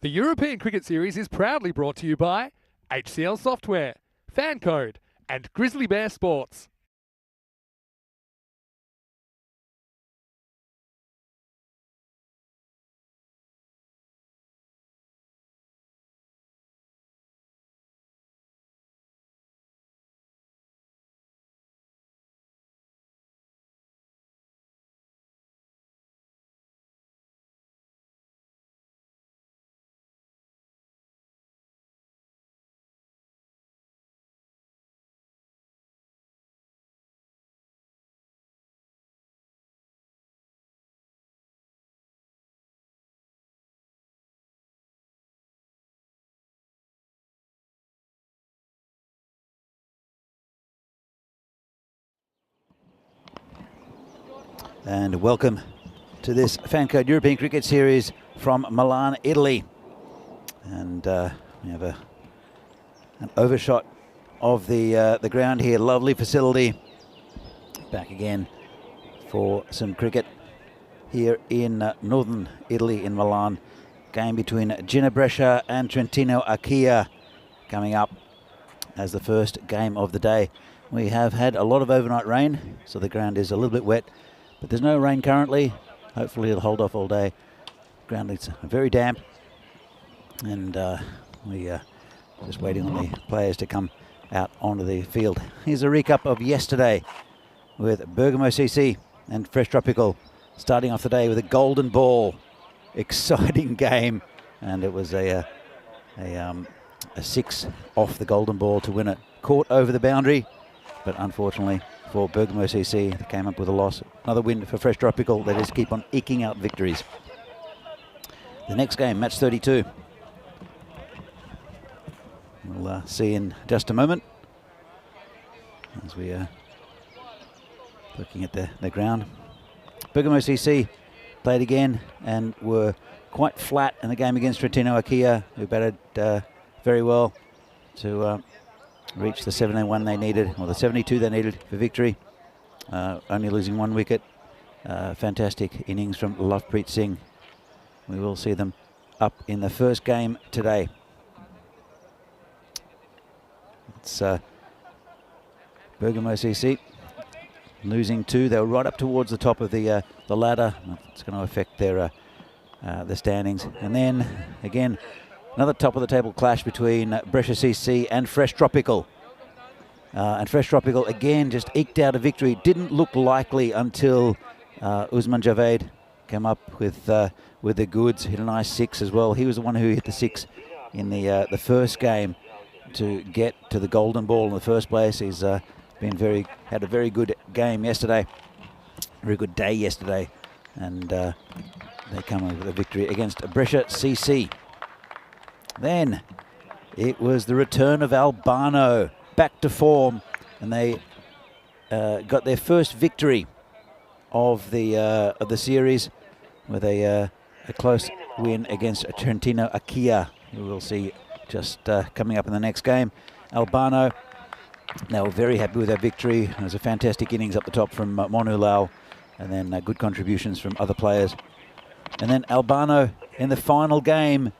The European Cricket Series is proudly brought to you by HCL Software, FanCode, and Grizzly Bear Sports. And welcome to this FanCode European Cricket Series from Milan, Italy. And we have an overshot of the ground here. Lovely facility. Back again for some cricket here in northern Italy in Milan. Game between Brescia and Trentino Acquia coming up as the first game of the day. We have had a lot of overnight rain, so the ground is a little bit wet. But there's no rain currently. Hopefully it'll hold off all day. Ground is very damp. And we are just waiting on the players to come out onto the field. Here's a recap of yesterday with Bergamo CC and Fresh Tropical starting off the day with a golden ball. Exciting game. And it was a 6 off the golden ball to win it. Caught over the boundary, but unfortunately for Bergamo CC, they came up with a loss. Another win for Fresh Tropical. They just keep on eking out victories. The next game, match 32. We'll see in just a moment as we are looking at the ground. Bergamo CC played again and were quite flat in the game against Trentino Acquia, who batted very well to reach the 71 they needed, or the 72 they needed for victory. Only losing 1 wicket. Fantastic innings from Lovepreet Singh. We will see them up in the first game today. It's Bergamo CC losing 2. They were right up towards the top of the ladder. It's going to affect their standings. And then again, another top of the table clash between Brescia CC and Fresh Tropical. And Fresh Tropical again just eked out a victory. Didn't look likely until Usman Javed came up with the goods. Hit a nice 6 as well. He was the one who hit the 6 in the first game to get to the golden ball in the first place. He's had a very good game yesterday. Very good day yesterday. And they come up with a victory against Brescia CC. Then it was the return of Albano back to form, and they got their first victory of the series with a close win against Trentino Acquia, who we'll see just coming up in the next game. Albano, they were very happy with their victory. It was a fantastic innings up the top from Monu Lal, and then good contributions from other players. And then Albano in the final game,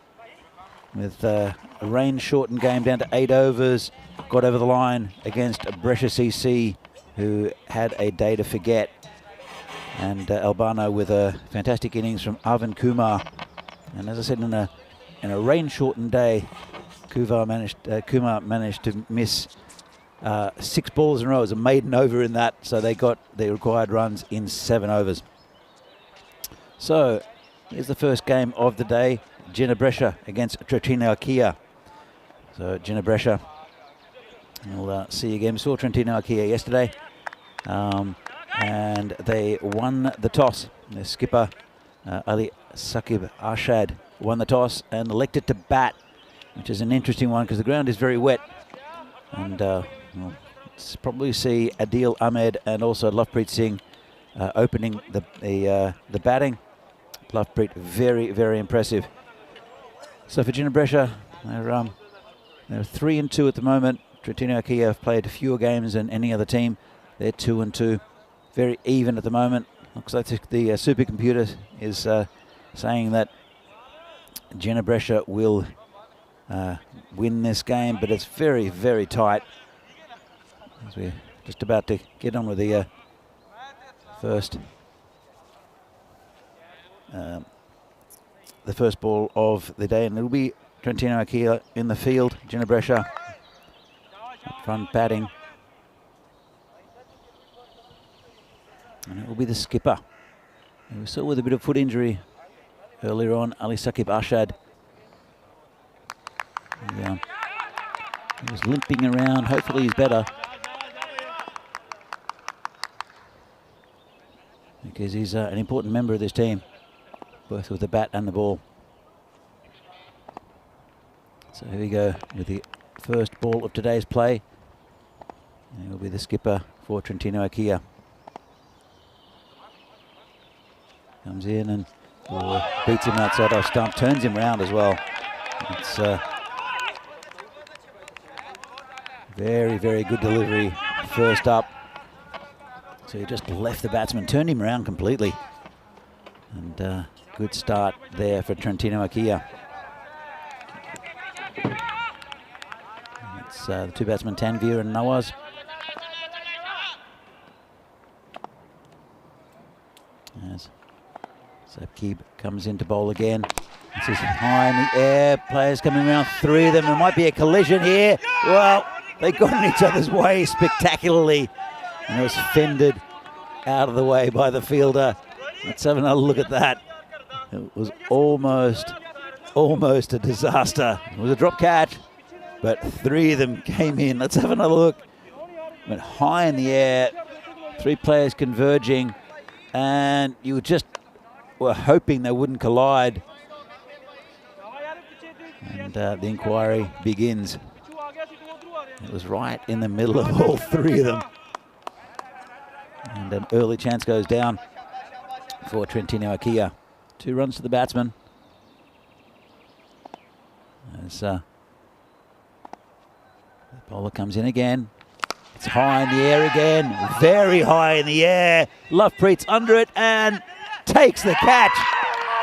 with a rain-shortened game down to 8 overs, got over the line against Brescia CC, who had a day to forget. And Albano with a fantastic innings from Arvind Kumar. And as I said, in a rain-shortened day, Kumar managed to miss 6 balls in a row. It was a maiden over in that, so they got the required runs in 7 overs. So here's the first game of the day. Brescia against Trentino Acquia. So Brescia, we'll see again. We saw Trentino Acquia yesterday, and they won the toss. Their skipper, Ali Saqib Arshad, won the toss and elected to bat, which is an interesting one because the ground is very wet. And we'll probably see Adil Ahmed and also Lovepreet Singh opening the batting. Lovepreet, very, very impressive. So for Brescia, they're 3-2 at the moment. Trentino Acquia have played fewer games than any other team. They're 2-2. Very even at the moment. Looks like the supercomputer is saying that Brescia will win this game, but it's very, very tight. As we're just about to get on with the first ball of the day, and it'll be Trentino Acquia in the field. Brescia front batting, and it will be the skipper. We saw with a bit of foot injury earlier on, Ali Sakib Ashad. He was limping around. Hopefully he's better, because he's an important member of this team, both with the bat and the ball. So here we go with the first ball of today's play. And he will be the skipper for Trentino Acquia. Comes in and beats him outside off stump, turns him round as well. It's very, very good delivery first up. So he just left the batsman, turned him around completely. And good start there for Trentino Acquia. It's the two batsmen, Tanvir and Nawaz. As Sakib comes in to bowl again. This is high in the air. Players coming around, three of them. There might be a collision here. Well, they got in each other's way spectacularly. And it was fended out of the way by the fielder. Let's have another look at that. It was almost a disaster. It was a drop catch, but three of them came in. Let's have another look. Went high in the air, three players converging, and you just were hoping they wouldn't collide. And the inquiry begins. It was right in the middle of all three of them. And an early chance goes down for Trentino Acquia. 2 runs to the batsman. As the bowler comes in again. It's high in the air again. Very high in the air. Lovepreet's under it and takes the catch.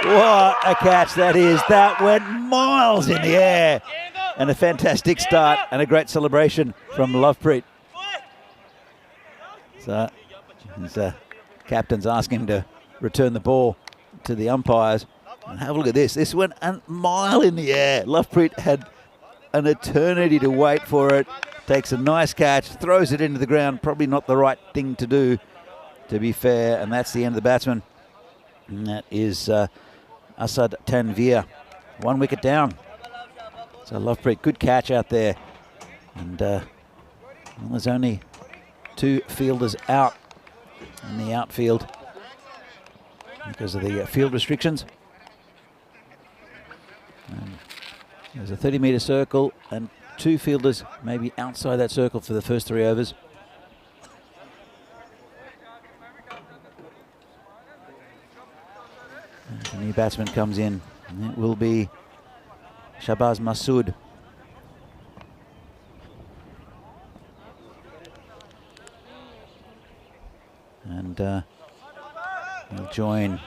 What a catch that is. That went miles in the air. And a fantastic start and a great celebration from Lovepreet. So his captain's asking him to return the ball to the umpires. And have a look at this. This went a mile in the air. Lovepreet had an eternity to wait for it. Takes a nice catch, throws it into the ground. Probably not the right thing to do, to be fair. And that's the end of the batsman. And that is Asad Tanvir. 1 wicket down. So Lovepreet, good catch out there. And well, there's only 2 fielders out in the outfield because of the field restrictions. And there's a 30-metre circle and 2 fielders maybe outside that circle for the first 3 overs. And the new batsman comes in, and it will be Shahbaz Masood. And he'll join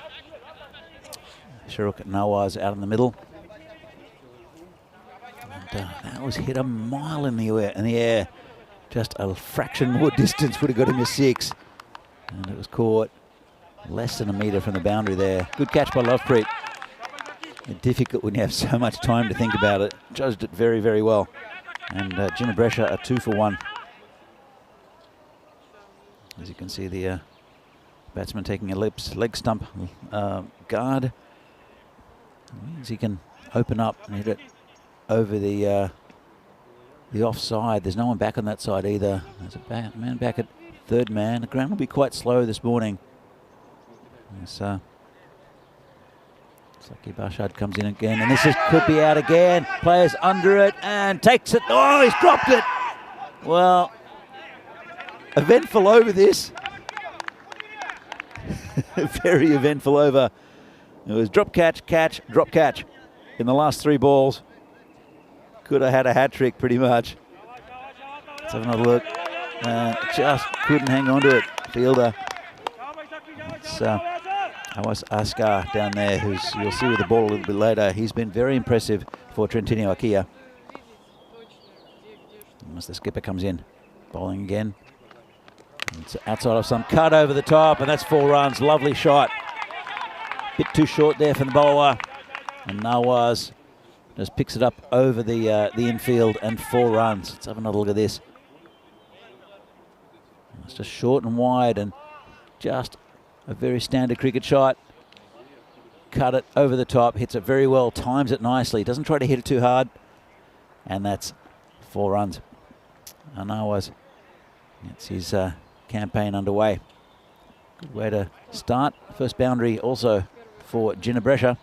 Sharuk Nawaz out in the middle. And that was hit a mile in the air. Just a fraction more distance would have got him a 6. And it was caught less than a metre from the boundary there. Good catch by Lovepreet. Difficult when you have so much time to think about it. Judged it very, very well. And Brescia are 2 for 1. As you can see, the batsman taking a leg stump guard. It means he can open up and hit it over the offside. There's no one back on that side either. There's a man back at third man. The ground will be quite slow this morning. So Sakib Ashad comes in again, and this could be out again. Players under it and takes it. Oh, he's dropped it. Well, eventful over this. Very eventful over. It was drop catch, catch, drop catch in the last 3 balls. Could have had a hat trick pretty much. Let's have another look. Just couldn't hang on to it, fielder. It's Awas Askar down there, who's you'll see with the ball a little bit later. He's been very impressive for Trentino Akia. As the skipper comes in, bowling again. It's outside of some cut over the top, and that's 4 runs. Lovely shot. Bit too short there from the bowler, and Nawaz just picks it up over the infield, and 4 runs. Let's have another look at this. It's just short and wide, and just a very standard cricket shot. Cut it over the top, hits it very well, times it nicely. Doesn't try to hit it too hard, and that's 4 runs. And Nawaz gets his campaign underway. Good way to start. First boundary also for Ginebrescia.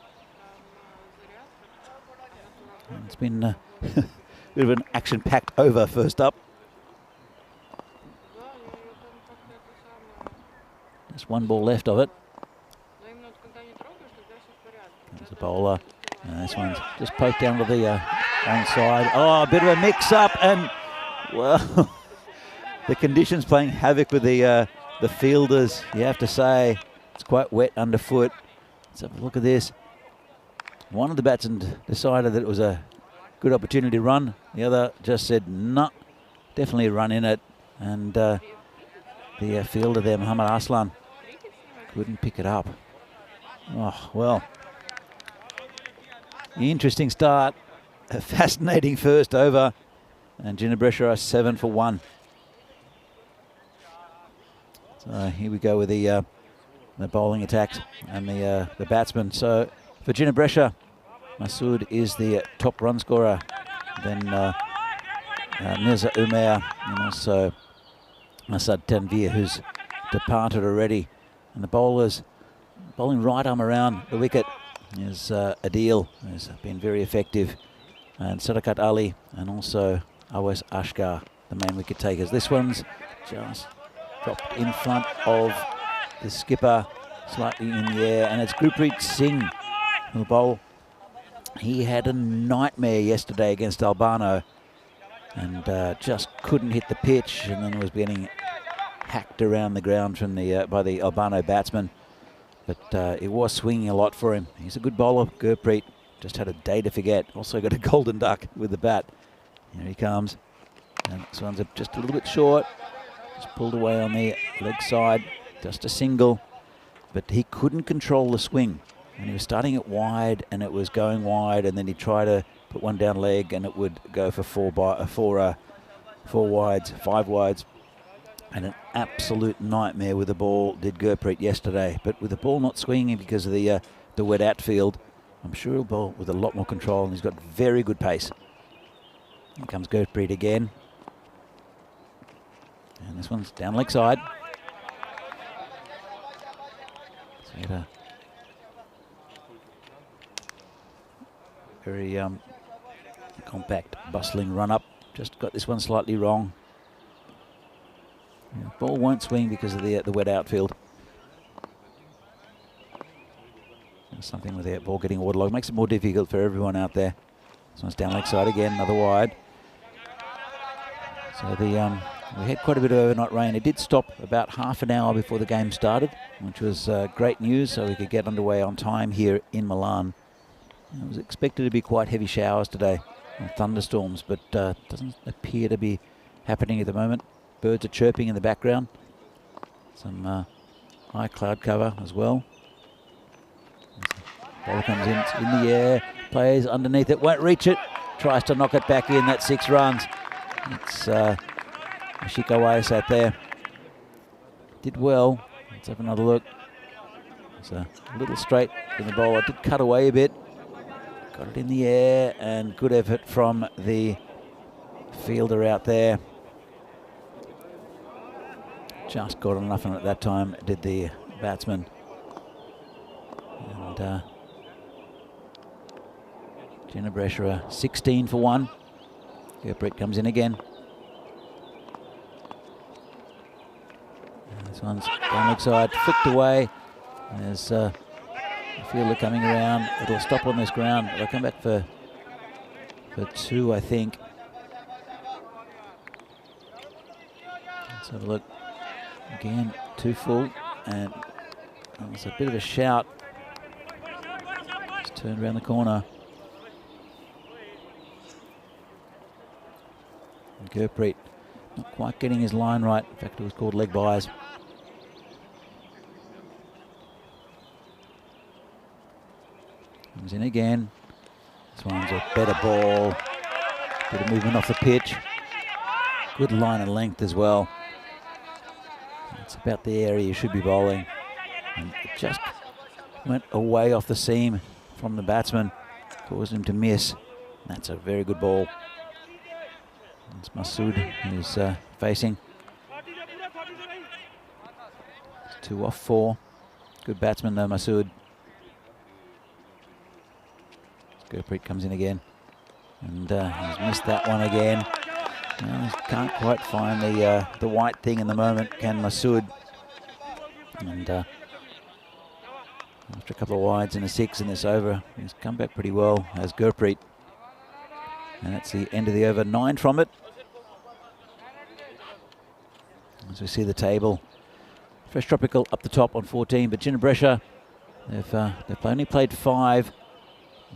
It's been a bit of an action-packed over first up. Just 1 ball left of it. There's a bowler. And this one's just poked down to the onside. Oh, a bit of a mix-up, and well, the conditions playing havoc with the fielders. You have to say it's quite wet underfoot. Let's have a look at this. One of the batsmen decided that it was a good opportunity to run. The other just said, no, definitely a run in it. And the fielder there, Muhammad Aslan, couldn't pick it up. Oh, well. Interesting start. A fascinating first over. And Ginebrescia are 7 for 1. So here we go with the bowling attacks and the batsmen. So for Ginebrescia, Masood is the top run scorer. Then Mirza Umair, and also Masad Tanvir, who's departed already. And the bowlers bowling right arm around the wicket is Adil, who's been very effective. And Sadakat Ali, and also Awais Ashkar, the main wicket takers. This one's just dropped in front of the skipper, slightly in the air, and it's Gurpreet Singh who bowl. He had a nightmare yesterday against Albano, and just couldn't hit the pitch, and then was getting hacked around the ground from the by the Albano batsman. But it was swinging a lot for him. He's a good bowler, Gurpreet. Just had a day to forget. Also got a golden duck with the bat. Here he comes. And this one's just a little bit short. Just pulled away on the leg side. Just a single. But he couldn't control the swing. And he was starting it wide, and it was going wide, and then he'd try to put one down leg, and it would go for 5 wides. And an absolute nightmare with the ball did Gurpreet yesterday. But with the ball not swinging because of the wet outfield, I'm sure he'll bowl with a lot more control, and he's got very good pace. Here comes Gurpreet again. And this one's down leg side. So very compact, bustling run up. Just got this one slightly wrong. Yeah, ball won't swing because of the wet outfield. Something with the ball getting waterlogged makes it more difficult for everyone out there. This one's down leg side again, another wide. So we had quite a bit of overnight rain. It did stop about half an hour before the game started, which was great news, so we could get underway on time here in Milan. It was expected to be quite heavy showers today and thunderstorms, but doesn't appear to be happening at the moment. Birds are chirping in the background. Some high cloud cover as well. Ball comes in the air, plays underneath it, won't reach it, tries to knock it back in. That's 6 runs. It's Ashika sat there. Did well. Let's have another look. It's a little straight from the bowler. Did cut away a bit. Got it in the air, and good effort from the fielder out there. Just got enough on it that time, did the batsman. And Ginebrescia 16 for 1. Gurpreet comes in again. And this one's down leg side, flicked away. There's a fielder coming around. It'll stop on this ground. It'll come back for 2, I think. Let's have a look. Again, 2 full, and That was a bit of a shout. Just turned around the corner. And Gurpreet not quite getting his line right. In fact, it was called leg buys. Comes in again. This one's a better ball. Bit of movement off the pitch. Good line and length as well. It's about the area you should be bowling. And it just went away off the seam from the batsman. Caused him to miss. That's a very good ball. It's Masood who's facing. 2 off 4. Good batsman though, Masood. Gurpreet comes in again. And he's missed that one again. Well, can't quite find the white thing in the moment, can Masood. And after a couple of wides and a 6 in this over, he's come back pretty well as Gurpreet. And that's the end of the over. 9 from it. As we see the table, Fresh Tropical up the top on 14, but Ginebrescia, they've only played 5.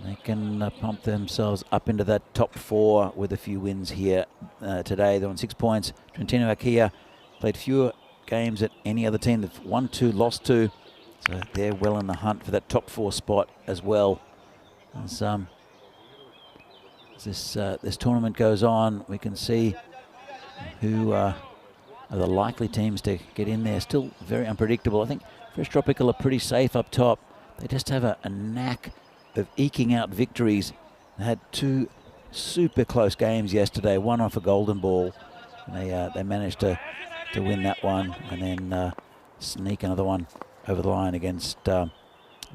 They can pump themselves up into that top 4 with a few wins here today. They're on 6 points. Trentino Akia played fewer games at any other team. They've won 2, lost 2. So they're well in the hunt for that top 4 spot as well. As this tournament goes on, we can see who are the likely teams to get in there. Still very unpredictable. I think Fresh Tropical are pretty safe up top. They just have a knack of eking out victories. They had 2 super close games yesterday, one off a golden ball. And they managed to win that one and then sneak another one over the line against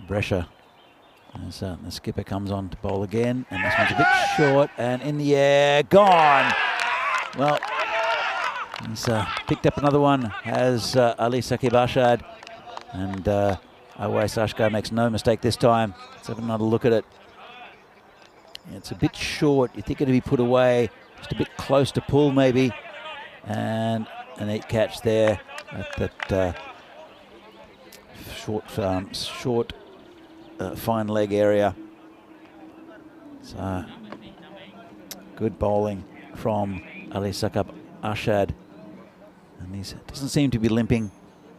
Brescia. As the skipper comes on to bowl again, and this one's a bit short and in the air, gone. Well, he's picked up another one, has Ali Saqib Arshad, and Awais Ashkar makes no mistake this time. Let's have another look at it. It's a bit short. You think it'd be put away, just a bit close to pull maybe, and a neat catch there at that short fine leg area. So good bowling from Ali Saqib Arshad, and he doesn't seem to be limping,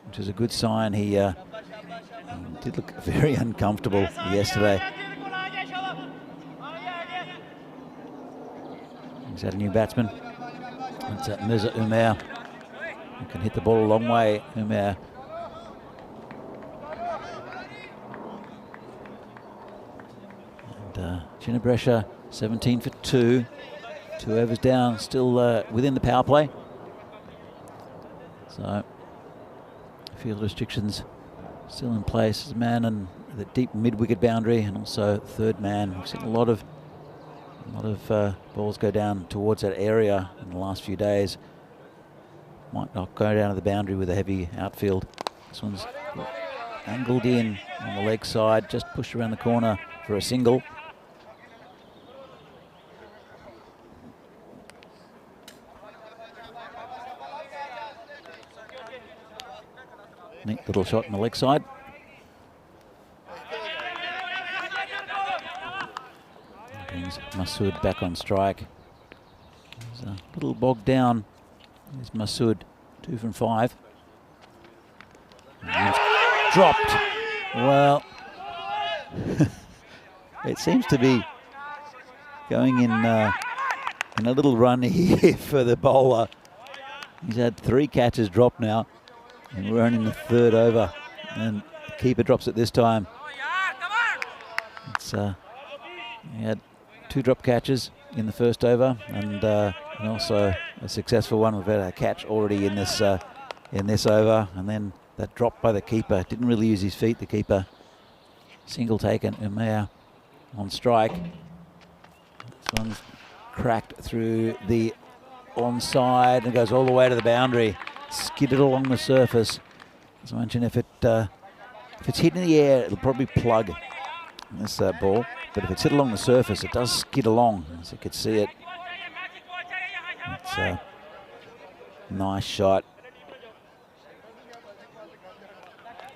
which is a good sign. He did look very uncomfortable yesterday. He's had a new batsman. It's Mirza Umair, who can hit the ball a long way. Umair. And Ginebrescia 17 for 2. 2 overs down, still within the power play. So field restrictions still in place. As man and the deep mid-wicket boundary, and also third man. We've seen a lot of balls go down towards that area in the last few days. Might not go down to the boundary with a heavy outfield. This one's angled in on the leg side, just pushed around the corner for a single. Neat little shot on the leg side. Brings Masood back on strike. He's a little bogged down. There's Masood, 2 from 5. Dropped. Well, it seems to be going in a little run here for the bowler. He's had 3 catches drop now, and we're only in the 3rd over, and the keeper drops it this time. It's he had 2 drop catches in the 1st over, and also a successful one. We've had a catch already in this over, and then that drop by the keeper. Didn't really use his feet, the keeper. Single taken, Umair on strike. This one's cracked through the onside and goes all the way to the boundary. Skidded along the surface. As I mentioned, if it's hit in the air, it'll probably plug this ball. But if it's hit along the surface, it does skid along, as you could see it. It's a nice shot.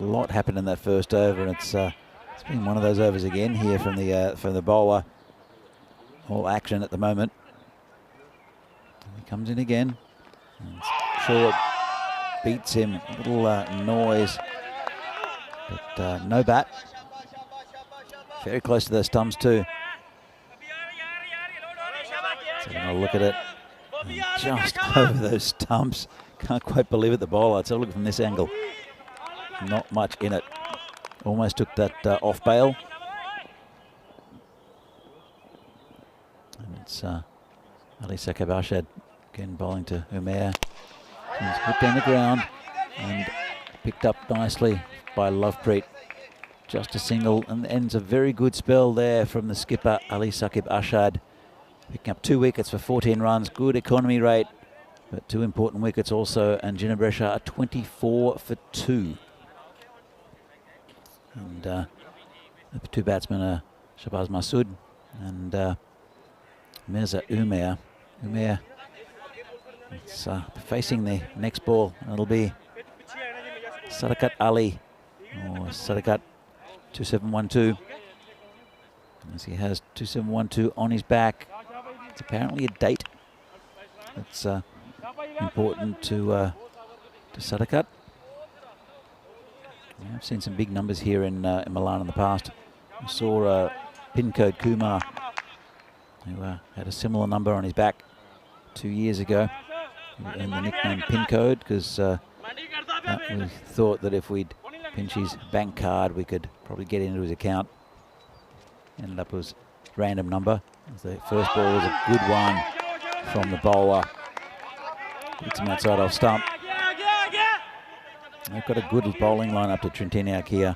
A lot happened in that first over, and it's been one of those overs again here from the bowler. All action at the moment. And he comes in again. And short, beats him. A little noise, but no bat. Very close to those stumps too. So I'm going to look at it. And just over those stumps. Can't quite believe it, the bowler. Let's have a look from this angle. Not much in it. Almost took that off bail. And it's Ali Sakabashad again bowling to Umair. He's hooked down the ground and picked up nicely by Lovepreet. Just a single, and ends a very good spell there from the skipper Ali Sakib Ashad. Picking up 2 wickets for 14 runs, good economy rate, but 2 important wickets also, and Ginebra are 24 for 2. And the 2 batsmen are Shahbaz Masood and Mirza Umair. Umair is facing the next ball. It'll be Sadakat Ali, or Sadakat 2712. As he has 2712 on his back. It's apparently a date. It's important to Sadakat. I've seen some big numbers here in Milan in the past. I saw FanCode Kumar, who had a similar number on his back 2 years ago. He earned the nickname FanCode because we thought that if we'd pinch his bank card, we could probably get into his account. Ended up as random number. The first ball was a good one from the bowler. Hits him outside off stump. They've got a good bowling line up to Trentiniak here.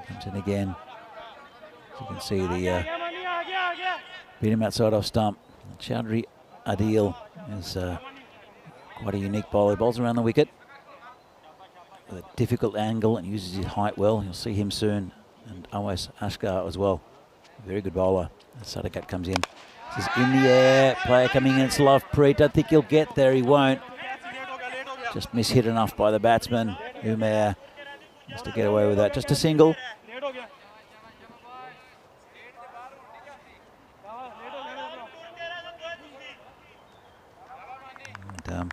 Comes in again. As you can see, the beat him outside off stump. Chaudhry Adil is quite a unique bowler. He bowls around the wicket with a difficult angle and uses his height well. You'll see him soon. And Awais Ashkar as well. Very good bowler. Sadakat comes in. This is in the air. Player coming in. It's Lovepreet. Don't think he'll get there. He won't. Just mishit enough by the batsman. Umair has to get away with that. Just a single. And,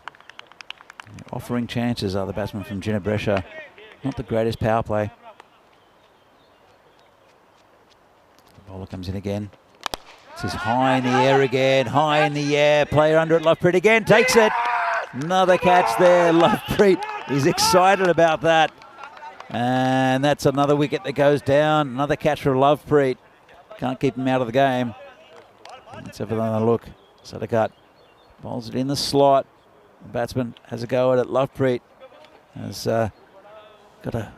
offering chances are the batsmen from Ginebra. Not the greatest power play. The bowler comes in again. This is high in the air again. High in the air. Player under it. Lovepreet again. Takes it. Another catch there. Lovepreet is excited about that. And that's another wicket that goes down. Another catch for Lovepreet. Can't keep him out of the game. Let's have another look. Sadakat bowls it in the slot. The batsman has a go at it. Lovepreet has got to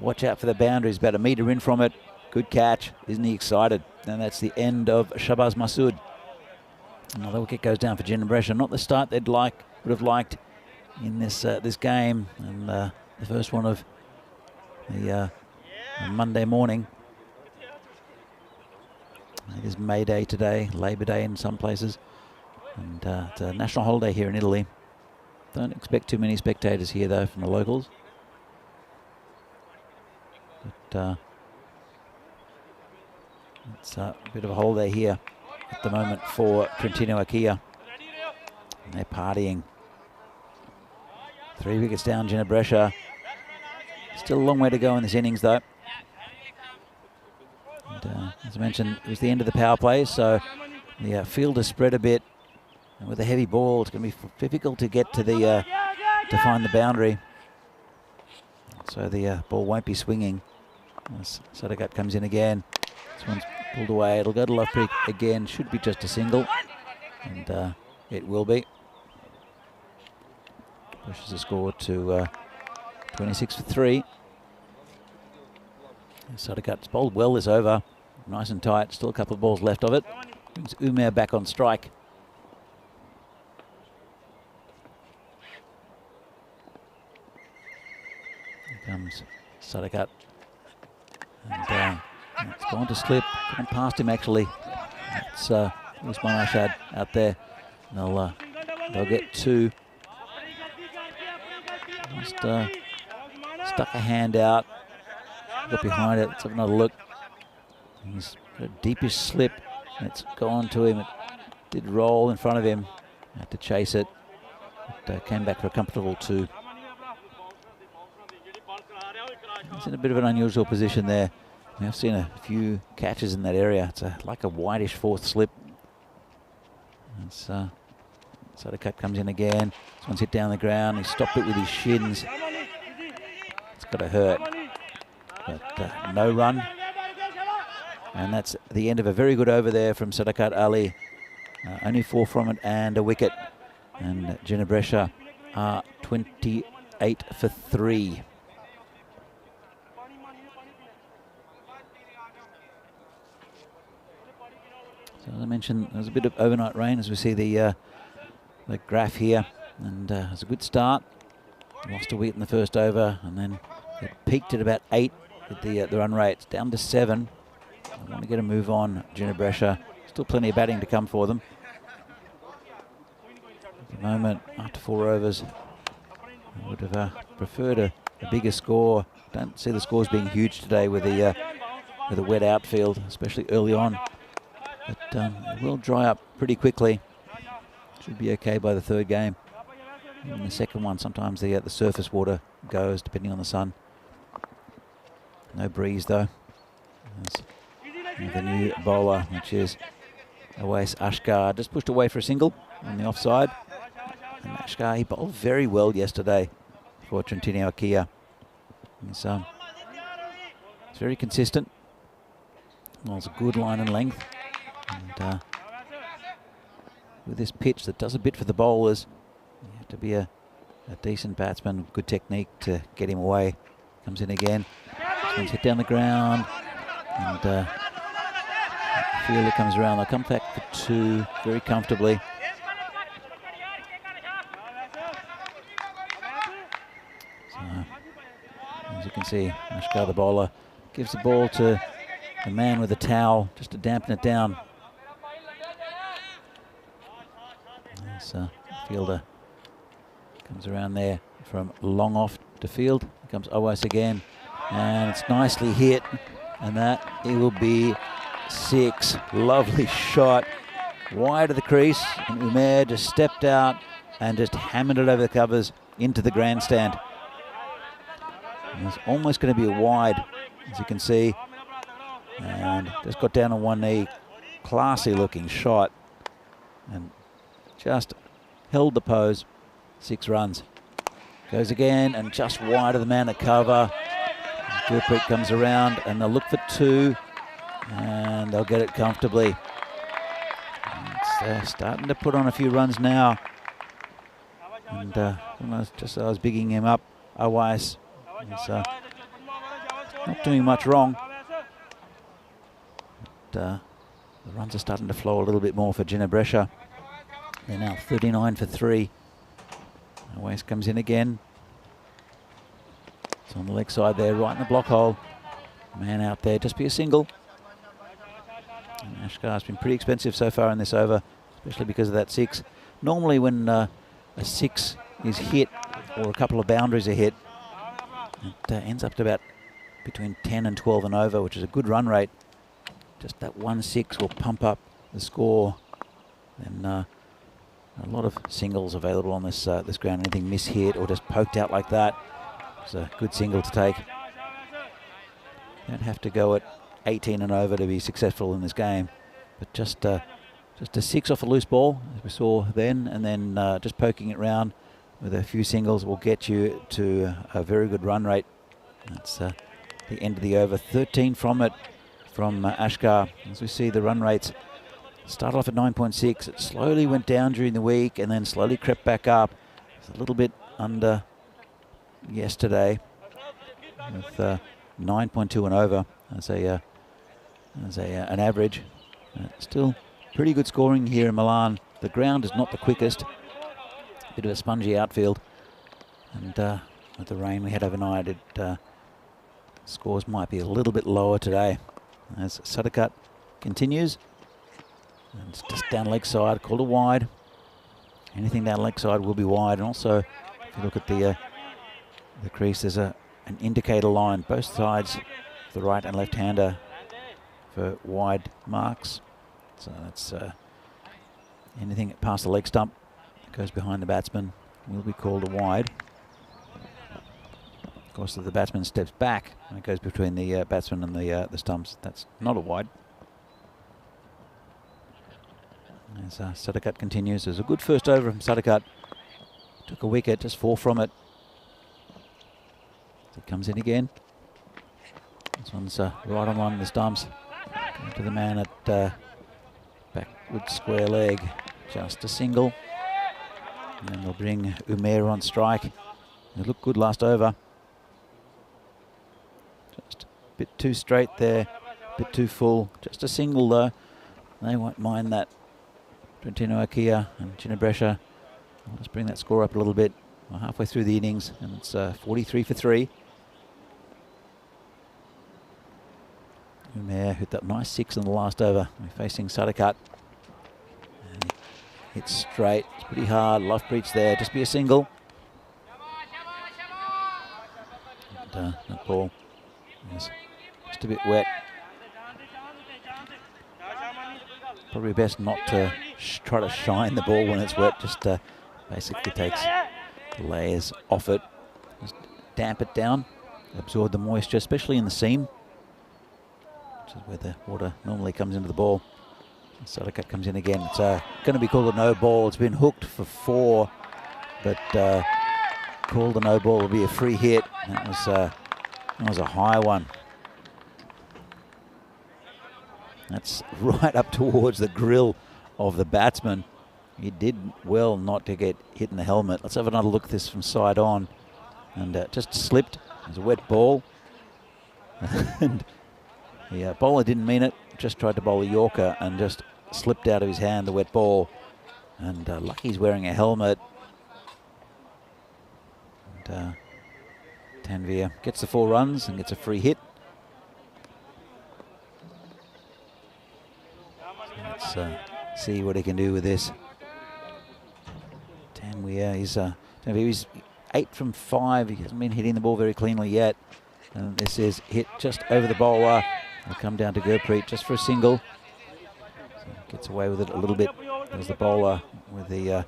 watch out for the boundaries. About a metre in from it. Good catch. Isn't he excited? And that's the end of Shahbaz Masood. Another wicket goes down for Ginebra. Not the start they'd would have liked in this this game, and the first one of the Monday morning. It is May Day today, Labour Day in some places, and it's a national holiday here in Italy. Don't expect too many spectators here though from the locals. But it's a bit of a holiday here at the moment for Trentino Akia. And they're partying. 3 wickets down, Ginebra. Still a long way to go in this innings though. And, as I mentioned, it was the end of the power play, so the field has spread a bit. And with a heavy ball, it's going to be difficult to get to the to find the boundary. So the ball won't be swinging. As Sadakat comes in again. This one's pulled away. It'll go to Lovepreet again. Should be just a single, and it will be. Pushes the score to 26 for 3. Sadakat's bowled well this over. Nice and tight. Still a couple of balls left of it. Brings Umair back on strike. Here comes Sadakat. And it's gone to slip. Gone past him actually. It's Usman Ashad out there. They'll get 2. Just stuck a hand out, got behind it. Let's have another look. He's got a deepish slip, and it's gone to him. It did roll in front of him. Had to chase it. But, came back for a comfortable 2. He's in a bit of an unusual position there. I've seen a few catches in that area. It's like a whitish 4th slip. Sadaqat comes in again. This one's hit down the ground. He stopped it with his shins. It's got to hurt. But no run. And that's the end of a very good over there from Sadaqat Ali. Only 4 from it and a wicket. And Ginebresha are 28 for 3. So as I mentioned, there's a bit of overnight rain as we see the graph here, and it's a good start. Lost a wicket in the first over, and then it peaked at about 8 with the run rate. It's down to 7. I want to get a move on Ginebresha. Still plenty of batting to come for them. At the moment, after 4 overs, I would have preferred a bigger score. Don't see the scores being huge today with the wet outfield, especially early on. But it will dry up pretty quickly. Should be okay by the 3rd game. In the 2nd one, sometimes the surface water goes depending on the sun. No breeze though. There's the new bowler, which is Awais Ashkar, just pushed away for a single on the offside. And Ashkar, he bowled very well yesterday for Trentino Akia. He's very consistent. Well, it's a good line and length. And with this pitch that does a bit for the bowlers, you have to be a decent batsman, good technique to get him away. Comes in again. This one's hit down the ground. And fielder comes around. They'll come back for 2 very comfortably. So, as you can see, Ashkar the bowler gives the ball to the man with the towel just to dampen it down. Fielder comes around there from long off to field. Here comes Awais again, and it's nicely hit, and that it will be 6. Lovely shot, wide of the crease, and Umair just stepped out and just hammered it over the covers into the grandstand. And it's almost going to be a wide, as you can see, and just got down on one knee. Classy looking shot, and just held the pose. 6 runs. Goes again and just wide of the man at cover. Gurpreet comes around and they'll look for 2 and they'll get it comfortably. It's starting to put on a few runs now. And just as I was bigging him up, Awais is not doing much wrong. But, the runs are starting to flow a little bit more for Ginebresha. They're now 39 for 3. Awais comes in again. It's on the leg side there, right in the block hole. Man out there, just be a single. And Ashkar's been pretty expensive so far in this over, especially because of that 6. Normally when a 6 is hit, or a couple of boundaries are hit, it ends up to about between 10 and 12 and over, which is a good run rate. Just that 1 6 will pump up the score. And a lot of singles available on this ground. Anything mishit or just poked out like that, it's a good single to take. You don't have to go at 18 and over to be successful in this game, but just a 6 off a loose ball, as we saw then, and then just poking it round with a few singles will get you to a very good run rate. That's the end of the over. 13 from it from Ashkar. As we see the run rates start off at 9.6. It slowly went down during the week and then slowly crept back up. It's a little bit under yesterday with 9.2 and over as an average. Still pretty good scoring here in Milan. The ground is not the quickest. Bit of a spongy outfield, and with the rain we had overnight, scores might be a little bit lower today. As Sadaqat continues, and it's just down leg side, called a wide. Anything down leg side will be wide, and also if you look at the crease, there's a an indicator line, both sides, the right and left-hander, for wide marks. So that's anything past the leg stump that goes behind the batsman will be called a wide. Of course, if the batsman steps back and it goes between the batsman and the stumps, that's not a wide. As Sadakat continues, there's a good first over from Sadakat. Took a wicket, just 4 from it. It comes in again. This one's right on one of the stumps. Going to the man at backward square leg. Just a single. And then they'll bring Umair on strike. It looked good last over. Just a bit too straight there, a bit too full. Just a single though. They won't mind that. Trentino Akia and Ginebrescia. Let's bring that score up a little bit. We're halfway through the innings, and it's 43 for 3. Umair hit that nice 6 in the last over. We're facing Sadakat. And he hits straight. It's pretty hard. Life breach there. Just be a single. And that ball is just a bit wet. Probably best not to try to shine the ball when it's wet. Just basically takes the layers off it. Just damp it down. Absorb the moisture, especially in the seam, which is where the water normally comes into the ball. Sadakat comes in again. It's going to be called a no ball. It's been hooked for 4, but called a no ball. Will be a free hit. That was a high one. That's right up towards the grill of the batsman. He did well not to get hit in the helmet. Let's have another look at this from side on. And just slipped. It was a wet ball. And the bowler didn't mean it. Just tried to bowl a Yorker and just slipped out of his hand, the wet ball. And lucky he's wearing a helmet. And Tanvir gets the 4 runs and gets a free hit. Let's see what he can do with this. Tanvir, he's 8 from 5. He hasn't been hitting the ball very cleanly yet. And this is hit just over the bowler. He'll come down to Gurpreet just for a single. So gets away with it a little bit. There's the bowler with the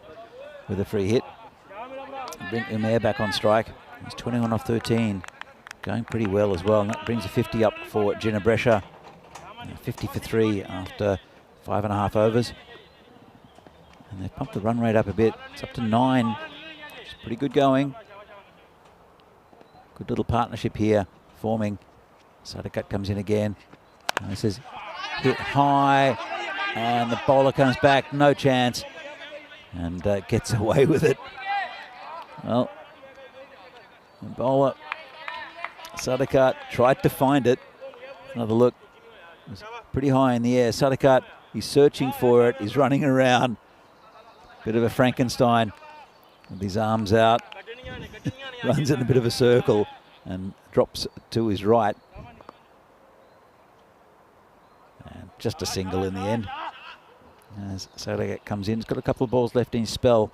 free hit. Bring Umair back on strike. He's 21 off 13. Going pretty well as well. And that brings a 50 up for Ginebrescia. 50 for 3 after 5.5 overs. And they've pumped the run rate up a bit. It's up to 9. It's pretty good going. Good little partnership here forming. Sadakat comes in again. And this is hit high. And the bowler comes back. No chance. And gets away with it. Well, the bowler, Sadakat, tried to find it. Another look. It was pretty high in the air. Sadakat, he's searching for it. He's running around. Bit of a Frankenstein with his arms out. Runs in a bit of a circle and drops to his right. And just a single in the end. As Sadakat comes in, he's got a couple of balls left in his spell.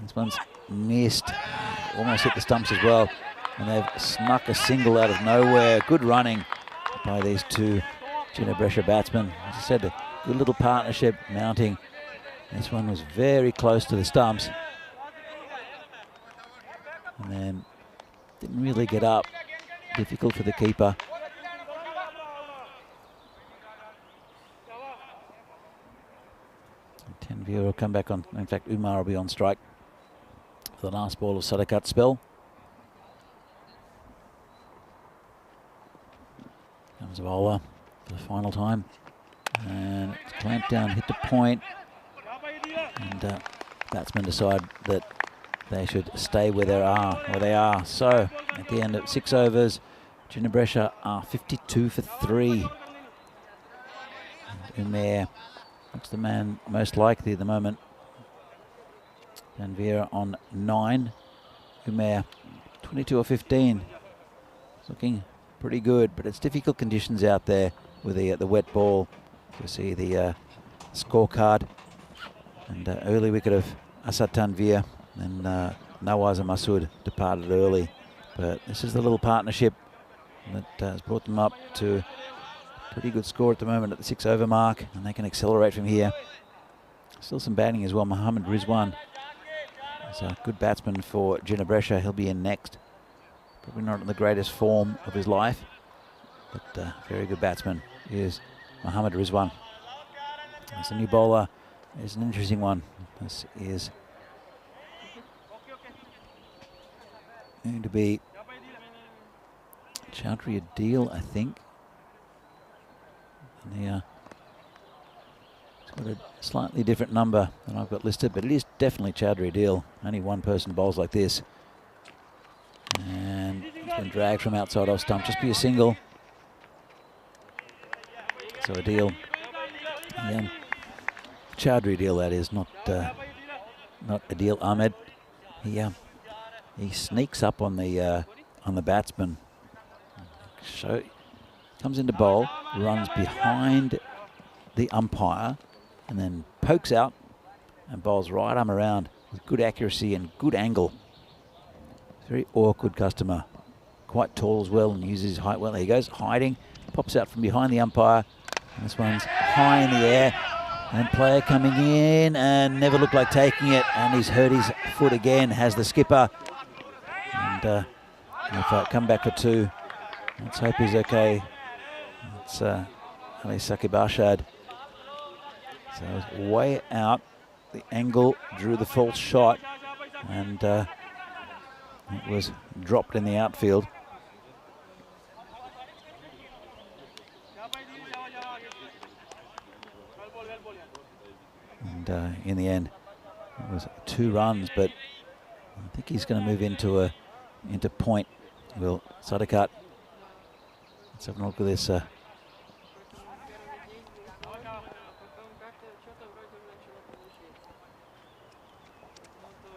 This one's missed. Almost hit the stumps as well. And they've snuck a single out of nowhere. Good running by these two Ginebrescia batsmen. As I said, a good little partnership mounting. This one was very close to the stumps. And then didn't really get up. Difficult for the keeper. Tanvir will come back on. In fact, Umar will be on strike for the last ball of Sadakat's spell. Comes a bowler for the final time. And it's clamped down, hit the point. And batsmen decide that they should stay where they are. So at the end of 6 overs, Ginebrescia are 52 for 3. And Umair, that's the man most likely at the moment. Tanvir on 9. Umair 22 or 15. It's looking pretty good, but it's difficult conditions out there with the wet ball. You see the scorecard. And early wicket of Asad Tanvir, and Nawaz and Masood departed early. But this is the little partnership that has brought them up to a pretty good score at the moment at the 6-over mark, and they can accelerate from here. Still some batting as well. Mohammed Rizwan is a good batsman for Ginebrescia. He'll be in next. Probably not in the greatest form of his life, but very good batsman is Mohammed Rizwan. There's a new bowler. It's an interesting one. This is going to be Chowdhury Adil, I think. And it's got a slightly different number than I've got listed, but it is definitely Chowdhury Adil. Only one person bowls like this. And it's been dragged from outside off stump. Just be a single. So Adil. Chowdhury Adil, that is, not Adil Ahmed. He sneaks up on the batsman. Comes into bowl, runs behind the umpire, and then pokes out and bowls right arm around with good accuracy and good angle. Very awkward customer. Quite tall as well and uses his height well. There he goes, hiding, pops out from behind the umpire. And this one's high in the air. And player coming in and never looked like taking it. And he's hurt his foot again, has the skipper. And if I come back for 2, let's hope he's okay. It's Ali Saqib Arshad. So it was way out. The angle drew the false shot. And it was dropped in the outfield. And in the end, it was 2 runs, but I think he's going to move into point. Will Sadikat. Let's have a look at this.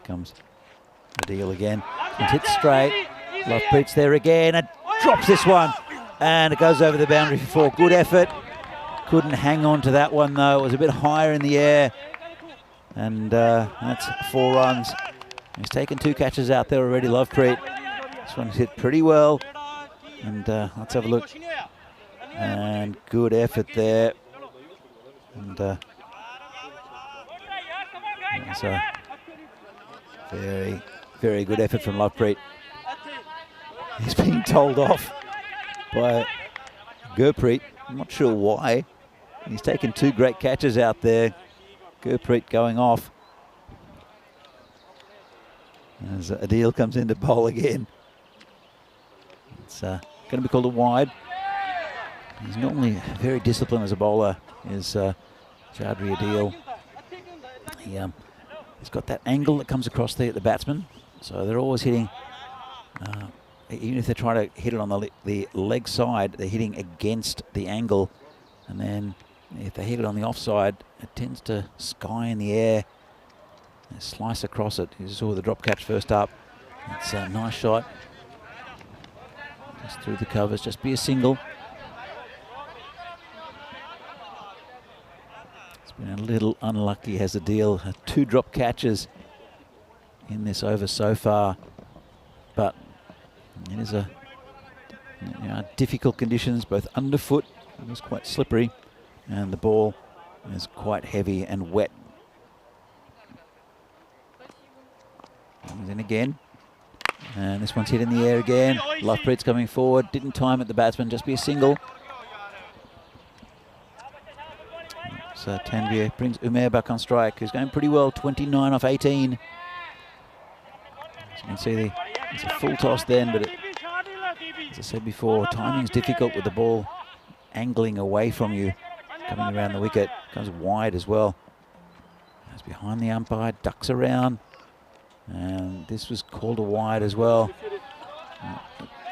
Comes Adil again. And hits straight. Lovepreet's there again and drops this one. And it goes over the boundary for 4. Good effort. Couldn't hang on to that one though. It was a bit higher in the air. And that's 4 runs. He's taken 2 catches out there already, Lovepreet. This one's hit pretty well. And let's have a look. And good effort there. And it's a very, very good effort from Lovepreet. He's being told off by Gurpreet. I'm not sure why. He's taken 2 great catches out there. Gurpreet going off. As Adil comes in to bowl again. It's going to be called a wide. He's normally very disciplined as a bowler, is Chowdhury Adil. He's got that angle that comes across there at the batsman. So they're always hitting, even if they're trying to hit it on the leg side, they're hitting against the angle. And then if they hit it on the offside, it tends to sky in the air. They slice across it. You saw the drop catch first up. It's a nice shot. Just through the covers, just be a single. It's been a little unlucky, has Adil. 2 drop catches in this over so far. But it is difficult conditions, both underfoot, it was quite slippery, and the ball is quite heavy and wet. Comes in again. And this one's hit in the air again. Lovepreet's coming forward. Didn't time at the batsman, just be a single. So Tanvir brings Umair back on strike, who's going pretty well, 29 off 18. As you can see, it's a full toss then, but as I said before, timing's difficult with the ball angling away from you, coming around the wicket. Comes wide as well. Goes behind the umpire, ducks around. And this was called a wide as well.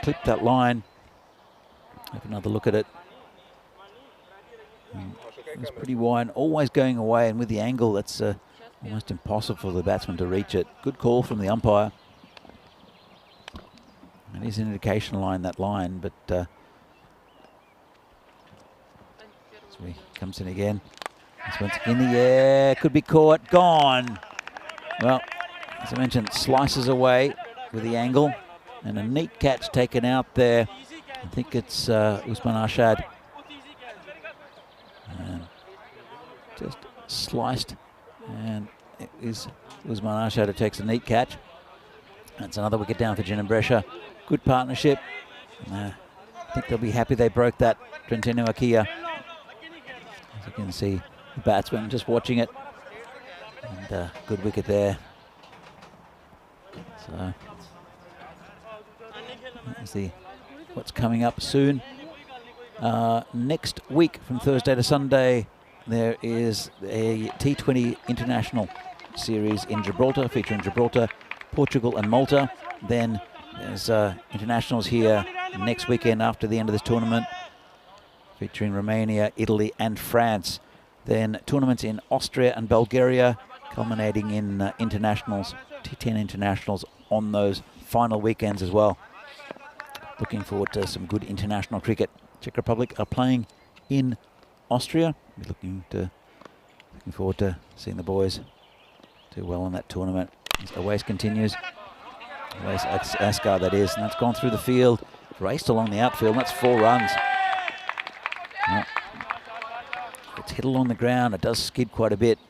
Clipped that line. Have another look at it. It was pretty wide, always going away, and with the angle, that's almost impossible for the batsman to reach it. Good call from the umpire. It is an indication line, that line, but so he comes in again. This one's in the air, could be caught, gone. Well, as I mentioned, slices away with the angle. And a neat catch taken out there. I think it's Usman Arshad. And just sliced. And it is Usman Arshad who takes a neat catch. That's another wicket down for Ginebrescia. Good partnership. And, I think they'll be happy they broke that. Trentino Akia. As you can see, the batsman just watching it. And good wicket there. So, see what's coming up soon. Next week, from Thursday to Sunday, there is a T20 International Series in Gibraltar, featuring Gibraltar, Portugal and Malta. Then there's internationals here next weekend after the end of this tournament, featuring Romania, Italy and France. Then tournaments in Austria and Bulgaria, culminating in internationals, T10 internationals on those final weekends as well. Looking forward to some good international cricket. Czech Republic are playing in Austria. We're looking forward to seeing the boys do well in that tournament. As the race continues, race Asghar that is, and that's gone through the field, raced along the outfield, and that's 4 runs. Well, it's hit along the ground. It does skid quite a bit.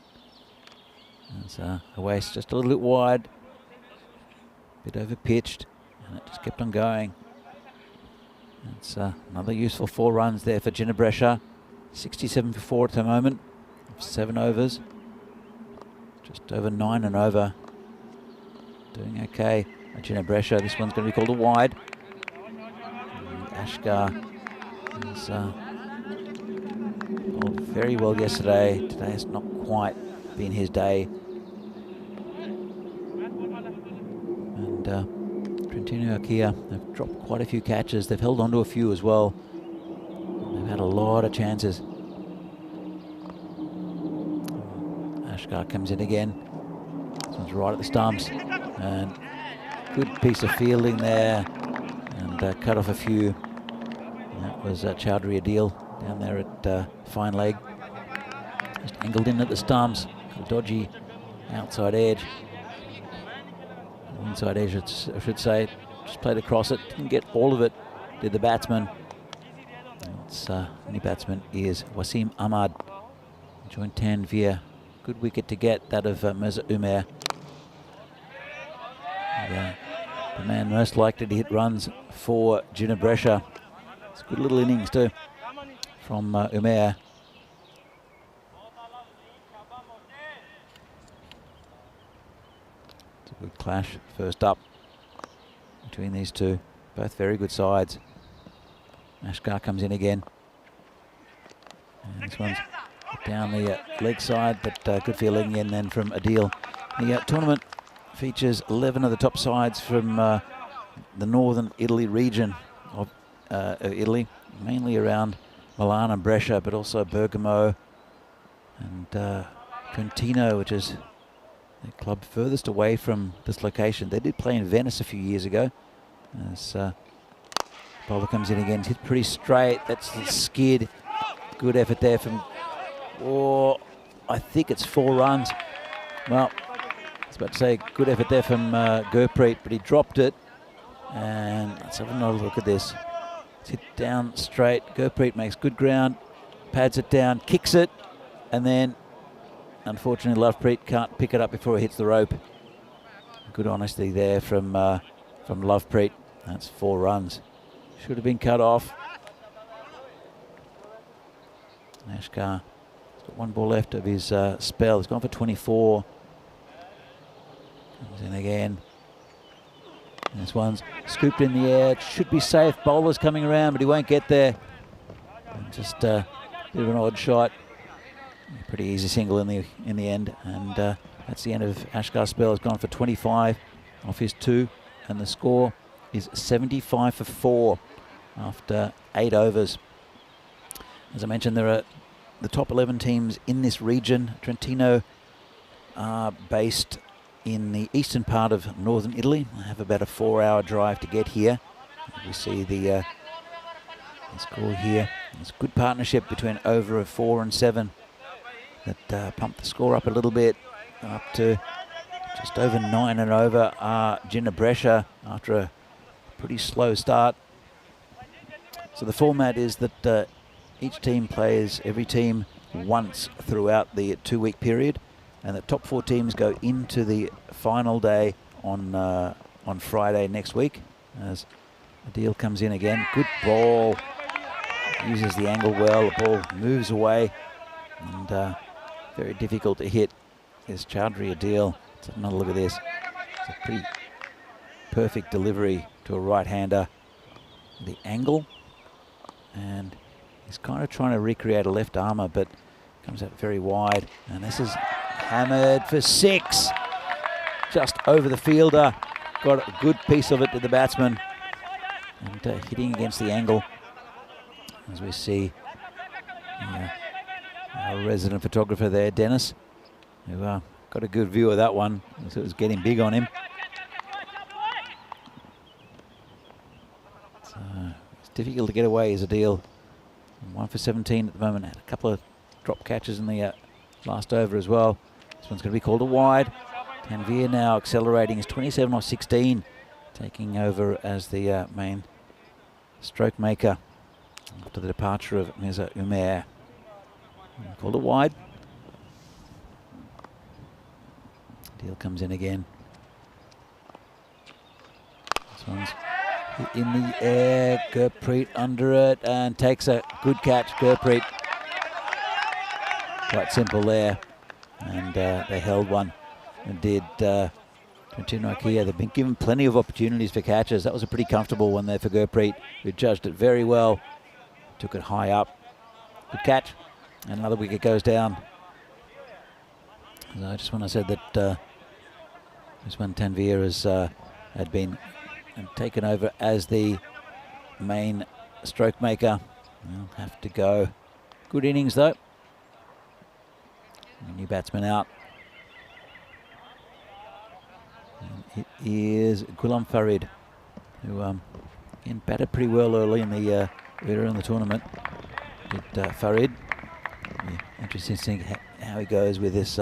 It's a waste just a little bit wide, a bit over pitched, and it just kept on going. It's another useful 4 runs there for Ginebrescia. 67 for 4 at the moment, 7 overs, just over 9 and over. Doing okay. Ginebrescia, this one's going to be called a wide. And Asghar has bowled very well yesterday. Today has not quite been his day. And Trentino Akia have dropped quite a few catches. They've held on to a few as well. They've had a lot of chances. Asghar comes in again. This one's right at the stumps. And good piece of fielding there. And cut off a few. And that was Chowdhury Adil down there at fine leg. Just angled in at the stumps. A dodgy outside edge. Inside edge, I should say. Just played across it. Didn't get all of it, did the batsman. It's new batsman is Wasim Ahmad. Joined Tanvir. Good wicket to get, that of Mirza Umair. The man most likely to hit runs for Ginebrescia. It's a good little innings too from Umair. It's a good clash first up between these two. Both very good sides. Asghar comes in again. And this one's down the leg side, but good fielding in then from Adil. The tournament features 11 of the top sides from the northern Italy region of Italy, mainly around Milan and Brescia, but also Bergamo and Trentino, which is the club furthest away from this location. They did play in Venice a few years ago. As bowler comes in again, hit pretty straight. That's the skid. Good effort there from, I think it's 4 runs. Well, I was about to say good effort there from Gurpreet, but he dropped it. And let's have another look at this. It's hit down straight. Gurpreet makes good ground, pads it down, kicks it, and then unfortunately Lovepreet can't pick it up before it hits the rope. Good honesty there from Lovepreet. That's 4 runs. Should have been cut off. Asghar has got 1 ball left of his spell. He's gone for 24. Comes in again. And this one's scooped in the air. It should be safe. Bowler's coming around, but he won't get there. And just a bit of an odd shot. Pretty easy single in the end. And that's the end of Asghar's spell. He's gone for 25 off his 2. And the score is 75 for 4 after 8 overs. As I mentioned, there are the top 11 teams in this region. Trentino are based in the eastern part of northern Italy. They have about a 4-hour drive to get here. We see the score here. There's a good partnership between over 4 and 7 that pumped the score up a little bit, up to just over 9 and over. Ginebrescia, after pretty slow start. So the format is that each team plays every team once throughout the 2-week period, and the top 4 teams go into the final day on Friday next week. As Adil comes in again, good ball, uses the angle well, the ball moves away, and very difficult to hit is Chaudhry Adil. Let's have another look at this. It's a pretty perfect delivery to a right-hander. The angle, and he's kind of trying to recreate a left armour, but comes out very wide. And this is hammered for 6. Just over the fielder. Got a good piece of it to the batsman. And hitting against the angle. As we see our resident photographer there, Dennis, who got a good view of that one. So it was getting big on him. So it's difficult to get away as a deal. 1 for 17 at the moment. Had a couple of drop catches in the last over as well. This one's going to be called a wide. Tanveer now accelerating. Is 27 off 16, taking over as the main stroke maker after the departure of Mirza Umair. Called it wide. Deal comes in again. This one's in the air. Gurpreet under it and takes a good catch. Gurpreet. Quite simple there. And they held one and did. Nokia, they've been given plenty of opportunities for catches. That was a pretty comfortable one there for Gurpreet, who judged it very well. Took it high up. Good catch. And another wicket goes down. So just when I said that this one Tanveer has had been taken over as the main stroke maker. We'll have to go. Good innings though. New batsman out. And it is Ghulam Farid, who again batted pretty well early in the tournament. Did Farid. Yeah, interesting to see how he goes with this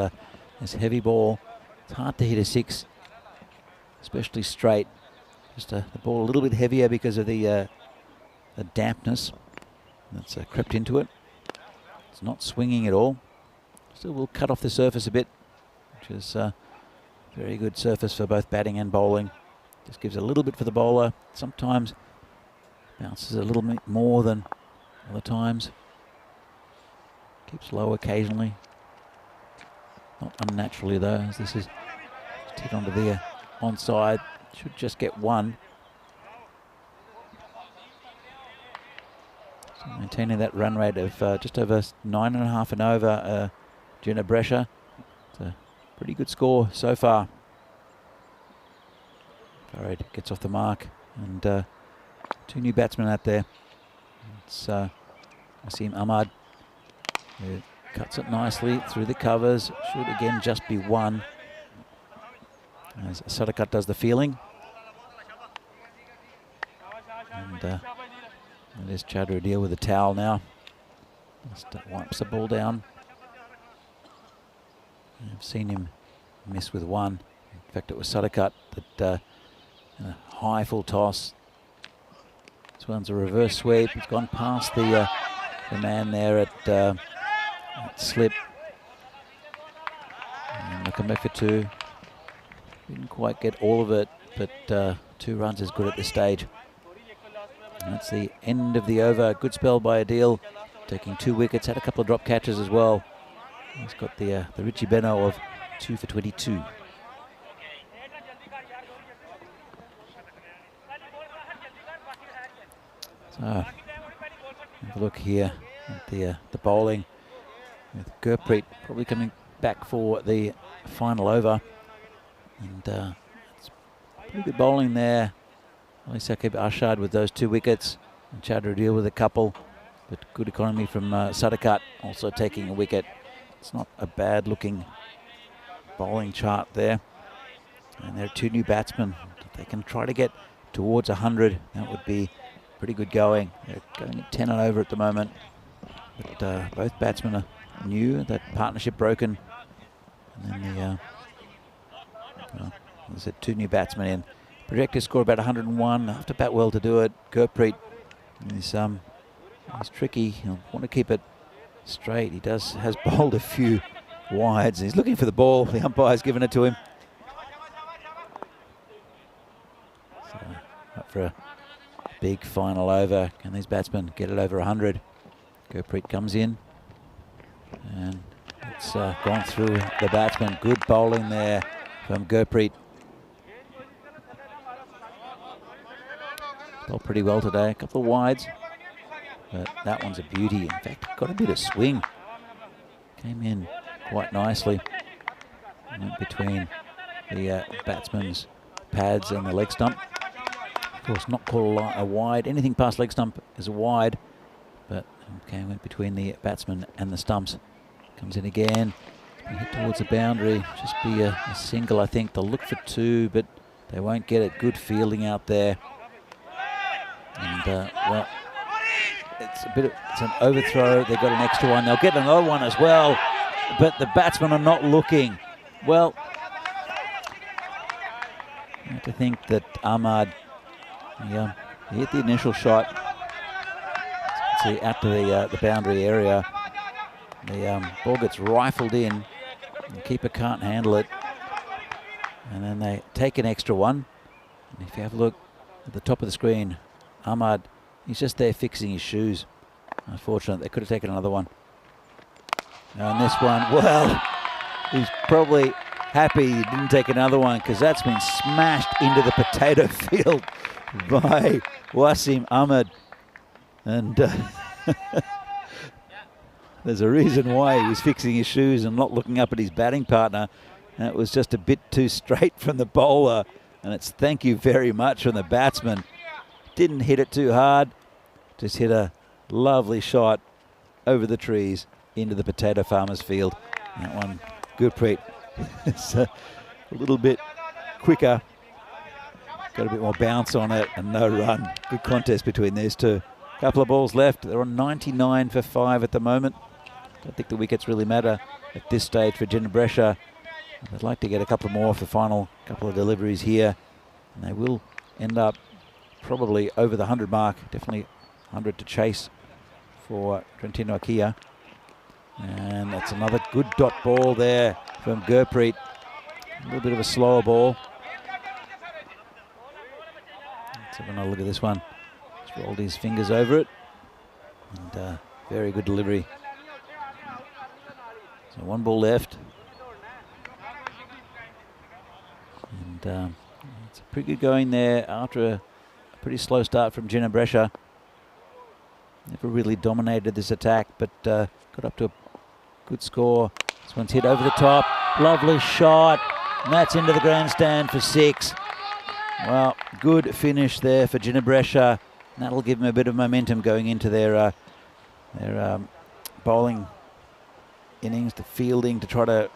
this heavy ball. It's hard to hit a 6, especially straight. Just the ball a little bit heavier because of the dampness that's crept into it. It's not swinging at all. Still will cut off the surface a bit, which is very good surface for both batting and bowling. Just gives a little bit for the bowler. Sometimes bounces a little bit more than other times. Keeps low occasionally. Not unnaturally though, as this is just hit onto the onside. Should just get 1. So maintaining that run rate of just over 9.5 and over Gina Brescia. It's a pretty good score so far. Farid gets off the mark, and 2 new batsmen out there. It's Asim Ahmad, who cuts it nicely through the covers. Should again just be 1. As Sadakat does the feeling. And there's Chaudhry Adil with the towel now. Just wipes the ball down. I've seen him miss with 1. In fact, it was Sadakat that a high full toss. This one's a reverse sweep. It's gone past the man there at slip. And they'll come back for 2. Didn't quite get all of it, but 2 runs is good at this stage. And that's the end of the over. Good spell by Adil, taking 2 wickets. Had a couple of drop catches as well. He's got the Richie Beno of 2 for 22. So have a look here at the bowling, with Gurpreet probably coming back for the final over. And it's pretty good bowling there. Ali Saqib Arshad with those 2 wickets, and Chaudhry Adil with a couple, but good economy from Sadakat also taking a wicket. It's not a bad looking bowling chart there. And there are 2 new batsmen. If they can try to get towards 100, that would be pretty good going. They're going at 10 and over at the moment. But both batsmen are new, that partnership broken. And then well, there's 2 new batsmen in. projected score about 101. Have to bat well to do it. Gurpreet is he's tricky. He'll want to keep it straight. He has bowled a few wides. He's looking for the ball. The umpire's given it to him. So up for a big final over. Can these batsmen get it over 100? Gurpreet comes in, and it's gone through the batsman. Good bowling there from Gurpreet. Bowled pretty well today. A couple of wides, but that one's a beauty. In fact, got a bit of swing. Came in quite nicely. Went between the batsman's pads and the leg stump. Of course, not called a wide. Anything past leg stump is a wide, but okay, went between the batsman and the stumps. Comes in again. Hit towards the boundary. Just be a single, I think. They'll look for two, but they won't get it. Good fielding out there. And well, it's an overthrow. They've got an extra one. They'll get another one as well, but the batsmen are not looking. Well, I have to think that Ahmad, he hit the initial shot. See, out to the boundary area. The ball gets rifled in. The keeper can't handle it. And then they take an extra one. And if you have a look at the top of the screen, Ahmad, he's just there fixing his shoes. Unfortunate, they could have taken another one. And this one, well, he's probably happy he didn't take another one, because that's been smashed into the potato field by Wasim Ahmed. And there's a reason why he was fixing his shoes and not looking up at his batting partner. And it was just a bit too straight from the bowler. And it's thank you very much from the batsman. Didn't hit it too hard. Just hit a lovely shot over the trees into the potato farmer's field. That one, Gurpreet, it's a little bit quicker. Got a bit more bounce on it and no run. Good contest between these two. Couple of balls left. They're on 99 for 5 at the moment. Don't think the wickets really matter at this stage for Ginebresha. They'd like to get a couple more for the final couple of deliveries here. And they will end up probably over the 100 mark. Definitely 100 to chase for Trentino Akia. And that's another good dot ball there from Gurpreet. A little bit of a slower ball. Let's have another look at this one. Just rolled his fingers over it. And very good delivery. So one ball left. And it's pretty good going there after a pretty slow start from Ginebresha. Never really dominated this attack, but got up to a good score. This one's hit over the top. Lovely shot. And that's into the grandstand for 6. Well, good finish there for Ginebresha. That'll give them a bit of momentum going into their bowling innings, the fielding, to try to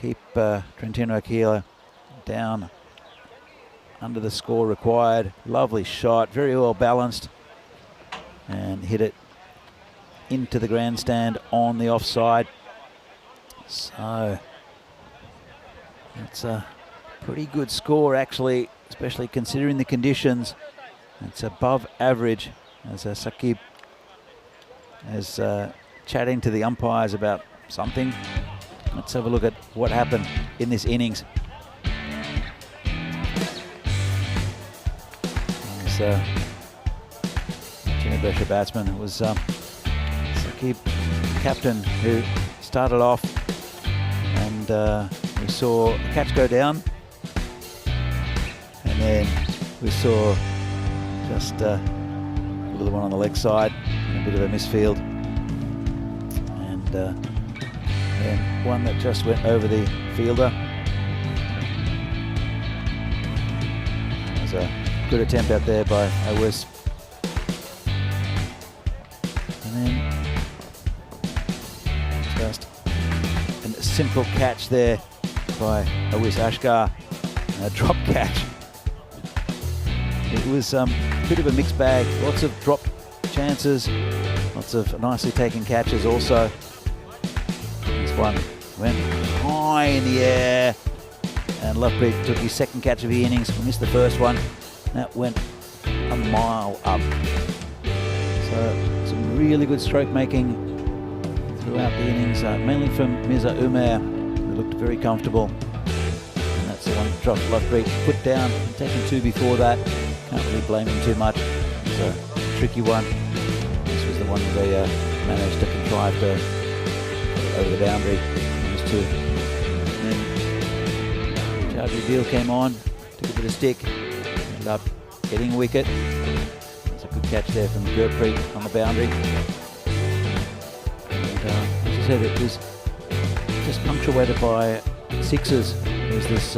keep Trentino Akia down under the score required. Lovely shot, very well balanced, and hit it into the grandstand on the offside. So it's a pretty good score actually, especially considering the conditions. It's above average, as Sakib is chatting to the umpires about something. Let's have a look at what happened in this innings. Ginebresha batsman. It was Sakib, captain, who started off, and we saw a catch go down, and then we saw just a little one on the leg side, and a bit of a misfield, and then one that just went over the fielder. It was a good attempt out there by Awis. And then just a simple catch there by Awis Ashkar, a drop catch. It was a bit of a mixed bag, lots of dropped chances, lots of nicely taken catches also. This one went high in the air and Lovepreet took his second catch of the innings. Missed the first one. That went a mile up. So some really good stroke making throughout the innings, mainly from Mirza Umair, who looked very comfortable. And that's the one Josh Lovepreet put down, taking 2 before that. Can't really blame him too much. It's a tricky one. This was the one where they managed to contrive to get over the boundary. Those 2. And then Chaudhry Deal came on, took a bit of stick, ended up getting a wicket. That's a good catch there from Gurpreet on the boundary. And as I said, it was just punctuated by sixes. It was this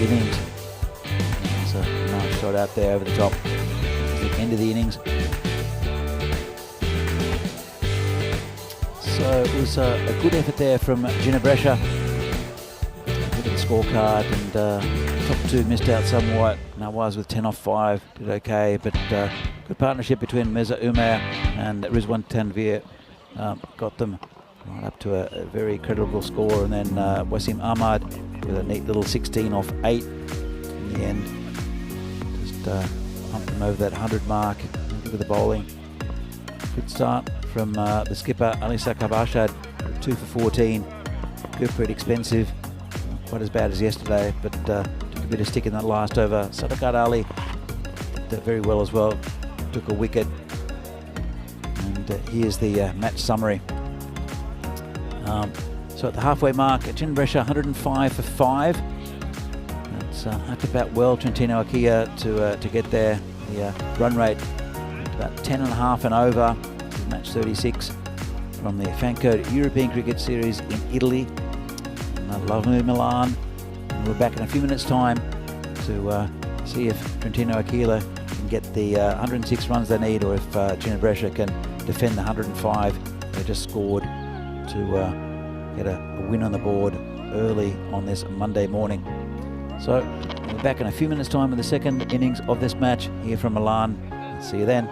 innings. There's a nice shot out there over the top. It's the end of the innings. So it was a good effort there from Ginebresha. Look at the scorecard, and top 2 missed out somewhat. Nawaz with 10 off 5 did okay, but good partnership between Mirza Umair and Rizwan Tanveer got them right up to a very credible score, and then Wasim Ahmad with a neat little 16 off 8 in the end. Just pumped them over that 100 mark. Look at the bowling. Good start from the skipper Ali Sakab Arshad, 2 for 14. Gurpreet expensive, not quite as bad as yesterday, but took a bit of stick in that last over. Sadaqat Ali did very well as well, took a wicket. And here's the match summary. So at the halfway mark, Ginebresha 105 for 5. That's up about well Trentino Akia to get there. The run rate about 10.5 and over. This is match 36 from the FanCode European Cricket Series in Italy. And lovely Milan. And we're back in a few minutes' time to see if Trentino Aquila can get the 106 runs they need, or if Ginebresha can defend the 105 they just scored to get a win on the board early on this Monday morning. So we're back in a few minutes' time with the second innings of this match here from Milan. See you then.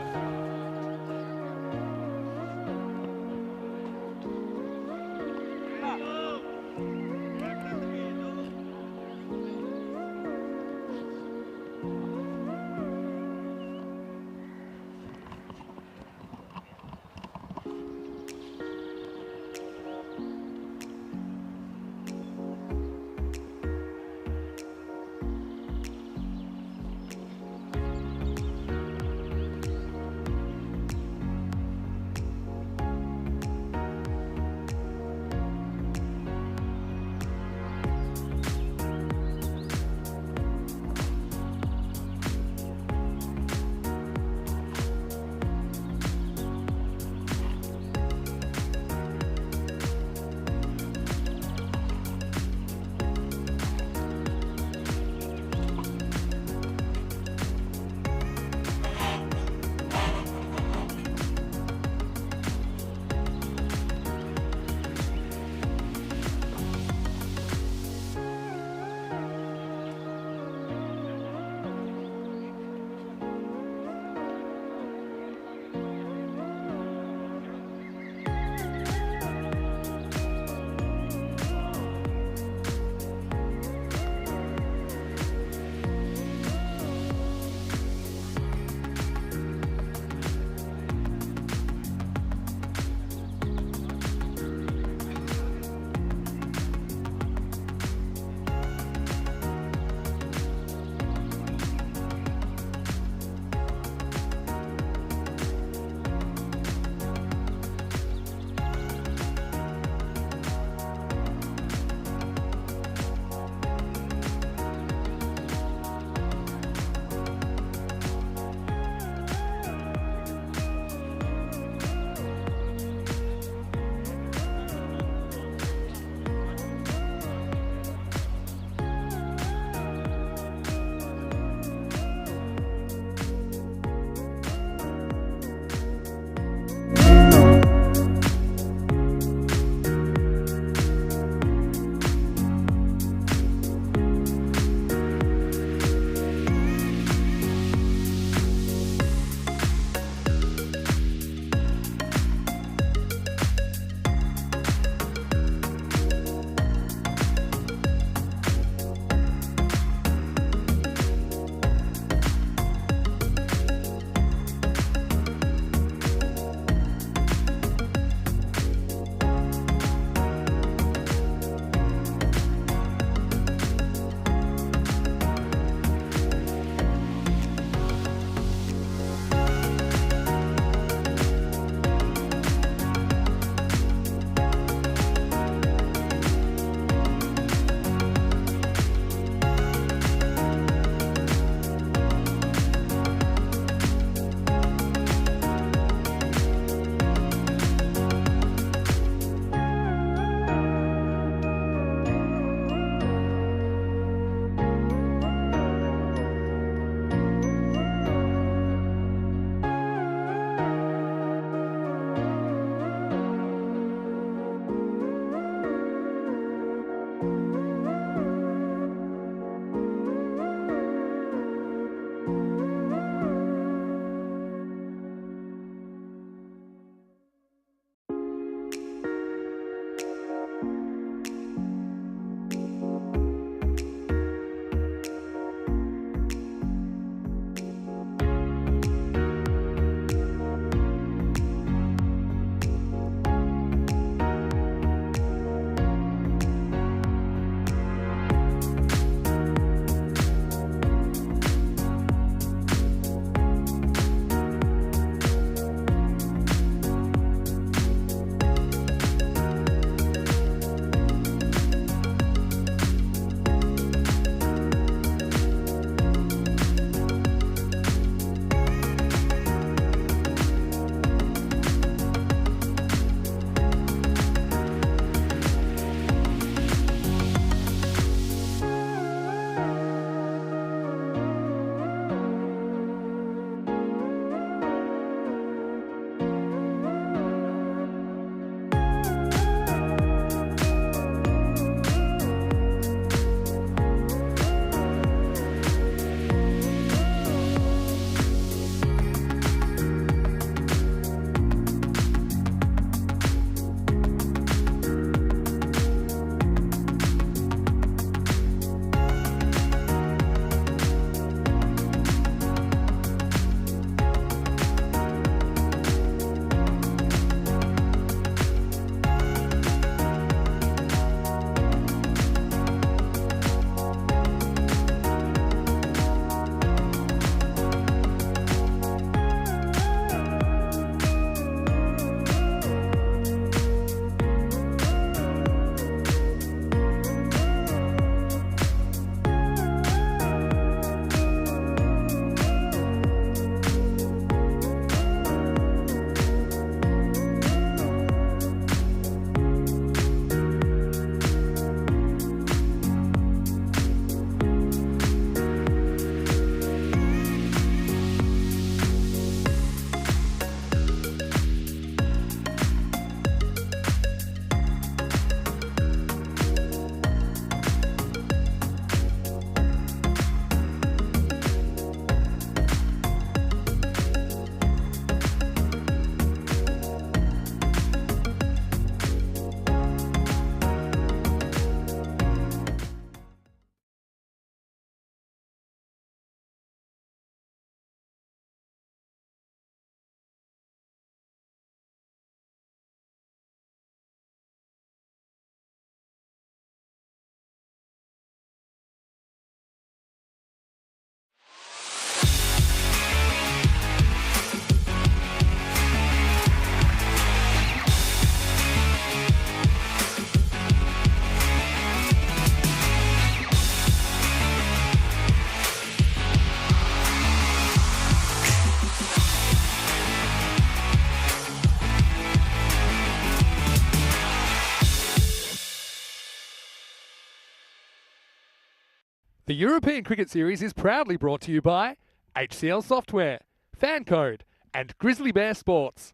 The European Cricket Series is proudly brought to you by HCL Software, FanCode, and Grizzly Bear Sports.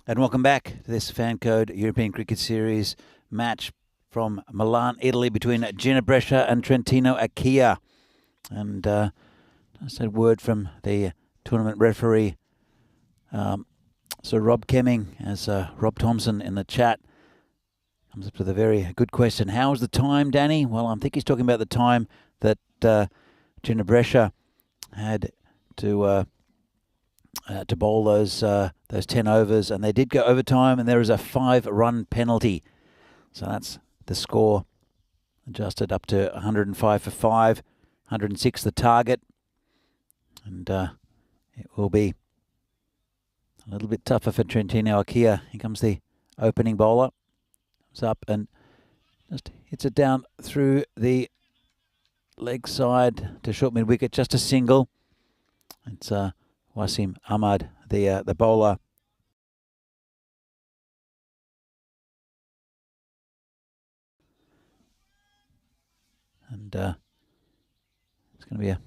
And welcome back to this FanCode European Cricket Series match from Milan, Italy, between Gina Brescia and Trentino Acchia. And I said word from the tournament referee, Sir Rob Kemming, as Rob Thompson in the chat comes up with a very good question. How was the time, Danny? Well, I think he's talking about the time that Gina Brescia had to bowl those 10 overs, and they did go overtime, and there is a 5-run penalty. So that's the score, adjusted up to 105 for 5, 106 the target, and it will be a little bit tougher for Trentino Acchia. Here comes the opening bowler. Comes up and just hits it down through the leg side to short mid wicket, just a single. It's Wasim Ahmad, the bowler. And it's going to be I'd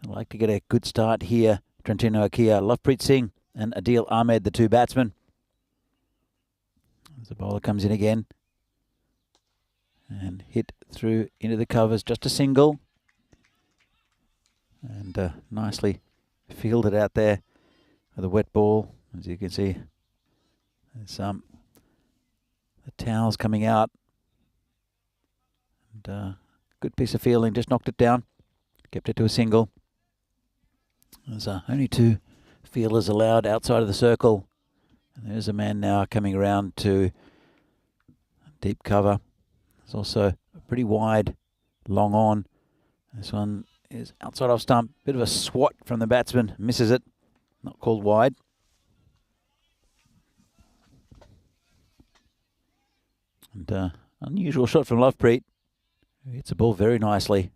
like to get a good start here. Trentino Acchia, Lovepreet Singh and Adil Ahmed, the two batsmen. As the bowler comes in again and hit through into the covers, just a single. And nicely fielded out there with a wet ball. As you can see, there's the towels coming out. And good piece of fielding, just knocked it down, kept it to a single. There's only 2 fielders allowed outside of the circle. And there's a man now coming around to deep cover. There's also a pretty wide long on. This one is outside off stump. Bit of a swat from the batsman. Misses it. Not called wide. And unusual shot from Lovepreet. Hits the ball very nicely.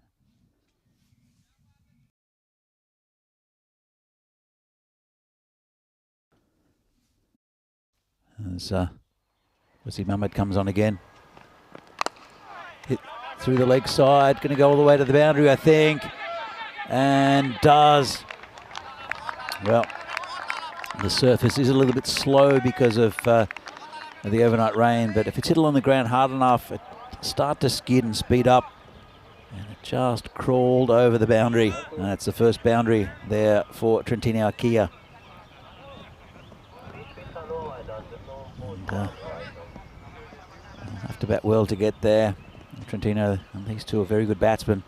As Wasim Ahmed comes on again. Hit through the leg side. Going to go all the way to the boundary, I think. And does. Well, the surface is a little bit slow because of the overnight rain, but if it's hit along the ground hard enough, it start to skid and speed up. And it just crawled over the boundary. And that's the first boundary there for Trentino Acchia. And have to bat well to get there. Trentino and these two are very good batsmen.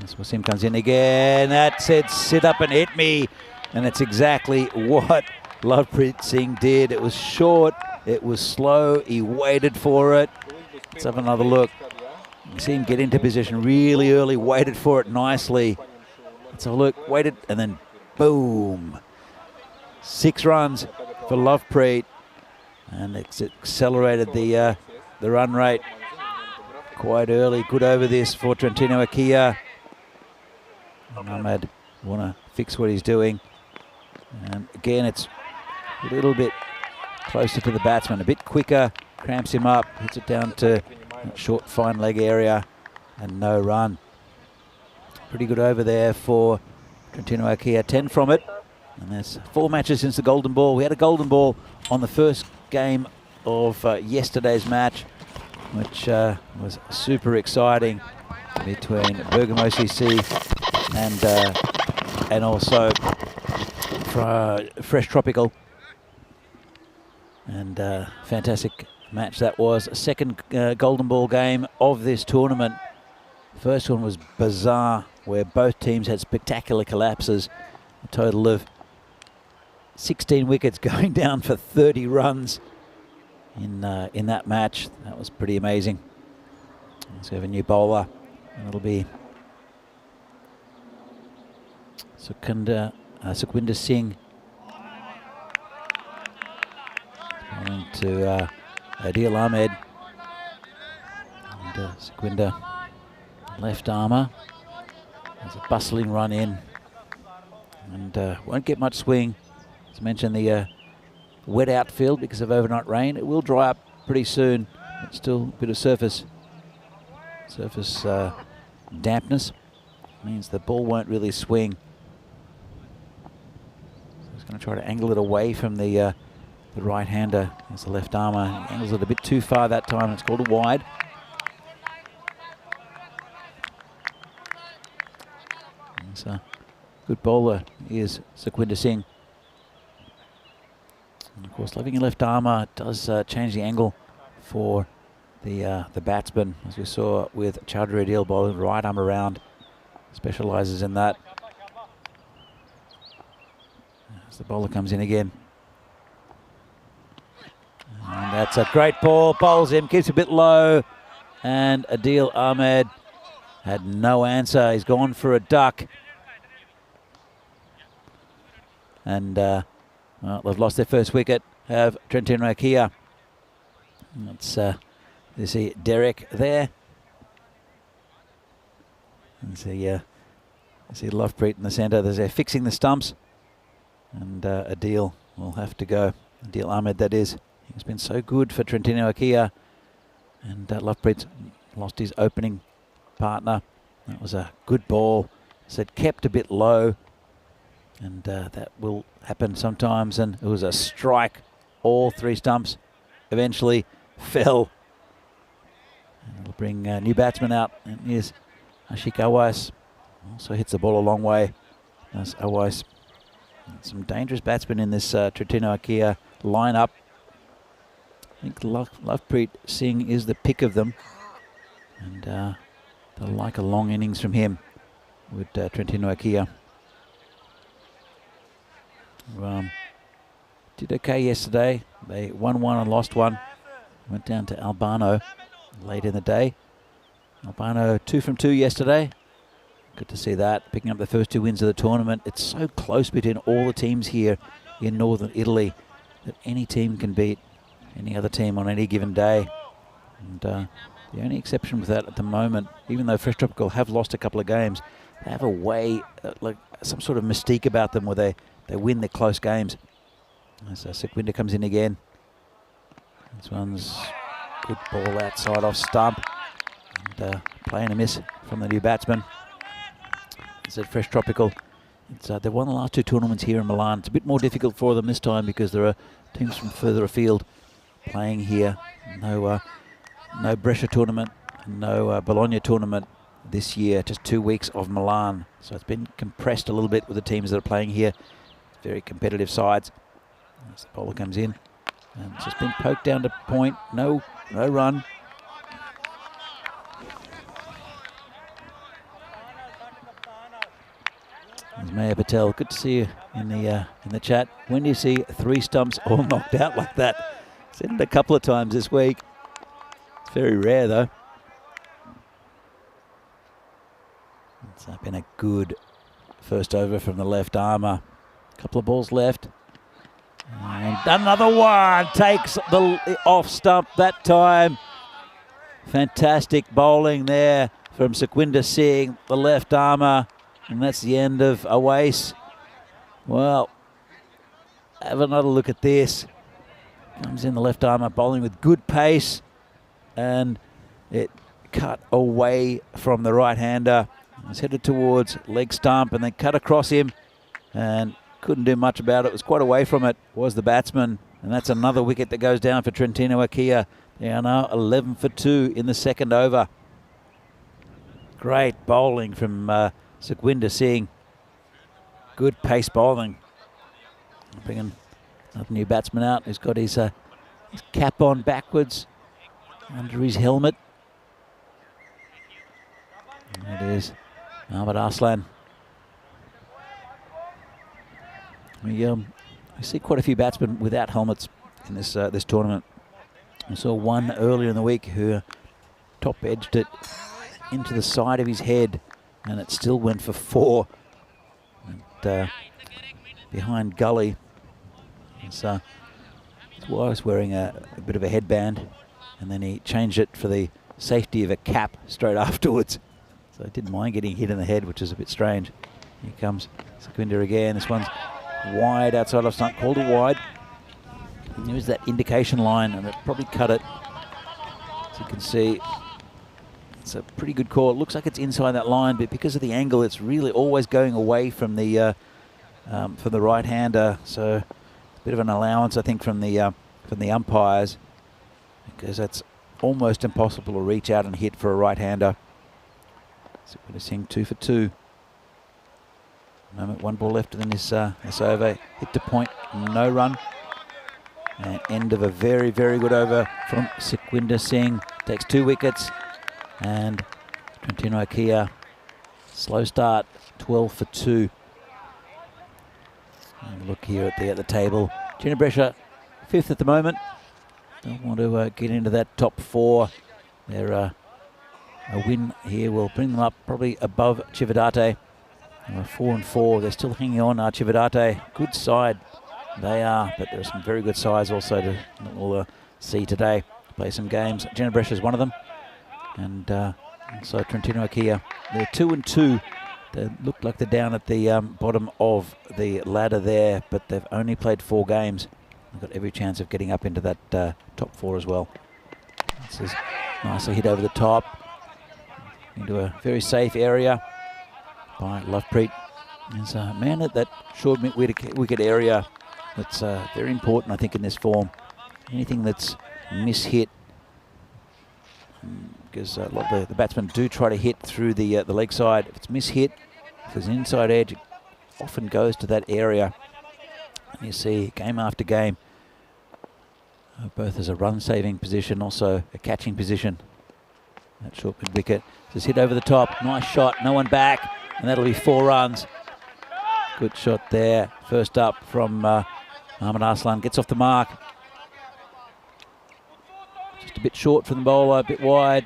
As Wasim comes in again, that said, sit up and hit me. And that's exactly what Lovepreet Singh did. It was short, it was slow, he waited for it. Let's have another look. You see him get into position really early, waited for it nicely. Let's have a look, waited, and then boom. 6 runs for Lovepreet. And it's accelerated the run rate quite early. Good over this for Trentino Acchia. Ahmed want to fix what he's doing. And again, it's a little bit closer to the batsman, a bit quicker, cramps him up, hits it down to short fine leg area, and no run. Pretty good over there for Trentino Acchia, 10 from it. And there's 4 matches since the golden ball. We had a golden ball on the first game of yesterday's match, which was super exciting, between Bergamo CC and also Fresh Tropical. And fantastic match that was. Second golden ball game of this tournament. First one was bizarre, where both teams had spectacular collapses. A total of 16 wickets going down for 30 runs in that match. That was pretty amazing. Let's have a new bowler, and it'll be Sukhwinder Singh going to Adil Ahmed. And Sukhwinder, left armour. There's a bustling run in, and won't get much swing. As mentioned, the wet outfield because of overnight rain. It will dry up pretty soon, but still a bit of surface surface dampness means the ball won't really swing. So he's going to try to angle it away from the right-hander as the left armour. He angles it a bit too far that time. It's called a wide. So good bowler is Sukhwinder Singh. And of course, leaving your left armour does change the angle for the batsman, as we saw with Chaudhry Adil bowling right arm around, specialises in that. As the bowler comes in again. And that's a great ball, bowls him, keeps a bit low, and Adil Ahmed had no answer. He's gone for a duck. And well, they've lost their first wicket, have Trentino Akia. That's you see Derek there. And see Lovepreet in the centre. They're fixing the stumps. And Adil will have to go. Adil Ahmed, that is. He's been so good for Trentino Akia. And Lovepreet's lost his opening partner. That was a good ball. Said kept a bit low. And that will happen sometimes. And it was a strike. All three stumps eventually fell. And it'll bring new batsman out. And here's Ashik Awais. Also hits the ball a long way. That's Awais. Some dangerous batsmen in this Trentino Akia lineup. I think Lovepreet Singh is the pick of them. And they'll like a long innings from him with Trentino Akia. Did okay yesterday. They won one and lost one. Went down to Albano late in the day. Albano 2 from 2 yesterday. Good to see that. Picking up the first 2 wins of the tournament. It's so close between all the teams here in northern Italy that any team can beat any other team on any given day. And the only exception with that at the moment, even though Fresh Tropical have lost a couple of games, they have a way, like some sort of mystique about them where they win their close games. So Sukhwinder comes in again. This one's good ball outside off stump. And playing a miss from the new batsman. It's at Fresh Tropical. They've won the last 2 tournaments here in Milan. It's a bit more difficult for them this time because there are teams from further afield playing here. No Brescia tournament, no Bologna tournament this year. Just 2 weeks of Milan. So it's been compressed a little bit with the teams that are playing here. Very competitive sides. As the bowler comes in. And it's just been poked down to point. No run. There's Maya Patel. Good to see you in the chat. When do you see 3 stumps all knocked out like that? Seen it a couple of times this week. It's very rare though. It's been a good first over from the left armour. Couple of balls left. And another one takes the off stump that time. Fantastic bowling there from Sukhwinder Singh, the left armour. And that's the end of Awais. Well, have another look at this. Comes in the left armour, bowling with good pace. And it cut away from the right-hander. It was headed towards leg stump and then cut across him. And couldn't do much about it. It was quite away from it, was the batsman. And that's another wicket that goes down for Trentino Akia. They are now 11 for 2 in the second over. Great bowling from Sukhwinder Singh. Good pace bowling. Bringing another new batsman out who's got his cap on backwards under his helmet. And it is Ahmed Arslan. We see quite a few batsmen without helmets in this tournament. We saw one earlier in the week who top edged it into the side of his head, and it still went for 4. And, behind Gully, so his wife's wearing a bit of a headband, and then he changed it for the safety of a cap straight afterwards. So I didn't mind getting hit in the head, which is a bit strange. Here comes Sukhwinder again. This one's wide outside of stump, called a wide. And there was that indication line, and it probably cut it. As you can see, It's a pretty good call. It looks like it's inside that line, but because of the angle, it's really always going away from the right-hander. So a bit of an allowance, I think, from the umpires, because that's almost impossible to reach out and hit for a right-hander. So we're going to sing 2 for 2. Moment, 1 ball left in this over. Hit to point, no run. And end of a very, very good over from Sukhwinder Singh. Takes 2 wickets. And Trentino Ikea, slow start, 12 for 2. And look here at the table. Ginebresha, 5th at the moment. Don't want to get into that top 4. They're a win here will bring them up probably above Chivadate. 4 and 4. They're still hanging on. Chivadate, good side they are, but there are some very good sides also that we'll see today. Play some games. Ginebresha is one of them, and also Trentino Ikea. They're 2 and 2. They look like they're down at the bottom of the ladder there, but they've only played 4 games. They've got every chance of getting up into that top 4 as well. This is nicely hit over the top into a very safe area by Lovepreet. There's a man at that short wicket area that's very important, I think, in this form. Anything that's mishit, because a lot of the batsmen do try to hit through the leg side. If it's mishit, if there's an inside edge, it often goes to that area. And you see game after game, both as a run-saving position, also a catching position. That short mid wicket just hit over the top. Nice shot, no one back, and that'll be 4 runs. Good shot there. First up from Mohammad Arslan, gets off the mark. Just a bit short from the bowler, a bit wide.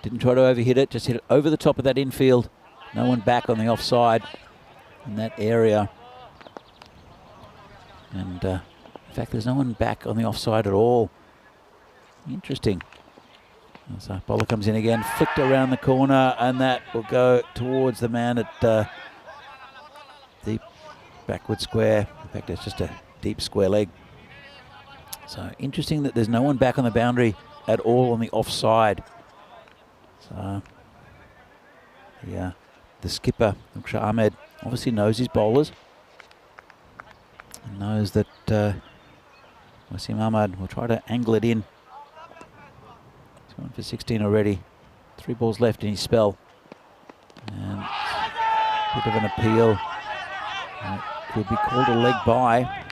Didn't try to overhit it, just hit it over the top of that infield. No one back on the offside in that area. And in fact, there's no one back on the offside at all. Interesting. As bowler comes in again, flicked around the corner, and that will go towards the man at deep backward square. In fact, it's just a deep square leg. So interesting that there's no one back on the boundary at all on the offside. So yeah, the skipper, Nuksha Ahmed, obviously knows his bowlers and knows that Wasim Ahmad will try to angle it in. He's gone for 16 already. 3 balls left in his spell. And a bit of an appeal. It could be called a leg by.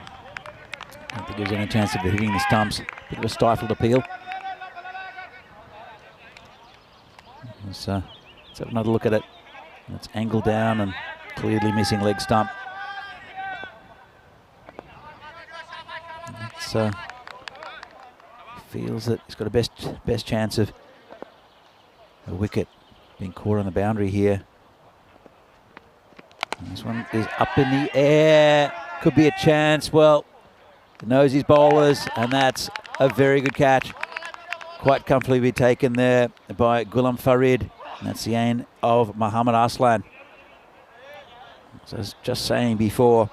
I don't think there's any chance of it hitting the stumps. Bit of a stifled appeal. Let's have another look at it. It's angled down and clearly missing leg stump. It's feels that he's got a best chance of a wicket being caught on the boundary here. And this one is up in the air. Could be a chance. Well, he knows his bowlers, and that's a very good catch. Quite comfortably be taken there by Ghulam Farid. And that's the aim of Mohammad Arslan. So I was just saying before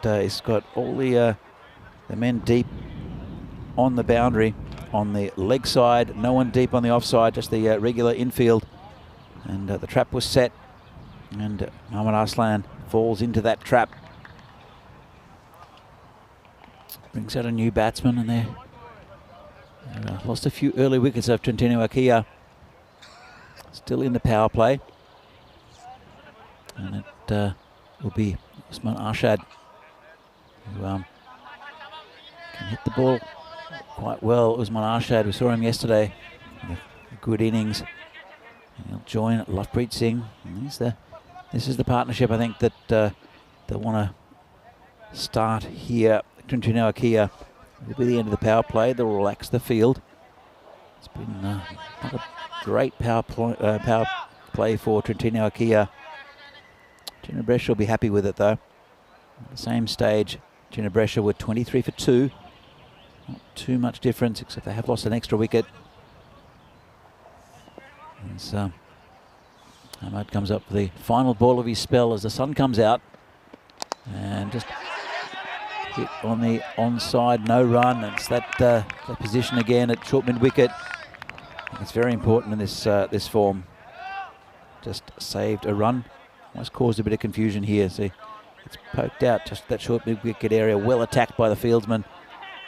that he's got all the men deep on the boundary, on the leg side, no one deep on the offside, just the regular infield. And the trap was set, and Mohammad Arslan falls into that trap. Brings out a new batsman, and they lost a few early wickets of Trentino Ikea. Still in the power play. And it will be Usman Arshad, who can hit the ball quite well. Usman Arshad, we saw him yesterday, a good innings. And he'll join Lovepreet Singh. And this is the partnership, I think, that they'll want to start here. Trentino Ikea will be the end of the power play. They'll relax the field. It's been not a great power play for Trentino Ikea. Ginebresha will be happy with it, though. At the same stage, Ginebresha were 23 for 2. Not too much difference, except they have lost an extra wicket. As Ahmad comes up for the final ball of his spell as the sun comes out. And just hit on the onside, no run. It's that position again at short mid wicket. It's very important in this this form. Just saved a run. Almost caused a bit of confusion here. See, it's poked out just that short mid-wicket area, well attacked by the fieldsman.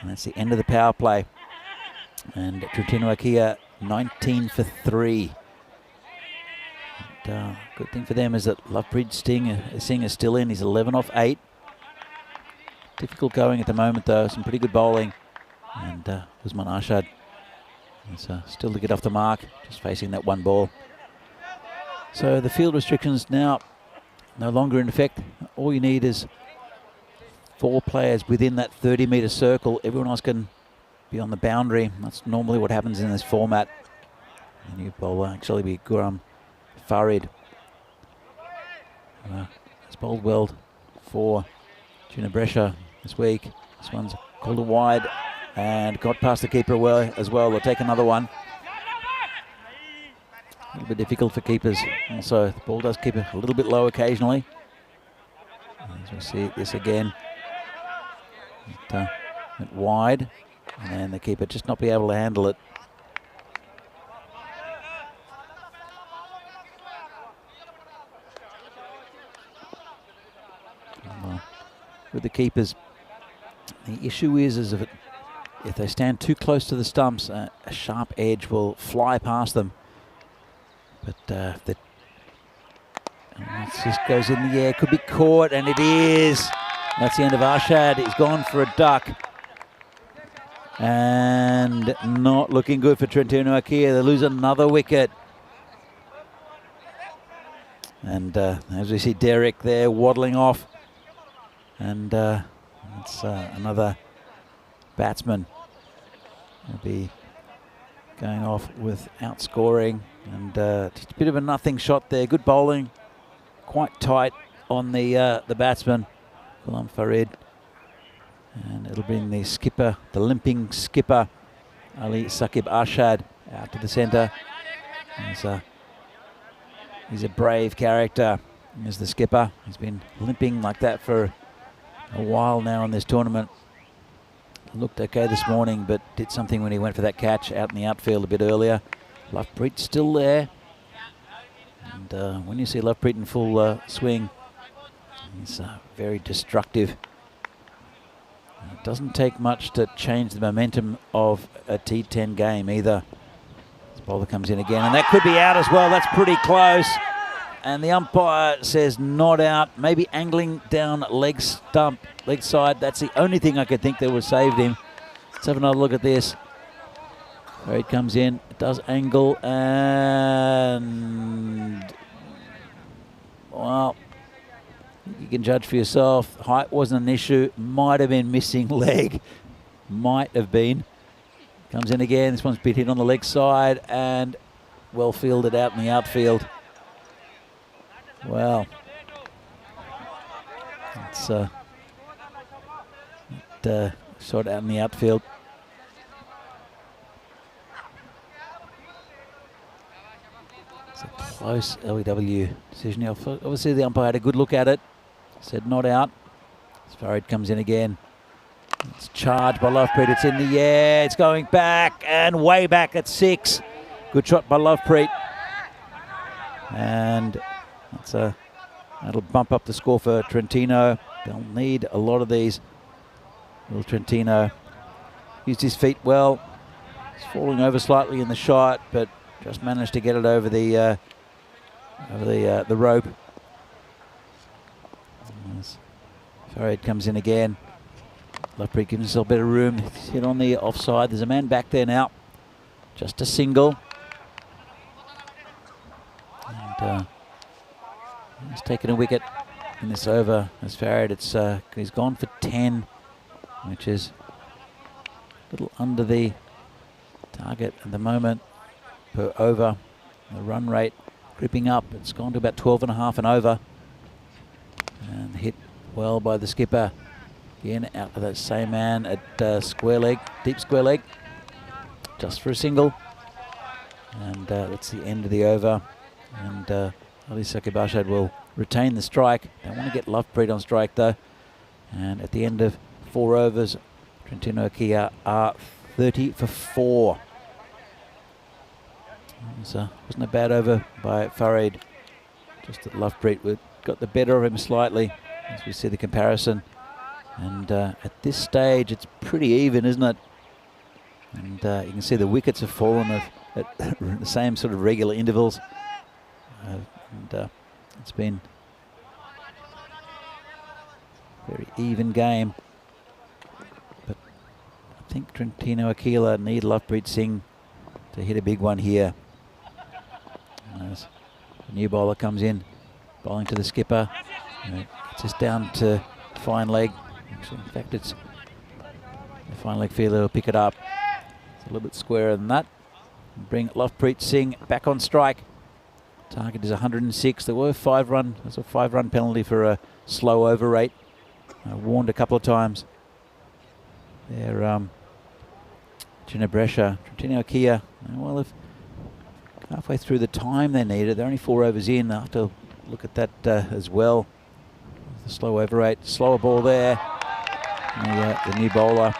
And that's the end of the power play. And Trentino Akia 19 for 3. And, good thing for them is that Lovepreet Singh is still in. He's 11 off 8. Difficult going at the moment though. Some pretty good bowling. And Usman Arshad is still to get off the mark, just facing that one ball. So the field restrictions now no longer in effect. All you need is 4 players within that 30-metre circle. Everyone else can be on the boundary. That's normally what happens in this format. The new bowler actually be Guram Farid. He's bowled well for Tuna Brescia this week. This one's called a wide and got past the keeper well as well. They'll take another one. A little bit difficult for keepers. Also, the ball does keep it a little bit low occasionally. As we see this again. It went wide, and the keeper just not be able to handle it. With the keepers, the issue is if they stand too close to the stumps, a sharp edge will fly past them. But if it just goes in the air, could be caught, and it is. That's the end of Arshad. He's gone for a duck. And not looking good for Trentino Akia. They lose another wicket. And as we see Derek there waddling off. And it's another batsman will be going off without scoring. And just a bit of a nothing shot there. Good bowling. Quite tight on the batsman, Ghulam Farid. And it'll bring the skipper, the limping skipper, Ali Saqib Arshad, out to the centre. He's a brave character. He's the skipper. He's been limping like that for a while now in this tournament. Looked okay this morning, but did something when he went for that catch out in the outfield a bit earlier. Lovepreet still there. And when you see Lovepreet in full swing, he's very destructive. It doesn't take much to change the momentum of a T10 game either. This bowler comes in again, and that could be out as well. That's pretty close. And the umpire says not out. Maybe angling down leg side. That's the only thing I could think that would have saved him. Let's have another look at this. Where it comes in, it does angle, and well, you can judge for yourself. Height wasn't an issue. Might have been missing leg. Might have been. Comes in again. This one's bit hit on the leg side and well fielded out in the outfield. Well, it's shot out in the outfield. It's a close LEW decision. Obviously the umpire had a good look at it. Said not out. As Farid comes in again. It's charged by Lovepreet. It's in the air. It's going back and way back at 6. Good shot by Lovepreet. And that'll bump up the score for Trentino. They'll need a lot of these. Will Trentino used his feet well. He's falling over slightly in the shot, but just managed to get it over the rope. As Farid comes in again. Lovepreet gives himself a bit of room. He's hit on the offside. There's a man back there now. Just a single. And he's taken a wicket in this over as Farid. He's gone for 10, which is a little under the target at the moment per over. The run rate creeping up. It's gone to about 12.5 and over. And hit well by the skipper. Again, out of that same man at square leg, deep square leg. Just for a single. And that's the end of the over. And Ali Saqib Arshad will retain the strike. They want to get Lovepreet on strike though. And at the end of 4 overs, Trentino Akia are 30 for 4. Wasn't a bad over by Farid. Just that Lovepreet got the better of him slightly, as we see the comparison. And at this stage, it's pretty even, isn't it? And you can see the wickets have fallen at the same sort of regular intervals. It's been a very even game. But I think Trentino Akila need Lovepreet Singh to hit a big one here. As the new bowler comes in, bowling to the skipper. It's just down to fine leg. Actually, in fact, it's the fine leg fielder will pick it up. It's a little bit squarer than that. Bring Lovepreet Singh back on strike. Target is 106. There were there's a 5-run penalty for a slow over rate. Warned a couple of times. There, Ginebresha, Trentino Kia. Well, if halfway through the time they needed, they're only 4 overs in. I have to look at that as well. The slow over rate, slower ball there. The new bowler.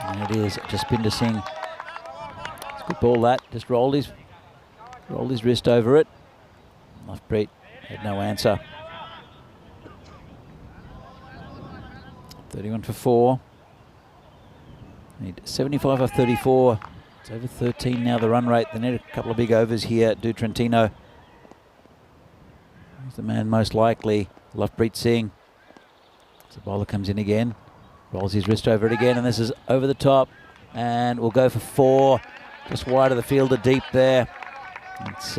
And it is Jaspinder Singh. It's a good ball that. Just rolled his wrist over it. Lovepreet had no answer. 31 for 4. Need 75 of 34. It's over 13 now, the run rate. They need a couple of big overs here, do Trentino. He's the man most likely, Lovepreet Singh. So the bowler comes in again, rolls his wrist over it again, and this is over the top. And we'll go for 4. Just wide of the fielder, deep there. It's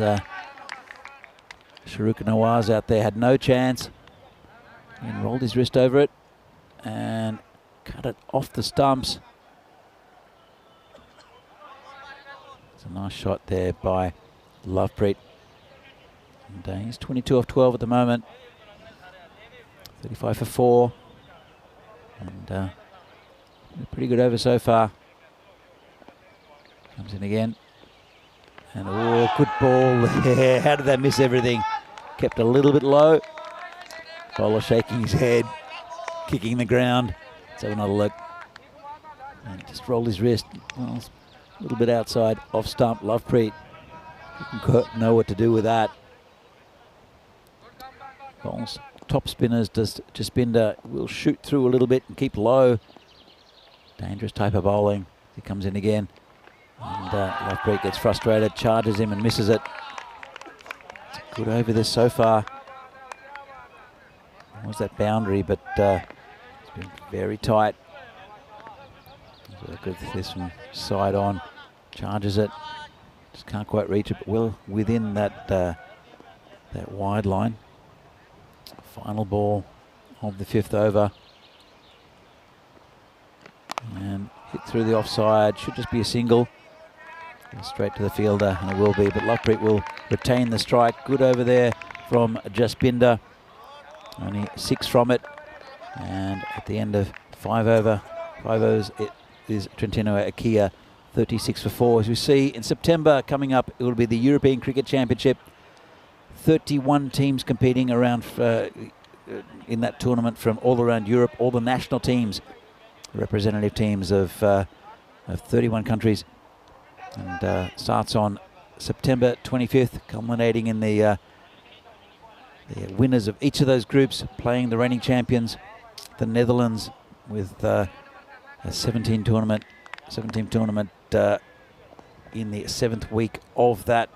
Shahrukh Nawaz out there, had no chance. And rolled his wrist over it and cut it off the stumps. It's a nice shot there by Lovepreet. And he's 22 off 12 at the moment. 35 for 4. And a pretty good over so far. Comes in again. And oh, good ball there. How did they miss everything? Kept a little bit low. Bowler shaking his head, kicking the ground. Let's have another look. And just rolled his wrist. Well, a little bit outside, off stump. Lovepreet didn't know what to do with that. Bowls, top spinners, Jaspinder will shoot through a little bit and keep low. Dangerous type of bowling. He comes in again. And Lovepreet gets frustrated, charges him and misses it. It's a good over this so far. Was that boundary, but it's been very tight. Good this from side on, charges it. Just can't quite reach it, but well within that that wide line. Final ball of the 5th over. And hit through the offside, should just be a single. Straight to the fielder, and it will be, but Lovepreet will retain the strike. Good over there from Jaspinder. Only 6 from it. And at the end of 5 overs, it is Trentino Akila, 36 for 4. As we see in September coming up, it will be the European Cricket Championship. 31 teams competing around in that tournament from all around Europe, all the national teams, representative teams of 31 countries. And starts on September 25th, culminating in the winners of each of those groups playing the reigning champions, the Netherlands, with a 17-team tournament in the 7th week of that,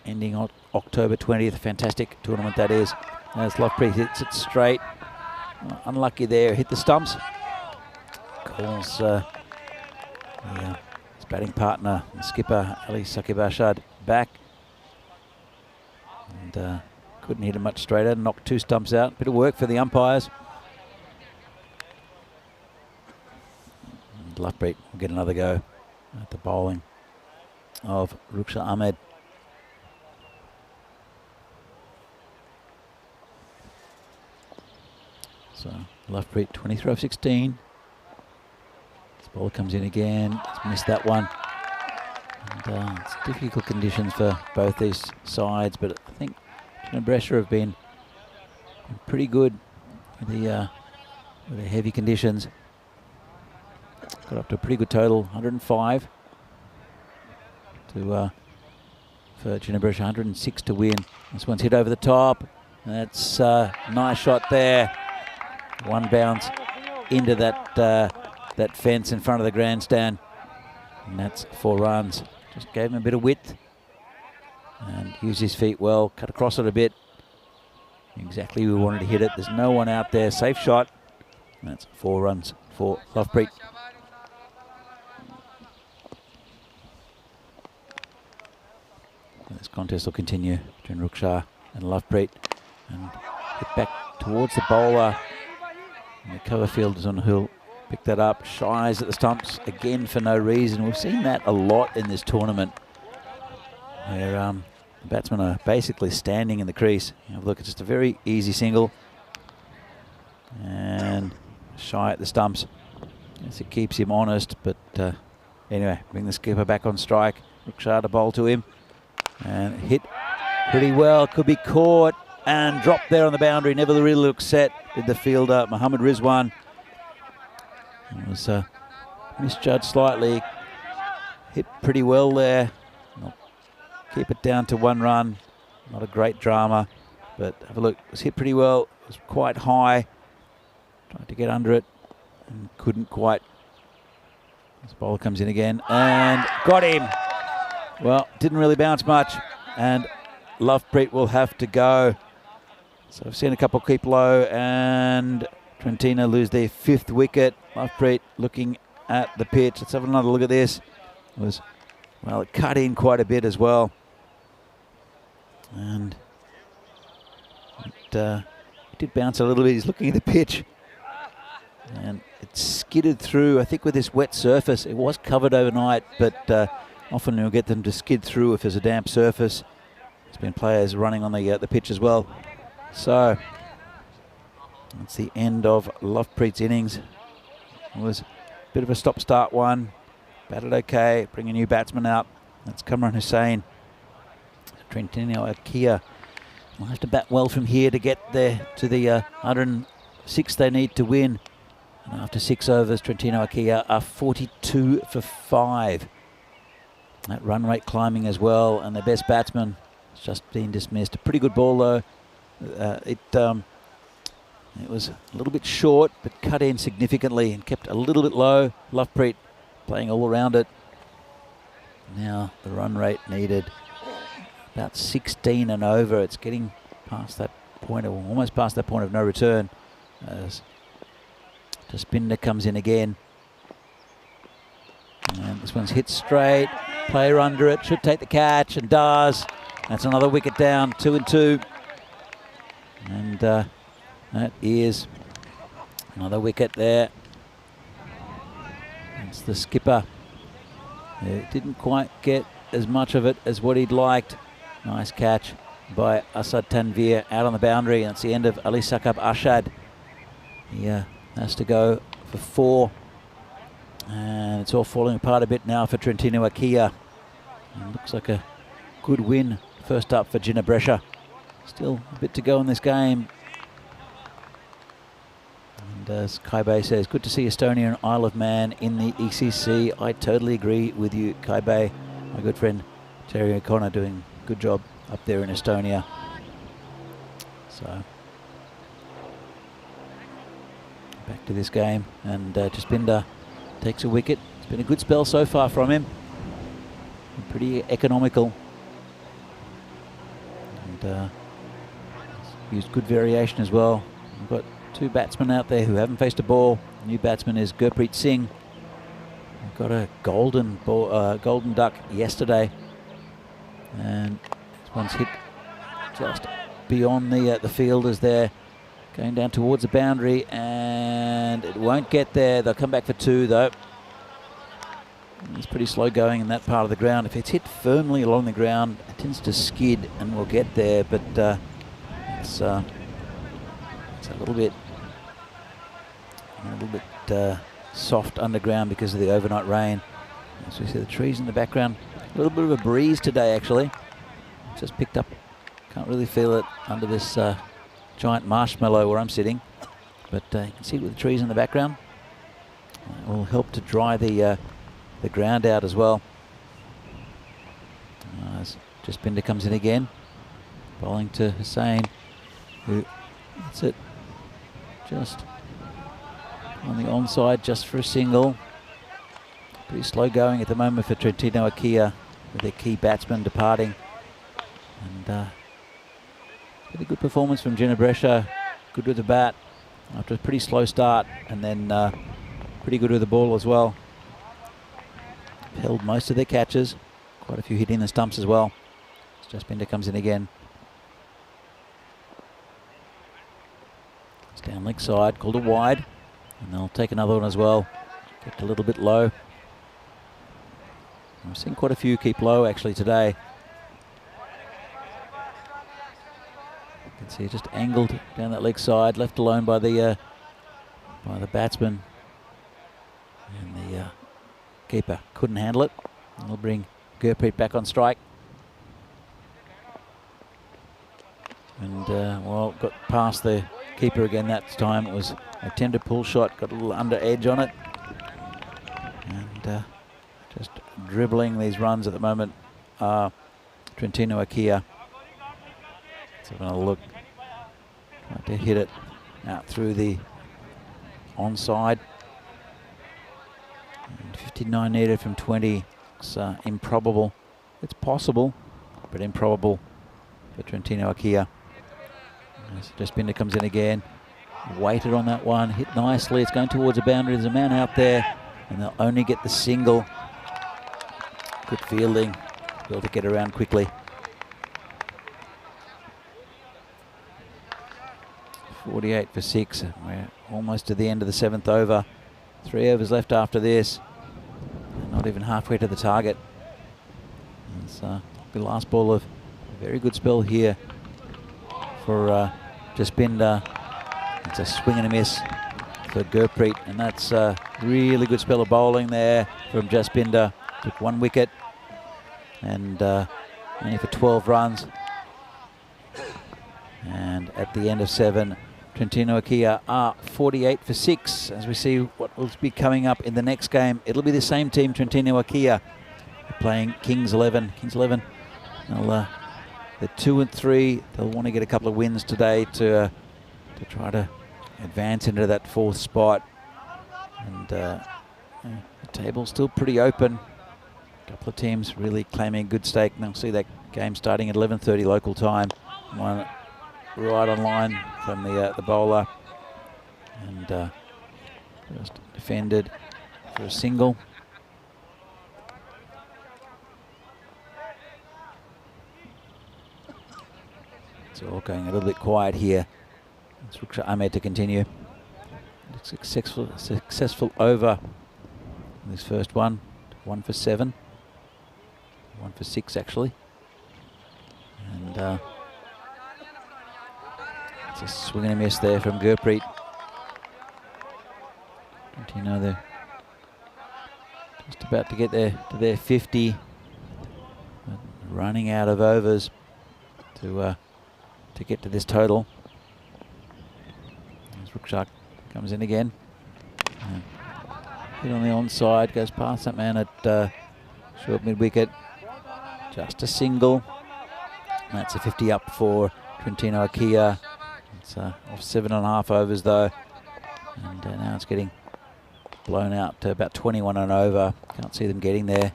ending on October 20th. Fantastic tournament that is. As Lovepreet hits it straight. Unlucky there, hit the stumps. Calls his batting partner, skipper Ali Sakib back. And couldn't hit it much straighter, knocked 2 stumps out. Bit of work for the umpires. And Lovepreet will get another go at the bowling of Ruksha Ahmed. So Lovepreet 23 of 16. This ball comes in again. It's missed that one. And it's difficult conditions for both these sides, but I think Ginebresha have been pretty good with the heavy conditions. Got up to a pretty good total, 105 to for Ginebresh, 106 to win. This one's hit over the top. That's a nice shot there. One bounce into that fence in front of the grandstand. And that's 4 runs. Just gave him a bit of width and used his feet well, cut across it a bit. Exactly where we wanted to hit it. There's no one out there. Safe shot. And that's 4 runs for Lovepreet. This contest will continue between Ruksha and Lovepreet. And hit back towards the bowler. And the cover field is on who'll pick that up. Shies at the stumps again for no reason. We've seen that a lot in this tournament, where the batsmen are basically standing in the crease. Look, it's just a very easy single. And shy at the stumps. Yes, it keeps him honest, but anyway, bring the skipper back on strike. Ruksha to bowl to him. And hit pretty well. Could be caught and dropped there on the boundary. Never really looked set. Did the fielder, Mohammed Rizwan. It was misjudged slightly. Hit pretty well there. Keep it down to 1 run. Not a great drama, but have a look. It was hit pretty well. It was quite high. Tried to get under it and couldn't quite. This bowler comes in again and got him. Well, didn't really bounce much, and Lovepreet will have to go. So I've seen a couple keep low, and Trentino lose their 5th wicket. Lovepreet looking at the pitch. Let's have another look at this. It cut in quite a bit as well. And it did bounce a little bit. He's looking at the pitch. And it skidded through. I think with this wet surface, it was covered overnight, but often you'll get them to skid through if there's a damp surface. There's been players running on the pitch as well. So that's the end of Lovepreet's innings. It was a bit of a stop-start one. Batted okay. Bring a new batsman out. That's Kamran Hussain. Trentino Akia will have to bat well from here to get there to the 106 they need to win. And after 6 overs, Trentino Akia are 42 for 5. That run rate climbing as well, and their best batsman has just been dismissed. A pretty good ball though. It was a little bit short, but cut in significantly and kept a little bit low. Lovepreet playing all around it. Now the run rate needed about 16 and over. It's getting past that point, or almost past that point of no return. As Jaspinder comes in again. And this one's hit straight. Player under it, should take the catch and does. That's another wicket down, 2 and 2. And that is another wicket there. It's the skipper. Didn't quite get as much of it as what he'd liked. Nice catch by Asad Tanvir out on the boundary. And that's the end of Ali Sakab Ashad. He has to go for 4. And it's all falling apart a bit now for Trentino Akia. And looks like a good win first up for Ginebresh. Still a bit to go in this game. And as Kaibe says, good to see Estonia and Isle of Man in the ECC. I totally agree with you, Kaibe. My good friend Terry O'Connor doing a good job up there in Estonia. So back to this game, and Jaspinder takes a wicket. It's been a good spell so far from him. Pretty economical. And used good variation as well. We've got 2 batsmen out there who haven't faced a ball. The new batsman is Gurpreet Singh. We've got a golden duck yesterday. And this one's hit just beyond the fielders there. Going down towards the boundary, and it won't get there. They'll come back for 2 though. It's pretty slow going in that part of the ground. If it's hit firmly along the ground, it tends to skid and will get there, but it's a little bit soft underground because of the overnight rain. As we see the trees in the background. A little bit of a breeze today actually. Just picked up. Can't really feel it under this giant marshmallow where I'm sitting, but you can see it with the trees in the background. It will help to dry the ground out as well. As Jaspinder comes in again. Bowling to Hussain, who, that's it, just on the onside, just for a single. Pretty slow going at the moment for Trentino Akia, with their key batsman departing. And pretty good performance from Gina Brescia, good with the bat after a pretty slow start, and then pretty good with the ball as well. Held most of their catches, quite a few hitting the stumps as well. Jaspinder comes in again. It's down leg side, called a wide, and they'll take another one as well. Kept a little bit low. I've seen quite a few keep low actually today. You can see it just angled down that leg side, left alone by the batsman, and the keeper couldn't handle it. And they'll bring Gurpreet back on strike. And well, got past the keeper again that time. It was a tender pull shot, got a little under edge on it, and just dribbling these runs at the moment are Trentino Akia. Let's have another look. Tried to hit it out through the onside. And 59 needed from 20. It's improbable. It's possible, but improbable for Trentino Akia. Jaspinder comes in again. Waited on that one. Hit nicely. It's going towards the boundary. There's a man out there, and they'll only get the single. Good fielding. Able to get around quickly. 48 for 6. We're almost to the end of the 7th over. 3 overs left after this. And not even halfway to the target. It's the last ball of a very good spell here for Jaspinder. It's a swing and a miss for Gurpreet, and that's a really good spell of bowling there from Jaspinder. Took 1 wicket, and only for 12 runs. And at the end of 7, Trentino Akia are 48 for 6. As we see what will be coming up in the next game, it'll be the same team, Trentino Akia, playing Kings 11. Kings 11, they're 2 and 3. They'll want to get a couple of wins today to try to advance into that 4th spot. And the table's still pretty open. A couple of teams really claiming a good stake. And they'll see that game starting at 11:30 local time. One right on line from the bowler, and just defended for a single. It's all going a little bit quiet here. It's Ruksha Ahmed to continue. Successful over in this first one. 1 for 7. 1 for 6 actually. And it's a swing and a miss there from Gurpreet. Trentino, they're just about to get to their 50. Running out of overs to get to this total. As Ruksha comes in again. Hit on the onside, goes past that man at short mid-wicket. Just a single. That's a 50 up for Trentino Akia. It's off 7.5 overs though. And now it's getting blown out to about 21 and over. Can't see them getting there.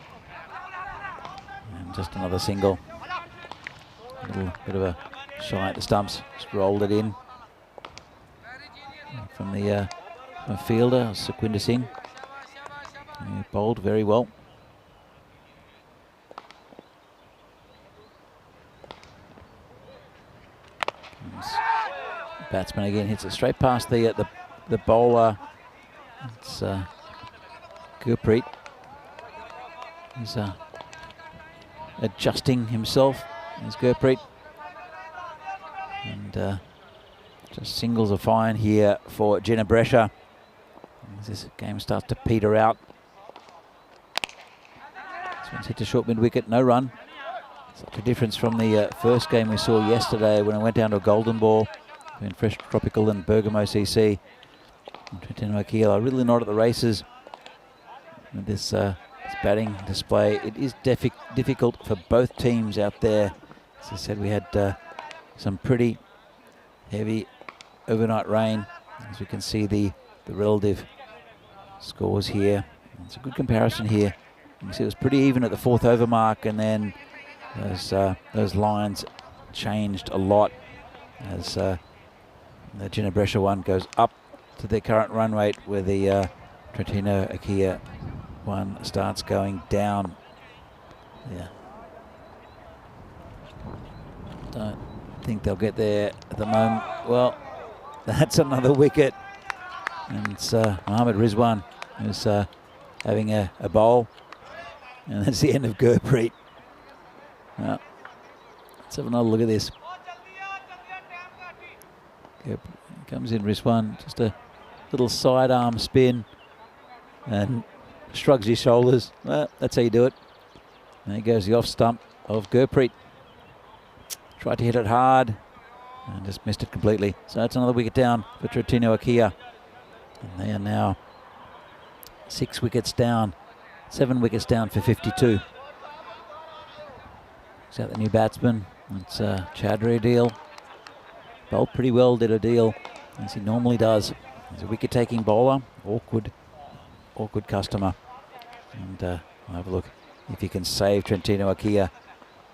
And just another single. A little bit of a shy at the stumps. Just rolled it in. From the fielder, Sukhwinder Singh. He bowled very well. Batsman again hits it straight past the bowler. It's Gurpreet. He's adjusting himself. There's Gurpreet. And just singles are fine here for Gina Brescia. As this game starts to peter out. This one's hit to short mid-wicket, no run. Such a difference from the first game we saw yesterday when it went down to a golden ball between Fresh Tropical and Bergamo CC. And Trentino Akia are really not at the races with this This batting display, it is difficult for both teams out there. As I said, we had some pretty heavy overnight rain. As we can see the relative scores here. It's a good comparison here. You can see it was pretty even at the 4th over mark, and then those lines changed a lot as the Ginebrescia one goes up to their current run rate, where the Trentino Akia one starts going down. Yeah. Don't think they'll get there at the moment. Well, that's another wicket. And it's Mohammad Rizwan who's having a bowl. And that's the end of Gurpreet. Well, let's have another look at this. Comes in Rizwan, just a little sidearm spin and shrugs his shoulders. Well, that's how you do it. And there goes the off stump of Gurpreet. Tried to hit it hard and just missed it completely. So that's another wicket down for Trentino Akia. And they are now 6 wickets down, 7 wickets down for 52. Is that the new batsman? It's Chowdhury Adil. Bowled pretty well, did Adil, as he normally does. He's a wicket-taking bowler, awkward customer. And we'll have a look if he can save Trentino Akia,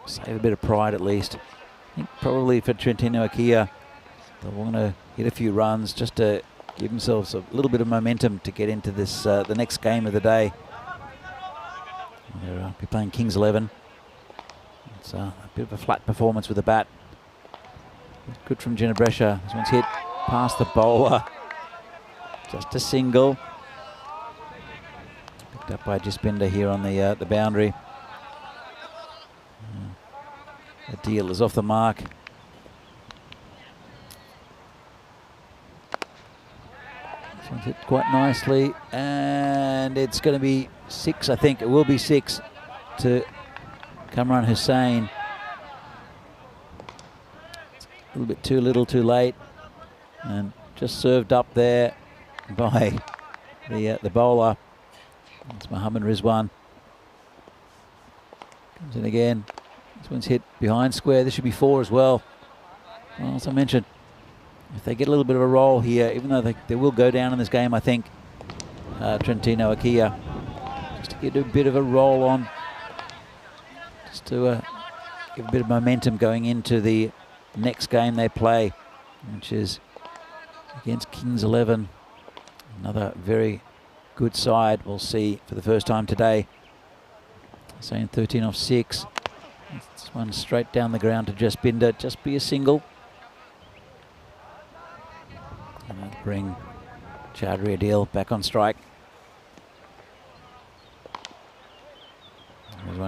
save a bit of pride at least. I think probably for Trentino Akia, they'll want to hit a few runs just to give themselves a little bit of momentum to get into this the next game of the day. They'll be playing Kings 11. It's a bit of a flat performance with the bat. Good from Ginebrescia. This one's hit past the bowler. Just a single. Picked up by Jaspinder here on the boundary. The deal is off the mark. This one's hit quite nicely, and it's going to be 6, I think. It will be 6 to Kamran Hussain. A little bit too little, too late, and just served up there by the bowler. It's Mohammad Rizwan. Comes in again. This one's hit behind square. This should be 4 as well. Well, as I mentioned, if they get a little bit of a roll here, even though they will go down in this game, I think, Trentino Akia, just to get a bit of a roll on, just to give a bit of momentum going into the next game they play, which is against Kings 11. Another very good side we'll see for the first time today. Saying 13 off 6. This one straight down the ground to Jaspinder. Just be a single. And that'll bring Chowdhury Adil back on strike.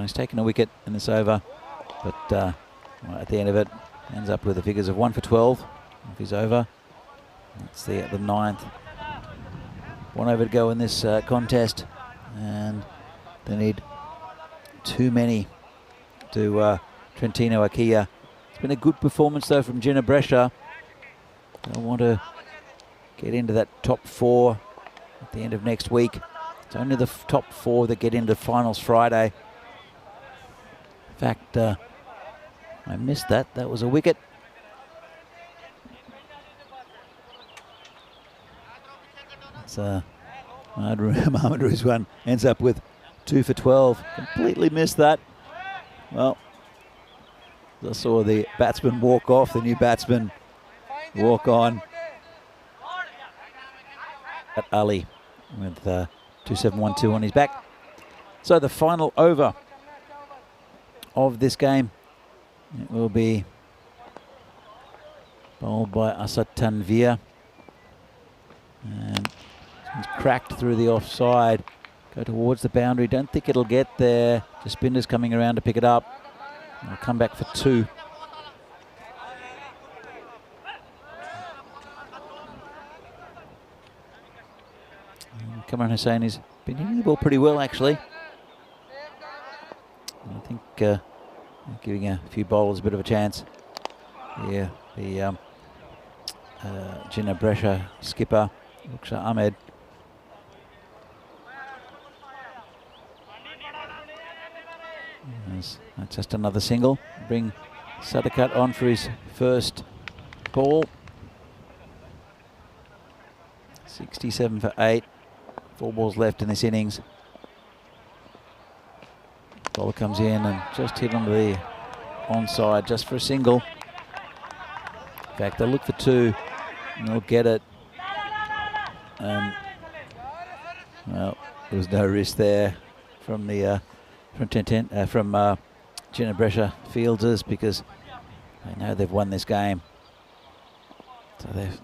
He's taken a wicket in this over, but at the end of it, ends up with the figures of 1 for 12 if he's over. That's the 9th. 1 over to go in this contest, and they need too many to Trentino Akia. It's been a good performance though from Ginebrescia. They'll want to get into that top 4 at the end of next week. It's only the top 4 that get into finals Friday. In fact, I missed that. That was a wicket. It's Mohammad Rizwan ends up with 2 for 12. Completely missed that. Well, I saw the batsman walk off, the new batsman walk on. At Ali with 2-7-1-2 on his back. So the final over of this game, it will be bowled by Asad Tanvir. And it's cracked through the offside. Go towards the boundary. Don't think it'll get there. Jaspinder's coming around to pick it up. I'll come back for 2. Kamran Hussain has been hitting the ball pretty well, actually. I think giving a few bowlers a bit of a chance. Yeah, the Ginebrescia skipper, Ruksha Ahmed. just another single. Bring Sadakat on for his first ball. 67 for 8. 4 balls left in this innings. Bowler comes in and just hit onto the onside just for a single. In fact, they'll look for 2 and they'll get it. And well, there was no risk there from the from T10 from Ginebrescia fielders, because they know they've won this game. So they've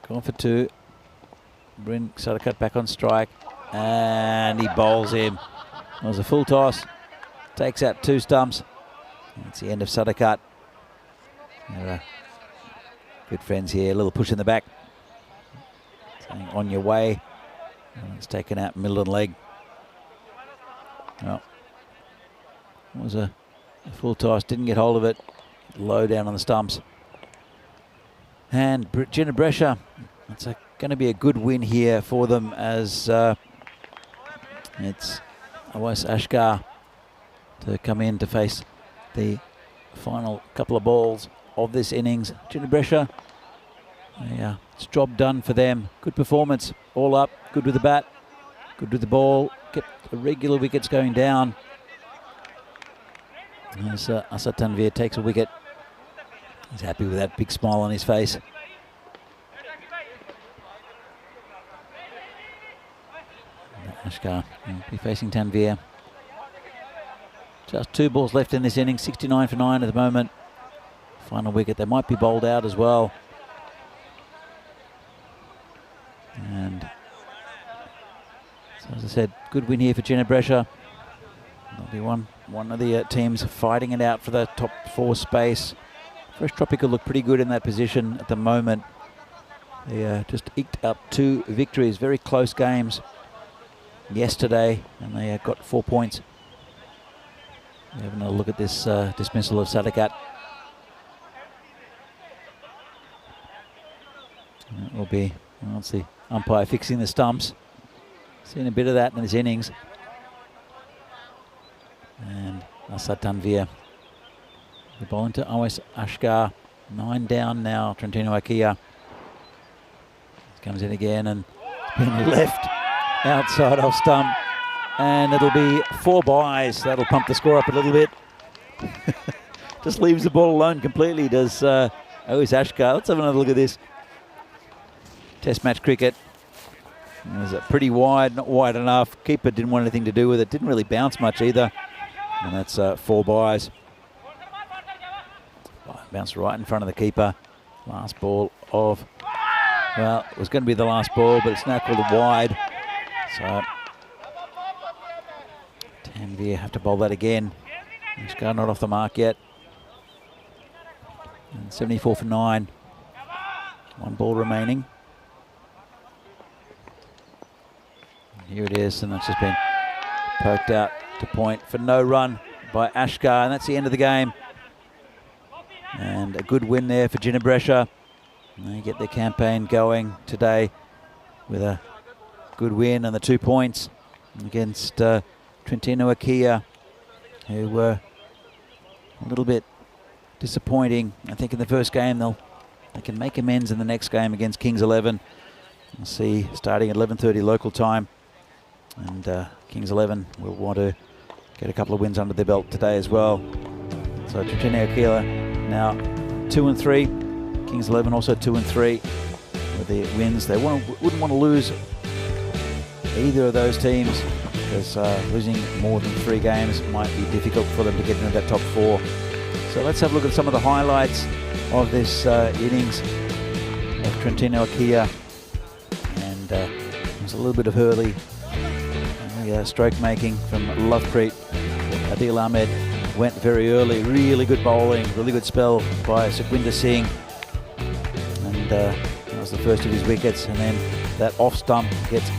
gone for 2. Bring Sadakat back on strike, and he bowls him. It was a full toss. Takes out 2 stumps. That's the end of Sadakat. They're good friends here. A little push in the back. Saying on your way. And it's taken out middle and leg. Well, it was a full toss. Didn't get hold of it. Low down on the stumps. And Ginebrescia, it's going to be a good win here for them, as it's Awais Ashkar to come in to face the final couple of balls of this innings. Ginebrescia, yeah, it's job done for them. Good performance, all up, good with the bat, good with the ball, kept the regular wickets going down. As Asad Tanvir takes a wicket, he's happy with that big smile on his face. Ashkar will be facing Tanvir. Just 2 balls left in this inning, 69 for 9 at the moment. Final wicket, they might be bowled out as well. And so, as I said, good win here for Ginebrescia. There'll be one of the teams fighting it out for the top 4 space. Fresh Tropical look pretty good in that position at the moment. They just eked up 2 victories, very close games yesterday, and they got 4 points. We're having a look at this dismissal of Sadakat. It will be, well, it's the umpire fixing the stumps. Seen a bit of that in his innings. And Asad Tanvir, the ball into Awais Ashkar. 9 down now, Trentino Akia. Comes in again and been left outside off stump. And it'll be 4 byes. That'll pump the score up a little bit. Just leaves the ball alone completely, does Awais Ashkar. Let's have another look at this. Test match cricket. It was pretty wide, not wide enough. Keeper didn't want anything to do with it. Didn't really bounce much either. And that's 4 byes. Bounced right in front of the keeper. Last ball of, well, it was going to be the last ball, but it's now called a wide. So Tanvir have to bowl that again. Ashkar not off the mark yet. And 74 for 9. 1 ball remaining. Here it is, and that's just been poked out to point for no run by Ashkar, and that's the end of the game. And a good win there for Ginebrescia. They get their campaign going today with a good win and the 2 points against Trentino Akia, who were a little bit disappointing. I think in the first game they can make amends in the next game against Kings 11. We'll see starting at 11:30 local time. And Kings 11 will want to get a couple of wins under their belt today as well. So Trentino Akia now 2-3. Kings 11 also 2-3 with the wins. They wouldn't want to lose either of those teams, because losing more than 3 games might be difficult for them to get into that top 4. So let's have a look at some of the highlights of this innings of Trentino Akia. And there's a little bit of Hurley stroke making from Lovepreet. Adil Ahmed went very early, really good bowling, really good spell by Sukhwinder Singh. And that was the first of his wickets. And then that off stump gets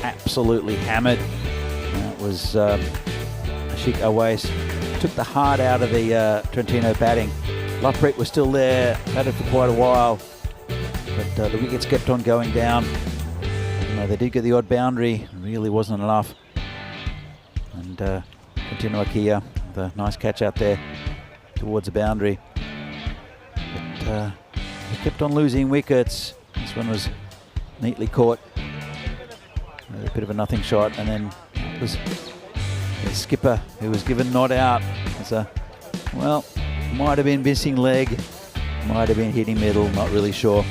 absolutely hammered. It was Ashik Awais. Took the heart out of the Trentino batting. Lovepreet was still there, batted for quite a while. But the wickets kept on going down. They did get the odd boundary, really wasn't enough. And Trentino Akia The nice catch out there towards the boundary. But he kept on losing wickets. This one was neatly caught. A bit of a nothing shot, and then it was the skipper who was given not out. It's a, well, might have been missing leg, might have been hitting middle, not really sure.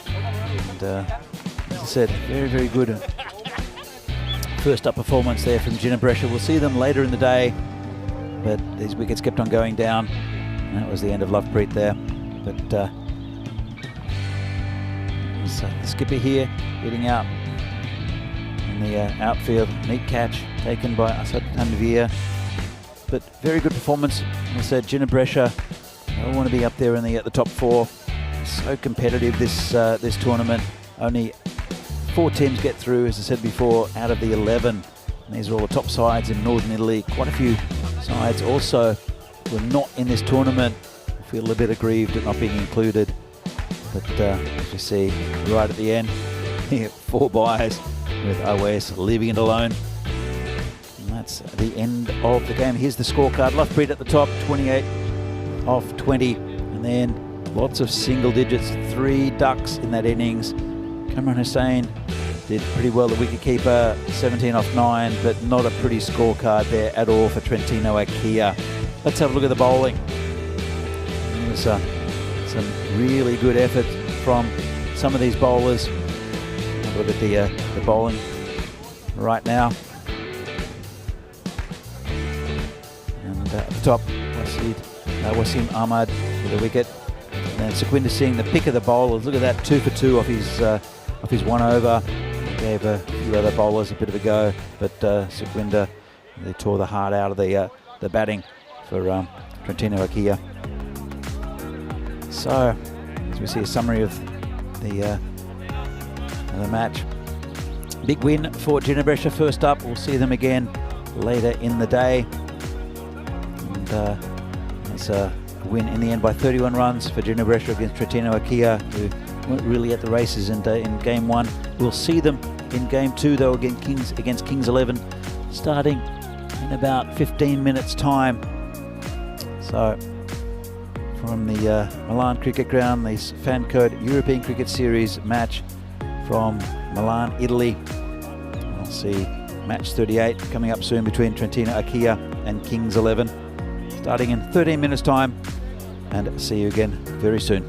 And as I said, very, very good first up performance there from Ginebrescia. We'll see them later in the day, but these wickets kept on going down. And that was the end of Lovepreet there. But the skipper here hitting out in the outfield. Neat catch taken by Asad Tanvir. But very good performance. As I said, Ginebrescia, they want to be up there in the top 4. So competitive this tournament. Only 4 teams get through, as I said before, out of the 11. And these are all the top sides in Northern Italy. Quite a few sides also were not in this tournament. I feel a bit aggrieved at not being included. But as you see, right at the end, 4 buys with OS leaving it alone. And that's the end of the game. Here's the scorecard. Lovepreet at the top, 28 off 20. And then lots of single digits, 3 ducks in that innings. Kamran Hussain did pretty well, the wicketkeeper, 17 off 9, but not a pretty scorecard there at all for Trentino Akia. Let's have a look at the bowling. There's some really good effort from some of these bowlers. Have a look at the bowling right now. And at the top, Wasim Ahmad with a wicket. And then Sukhwinder Singh, the pick of the bowlers. Look at that, 2 for 2 off his 1 over. Gave a few other bowlers a bit of a go, but Sukhwinder, they tore the heart out of the batting for Trentino Akia. So, as we see a summary of the match. Big win for Ginebrescia first up. We'll see them again later in the day. And that's a win in the end by 31 runs for Ginebrescia against Trentino Akia, who weren't really at the races in game 1. We'll see them in game 2 though against Kings 11, starting in about 15 minutes time. So from the Milan cricket ground, this FanCode European Cricket Series match from Milan, Italy. We'll see match 38 coming up soon between Trentino Akia and Kings 11, starting in 13 minutes time, and see you again very soon.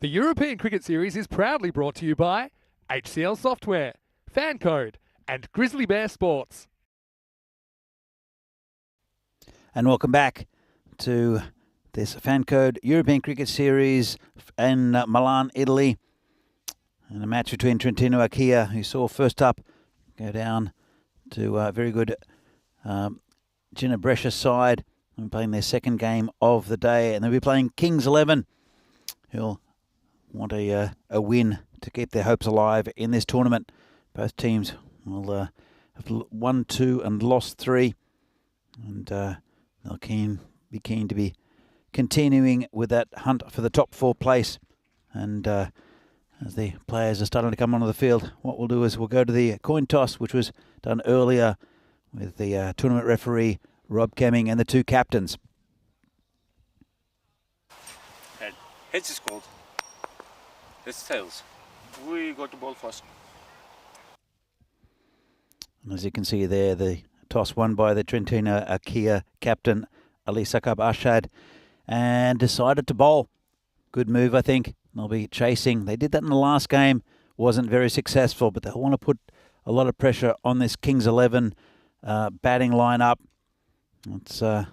The European Cricket Series is proudly brought to you by HCL Software, FanCode, and Grizzly Bear Sports. And welcome back to this FanCode European Cricket Series in Milan, Italy. And a match between Trentino Acquia, who saw first up go down to a very good Gina Brescia side. And playing their second game of the day. And they'll be playing Kings 11, who'll want a win to keep their hopes alive in this tournament. Both teams will have won 2 and lost 3. And they'll be keen to be continuing with that hunt for the top 4 place. And as the players are starting to come onto the field, what we'll do is we'll go to the coin toss, which was done earlier with the tournament referee, Rob Kemming, and the 2 captains. Heads is called. It's tails. We got the ball first. And as you can see there, the toss won by the Trentino Acquia captain, Ali Sakab Ashad, and decided to bowl. Good move, I think. They'll be chasing. They did that in the last game. Wasn't very successful, but they'll want to put a lot of pressure on this Kings 11 batting lineup. It's a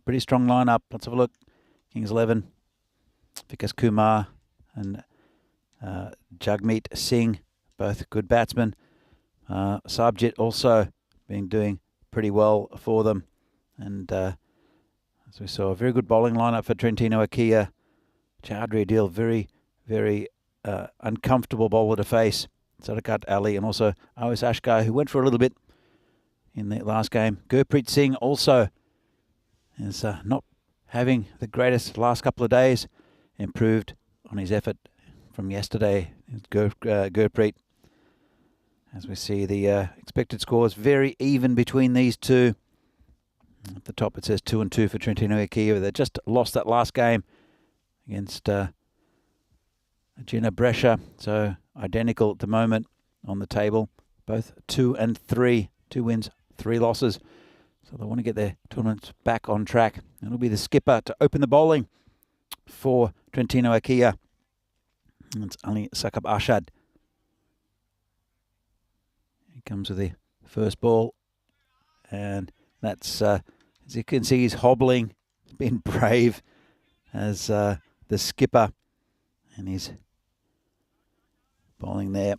pretty strong lineup. Let's have a look. Kings 11, Vikas Kumar and Jagmeet Singh, both good batsmen. Sabjit also been doing pretty well for them. And as we saw, a very good bowling lineup for Trentino Acquia. Chaudhry Adil, very, very uncomfortable bowler to face. Sadakat Ali and also Awais Ashkar, who went for a little bit in the last game. Gurpreet Singh also is not having the greatest last couple of days. Improved on his effort from yesterday, Gurpreet. As we see the expected scores very even between these two. At the top it says 2 and 2 for Trentino Acquia. They just lost that last game against Gina Brescia. So identical at the moment on the table. Both 2 and 3. 2 wins, 3 losses. So they want to get their tournaments back on track. It'll be the skipper to open the bowling for Trentino Acquia. It's Ali Sakab Ashad. He comes with the first ball. And that's, as you can see, he's hobbling. He's been brave as the skipper. And he's bowling there.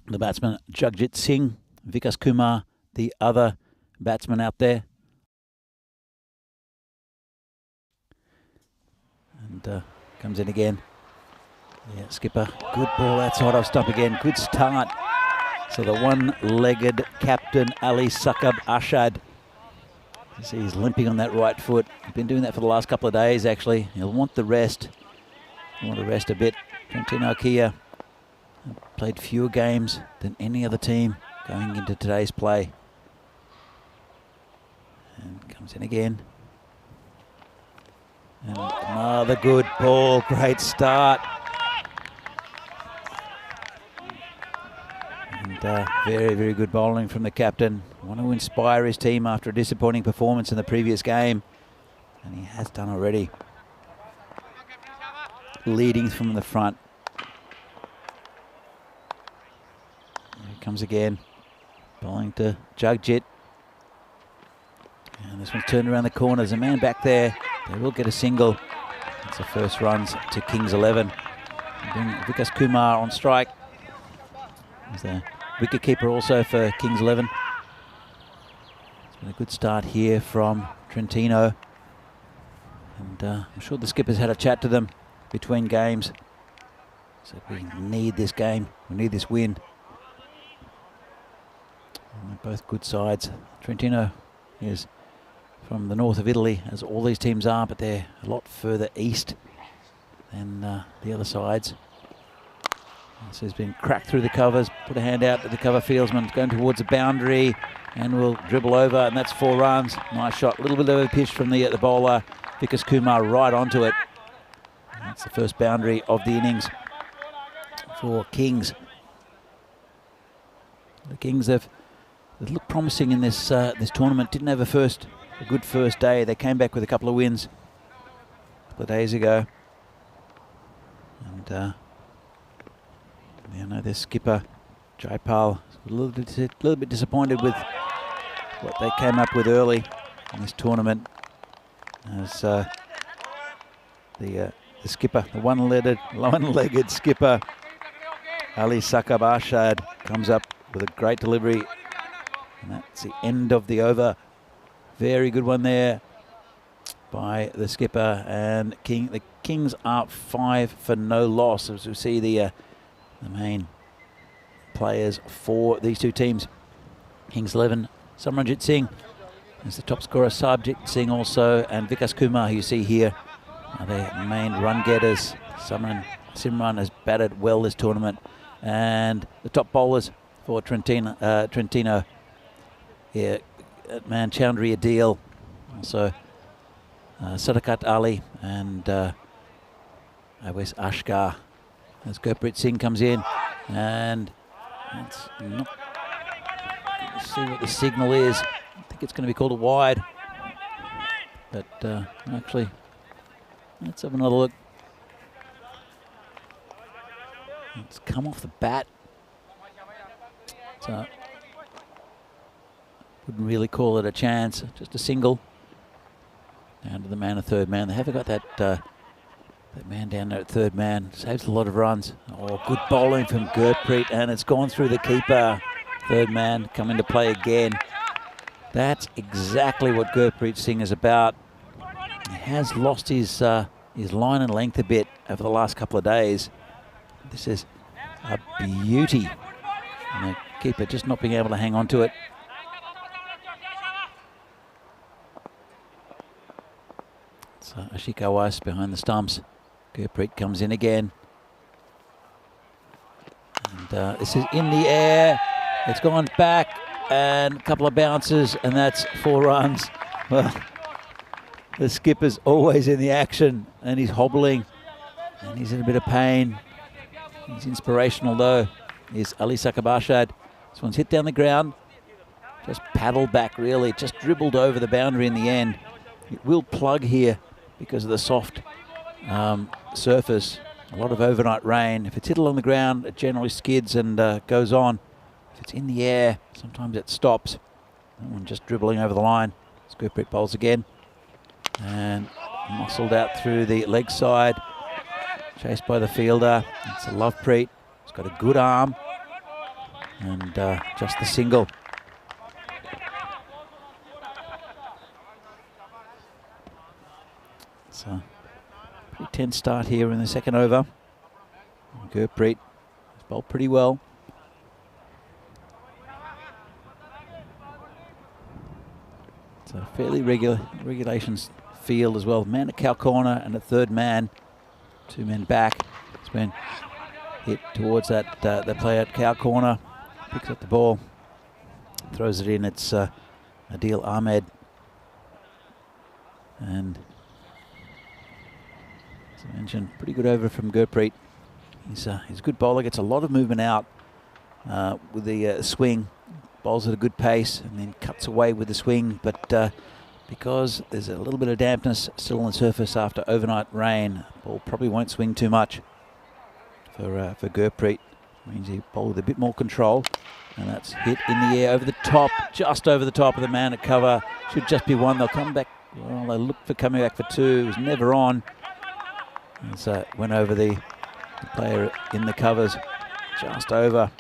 The batsman, Jagjit Singh. Vikas Kumar, the other batsman out there. And comes in again. Yeah, skipper, good ball outside off stump again. Good start. So the one-legged captain, Ali Sakab Ashad. You see he's limping on that right foot. He's been doing that for the last couple of days, actually. He'll want the rest. He'll want to rest a bit. Trentino Acquia played fewer games than any other team going into today's play. And comes in again. And another good ball. Great start. And very, very good bowling from the captain. Want to inspire his team after a disappointing performance in the previous game. And he has done already. Leading from the front. Here he comes again. Bowling to Jagjit. And this one's turned around the corner. There's a man back there. They will get a single. It's the first runs to Kings 11. Bring Vikas Kumar on strike. There's the wicket keeper also for Kings 11. It's been a good start here from Trentino. And I'm sure the skipper's had a chat to them between games. So we need this game. We need this win. And they're both good sides. Trentino is from the north of Italy, as all these teams are, but they're a lot further east than the other sides. This has been cracked through the covers. Put a hand out to the cover fieldsman. Going towards the boundary and will dribble over, and that's 4 runs. Nice shot. A little bit of a pitch from the bowler, Vikas Kumar, right onto it. And that's the first boundary of the innings for Kings. The Kings have looked promising in this this tournament. Didn't have a good first day. They came back with a couple of wins a couple of days ago. And And you know, their skipper, Jaipal, a little bit disappointed with what they came up with early in this tournament. As the skipper, the one-legged skipper, Ali Sakabashad, comes up with a great delivery. And that's the end of the over. Very good one there by the skipper. And the Kings are 5 for no loss. As we see the main players for these two teams. Kings 11, Samranjit Singh is the top scorer, Sarbjit Singh also, and Vikas Kumar, who you see here, are their main run getters. Simran has batted well this tournament. And the top bowlers for Trentino here, man Chowdhury Adil, also Sadakat Ali, and Awais Ashkar, as Gurpreet Singh comes in. And let's see what the signal is. I think it's going to be called a wide, but actually, let's have another look. It's come off the bat, so wouldn't really call it a chance. Just a single down to the man of third man. They haven't got that man down there at third man. Saves a lot of runs. Oh, good bowling from Gurpreet, and it's gone through the keeper. Third man coming to play again. That's exactly what Gurpreet Singh is about. He has lost his line and length a bit over the last couple of days. This is a beauty. And the keeper just not being able to hang on to it. So Ashik Awais behind the stumps. Gurpreet comes in again. And this is in the air. It's gone back and a couple of bounces, and that's 4 runs. Well, the skipper's always in the action, and he's hobbling, and he's in a bit of pain. He's inspirational though. Here's Ali Sakabashad. This one's hit down the ground. Just paddled back really. Just dribbled over the boundary in the end. It will plug here because of the soft surface. A lot of overnight rain. If it's hit along the ground, it generally skids and goes on. If it's in the air, sometimes it stops. That one just dribbling over the line. Gurpreet bowls again. And muscled out through the leg side. Chased by the fielder. It's a Lovepreet. He's got a good arm. And just the single. It's a pretty tense start here in the second over. Gurpreet has bowled pretty well. It's a fairly regulations field as well. Man at cow corner and a third man. 2 men back. It's been hit towards that the player at cow corner. Picks up the ball. Throws it in. It's Adil Ahmed. And as I mentioned, pretty good over from Gurpreet. He's a good bowler. Gets a lot of movement out with the swing. Bowls at a good pace and then cuts away with the swing. But because there's a little bit of dampness still on the surface after overnight rain, ball probably won't swing too much for Gurpreet. Means he bowled with a bit more control, and that's hit in the air over the top, just over the top of the man at cover. Should just be 1. They'll come back. Well, they looked for coming back for 2. It was never on. As went over the player in the covers, just over.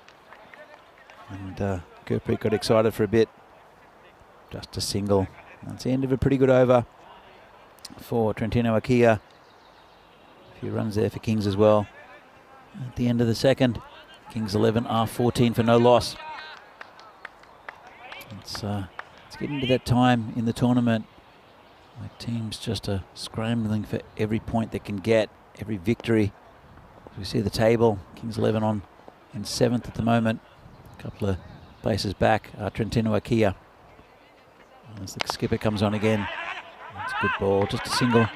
And Gurpreet got excited for a bit. Just a single. That's the end of a pretty good over for Trentino Akia. A few runs there for Kings as well. At the end of the second, Kings 11 are 14 for no loss. It's getting to that time in the tournament where teams just are scrambling for every point they can get, every victory. As we see the table, Kings 11 on in 7th at the moment. A couple of places back are Trentino Akia. As the skipper comes on again. That's a good ball, just a single.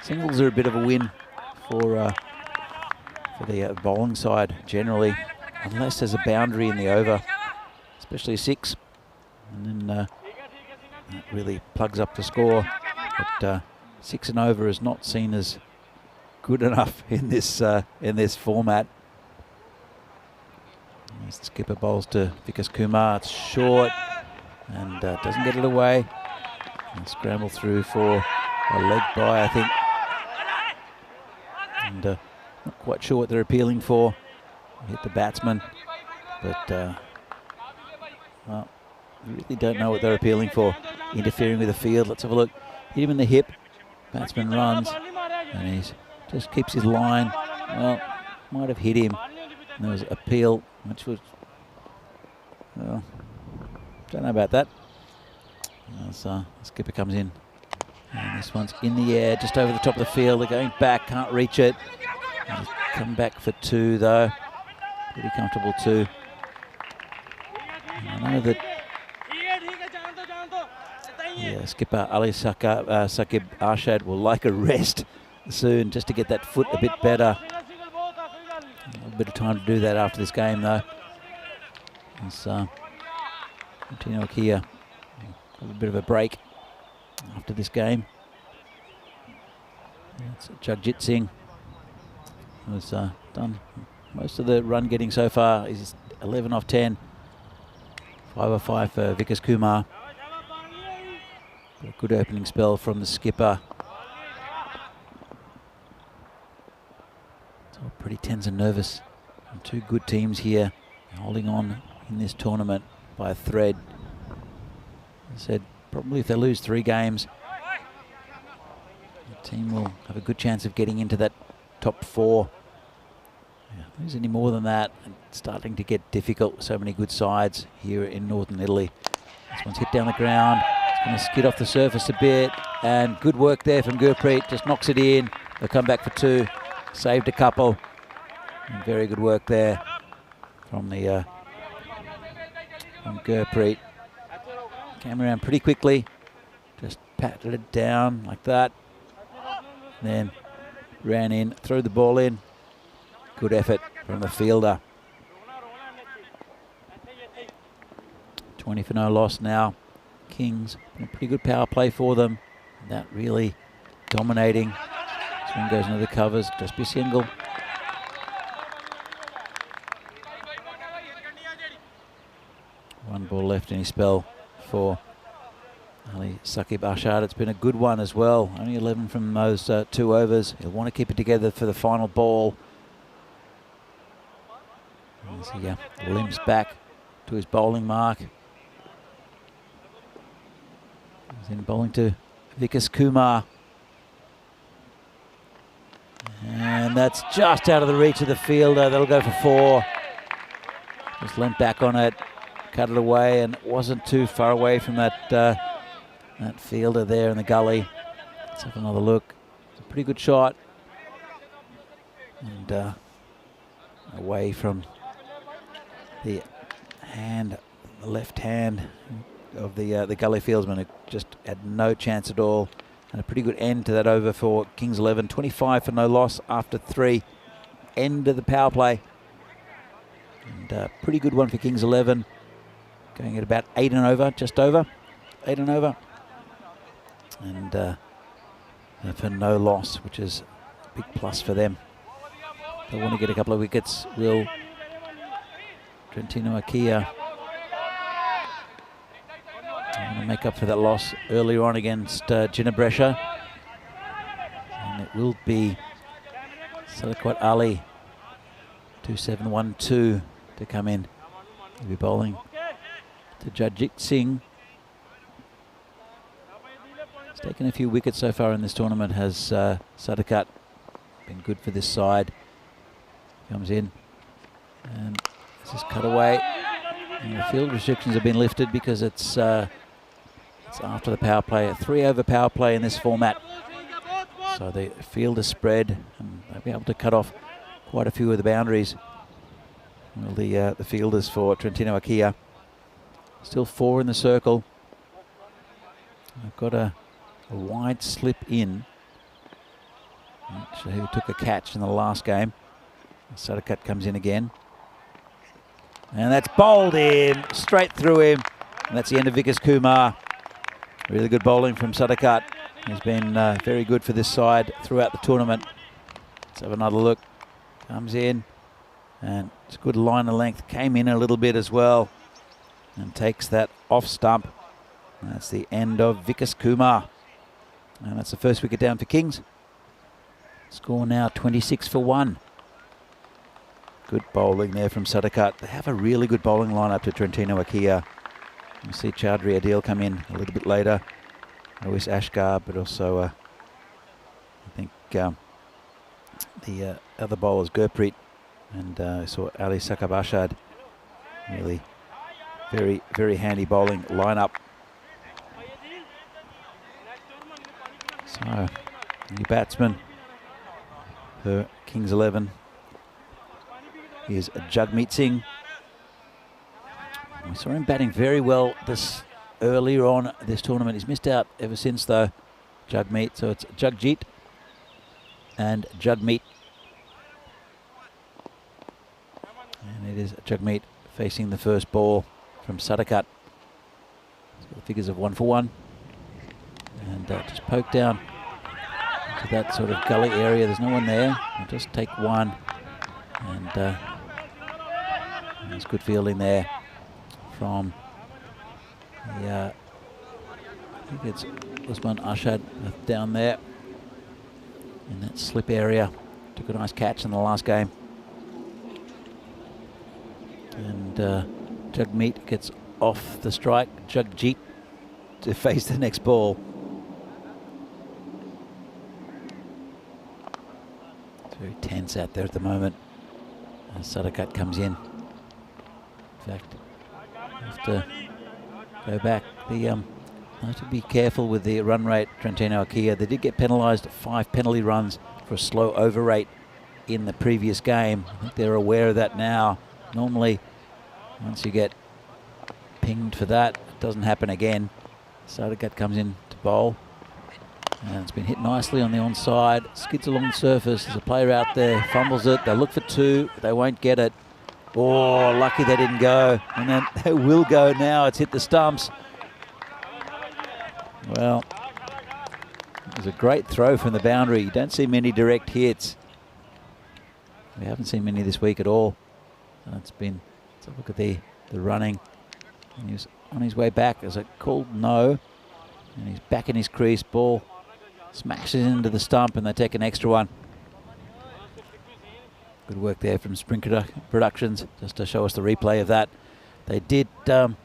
Singles are a bit of a win for the bowling side generally, unless there's a boundary in the over, especially a 6. And then that really plugs up the score. But 6 and over is not seen as good enough in this format. As the skipper bowls to Vikas Kumar. It's short and doesn't get it away. And scramble through for a leg by, I think. And not quite sure what they're appealing for. Hit the batsman, but well, we really don't know what they're appealing for. Interfering with the field. Let's have a look. Hit him in the hip. Batsman runs, and he just keeps his line. Well, might have hit him. And there was appeal, which was, well, don't know about that. As the skipper comes in, and this one's in the air, just over the top of the field. They're going back, can't reach it. Just come back for two though. Pretty comfortable two. And I know that skipper Ali Saqib Arshad will like a rest soon, just to get that foot a bit better. A bit of time to do that after this game though. As Tino Akia a bit of a break after this game. That's Jagjit Singh, who's done most of the run getting so far. He's 11 off 10. 5 off 5 for Vikas Kumar. A good opening spell from the skipper. It's all pretty tense and nervous. And two good teams here holding on in this tournament by a thread. I said probably if they lose 3 games, the team will have a good chance of getting into that top 4. Lose any more than that, and it's starting to get difficult with so many good sides here in northern Italy. This one's hit down the ground. It's going to skid off the surface a bit, and good work there from Gurpreet. Just knocks it in. They'll come back for 2. Saved a couple. And very good work there from the from Gurpreet. Came around pretty quickly. Just patted it down like that. Then ran in, threw the ball in. Good effort from the fielder. 20 for no loss now. Kings, a pretty good power play for them. That really dominating. This one goes into the covers. Just be single. One ball left in his spell for Ali Saqib Arshad. It's been a good one as well. Only 11 from those 2 overs. He'll want to keep it together for the final ball. As he limps back to his bowling mark. He's in bowling to Vikas Kumar. And that's just out of the reach of the fielder. That'll go for 4. Just leant back on it, cut it away, and it wasn't too far away from that that fielder there in the gully. Let's have another look. It's a pretty good shot. And away from the hand, the left hand of the gully fieldsman, who just had no chance at all. And a pretty good end to that over for Kings 11. 25 for no loss after 3. End of the power play. And a pretty good one for Kings 11. Going at about 8 and over, just over. 8 and over. And for no loss, which is a big plus for them. They want to get a couple of wickets. Will Trentino Akia want to make up for that loss earlier on against Ginebrescia. And it will be Sadaquat Ali, 2-7-1-2 to come in. He'll be bowling to Jagjit Singh. He's taken a few wickets so far in this tournament, has Sadaquat. Been good for this side. Comes in and this is cut away. And the field restrictions have been lifted because it's after the power play, a 3-over power play in this format. So the field is spread and they'll be able to cut off quite a few of the boundaries. Well, the fielders for Trentino Akia. Still 4 in the circle. I've got a wide slip in. Actually, who took a catch in the last game. Sadaquat comes in again. And that's bowled in, straight through him. And that's the end of Vikas Kumar. Really good bowling from Sadaquat. He's been very good for this side throughout the tournament. Let's have another look. Comes in, and it's a good line of length. Came in a little bit as well, and takes that off stump. That's the end of Vikas Kumar. And that's the first wicket down for Kings. Score now 26 for 1. Good bowling there from Sadakat. They have a really good bowling lineup to Trentino Akia. You see Chaudhry Adil come in a little bit later. Awais Ashgar, but also I think the other bowlers, Gurpreet, and I saw Ali Sakabashad. Really very, very handy bowling lineup. So, new batsman for Kings 11 is Jagmeet Singh. We saw him batting very well this earlier on this tournament. He's missed out ever since though, Jagmeet. So it's Jagjit and Jagmeet. And it is Jagmeet facing the first ball from Sadakat. So the figures of 1 for 1. And just poke down to that sort of gully area. There's no one there. I'll just take one. And there's good fielding there from the, I think it's Usman Ashad down there in that slip area. Took a nice catch in the last game. And Jagmeet gets off the strike. Jagjit to face the next ball. It's very tense out there at the moment as Sadakat comes in. In fact, I have to go back. I have to be careful with the run rate, Trentino Akia. They did get penalised 5 penalty runs for a slow over rate in the previous game. I think they're aware of that now. Normally, once you get pinged for that, it doesn't happen again. Sadakat comes in to bowl. And it's been hit nicely on the onside. Skids along the surface. There's a player out there, fumbles it. They look for 2, but they won't get it. Oh, lucky they didn't go. And then they will go now. It's hit the stumps. Well, it was a great throw from the boundary. You don't see many direct hits. We haven't seen many this week at all. So it's been, let's have a look at the running. And he was on his way back as it called no. And he's back in his crease. Ball smashes into the stump and they take an extra one. Good work there from Spring Productions, just to show us the replay of that. They did run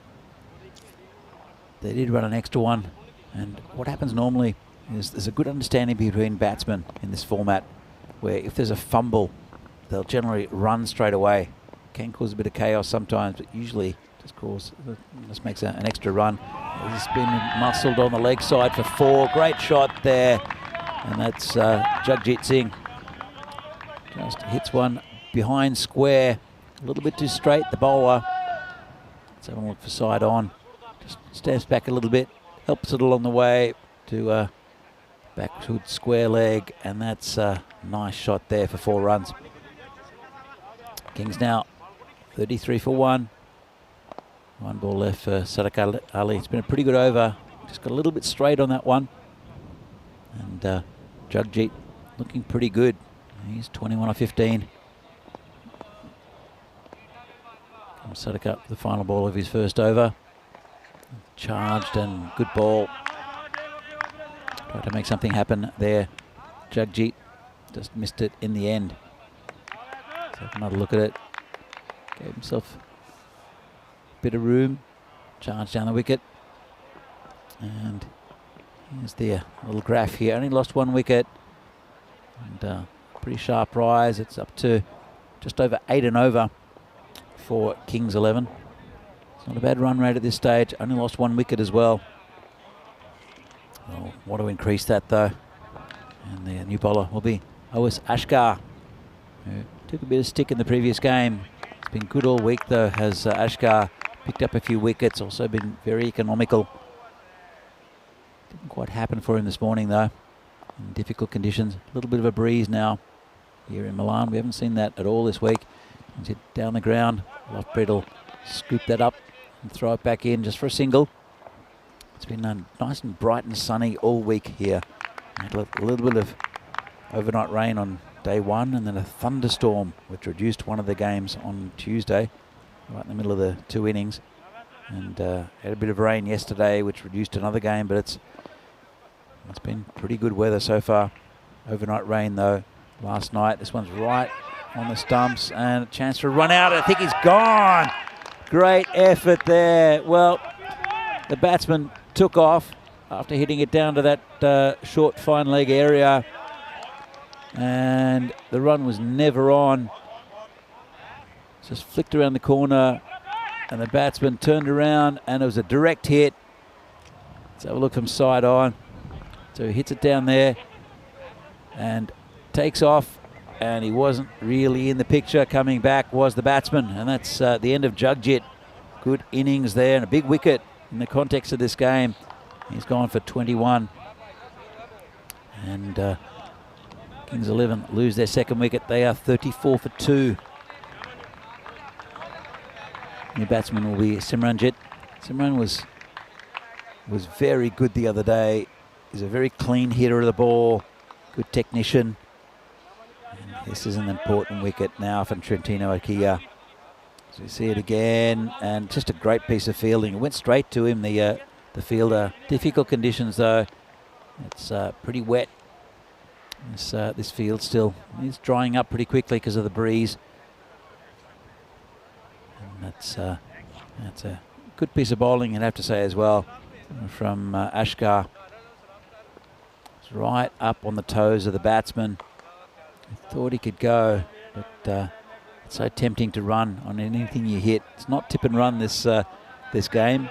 an extra one. And what happens normally is there's a good understanding between batsmen in this format, where if there's a fumble, they'll generally run straight away. Can cause a bit of chaos sometimes, but usually just makes an extra run. He's been muscled on the leg side for 4. Great shot there. And that's Jagjit Singh. Just hits one behind square. A little bit too straight, the bowler. Let's have a look for side on. Just steps back a little bit. Helps it along the way to back to square leg. And that's a nice shot there for 4 runs. Kings now 33 for 1. 1 ball left for Sadakat Ali. It's been a pretty good over. Just got a little bit straight on that one. And Jagjit looking pretty good. He's 21 or 15. Comes Sadakat, the final ball of his first over. Charged and good ball. Tried to make something happen there. Jagjit just missed it in the end. Let's have another look at it. Gave himself bit of room, charge down the wicket, and here's the little graph here. Only lost 1 wicket, and pretty sharp rise. It's up to just over 8 and over for Kings 11. It's not a bad run rate at this stage. Only lost 1 wicket as well. Well, want to increase that though, and the new bowler will be Awais Ashgar, who took a bit of stick in the previous game. It's been good all week though, has Ashgar. Picked up a few wickets, also been very economical. Didn't quite happen for him this morning though, in difficult conditions. A little bit of a breeze now here in Milan. We haven't seen that at all this week. He's hit down the ground. Loftbreed will scoop that up and throw it back in just for a single. It's been nice and bright and sunny all week here. A little bit of overnight rain on day one, and then a thunderstorm which reduced one of the games on Tuesday, right in the middle of the 2 innings. And had a bit of rain yesterday which reduced another game, but it's been pretty good weather so far. Overnight rain though last night. This one's right on the stumps and a chance for a run out. I think he's gone. Great effort there. Well, the batsman took off after hitting it down to that short fine leg area, and the run was never on. Just flicked around the corner and the batsman turned around and it was a direct hit. Let's have a look from side on. So he hits it down there and takes off, and he wasn't really in the picture. Coming back was the batsman, and that's the end of Jagjit. Good innings there and a big wicket in the context of this game. He's gone for 21. And Kings 11 lose their second wicket. They are 34 for 2. New batsman will be Simranjit. Simran was very good the other day. He's a very clean hitter of the ball, good technician. And this is an important wicket now from Trentino Akia. So we see it again, and just a great piece of fielding. It went straight to him, the fielder. Difficult conditions though. It's pretty wet. This field still is drying up pretty quickly because of the breeze. And that's a good piece of bowling, I'd have to say as well, from Ashkar. It's right up on the toes of the batsman. I thought he could go, but it's so tempting to run on anything you hit. It's not tip and run this game.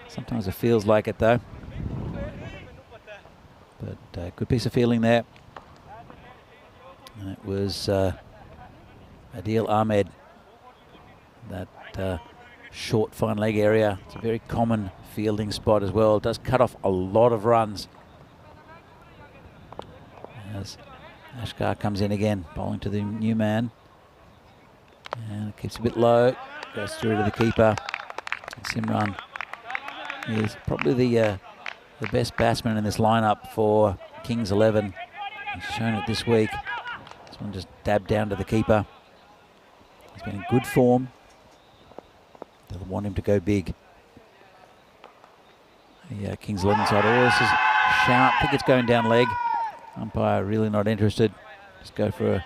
Sometimes it feels like it though. But good piece of fielding there. And it was Adil Ahmed. That short fine leg area. It's a very common fielding spot as well. It does cut off a lot of runs. As Ashkar comes in again, bowling to the new man. And it keeps a bit low. Goes through to the keeper. And Simran is probably the best batsman in this lineup for Kings 11. He's shown it this week. This one just dabbed down to the keeper. He's been in good form. They'll want him to go big. The Kings 11 side. Oh, this is shout. I think it's going down leg. Umpire really not interested. Just go for a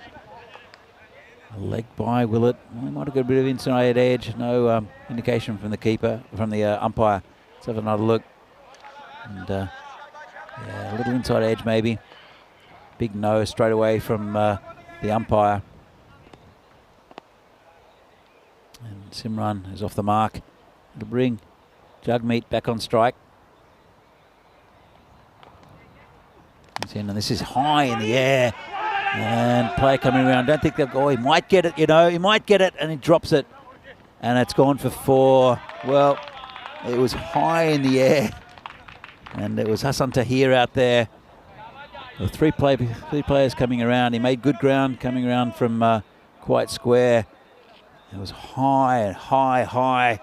leg by, will it? Well, he might have got a bit of inside edge. No indication from the keeper, from the umpire. Let's have another look. And yeah, a little inside edge maybe. Big no straight away from the umpire. And Simran is off the mark. It'll bring Jagmeet back on strike. He's in, and this is high in the air. And play coming around. Don't think they've got. Oh, he might get it, you know. He might get it, and he drops it. And it's gone for 4. Well, it was high in the air. And it was Hassan Tahir out there. There were three players coming around. He made good ground coming around from quite square. It was high, high.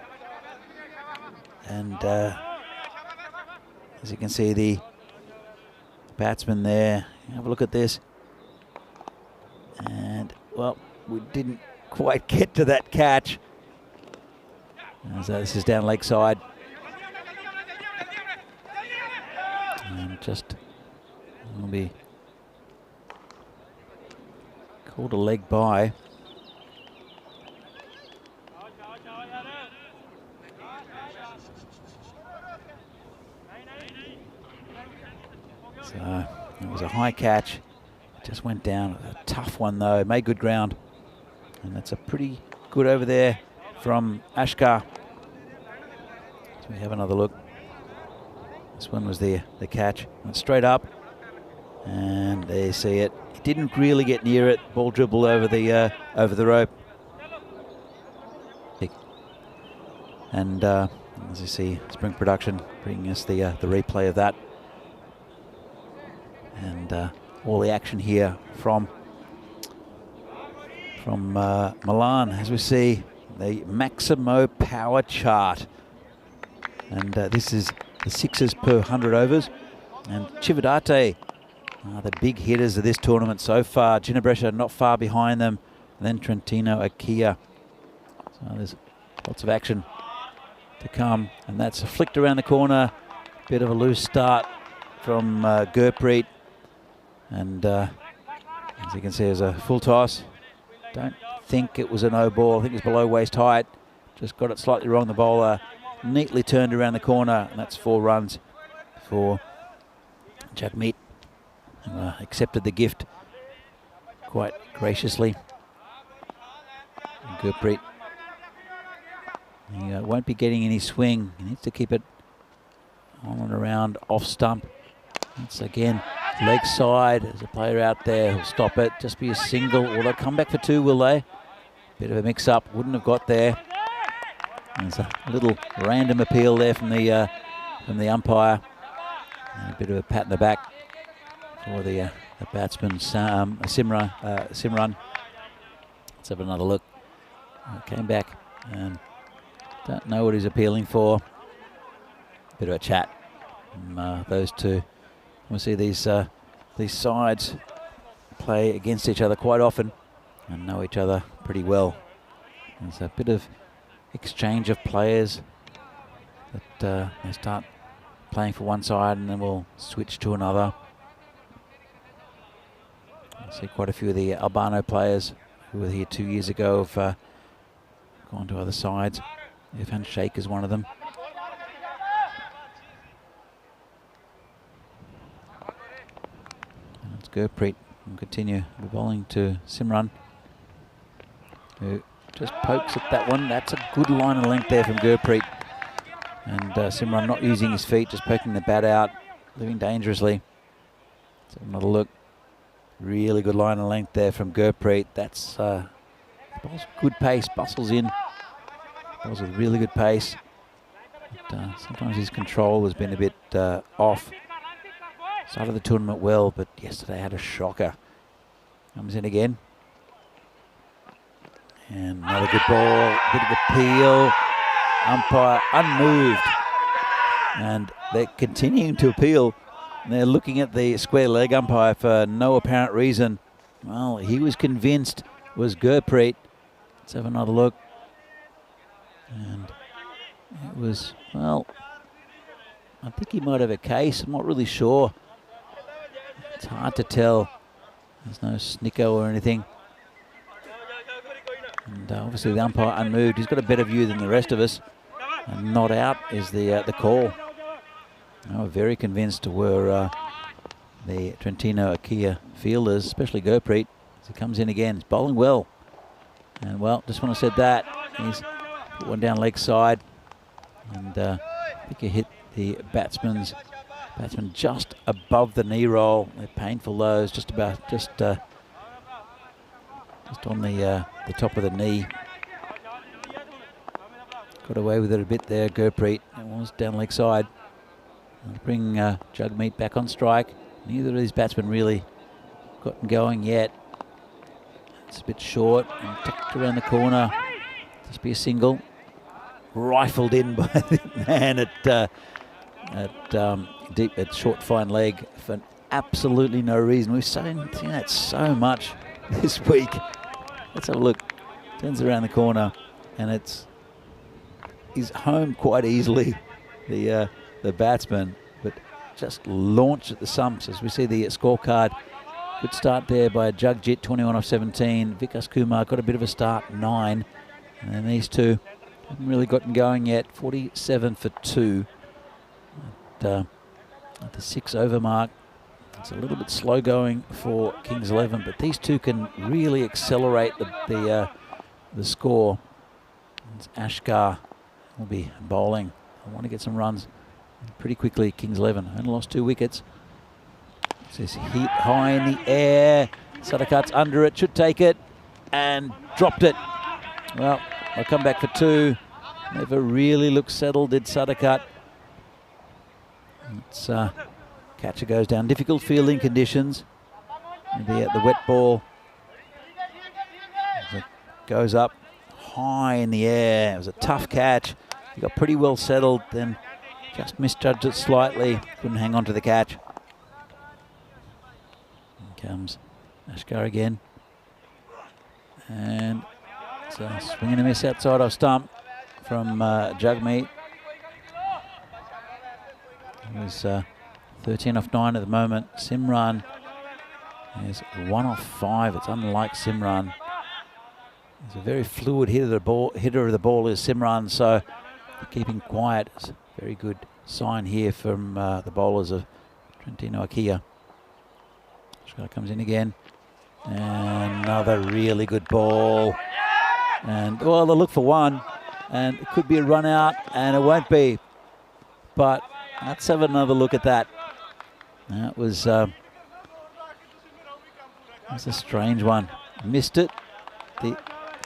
And as you can see, the batsman there. Have a look at this. And, well, we didn't quite get to that catch. So this is down leg side. And just will be called a leg by. So it was a high catch. It just went down. A tough one though. Made good ground. And that's a pretty good over there from Ashkar. So we have another look. This one was the catch. Went straight up. And there you see it. It didn't really get near it. Ball dribbled over the rope. And as you see, Spring Production bringing us the replay of that. And all the action here from Milan, as we see the Maximo power chart. And this is the 6s per 100 overs. And Chivadate The big hitters of this tournament so far. Ginebrescia not far behind them. And then Trentino Akia. So there's lots of action to come. And that's flicked around the corner. Bit of a loose start from Gurpreet. And as you can see, there's a full toss. Don't think it was a no ball. I think it was below waist height. Just got it slightly wrong. The bowler neatly turned around the corner. And that's 4 runs for Jagmeet, who accepted the gift quite graciously. And Gurpreet, he won't be getting any swing. He needs to keep it on and around off stump. It's again leg side. There's a player out there who'll stop it. Just be a single. Will they come back for 2, will they? Bit of a mix up. Wouldn't have got there. There's a little random appeal there from the umpire. And a bit of a pat in the back for the batsman Simran. Let's have another look. Came back and don't know what he's appealing for. Bit of a chat from those two. We'll see these sides play against each other quite often and know each other pretty well. There's a bit of exchange of players that they start playing for one side and then we'll switch to another. I see quite a few of the Albano players who were here 2 years ago have gone to other sides. Irfan Sheikh is one of them. And it's Gurpreet will continue the bowling to Simran, who just pokes at that one. That's a good line of length there from Gurpreet. And Simran not using his feet, just poking the bat out, living dangerously. Let's have another look. Really good line of length there from Gurpreet. That's bowls good pace, bustles in. Bowls with really good pace. But, sometimes his control has been a bit off. Started the tournament well, but yesterday had a shocker. Comes in again. And another good ball, bit of appeal. Umpire unmoved, and they're continuing to appeal. And they're looking at the square leg umpire for no apparent reason. Well, he was convinced it was Gurpreet. Let's have another look. And it was, well, I think he might have a case. I'm not really sure. It's hard to tell. There's no snicko or anything. And obviously the umpire unmoved. He's got a better view than the rest of us. And not out is the call. They were very convinced were the Trentino Akia fielders, especially Gurpreet, as he comes in again. He's bowling well. And well, just when I said that, he's put one down leg side. And I think he hit the batsman just above the knee roll. They're painful those, just on the top of the knee. Got away with it a bit there, Gurpreet. It was down leg side. I'll bring Jagmeet back on strike. Neither of these batsmen really gotten going yet. It's a bit short and tucked around the corner. Just be a single. Rifled in by the man at short fine leg for absolutely no reason. We've seen that so much this week. Let's have a look. Turns around the corner and he's home quite easily, the batsman, but just launched at the stumps. As we see the scorecard, good start there by Jagjit, 21 off 17. Vikas Kumar got a bit of a start, 9. And then these two haven't really gotten going yet, 47 for 2. At the 6 over mark. It's a little bit slow going for Kings 11, but these two can really accelerate the score. It's Ashkar will be bowling. I want to get some runs pretty quickly. Kings 11 only lost 2 wickets. This hit high in the air. Sadakat's under it, should take it, and dropped it. Well, I'll come back for 2. Never really looked settled, did Sadakat. It's catcher goes down. Difficult fielding conditions. The wet ball goes up high in the air. It was a tough catch. He got pretty well settled, then just misjudged it slightly. Couldn't hang on to the catch. Comes Ashkar again. And so swing and a miss outside off stump from Jagmeet. It was 13 off 9 at the moment. Simran is 1 off 5. It's unlike Simran. He's a very fluid hitter of the ball is Simran, so keeping quiet is a very good sign here from the bowlers of Trentino Akia. Ashkar comes in again. And another really good ball. And, well, they'll look for one. And it could be a run out, and it won't be. But let's have another look at that. That was a strange one. Missed it. The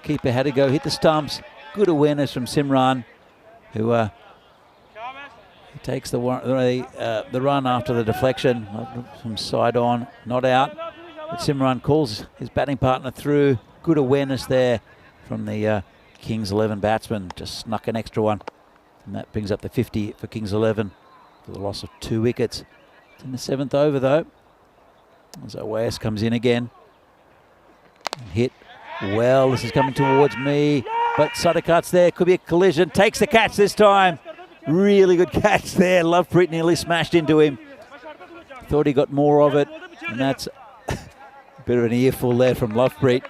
keeper had to go hit the stumps. Good awareness from Simran, who takes the run after the deflection from side on, not out. But Simran calls his batting partner through. Good awareness there from the Kings 11 batsman. Just snuck an extra one. And that brings up the 50 for Kings 11 for the loss of 2 wickets. It's in the 7th over though. As Oas comes in again. And hit. Well, this is coming towards me. But Sadakat's there. Could be a collision. Takes the catch this time. Really good catch there. Lovepreet nearly smashed into him. Thought he got more of it. And that's a bit of an earful there from Lovepreet.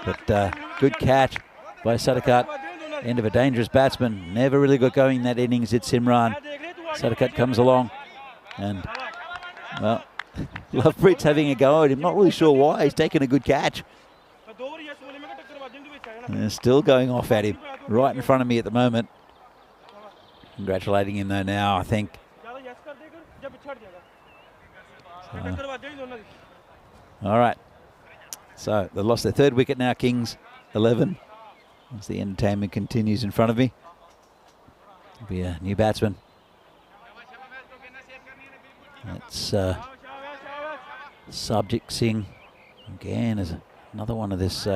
But good catch by Sadakat. End of a dangerous batsman. Never really got going in that innings, did Simran. Sadakat comes along. And, well, Lovepreet's having a go at him. Not really sure why. He's taken a good catch. And they're still going off at him. Right in front of me at the moment. Congratulating him though now, I think. All right. So they lost their 3rd wicket now, Kings 11. As the entertainment continues in front of me. It'll be a new batsman. That's Subject Singh. Again, as another one of these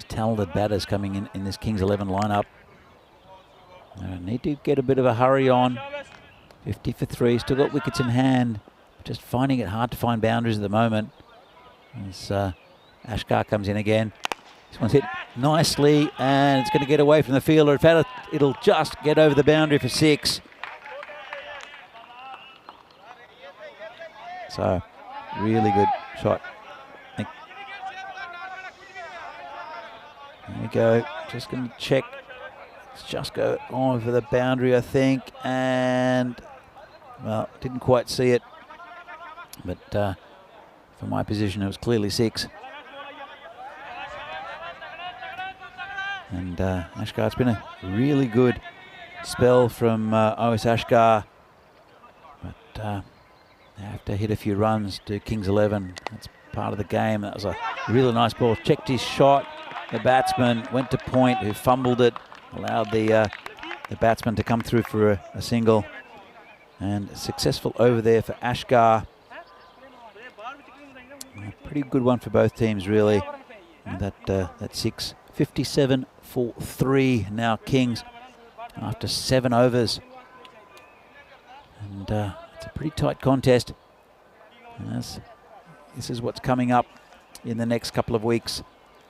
talented batters coming in this Kings 11 lineup. Need to get a bit of a hurry on. 50 for 3, still got wickets in hand. Just finding it hard to find boundaries at the moment. As Ashkar comes in again. This one's hit nicely, and it's going to get away from the fielder. In fact, it'll just get over the boundary for 6. So, really good shot. There we go. Just going to check. Let's just go over the boundary, I think. And, well, didn't quite see it. But from my position, it was clearly 6. And Ashkar, it's been a really good spell from OS Ashkar. But they have to hit a few runs to Kings 11. That's part of the game. That was a really nice ball. Checked his shot. The batsman went to point, who fumbled it. Allowed the batsman to come through for a single. And a successful over there for Ashkar. A pretty good one for both teams, really. And that 6. 57 for 3 now Kings after 7 overs. And it's a pretty tight contest. And this is what's coming up in the next couple of weeks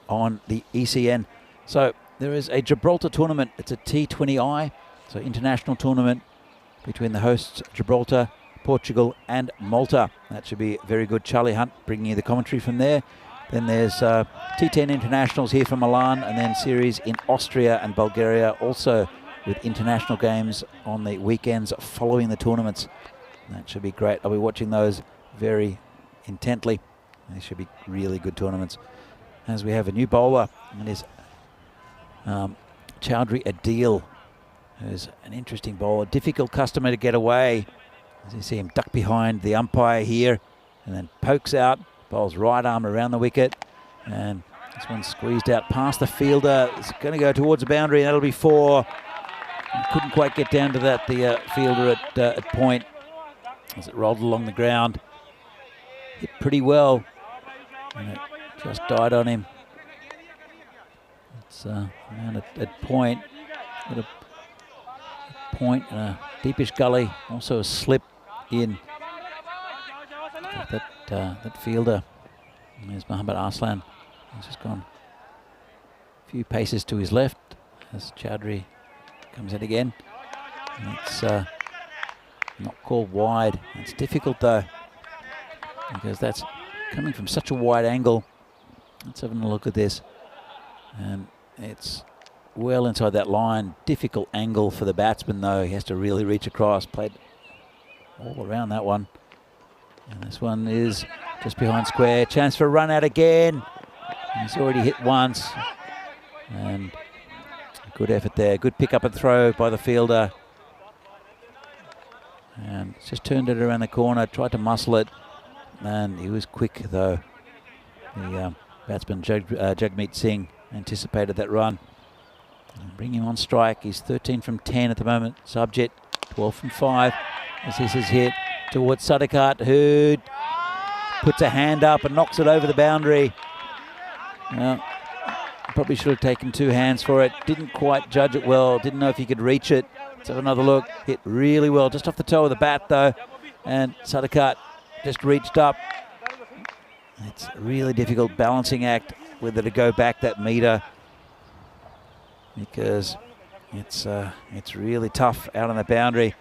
on the ECN. So there is a Gibraltar tournament. It's a T20I, so international tournament between the hosts Gibraltar, Portugal and Malta. That should be very good. Charlie Hunt bringing you the commentary from there. Then there's T10 internationals here from Milan, and then series in Austria and Bulgaria, also with international games on the weekends following the tournaments. That should be great. I'll be watching those very intently. They should be really good tournaments. As we have a new bowler, and it is Chowdhury Adil, who's an interesting bowler. Difficult customer to get away. As you see him duck behind the umpire here, and then pokes out. Bowls right arm around the wicket, and this one's squeezed out past the fielder. It's going to go towards the boundary, and that'll be 4. Couldn't quite get down to that, the fielder at point, as it rolled along the ground. Hit pretty well, and it just died on him. It's around at point, with a point and a deepish gully, also a slip in. that fielder. There's Muhammad Arslan. He's just gone a few paces to his left as Chowdhury comes in again. It's not called wide. It's difficult though, because that's coming from such a wide angle. Let's have a look at this. And it's well inside that line. Difficult angle for the batsman though. He has to really reach across. Played all around that one. And this one is just behind square. Chance for a run out again. He's already hit once. And good effort there. Good pick up and throw by the fielder. And just turned it around the corner. Tried to muscle it. And he was quick though. The batsman Jagmeet Singh anticipated that run. And bring him on strike. He's 13 from 10 at the moment. Subject 12 from 5. As this is hit towards Sadakat, who puts a hand up and knocks it over the boundary. Well, probably should have taken 2 hands for it. Didn't quite judge it well. Didn't know if he could reach it. Let's have another look. Hit really well, just off the toe of the bat though. And Sadakat just reached up. It's a really difficult balancing act whether to go back that metre, because it's really tough out on the boundary.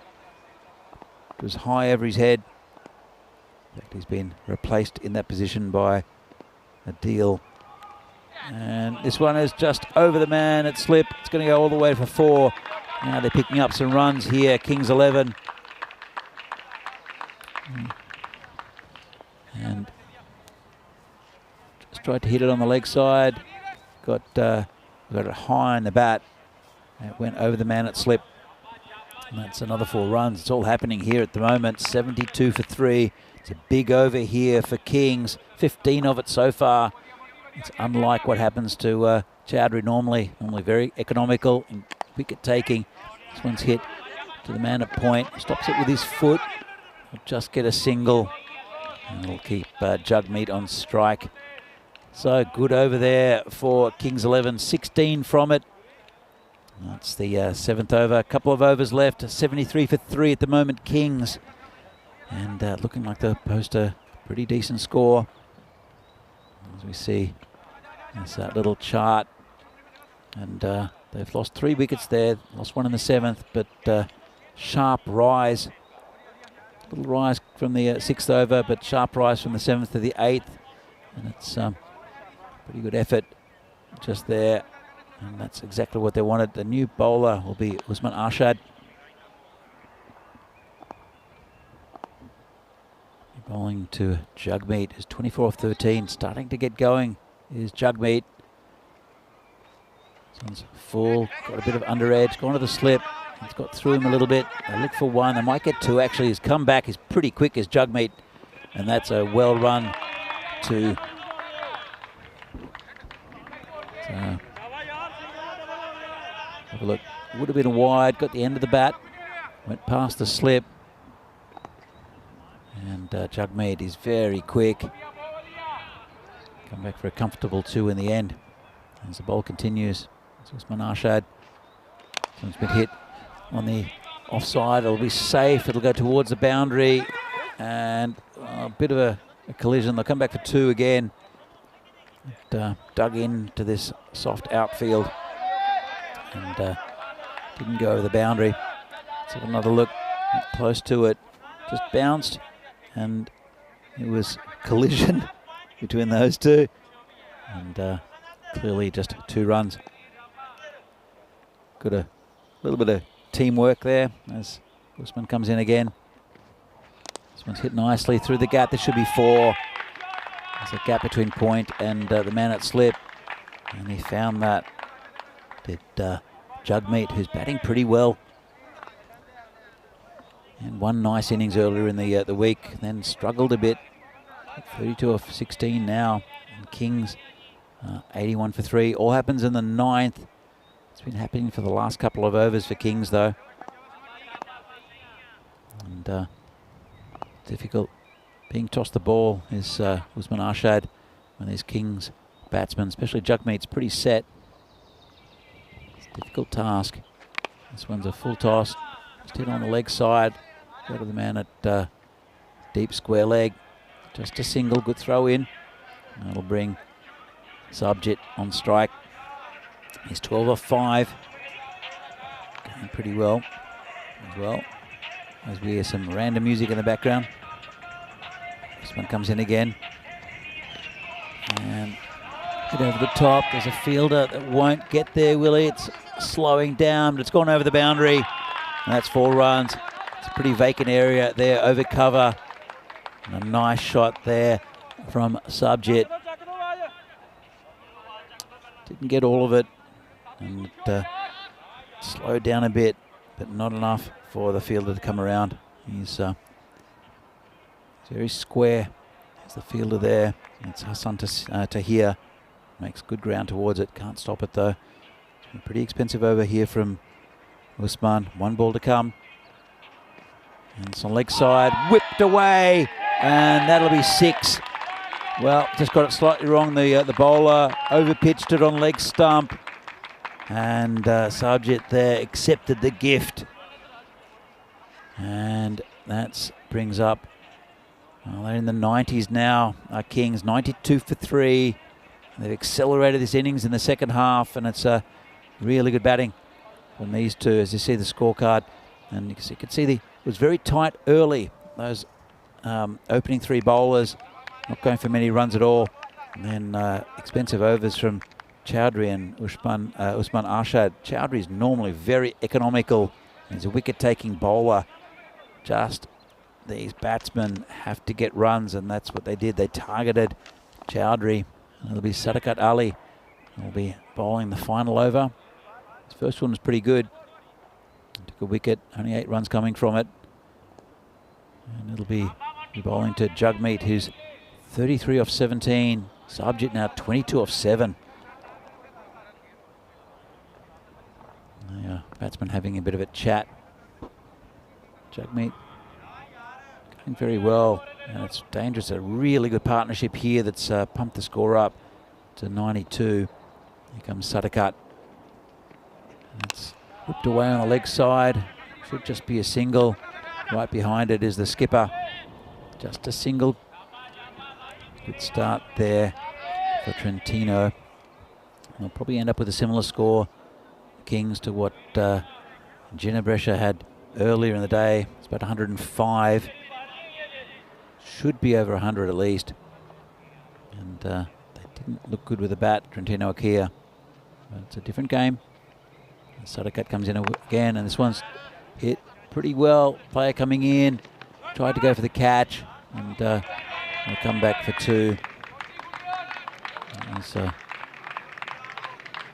It was high over his head. In fact, he's been replaced in that position by a deal. And this one is just over the man at slip. It's going to go all the way for 4. Now they're picking up some runs here. Kings 11. And just tried to hit it on the leg side. Got it high in the bat. It went over the man at slip. And that's another 4 runs. It's all happening here at the moment. 72 for 3. It's a big over here for Kings. 15 of it so far. It's unlike what happens to Chowdhury normally. Normally very economical and wicket taking. This one's hit to the man at point. Stops it with his foot. He'll just get a single. And it'll keep Jagmeet on strike. So good over there for Kings 11. 16 from it. That's the 7th over. A couple of overs left. 73 for 3 at the moment, Kings. And looking like they'll post a pretty decent score. As we see, there's that little chart. And they've lost 3 wickets there. Lost 1 in the 7th, but sharp rise. Little rise from the 6th over, but sharp rise from the 7th to the 8th. And it's pretty good effort just there. And that's exactly what they wanted. The new bowler will be Usman Arshad. Bowling to Jagmeet, who's 24 of 13. Starting to get going is Jagmeet. This one's full, got a bit of under edge, gone to the slip. It's got through him a little bit. They look for 1. They might get 2 actually. His comeback is pretty quick as Jagmeet. And that's a well run to... have a look. Would have been a wide, got the end of the bat, went past the slip. And Jagmeet is very quick. Come back for a comfortable 2 in the end. As the ball continues, it's Usman Arshad. It's been hit on the offside. It'll be safe. It'll go towards the boundary. And a bit of a collision. They'll come back for 2 again. It, dug into this soft outfield. And didn't go over the boundary. Let's have another look. Close to it. Just bounced. And it was collision between those 2. And clearly just 2 runs. Got a little bit of teamwork there as Usman comes in again. This one's hit nicely through the gap. This should be 4. There's a gap between point and the man at slip. And he found that. Did Jagmeet, who's batting pretty well. And 1 nice innings earlier in the week, then struggled a bit. 32 of 16 now. And Kings 81 for 3. All happens in the 9th. It's been happening for the last couple of overs for Kings though. And difficult. Being tossed the ball is Usman Arshad when there's Kings batsmen, especially Jagmeet's pretty set. It's a difficult task. This one's a full toss. Just hit on the leg side. Go to the man at deep square leg. Just a single, good throw in. That'll bring Subjit on strike. He's 12 off 5. Going pretty well as well. As we hear some random music in the background. This one comes in again. And hit over the top. There's a fielder that won't get there, Willie. It's slowing down, but it's gone over the boundary. And that's 4 runs. It's a pretty vacant area there, over cover. And a nice shot there from Subjit. Didn't get all of it. And it slowed down a bit, but not enough for the fielder to come around. He's very square. There's the fielder there. It's Hassan Tahir. Makes good ground towards it. Can't stop it though. It's been pretty expensive over here from Usman. 1 ball to come. And it's on leg side. Whipped away. And that'll be 6. Well, just got it slightly wrong. The bowler over-pitched it on leg stump. And Subjit there accepted the gift. And that brings up, well, they're in the 90s now. Our Kings, 92 for 3. They've accelerated this innings in the second half, and it's a really good batting from these two, as you see the scorecard. And you can see it was very tight early. Those opening 3 bowlers not going for many runs at all. And then expensive overs from Chowdhury and Usman Arshad. Chowdhury is normally very economical. He's a wicket-taking bowler. Just these batsmen have to get runs, and that's what they did. They targeted Chowdhury. And it'll be Sadakat Ali who'll be bowling the final over. His first one was pretty good. Took a wicket, only 8 runs coming from it. And it'll be bowling to Jagmeet, who's 33 off 17. Subjit now 22 off 7. Batsman having a bit of a chat. Jagmeet going very well, and it's dangerous. A really good partnership here that's pumped the score up to 92. Here comes Sadakat. It's whipped away on the leg side. Should just be a single. Right behind it is the skipper. Just a single. Good start there for Trentino. We'll probably end up with a similar score, Kings, to what Ginebrescia had earlier in the day. It's about 105. Should be over 100 at least. And they didn't look good with the bat, Trentino Akia. But it's a different game. Sadakat comes in again, and this one's hit pretty well. Player coming in, tried to go for the catch, and they'll come back for 2. There's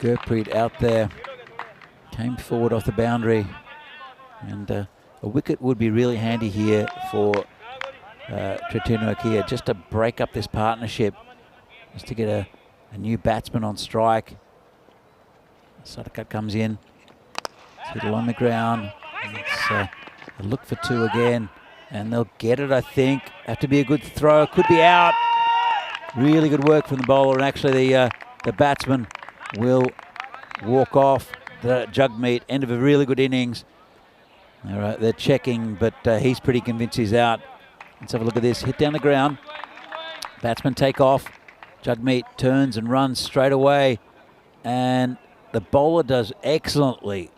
Gurpreet out there. Came forward off the boundary, and a wicket would be really handy here for Trentino Akia, just to break up this partnership, just to get a new batsman on strike. Sadakat comes in, hit along the ground. It's a look for 2 again, and they'll get it, I think. Have to be a good throw, could be out. Really good work from the bowler, and actually the batsman will walk off. The Jagmeet, end of a really good innings. All right, they're checking, but he's pretty convinced he's out. Let's have a look at this. Hit down the ground. Batsman take off. Jagmeet turns and runs straight away. And the bowler does excellently.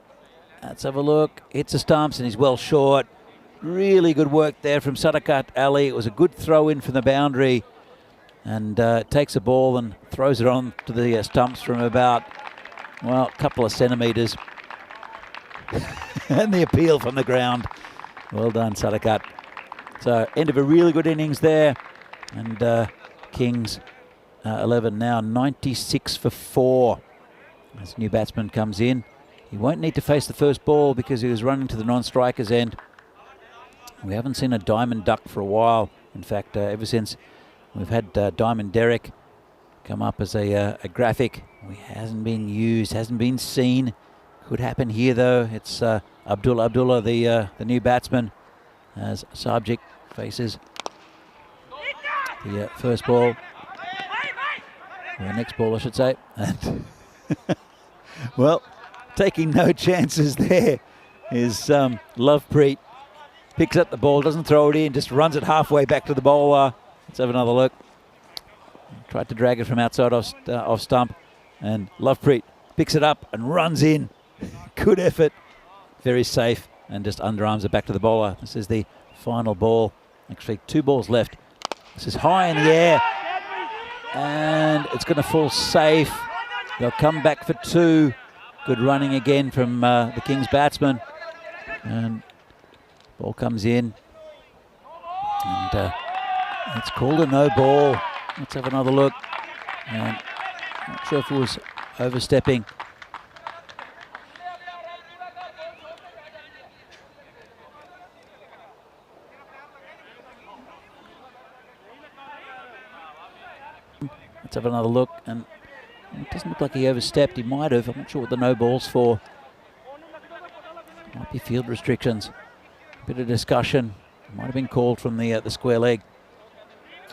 Let's have a look. Hits the stumps and he's well short. Really good work there from Sadakat Ali. It was a good throw in from the boundary. And takes the ball and throws it on to the stumps from about, well, a couple of centimetres. And the appeal from the ground. Well done, Sadakat. So, end of a really good innings there. And Kings 11 now 96 for 4. As new batsman comes in. He won't need to face the first ball because he was running to the non-striker's end. We haven't seen a diamond duck for a while. In fact, ever since we've had Diamond Derek come up as a graphic, he hasn't been used, hasn't been seen. Could happen here though. It's Abdullah, the new batsman, as Subjit faces the first ball, or the next ball I should say. And well, taking no chances there is Lovepreet. Picks up the ball, doesn't throw it in, just runs it halfway back to the bowler. Let's have another look. Tried to drag it from outside off stump, and Lovepreet picks it up and runs in. Good effort. Very safe, and just underarms it back to the bowler. This is the final ball. Actually, 2 balls left. This is high in the air, and it's going to fall safe. They'll come back for 2. Good running again from the Kings batsman, and ball comes in, and it's called a no ball. Let's have another look. And not sure if it was overstepping. Let's have another look, and it doesn't look like he overstepped. He might have. I'm not sure what the no ball's for. Might be field restrictions. Bit of discussion. Might have been called from the square leg.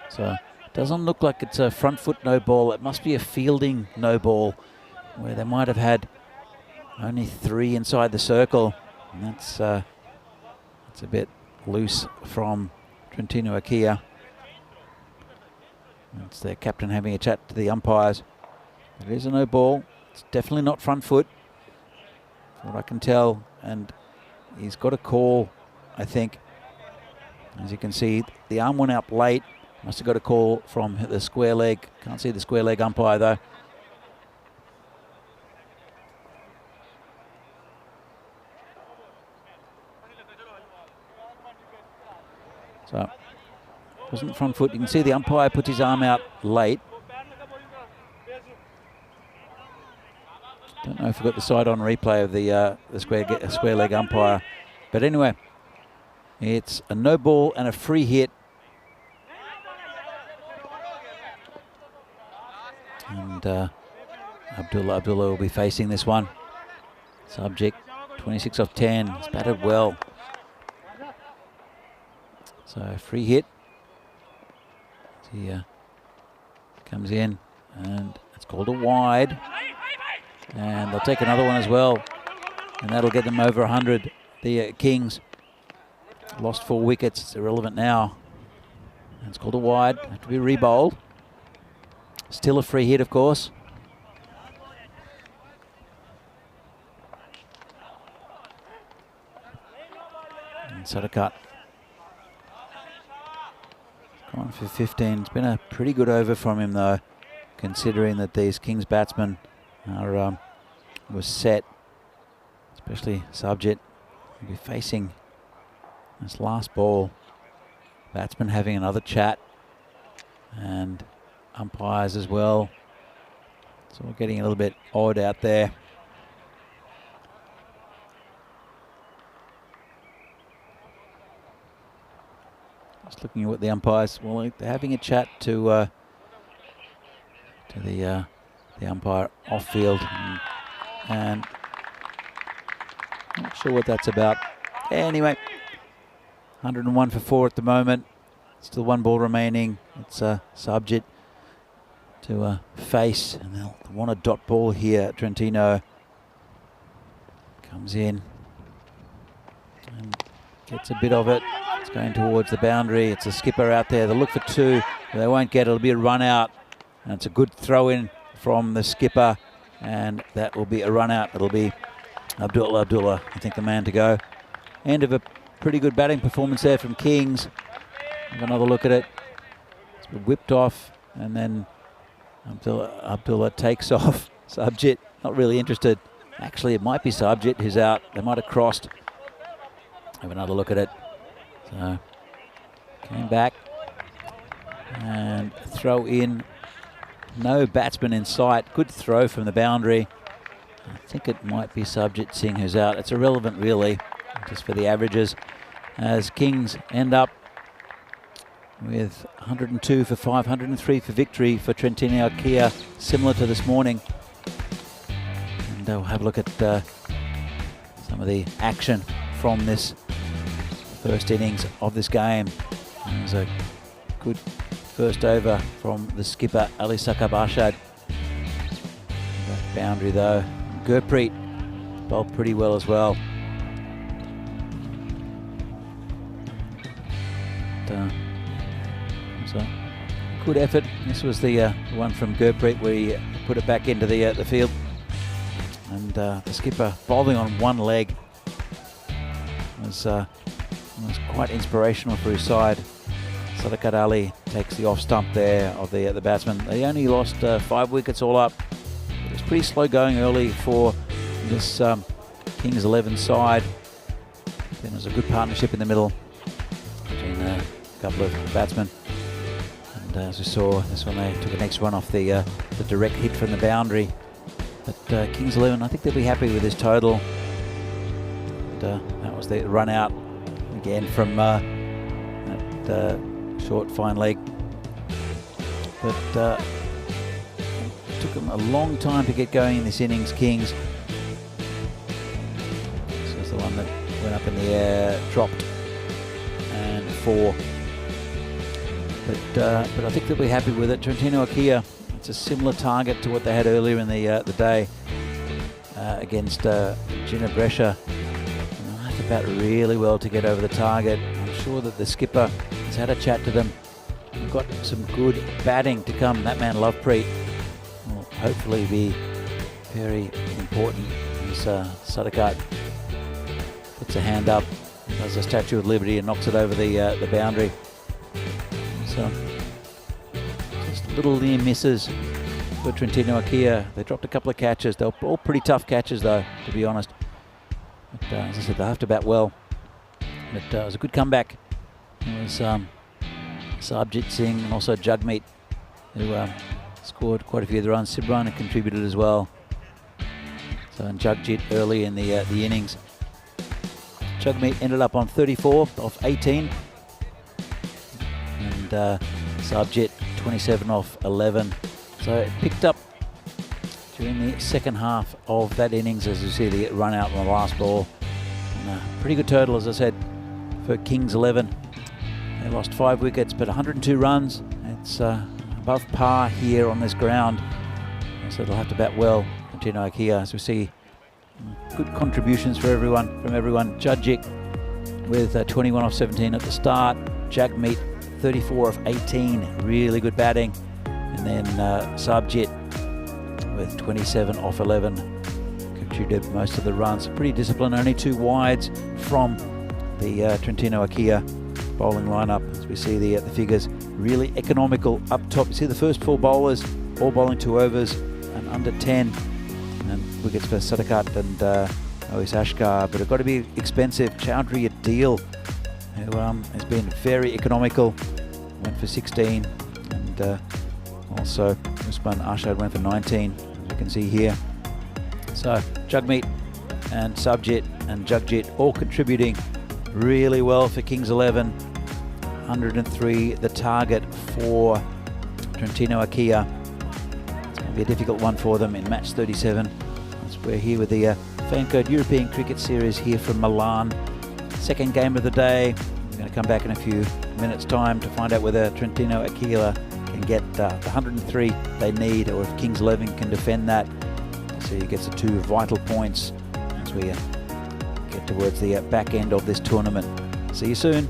So it doesn't look like it's a front foot no ball. It must be a fielding no ball, where they might have had only 3 inside the circle, and that's a bit loose from Trentino Akia. It's their captain having a chat to the umpires. It is a no ball. It's definitely not front foot, from what I can tell, and he's got a call, I think. As you can see, the arm went up late. Must have got a call from the square leg. Can't see the square leg umpire though. So, wasn't front foot. You can see the umpire puts his arm out late. Don't know if we've got the side-on replay of the square leg umpire. But anyway, it's a no ball and a free hit. And Abdullah will be facing this one. Subject, 26 off 10. He's batted well. So free hit. He comes in, and it's called a wide. And they'll take another one as well. And that'll get them over 100. The Kings lost 4 wickets. It's irrelevant now. And it's called a wide. Have to be re-bowled. Still a free hit, of course. And Sadakat. Gone for 15. It's been a pretty good over from him, though, considering that these Kings batsmen are was set, especially Subjit. Will be facing this last ball. Batsman having another chat, and umpires as well. So we're getting a little bit odd out there. Just looking at what the umpires, well, they're having a chat to the umpire off field, and not sure what that's about. Anyway, 101 for 4 at the moment. Still 1 ball remaining. It's Subjit to face, and they'll want a dot ball here. Trentino comes in and gets a bit of it. It's going towards the boundary. It's a skipper out there. They'll look for 2. But they won't get it. It'll be a run out, and it's a good throw in from the skipper, and that will be a run out. It'll be Abdullah, I think, the man to go. End of a pretty good batting performance there from Kings. Have another look at it. It's been whipped off, and then Abdullah takes off. Subjit not really interested. Actually, it might be Subjit who's out. They might have crossed. Have another look at it. So came back and throw in. No batsman in sight. Good throw from the boundary. I think it might be Subjit Singh who's out. It's irrelevant really, just for the averages, as Kings end up with 102 for 5, 103 for victory for Trentino Akia, similar to this morning. And we'll have a look at some of the action from this first innings of this game. It was a good first over from the skipper, Ali Sakab Arshad. That boundary though. Gurpreet bowled pretty well as well. So good effort. This was the one from Gurpreet where he put it back into the field. And the skipper bowling on one leg was quite inspirational for his side. Sadiq Ali takes the off stump there of the batsman. They only lost 5 wickets all up. It was pretty slow going early for this Kings 11 side. Then there was a good partnership in the middle between a couple of batsmen. And as we saw, this one they took the next one off the direct hit from the boundary. But Kings 11, I think they'll be happy with this total. And, that was the run out again from that short fine leg. But it took them a long time to get going in this innings, Kings. This was the one that went up in the air, dropped, and 4. But I think they'll be happy with it. Trentino Akia, it's a similar target to what they had earlier in the day against Gina Brescia. They'll have to bat really well to get over the target. I'm sure that the skipper has had a chat to them. We've got some good batting to come. That man Lovepreet will hopefully be very important as Sadikat puts a hand up, does a Statue of Liberty and knocks it over the boundary. So just little near misses for Trentino Akia. They dropped a couple of catches. They were all pretty tough catches though, to be honest. But as I said, they'll have to bat well. But it was a good comeback. It was Sarbjit Singh and also Jagmeet who scored quite a few of the runs. Sibran had contributed as well. So and Jagjit early in the innings. Jagmeet ended up on 34 off 18. And Sarbjit 27 off 11. So it picked up during the second half of that innings as you see the run out on the last ball. And pretty good total, as I said, for Kings 11. They lost 5 wickets, but 102 runs. It's above par here on this ground. So they'll have to bat well. Trentino Akia, as we see, good contributions from everyone. Judgic with 21 off 17 at the start. Jagmeet 34 off 18, really good batting. And then Sarbjit with 27 off 11 contributed most of the runs. Pretty disciplined, only 2 wides from the Trentino Akia bowling lineup. As we see the figures, really economical up top. You see the first 4 bowlers all bowling 2 overs and under 10. And wickets for Sadikat and Ois Ashkar, but it's got to be expensive. Chowdhury Adil, who has been very economical, went for 16, and also Usman Ashad went for 19, as you can see here. So Jagmeet and Sarbjit and Jagjit all contributing really well for Kings 11. 103 the target for Trentino Akia. It's going to be a difficult one for them in match 37. As we're here with the FanCode European Cricket Series here from Milan. Second game of the day. We're going to come back in a few minutes time to find out whether Trentino Akia can get the 103 they need, or if Kings 11 can defend that. So he gets the 2 vital points as we get towards the back end of this tournament. See you soon.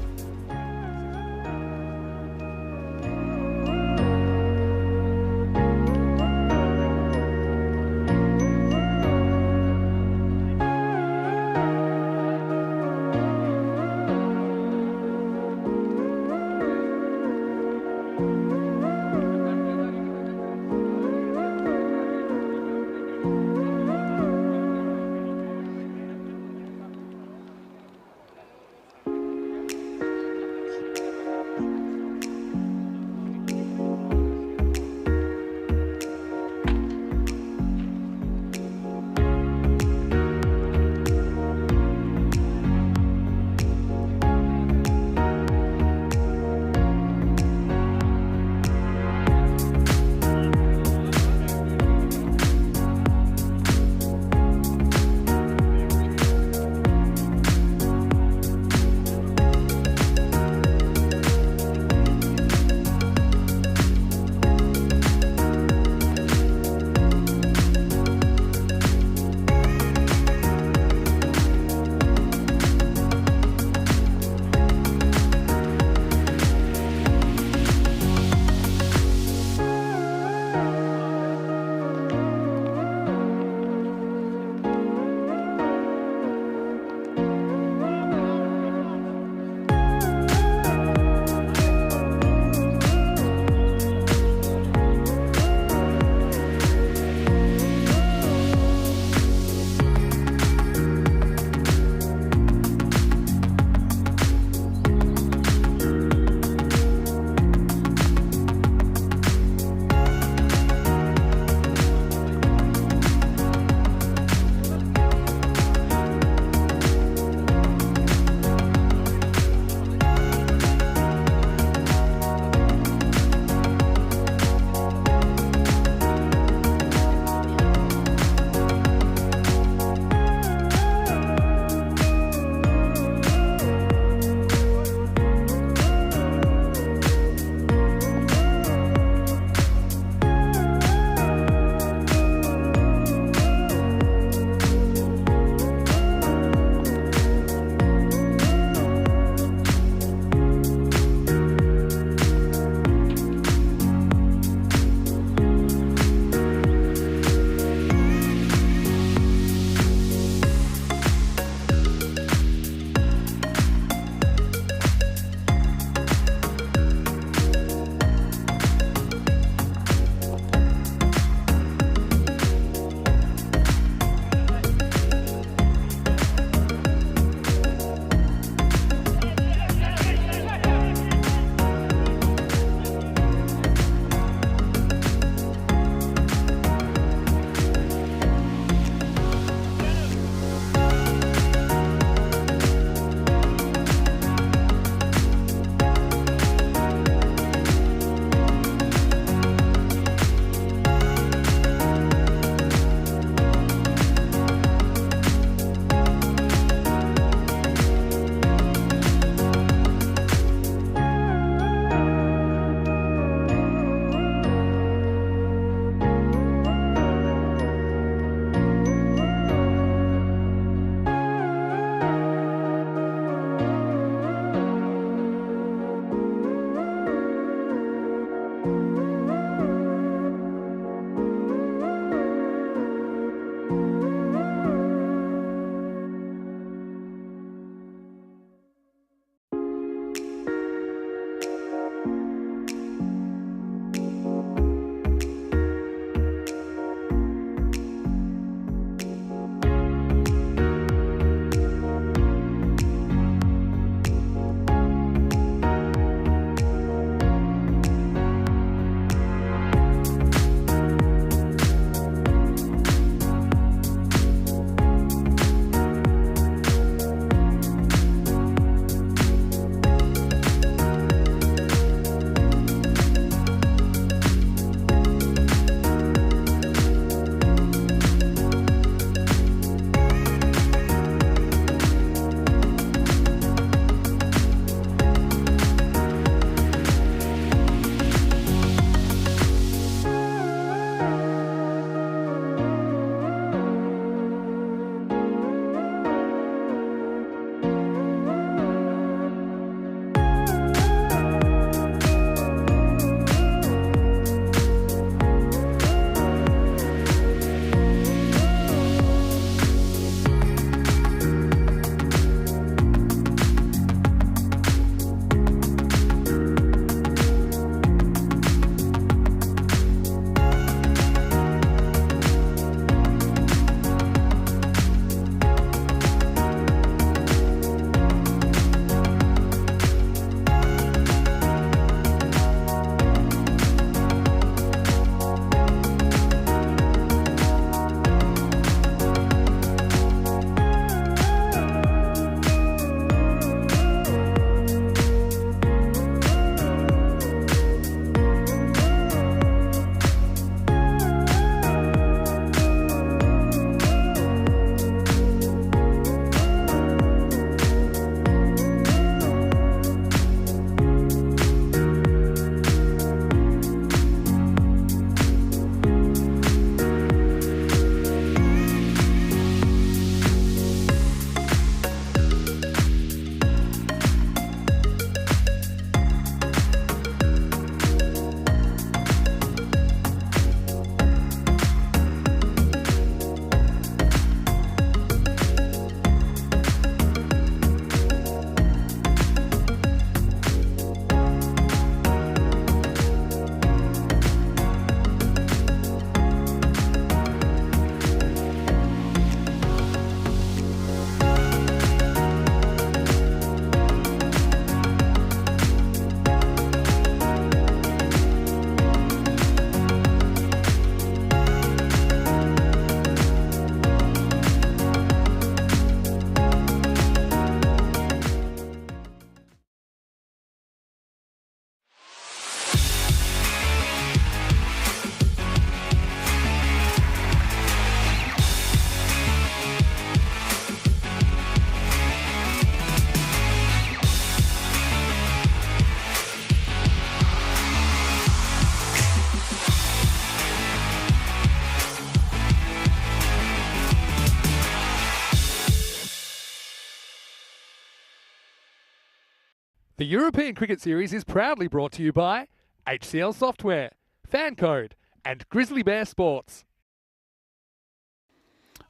The European Cricket Series is proudly brought to you by HCL Software, FanCode, and Grizzly Bear Sports.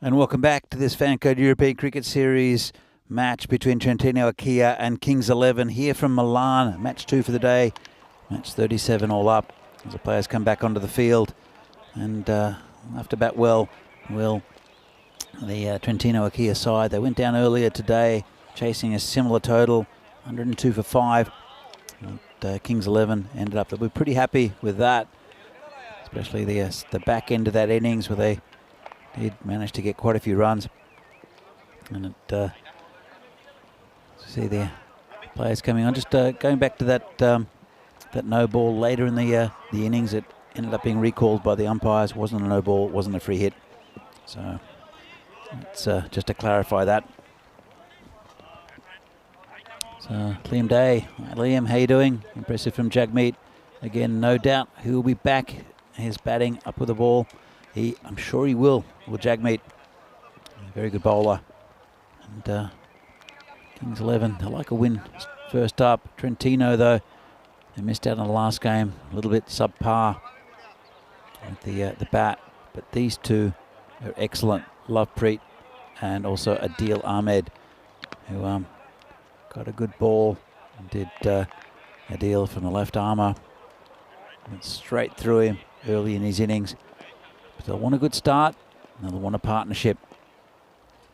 And welcome back to this FanCode European Cricket Series match between Trentino Akia and Kings 11 here from Milan. Match 2 for the day, match 37 all up as the players come back onto the field. And have to bat well, will the Trentino Akia side. They went down earlier today, chasing a similar total, 102 for 5. And, Kings 11 ended up that we're pretty happy with that, especially the back end of that innings where they did manage to get quite a few runs. And it, see the players coming on. Just going back to that no ball later in the innings, it ended up being recalled by the umpires. Wasn't a no ball, wasn't a free hit. So it's just to clarify that. So Liam Day, hi Liam, how you doing? Impressive from Jagmeet. Again, no doubt he will be back. He's batting up with the ball. I'm sure he will Jagmeet. Very good bowler. And Kings 11, they like a win first up. Trentino, though, they missed out on the last game. A little bit subpar with the bat. But these two are excellent. Lovepreet and also Adil Ahmed, who got a good ball and did Adil from the left armour. Went straight through him early in his innings. But they'll want a good start. And they'll want a partnership.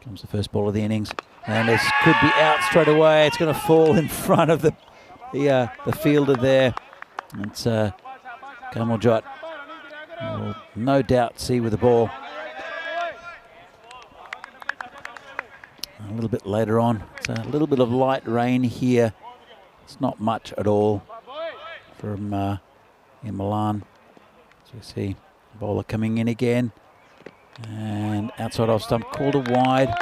Comes the first ball of the innings. And this could be out straight away. It's going to fall in front of the fielder there. It's Kamaljot. Will no doubt see with the ball. A little bit later on, it's a little bit of light rain here. It's not much at all from in Milan. So we see the bowler coming in again, and outside off stump, called a wide.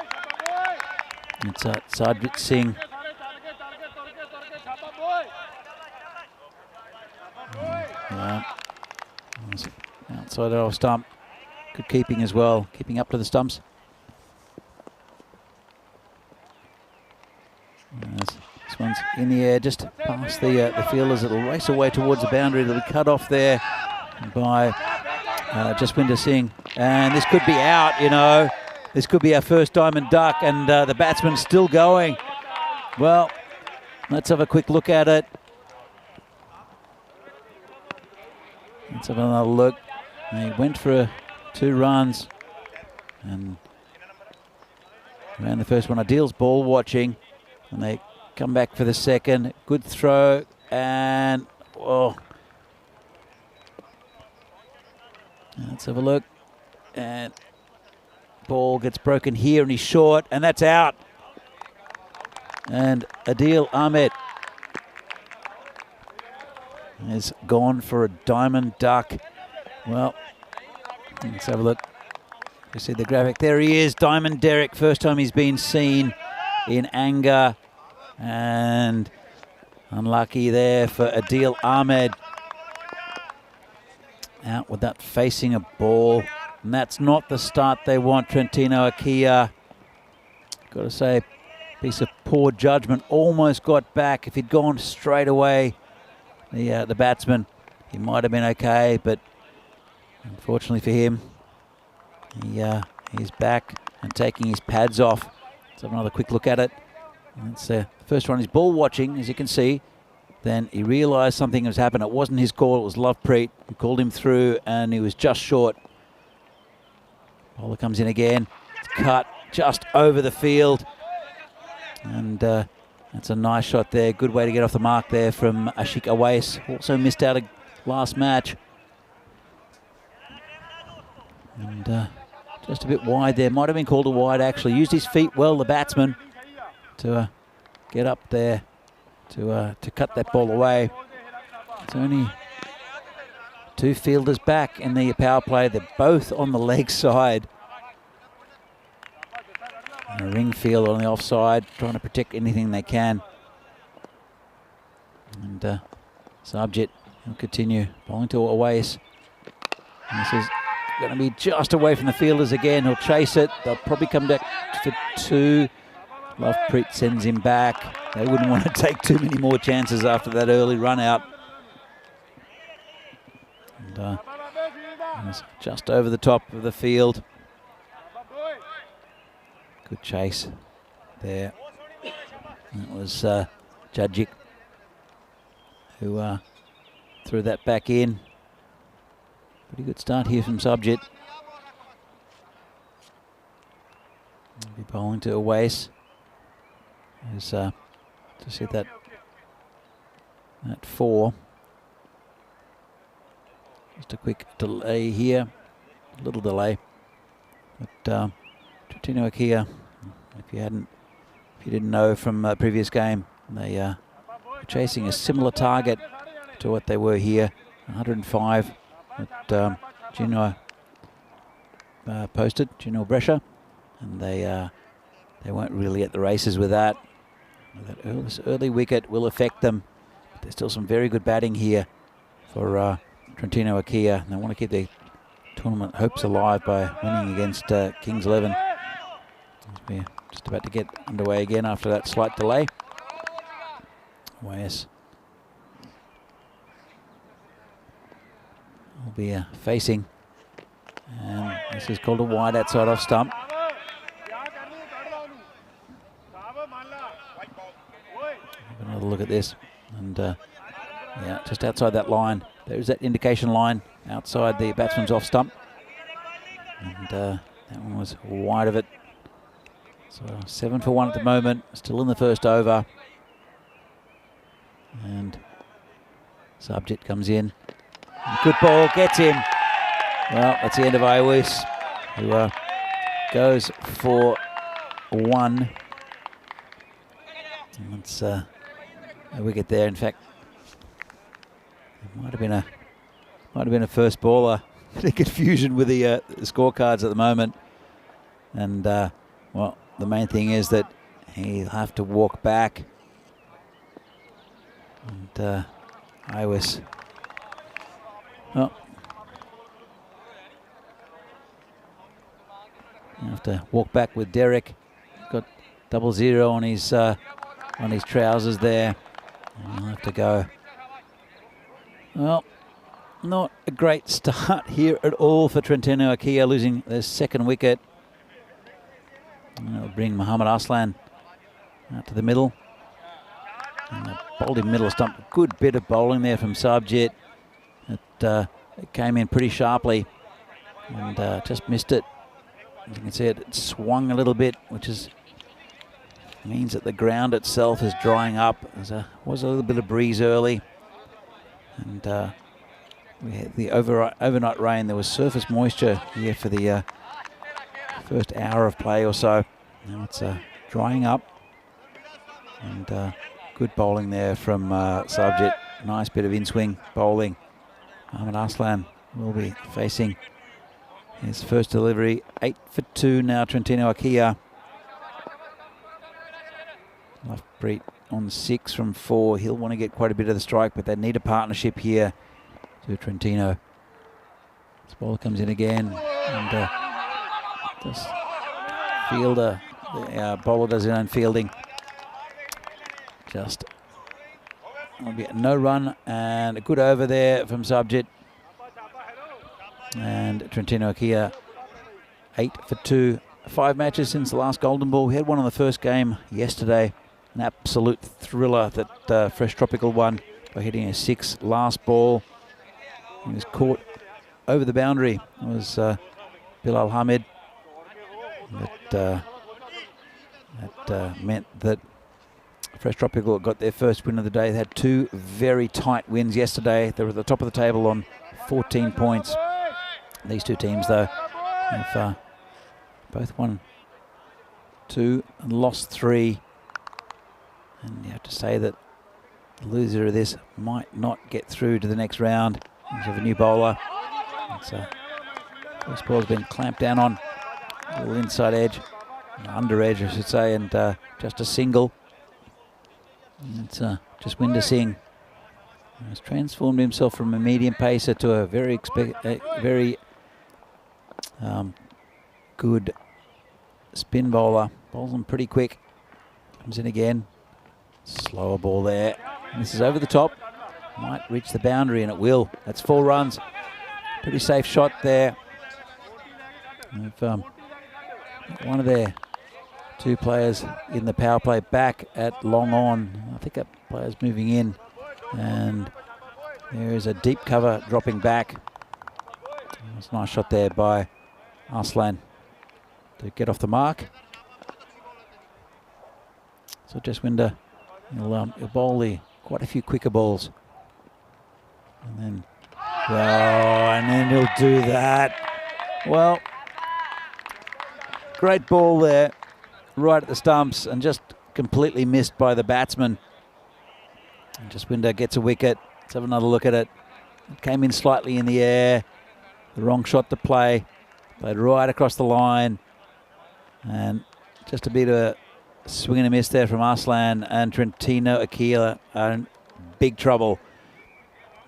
It's Sadjit Singh. Yeah, outside off stump. Good keeping as well, keeping up to the stumps. This one's in the air, just past the fielders. It'll race away towards the boundary. It'll be cut off there by Jaswinder Singh. And this could be out, you know. This could be our first diamond duck, and the batsman's still going. Well, let's have a quick look at it. Let's have another look. He went for 2 runs and ran the first one. Adil's ball watching. And they come back for the second. Good throw, and let's have a look. And ball gets broken here, and he's short, and that's out. And Adil Ahmed has gone for a diamond duck. Well, let's have a look. You see the graphic. There he is, Diamond Derek. First time he's been seen in anger, and unlucky there for Adil Ahmed. Out with that facing a ball, and that's not the start they want. Trentino Akia, got to say, piece of poor judgment. Almost got back. If he'd gone straight away, the batsman, he might have been okay, but unfortunately for him, he's back and taking his pads off. Let's have another quick look at it. That's the first one. He's ball watching, as you can see. Then he realised something has happened. It wasn't his call. It was Lovepreet who called him through, and he was just short. Bowler comes in again. It's cut just over the field. And that's a nice shot there. Good way to get off the mark there from Ashik Awais. Also missed out a last match. And just a bit wide there. Might have been called a wide, actually. Used his feet well, the batsman, to get up there to cut that ball away. It's only 2 fielders back in the power play. They're both on the leg side. And a ring field on the offside, trying to protect anything they can. And Sabjit will continue bowling to Awais. And this is going to be just away from the fielders again. He'll chase it. They'll probably come back for 2. Lovepreet sends him back. They wouldn't want to take too many more chances after that early run out. And was just over the top of the field. Good chase there. That was Jadjik who threw that back in. Pretty good start here from Subjit. Be bowling to Awais. Who's just hit that 4. Just a quick delay here, a little delay. But Trentino Akia, if you didn't know from the previous game, they were chasing a similar target to what they were here, 105 that Gino posted, Gino Brescia, and they weren't really at the races with that. This early wicket will affect them, but there's still some very good batting here for Trentino Akia. They want to keep their tournament hopes alive by winning against Kings 11. We're just about to get underway again after that slight delay. Wes will be facing, and this is called a wide outside off stump. Have another look at this, and yeah, just outside that line. There's that indication line outside the batsman's off stump, and that one was wide of it. So 7 for 1 at the moment, still in the first over. And Subjit comes in. Good ball, gets him. Well, that's the end of Awais, who goes for 1. And that's a wicket there. In fact, it might have been a first baller. Bit of confusion with the scorecards at the moment. And well, the main thing is that he'll have to walk back. And Awais, well, you have to walk back with Derek. Got 00 on his trousers there. And he'll have to go. Well, not a great start here at all for Trentino Akia, losing their second wicket. And that'll bring Muhammad Aslan out to the middle. And bowled him middle stump. Good bit of bowling there from Subjit. It came in pretty sharply and just missed it. As you can see, it swung a little bit, which means that the ground itself is drying up. There was a little bit of breeze early, and we had the overnight rain. There was surface moisture here for the first hour of play or so. Now it's drying up, and good bowling there from Subjit. Nice bit of in-swing bowling. Muhammad Aslan will be facing his first delivery. 8 for 2 now, Trentino Akia. Lovepreet on 6 from 4. He'll want to get quite a bit of the strike, but they need a partnership here to Trentino. This ball comes in again, and this fielder, the bowler does his own fielding. Just will be no run, and a good over there from Subjit. And Trentino Akia 8 for 2. 5 matches since the last golden ball. We had one on the first game yesterday. An absolute thriller, that Fresh Tropical won by hitting a 6 last ball. He was caught over the boundary. It was Bilal Hamid. That meant that Fresh Tropical got their first win of the day. They had 2 very tight wins yesterday. They were at the top of the table on 14 points. These 2 teams, though, have both won 2 and lost 3. And you have to say that the loser of this might not get through to the next round. You have a new bowler. First ball's been clamped down on. A little inside edge, under edge, I should say, and just a single. It's just Winder Singh. He's transformed himself from a medium pacer to a very good spin bowler. Bowls them pretty quick. Comes in again. Slower ball there. And this is over the top. Might reach the boundary, and it will. That's 4 runs. Pretty safe shot there. One of their 2 players in the power play back at long on. I think that player's moving in. And there is a deep cover dropping back. It's a nice shot there by Arslan to get off the mark. So Jaswinder, he'll bowl quite a few quicker balls. And then he'll do that. Well, great ball there, right at the stumps, and just completely missed by the batsman. And Jaswinder gets a wicket. Let's have another look at it. It came in slightly in the air. The wrong shot to play. Played right across the line. And just a bit of a swing and a miss there from Arslan, and Trentino Akila are in big trouble.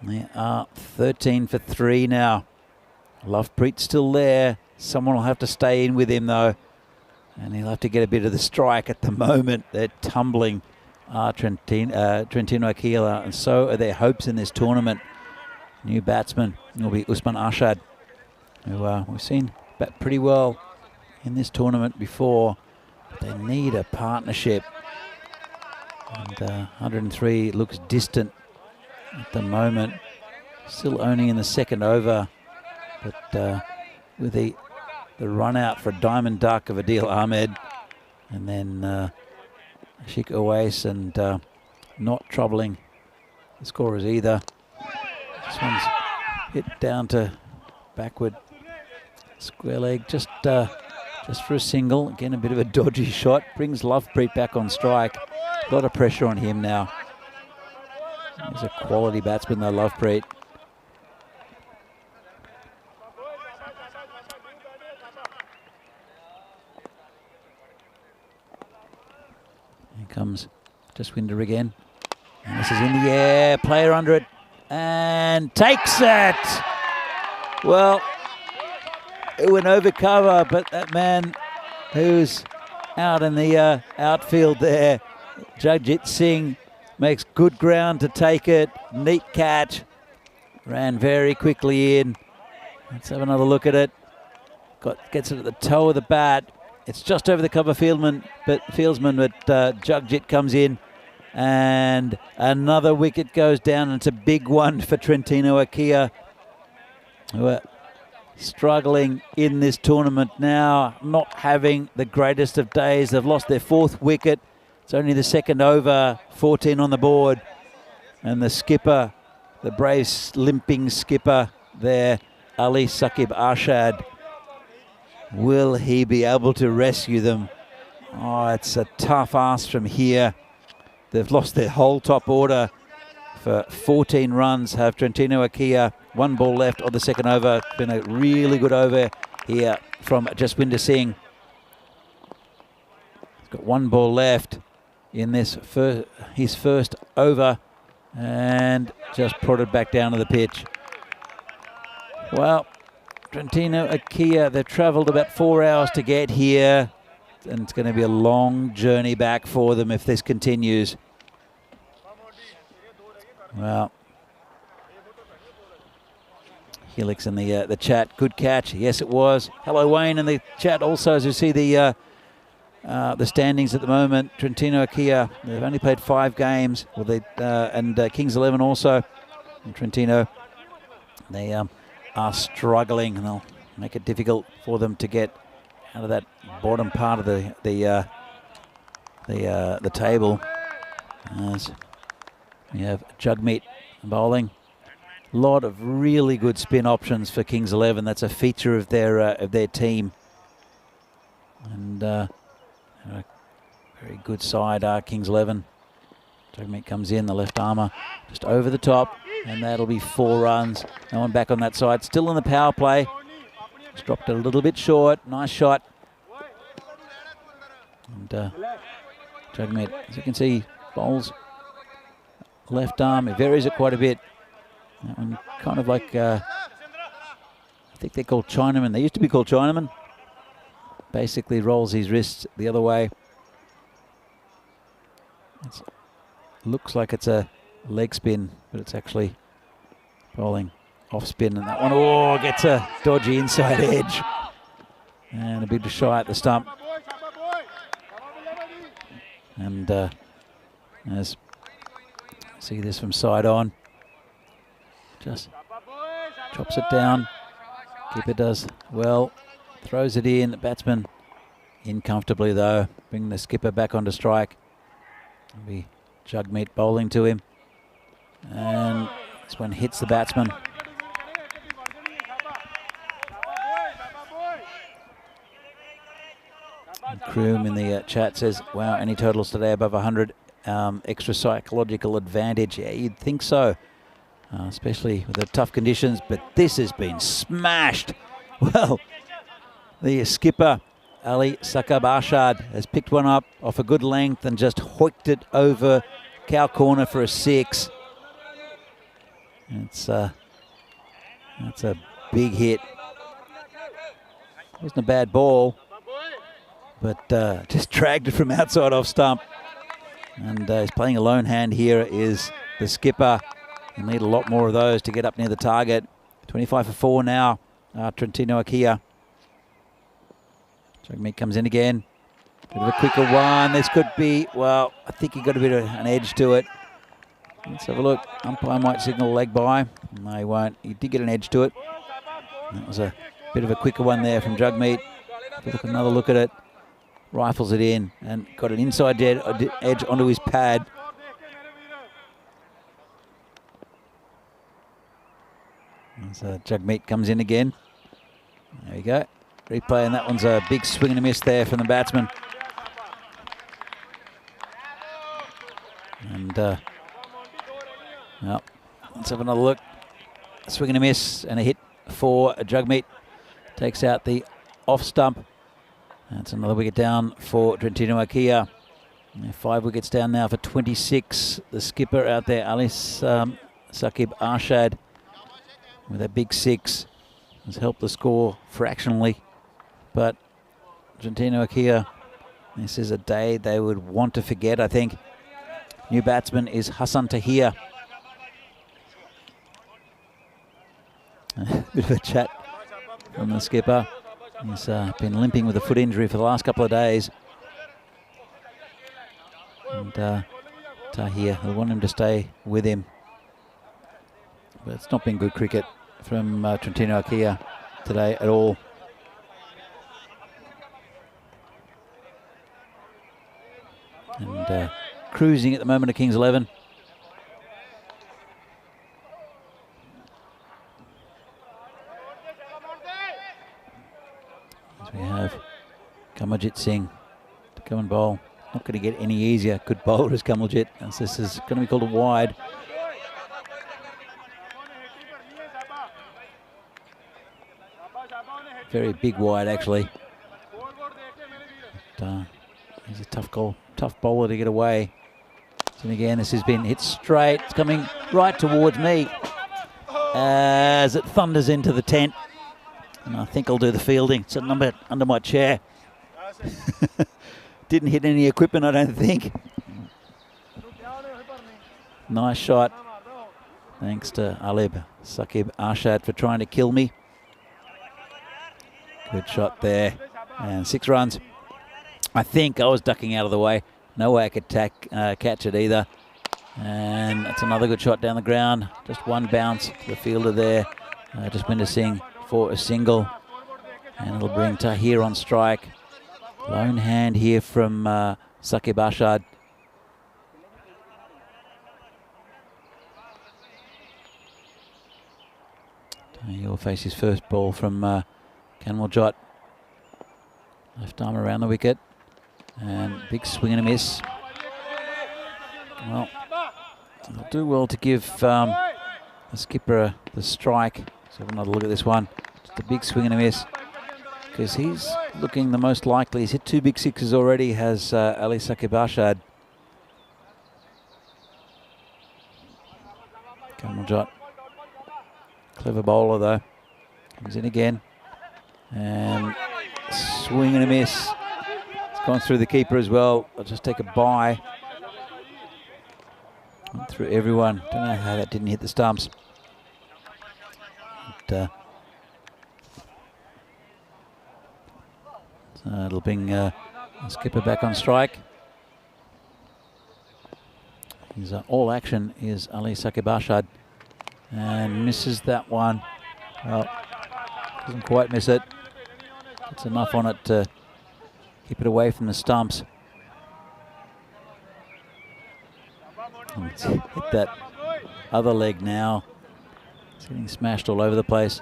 They are 13 for 3 now. Lovepreet's still there. Someone will have to stay in with him though, and he'll have to get a bit of the strike at the moment. They're tumbling Trentino Akila, and so are their hopes in this tournament. New batsman will be Usman Arshad, who we've seen bat pretty well in this tournament before. They need a partnership, and 103 looks distant at the moment. Still only in the 2nd over, but with the run out for a diamond duck of Adil Ahmed, and then Ashik Awais, and not troubling the scorers either. This one's hit down to backward square leg, just for a single. Again, a bit of a dodgy shot. Brings Lovepreet back on strike. A lot of pressure on him now. He's a quality batsman though, Lovepreet. Here comes Jaswinder again. And this is in the air. Player under it. And takes it! Well, it went over cover, but that man who's out in the outfield there, Jagjit Singh, makes good ground to take it. Neat catch. Ran very quickly in. Let's have another look at it. Gets it at the toe of the bat. It's just over the cover fieldsman, but Jagjit comes in. And another wicket goes down, and it's a big one for Trentino Akila, who are struggling in this tournament now, not having the greatest of days. They've lost their 4th wicket. It's only the 2nd over, 14 on the board. And the skipper, the brave limping skipper there, Ali Saqib Arshad, will he be able to rescue them? Oh, it's a tough ask from here. They've lost their whole top order for 14 runs, have Trentino Akila. 1 ball left of the 2nd over. Been a really good over here from Jaswinder Singh. He's got 1 ball left in this his first over, and just prodded back down to the pitch. Well, Trentino Akila, they've travelled about 4 hours to get here, and it's going to be a long journey back for them if this continues. Well, Helix in the chat, good catch. Yes, it was. Hello, Wayne, in the chat also, as you see the standings at the moment. Trentino Akila, they've only played 5 games. Well, and Kings 11 also. And Trentino, they are struggling, and they'll make it difficult for them to get out of that bottom part of the table. As we have Jagmeet bowling. A lot of really good spin options for Kings 11. That's a feature of their team. And a very good side are Kings 11. Jagmeet comes in, the left armour, just over the top, and that'll be 4 runs. No one back on that side. Still in the power play. Just dropped it a little bit short. Nice shot. And Jagmeet, as you can see, bowls left arm. It varies it quite a bit. That one kind of like, I think they're called Chinaman. They used to be called Chinaman. Basically rolls his wrists the other way. It looks like it's a leg spin, but it's actually bowling off spin, and that one gets a dodgy inside edge and a bit shy at the stump. And as see this from side on, just chops it down. Keeper does well, throws it in. The batsman in comfortably though, bringing the skipper back onto strike. It'll be Jugmeet bowling to him, and this one hits the batsman. Kroom in the chat says, wow, any totals today above 100, extra psychological advantage. Yeah, you'd think so, especially with the tough conditions, but this has been smashed. Well, the skipper, Ali Sakab Arshad, has picked one up off a good length and just hoiked it over cow corner for a 6. That's a big hit. Wasn't a bad ball, but just dragged it from outside off stump. And he's playing a lone hand here is the skipper. He'll need a lot more of those to get up near the target. 25 for 4 now, Trentino Akia. Jugmeet comes in again. Bit of a quicker one. This could be, well, I think he got a bit of an edge to it. Let's have a look. Umpire might signal a leg by. No, he won't. He did get an edge to it. That was a bit of a quicker one there from Jugmeet. Another look at it. Rifles it in and got an inside edge onto his pad. As Jugmeet comes in again. There we go. Replay, and that one's a big swing and a miss there from the batsman. And well, let's have another look. A swing and a miss and a hit for Jugmeet. Takes out the off stump. That's another wicket down for Trentino Akia. 5 wickets down now for 26. The skipper out there, Alice Sakib Arshad, with a big 6. Has helped the score fractionally. But Trentino Akia, this is a day they would want to forget, I think. New batsman is Hassan Tahir. A bit of a chat from the skipper. He's been limping with a foot injury for the last couple of days. And Tahir, they want him to stay with him. But it's not been good cricket from Trentino Akia today at all. And cruising at the moment at Kings 11. As we have Kamaljeet Singh to come and bowl. Not going to get any easier. Good bowler as Kamaljeet, as this is going to be called a wide. Very big wide actually. But, he's a tough bowler to get away. And again, this has been hit straight. It's coming right towards me as it thunders into the tent. And I think I'll do the fielding. It's under my chair. Didn't hit any equipment, I don't think. Nice shot. Thanks to Alib Sakib Arshad for trying to kill me. Good shot there. And 6 runs. I think I was ducking out of the way. No way I could catch it either. And that's another good shot down the ground. Just one bounce to the fielder there. Jasminder Singh for a single. And it'll bring Tahir on strike. Lone hand here from Sakib Arshad. Tahir will face his first ball from Kamaljeet. Left arm around the wicket. And big swing and a miss. Well, they'll do well to give the skipper the strike. Let's have another look at this one. Just a big swing and a miss. Because he's looking the most likely. He's hit 2 big 6s already, has Ali Sakib Arshad. Kamaljeet. Clever bowler though. Comes in again. And swing and a miss. Gone through the keeper as well. I'll just take a bye. Went through everyone. Don't know how that didn't hit the stumps. But, so it'll bring the skipper back on strike. His all action is Ali Sakibashad, and misses that one. Well, doesn't quite miss it. It's enough on it to keep it away from the stumps. And it's hit that other leg now. It's getting smashed all over the place,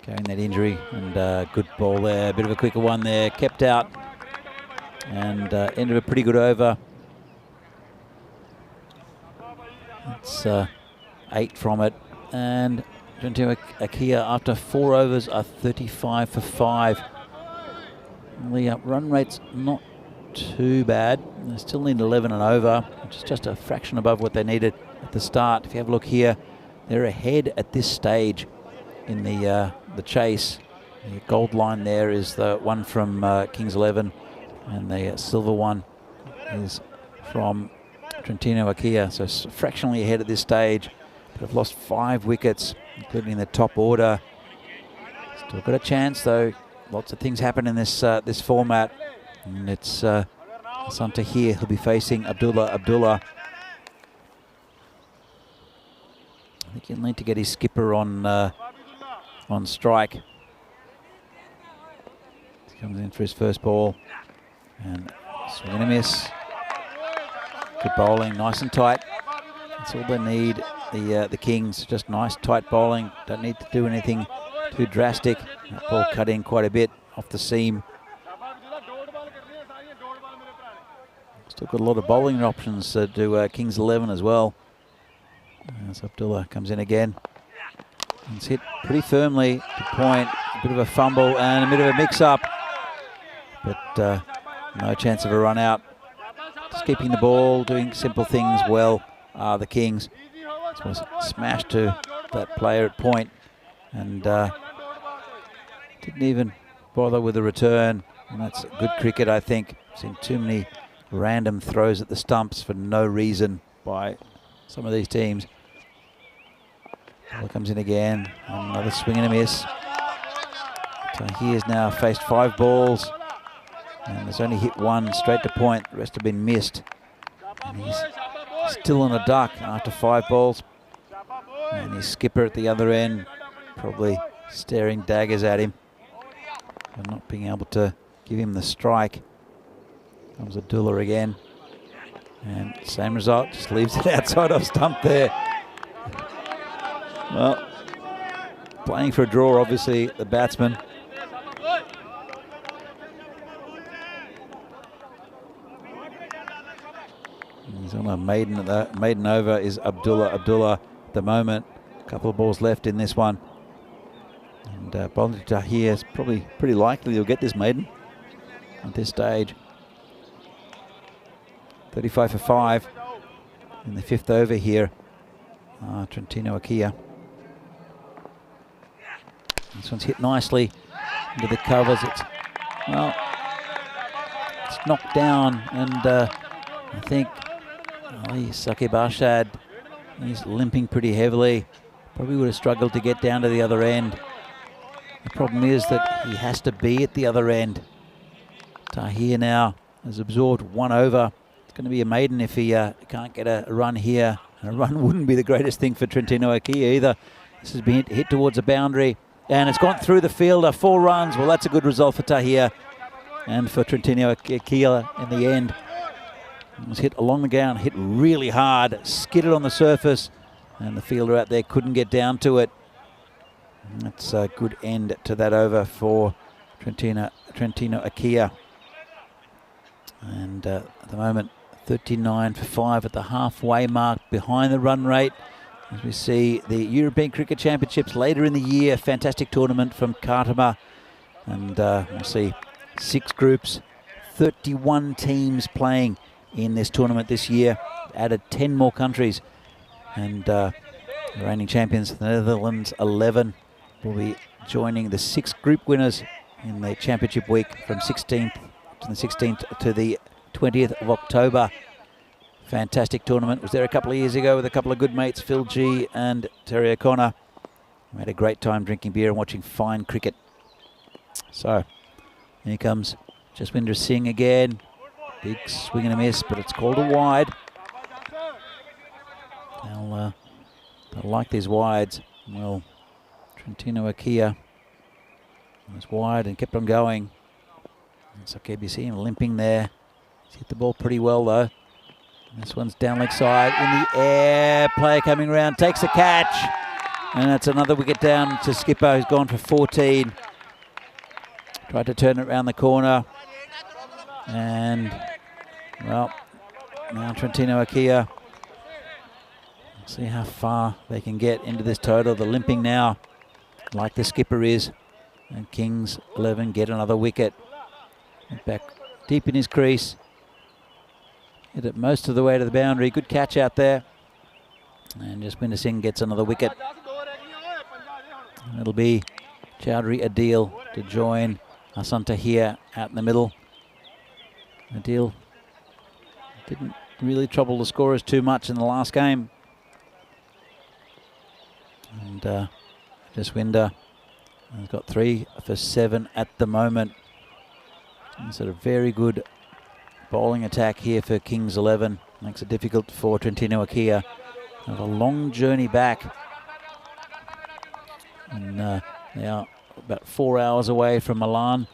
carrying that injury. And good ball there, a bit of a quicker one there, kept out, and ended a pretty good over. It's 8 from it, and Trentino Akia after 4 overs are 35 for 5. The run rate's not too bad. They still need 11 and over, which is just a fraction above what they needed at the start. If you have a look here, they're ahead at this stage in the chase. The gold line there is the one from Kings 11, and the silver one is from Trentino Akia, so fractionally ahead at this stage, but have lost 5 wickets, including the top order. Still got a chance though. Lots of things happen in this this format, and it's Asante here. He'll be facing Abdullah. I think he'll need to get his skipper on strike. He comes in for his first ball, and swing and a miss. Good bowling, nice and tight. That's all they need. The Kings, just nice tight bowling. Don't need to do anything too drastic. That ball cut in quite a bit off the seam. Still got a lot of bowling options to do Kings 11 as well. As Abdullah comes in again. It's hit pretty firmly to point. A bit of a fumble and a bit of a mix-up, but no chance of a run out. Just keeping the ball, doing simple things well are the Kings. This was smashed to that player at point, and didn't even bother with the return. And that's good cricket, I think. I've seen too many random throws at the stumps for no reason by some of these teams. Ball comes in again, another swing and a miss. So he has now faced 5 balls, and has only hit 1 straight to point. The rest have been missed, and he's still on a duck after 5 balls. And his skipper at the other end probably staring daggers at him and not being able to give him the strike. Comes Abdullah again, and same result, just leaves it outside off stump there. Well, playing for a draw, obviously, the batsman. He's on a maiden over is Abdullah at the moment. A couple of balls left in this one. And Boldy Tahir is probably pretty likely he'll get this maiden at this stage. 35 for 5 in the 5th over here. Trentino Akia. This one's hit nicely into the covers. It's knocked down, and I think Ali Sakibashad, he's limping pretty heavily. Probably would have struggled to get down to the other end. The problem is that he has to be at the other end. Tahir now has absorbed 1 over. It's going to be a maiden if he can't get a run here. And a run wouldn't be the greatest thing for Trentino Akia either. This has been hit towards a boundary, and it's gone through the fielder. 4 runs. Well, that's a good result for Tahir and for Trentino Akia in the end. It was hit along the ground, hit really hard, skidded on the surface, and the fielder out there couldn't get down to it. And that's a good end to that over for Trentino Akia. And at the moment, 39 for 5 at the halfway mark, behind the run rate. As we see the European Cricket Championships later in the year, fantastic tournament from Khartoum. And we'll see 6 groups, 31 teams playing in this tournament this year. Added 10 more countries, and the reigning champions, the Netherlands 11, will be joining the 6 group winners in the championship week from 16th to the 16th to the 20th of October. fantastic tournament. Was there a couple of years ago with a couple of good mates, Phil G and Terry O'Connor. We had a great time drinking beer and watching fine cricket. So here comes Jaswinder Singh again. Big swing and a miss, but it's called a wide. They'll like these wides. Well, Trentino Akia was wide and kept on going. It's okay, you see him limping there. He's hit the ball pretty well though. This one's down leg side, in the air. Player coming around, takes the catch. And that's another wicket down to Skipper, who's gone for 14. Tried to turn it around the corner. And, well, now Trentino Akia. See how far they can get into this total. The limping now, like the skipper is. And Kings 11 get another wicket. Went back deep in his crease. Hit it most of the way to the boundary. Good catch out there. And Jaswinder Singh gets another wicket. And it'll be Chowdhury Adil to join Asanta here out in the middle. Adil didn't really trouble the scorers too much in the last game. And Jaswinder has got 3 for 7 at the moment. And sort of very good bowling attack here for Kings 11. Makes it difficult for Trentino Akia. Have a long journey back. And they are about 4 hours away from Milan.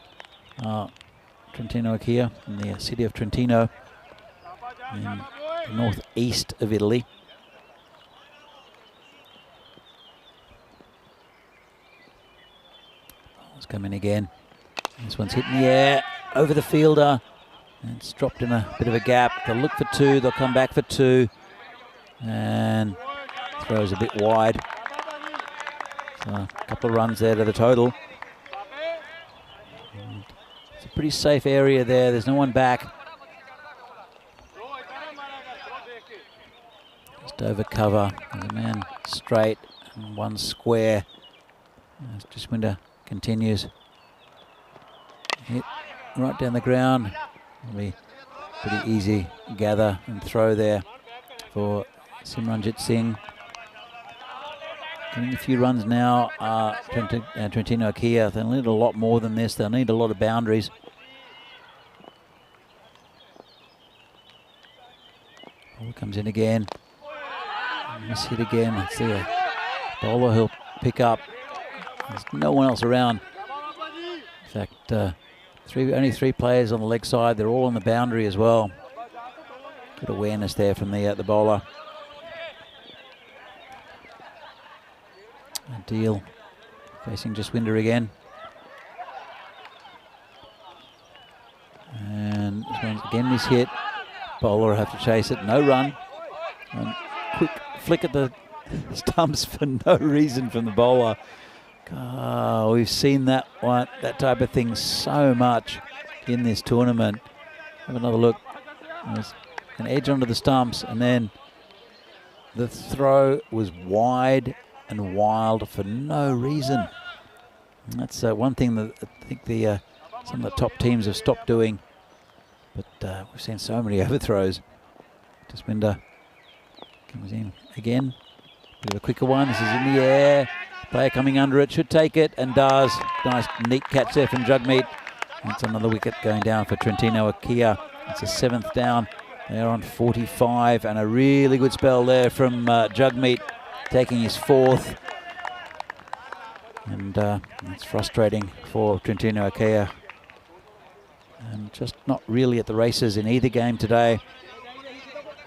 Trentino Akia in the city of Trentino in the northeast of Italy. Ball's coming again. This one's hit in the air over the fielder. And it's dropped in a bit of a gap. They'll look for 2. They'll come back for 2. And throws a bit wide. So a couple of runs there to the total. And it's a pretty safe area there. There's no one back. Just over cover. There's a man straight and one square. As Jaswinder continues. Hit right down the ground. It'll be pretty easy gather and throw there for Simranjit Singh. Getting a few runs now. Trentino Akia, they'll need a lot more than this. They'll need a lot of boundaries. Ball comes in again. Miss hit again. Let's see a bowler he'll pick up. There's no one else around. In fact, only 3 players on the leg side. They're all on the boundary as well. Good awareness there from the bowler. Adil facing Jaswinder again. And this one's again mishit. Bowler will have to chase it. No run. And quick flick at the stumps for no reason from the bowler. Oh, we've seen that type of thing so much in this tournament. Have another look. There's an edge onto the stumps, and then the throw was wide and wild for no reason. And that's one thing that I think some of the top teams have stopped doing. But we've seen so many overthrows. Jaswinder comes in again. Bit of a quicker one. This is in the air. Player coming under it, should take it, and does. Nice neat catch there from Jagmeet. That's another wicket going down for Trentino Akia. It's a 7th down. They're on 45, and a really good spell there from Jagmeet, taking his 4th. And it's frustrating for Trentino Akia. And just not really at the races in either game today.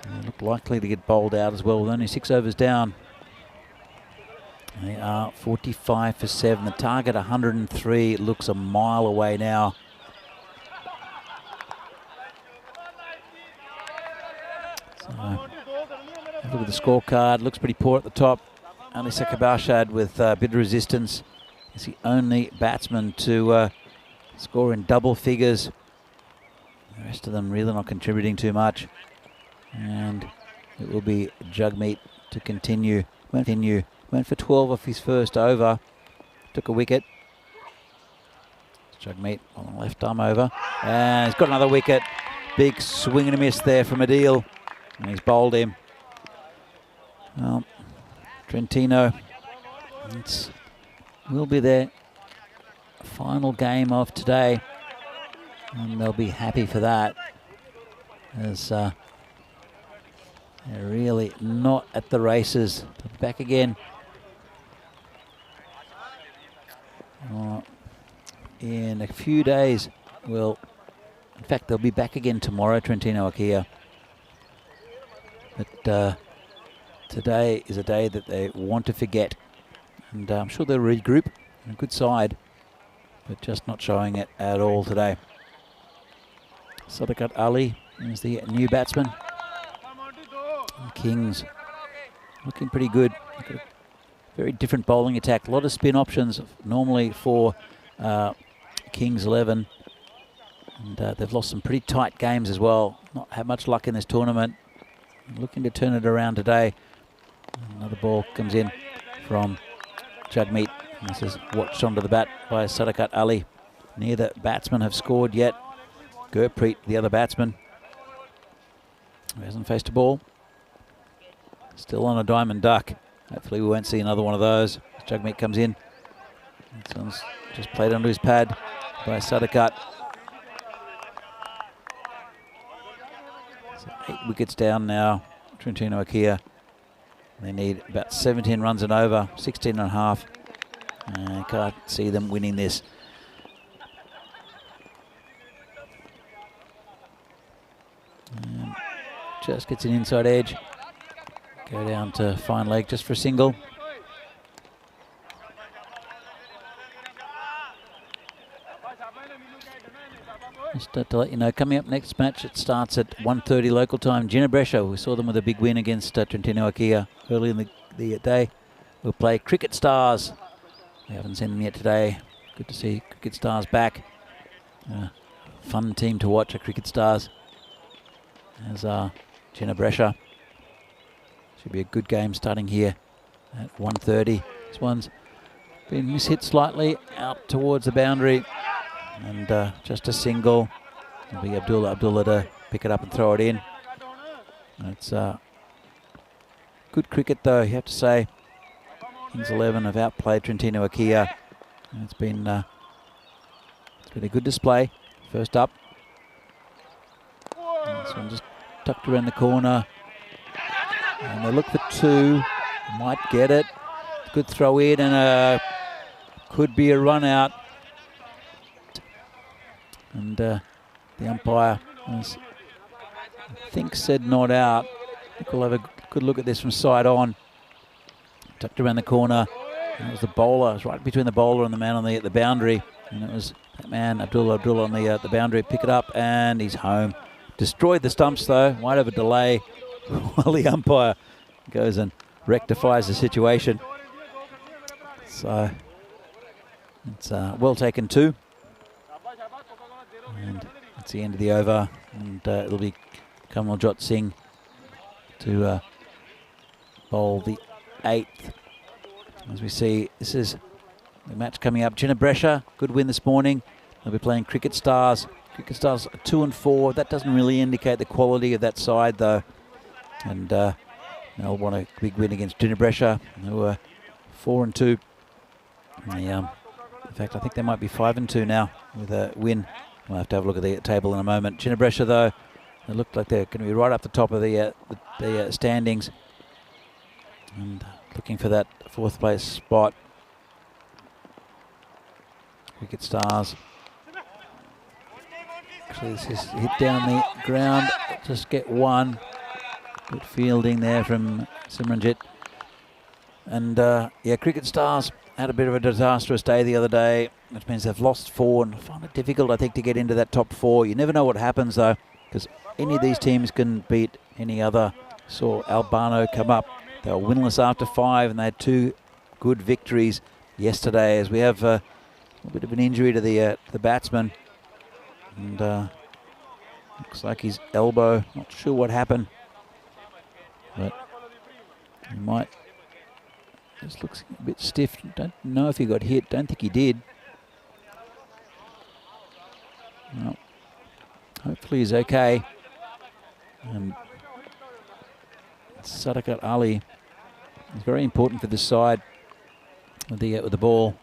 They look likely to get bowled out as well with only 6 overs down. They are 45 for 7. The target 103 looks a mile away now. So, look at the scorecard. Looks pretty poor at the top. Ali Sakabashad with a bit of resistance. He's the only batsman to score in double figures. The rest of them really not contributing too much. And it will be Jagmeet to continue. Went for 12 off his first over. Took a wicket. Jagmeet on the left arm over. And he's got another wicket. Big swing and a miss there from Adil. And he's bowled him. Well, Trentino, will be their final game of today, and they'll be happy for that, as they're really not at the races. They're back again in a few days. In fact, they'll be back again tomorrow, Trentino are here. But today is a day that they want to forget, and I'm sure they'll regroup. A good side, but just not showing it at all today. Sadakat Ali is the new batsman. And Kings looking pretty good. Very different bowling attack. A lot of spin options normally for Kings 11. And they've lost some pretty tight games as well. Not had much luck in this tournament. Looking to turn it around today. Another ball comes in from Jagmeet. This is watched onto the bat by Sadakat Ali. Neither batsmen have scored yet. Gurpreet, the other batsman, who hasn't faced a ball. Still on a diamond duck. Hopefully we won't see another one of those. Jagmeet comes in. This one's just played onto his pad by Sadakat. So 8 wickets down now. Trentino Akia. They need about 17 runs and over, 16 and a half. I can't see them winning this. And just gets an inside edge. Go down to fine leg just for a single. Just to let you know, coming up next match, it starts at 1:30 local time. Ginebrescia, we saw them with a big win against Trentino Akia early in the day. We'll play Cricket Stars. We haven't seen them yet today. Good to see Cricket Stars back. Fun team to watch at Cricket Stars. As Ginebrescia. Should be a good game starting here at 1:30. This one's been mishit slightly out towards the boundary. And just a single. It'll be Abdullah to pick it up and throw it in. It's good cricket though, you have to say. Kings 11 have outplayed Trentino Akia. It's been a good display. First up. And this one just tucked around the corner. And they look for two. Might get it. Good throw in, and could be a run out. And the umpire has, I think, said not out. I think we'll have a good look at this from side on. Tucked around the corner. And it was the bowler. It was right between the bowler and the man on the boundary. And it was that man, Abdullah on the boundary. Pick it up, and he's home. Destroyed the stumps, though. Might have a delay while the umpire goes and rectifies the situation. So it's well taken two. And it's the end of the over, and it'll be Kamaljot Singh to bowl the 8th. As we see, this is the match coming up. Ginebrescia, good win this morning. They'll be playing Cricket Stars. Cricket Stars are 2 and 4. That doesn't really indicate the quality of that side, though. And they'll want a big win against Ginebrescia, who are 4 and 2. In fact, I think they might be 5 and 2 now with a win. We'll have to have a look at the table in a moment. Ginebrescia, though, they look like they're going to be right up the top of the standings. And looking for that 4th place spot. Cricket Stars. Actually, this is hit down the ground. Just get one. Good fielding there from Simranjit. And yeah, Cricket Stars had a bit of a disastrous day the other day, which means they've lost 4 and find it difficult, I think, to get into that top 4. You never know what happens, though, because any of these teams can beat any other. Saw Albano come up. They were winless after 5, and they had 2 good victories yesterday, as we have a bit of an injury to the batsman. And looks like his elbow. Not sure what happened, but he might. Just looks a bit stiff. Don't know if he got hit. Don't think he did. Well, hopefully he's okay. And Sadakat Ali is very important for this side with the ball,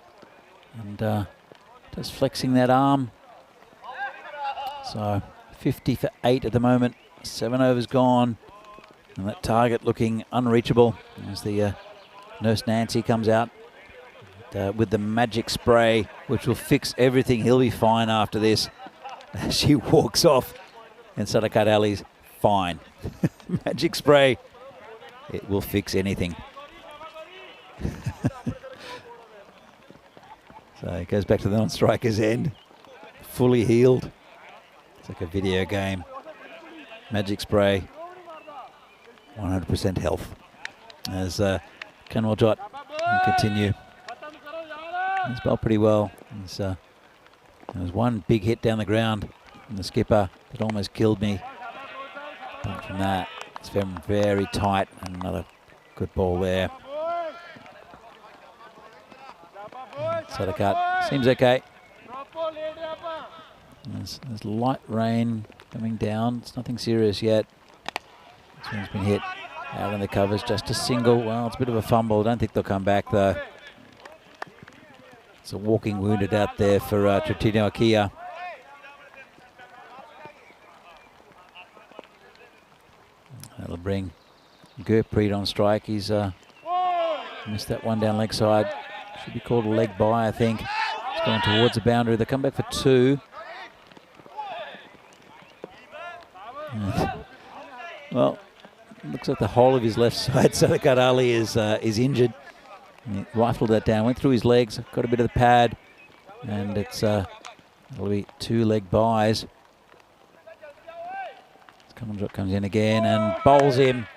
and just flexing that arm. So 50 for 8 at the moment. 7 overs gone, and that target looking unreachable as the nurse Nancy comes out with the magic spray, which will fix everything. He'll be fine after this. She walks off, and Sadakat Ali's fine. Magic spray, it will fix anything. So it goes back to the non-striker's end, fully healed. It's like a video game. Magic spray, 100% health. As Kanwaljot will continue. He's bowled pretty well. There was one big hit down the ground from the skipper that almost killed me. Apart from that, it's been very tight, and another good ball there. Sadakat seems okay. There's light rain coming down. It's nothing serious yet. This one's been hit out on the covers, just a single. Well, it's a bit of a fumble. I don't think they'll come back though. It's a walking wounded out there for Trentino Akia. That'll bring Gurpreet on strike. He's missed that one down leg side. Should be called a leg by, I think. It's going towards the boundary. They come back for 2. Well, looks like the whole of his left side, Sadakat Ali, is injured. He rifled that down, went through his legs, got a bit of the pad, and it'll be 2 leg buys. Kanwaljot comes in again and bowls him.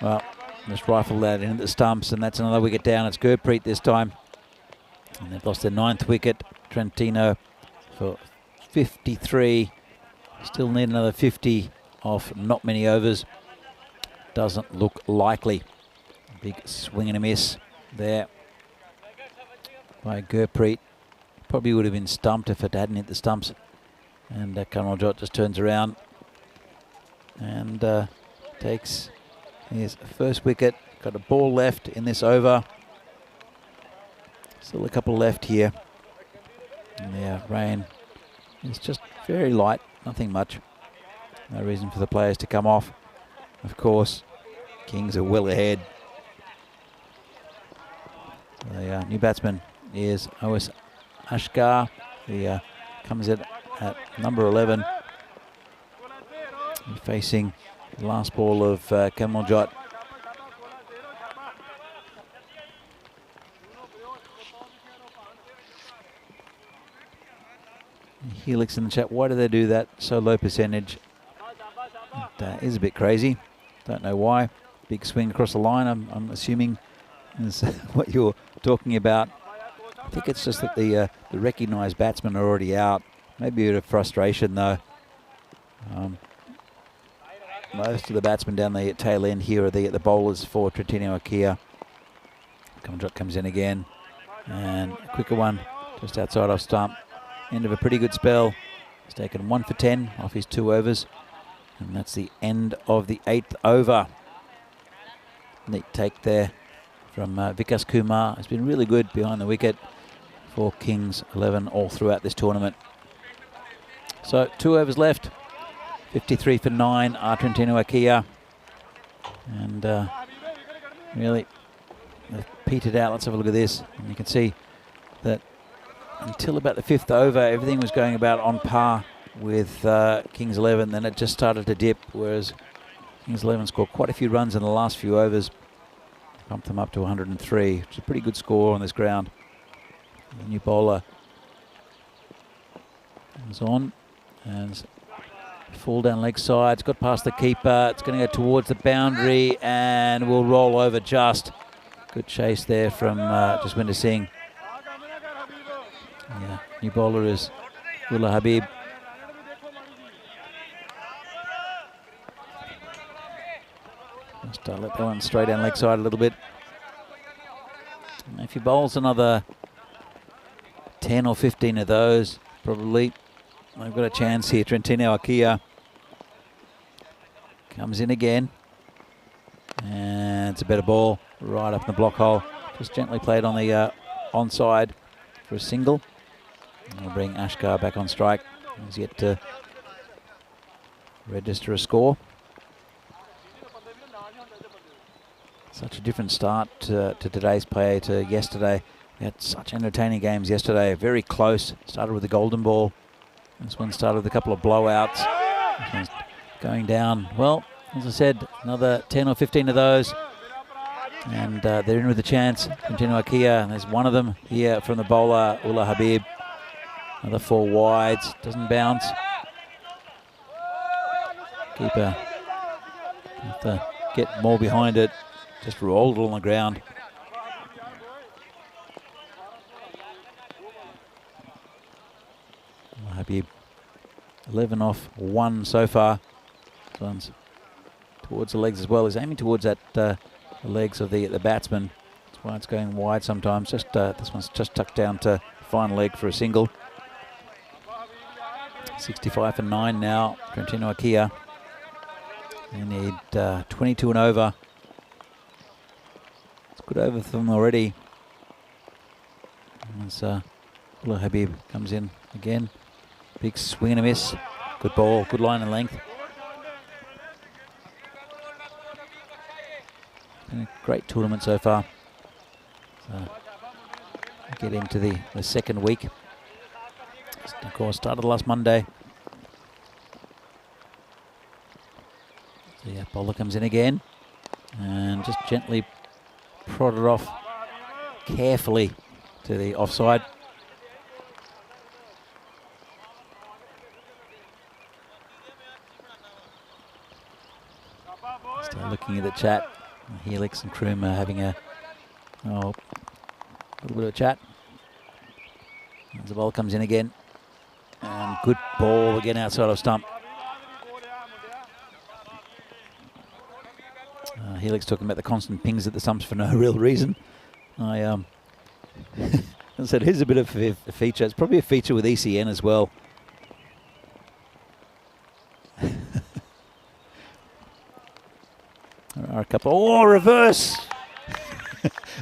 Well, just rifle that into the stumps, and that's another wicket down. It's Gurpreet this time. And they've lost their 9th wicket. Trentino for 53. Still need another 50 off not many overs. Doesn't look likely. Big swing and a miss there by Gurpreet. Probably would have been stumped if it hadn't hit the stumps. And Kanwaljot just turns around and takes his first wicket. Got a ball left in this over. Still a couple left here. And the rain is just very light, nothing much. No reason for the players to come off. Of course, Kings are well ahead. The new batsman is Ois Ashkar. He comes in at number 11. Facing the last ball of Kanwaljot. Helix in the chat, why do they do that? So low percentage. It is a bit crazy. Don't know why. Big swing across the line, I'm assuming is what you're talking about. I think it's just that the recognised batsmen are already out. Maybe a bit of frustration though. Most of the batsmen down the tail end here are the bowlers for Trentino Akia. Kanwaljot comes in again. And a quicker one just outside off stump. End of a pretty good spell. He's taken 1 for 10 off his 2 overs. And that's the end of the 8th over. Neat take there from Vikas Kumar. It's been really good behind the wicket for Kings 11 all throughout this tournament. So 2 overs left. 53 for 9 are Trentino Akia. And really, they've petered out. Let's have a look at this. And you can see that until about the 5th over, everything was going about on par with Kings 11. Then it just started to dip, whereas Kings 11 scored quite a few runs in the last few overs. Pumped them up to 103, which is a pretty good score on this ground. The new bowler is on, and fall down leg side. It's got past the keeper. It's going to go towards the boundary and will roll over just. Good chase there from Jaswinder Singh. Yeah, new bowler is Ullah Habib. Just let that one straight down leg side a little bit. And if he bowls another 10 or 15 of those, probably they've got a chance here. Trentino Akia comes in again. And it's a better ball right up in the block hole. Just gently played on the onside for a single. We'll bring Ashkar back on strike. He's yet to register a score. Such a different start to today's play to yesterday. We had such entertaining games yesterday. Very close. Started with the golden ball. This one started with a couple of blowouts. This one's going down. Well, as I said, another 10 or 15 of those. And they're in with a chance. Continue Akia. And there's one of them here from the bowler, Ullah Habib. Another 4 wides. Doesn't bounce. Keeper have to get more behind it. Just rolled it on the ground. Ullah Habib 11 off 1 so far. This one's towards the legs as well. He's aiming towards that the legs of the batsman. That's why it's going wide sometimes. Just this one's just tucked down to final leg for a single. 65 for 9 now. Trentino Akia. They need 22 and over. It's good over for them already. As Ullah Habib comes in again. Big swing and a miss. Good ball, good line and length. Been a great tournament so far. So get into the second week. Just, of course, started last Monday. So yeah, bowler comes in again and just gently prodded off carefully to the offside. Still looking at the chat. Helix and Kroom are having a little bit of a chat. As the ball comes in again. And good ball again outside of stump. Helix talking about the constant pings at the stumps for no real reason. I said, here's a bit of a feature. It's probably a feature with ECN as well. There are a couple. Oh, reverse!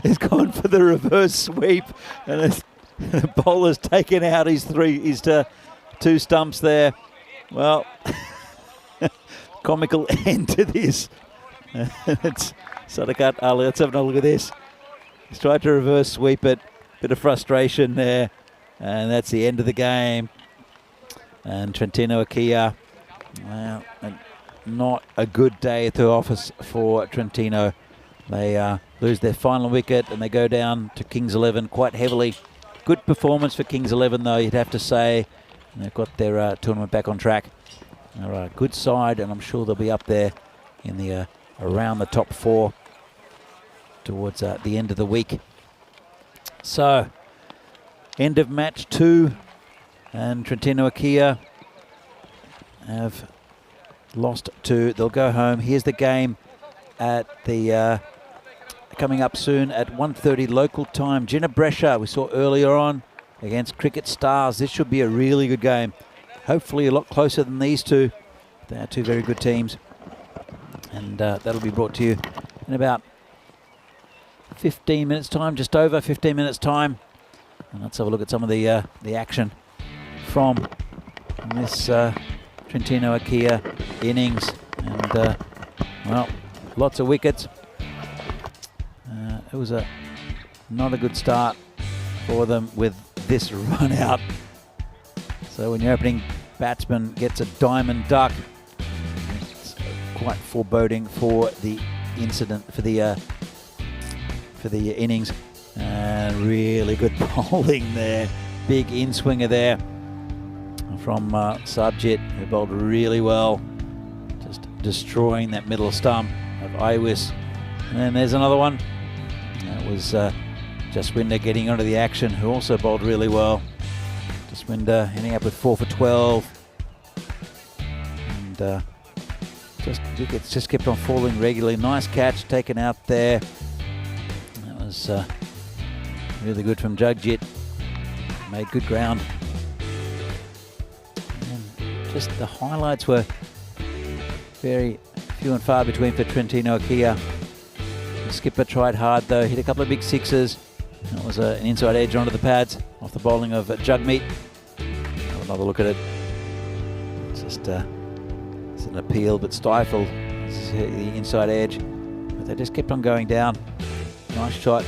He's gone for the reverse sweep, and the bowler's taken out his 2 stumps there. Well, comical end to this. It's Sadakat Ali. Let's have a look at this. He's tried to reverse sweep it. Bit of frustration there, and that's the end of the game. And Trentino Akia, well, not a good day at the office for Trentino. They lose their final wicket and they go down to Kings 11 quite heavily. Good performance for Kings 11 though, you'd have to say. And they've got their tournament back on track. They're a good side, and I'm sure they'll be up there in the around the top 4 towards the end of the week. So, end of match 2, and Trentino Akia have lost 2. They'll go home. Here's the game at the coming up soon at 1:30 local time. Ginebrescia, we saw earlier on, against Cricket Stars. This should be a really good game. Hopefully a lot closer than these two. They are 2 very good teams. And that'll be brought to you in about 15 minutes time, just over 15 minutes time. And let's have a look at some of the action from this Trentino Akia innings. And well, lots of wickets. It was not a good start for them with this run out. So when your opening batsman gets a diamond duck, it's quite foreboding for the incident, for the innings. And really good bowling there. Big in-swinger there from Sabjit, who bowled really well. Just destroying that middle stump of Iwis. And then there's another one. That was Jaswinder getting onto the action, who also bowled really well. Jaswinder ending up with 4 for 12. And wickets just kept on falling regularly. Nice catch taken out there. That was really good from Jagjit. Made good ground. And just the highlights were very few and far between for Trentino Akia. skipper tried hard though, hit a couple of big sixes. That was an inside edge onto the pads off the bowling of Jugmeat. Have another look at it. It's just it's an appeal but stifled. This is the inside edge. But they just kept on going down. Nice shot.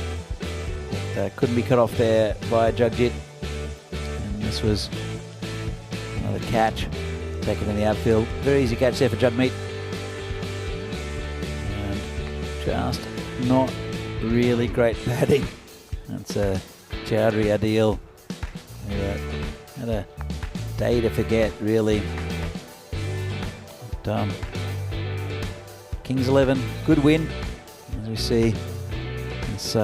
But, couldn't be cut off there by Jugjit. And this was another catch. Taken in the outfield. Very easy catch there for Jugmeat. And just not really great batting. That's a Chowdhury Adil. Had a day to forget, really. But, Kings 11, good win. As we see, this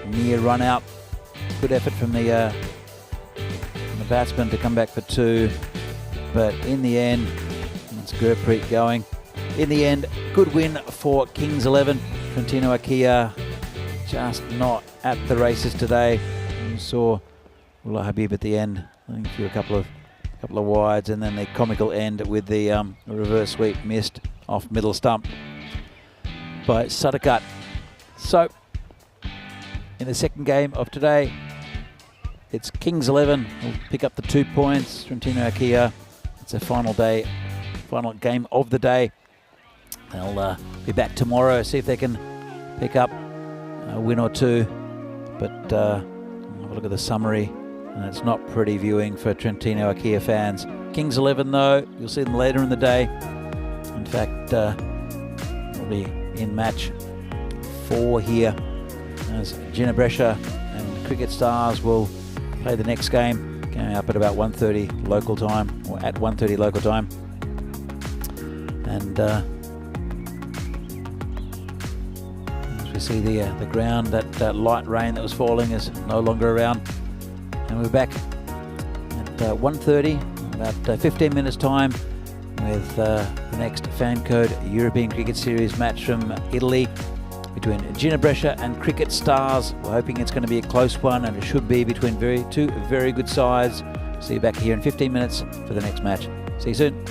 near run out. Good effort from the batsman to come back for 2. But in the end, that's Gurpreet going. In the end, good win for Kings 11. Trentino Akia just not at the races today. You saw Ullah Habib at the end. I think threw a couple of wides, and then the comical end with the reverse sweep missed off middle stump by Sadakat. So in the second game of today, it's Kings 11 will pick up the 2 points. Trentino Akia, it's a final game of the day. They'll be back tomorrow, see if they can pick up a win or 2. But have a look at the summary, and it's not pretty viewing for Trentino Akia fans. Kings 11 though, you'll see them later in the day. In fact, will be in match 4 here, as Ginebrescia and Cricket Stars will play the next game, coming up at about 1:30 local time, or at 1:30 local time. And as we see the ground, that light rain that was falling is no longer around, and we're back at 1:30, about 15 minutes time, with the next FanCode European Cricket Series match from Italy between Ginebrescia and Cricket Stars. We're hoping it's going to be a close one, and it should be between two very good sides. See you back here in 15 minutes for the next match. See you soon.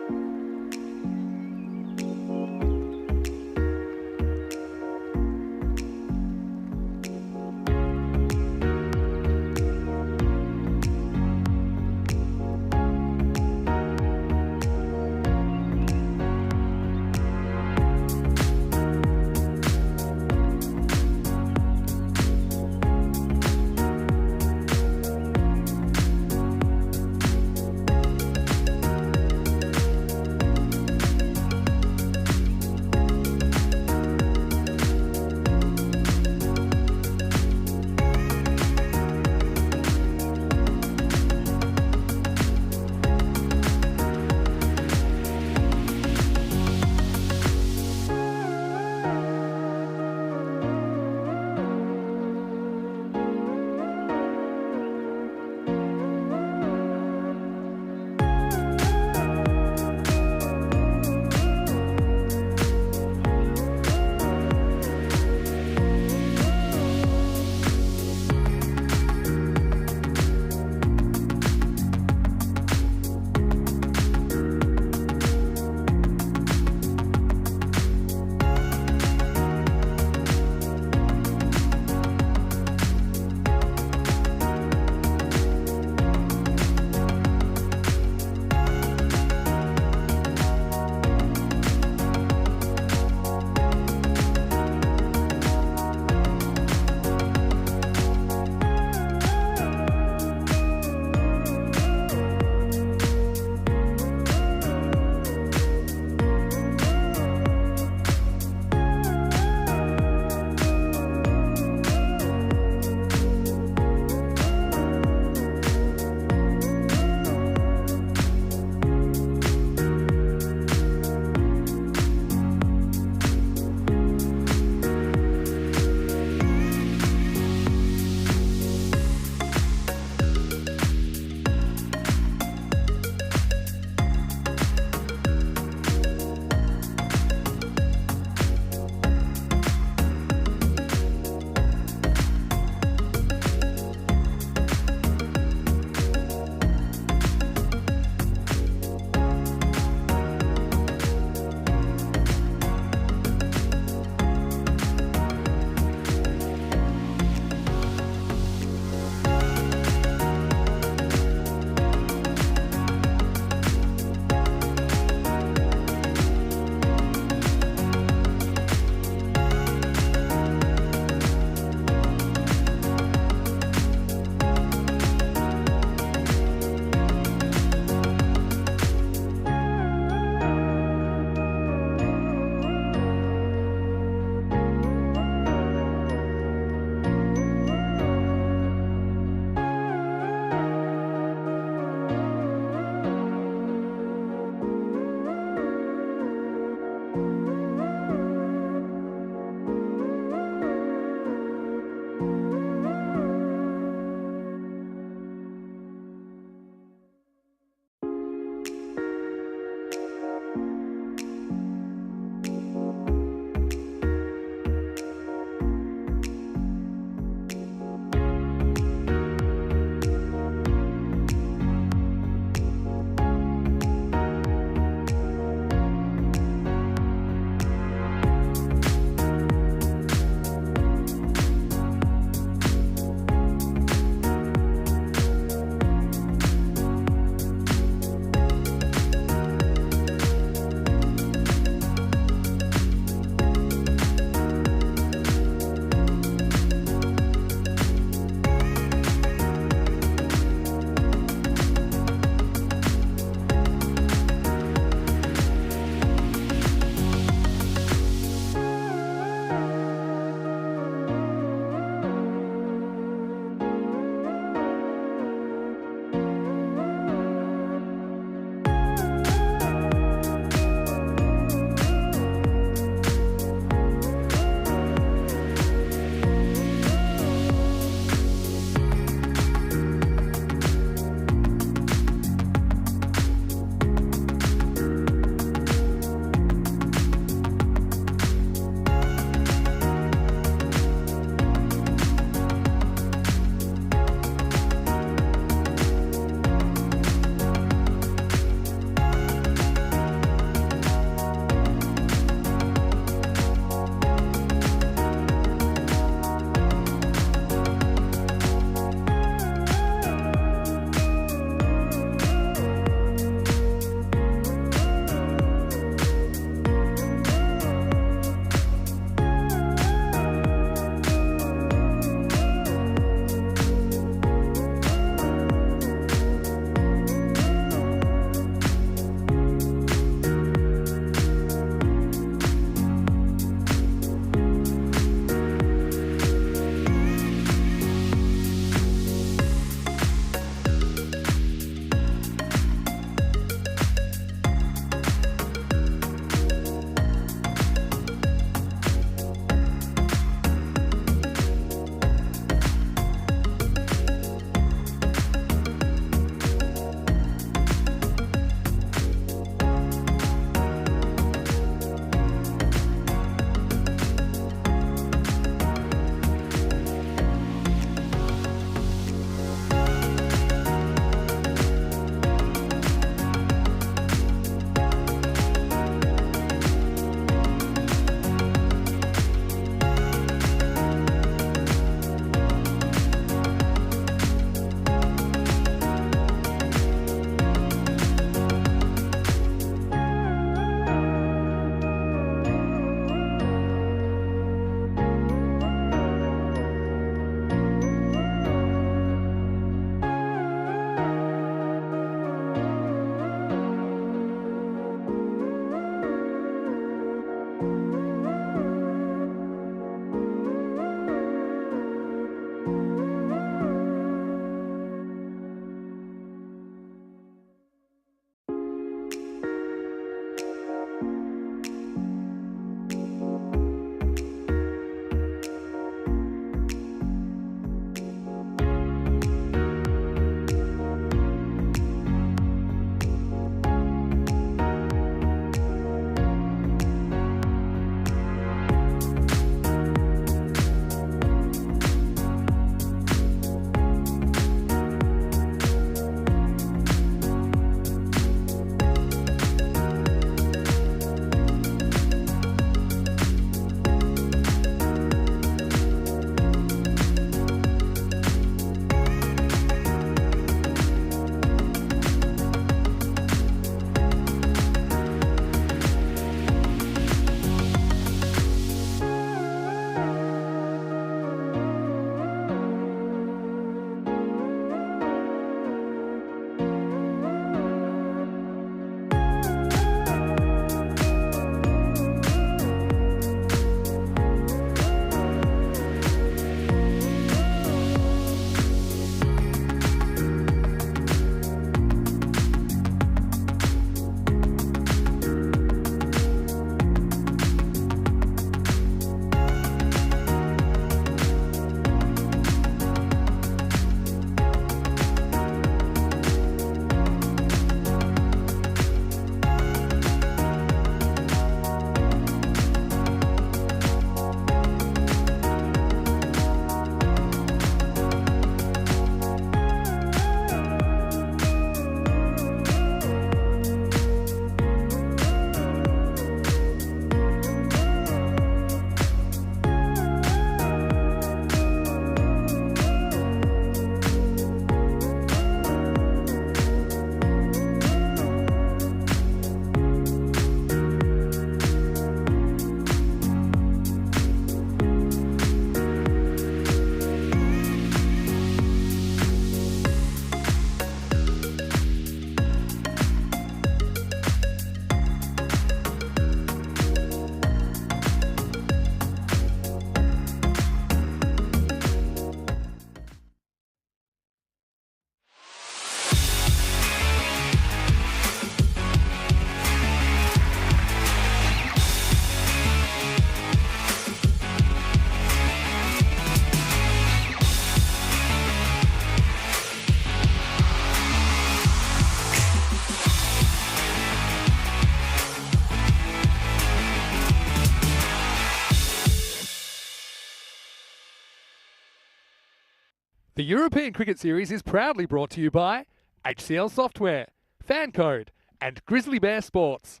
The European Cricket Series is proudly brought to you by HCL Software, FanCode, and Grizzly Bear Sports.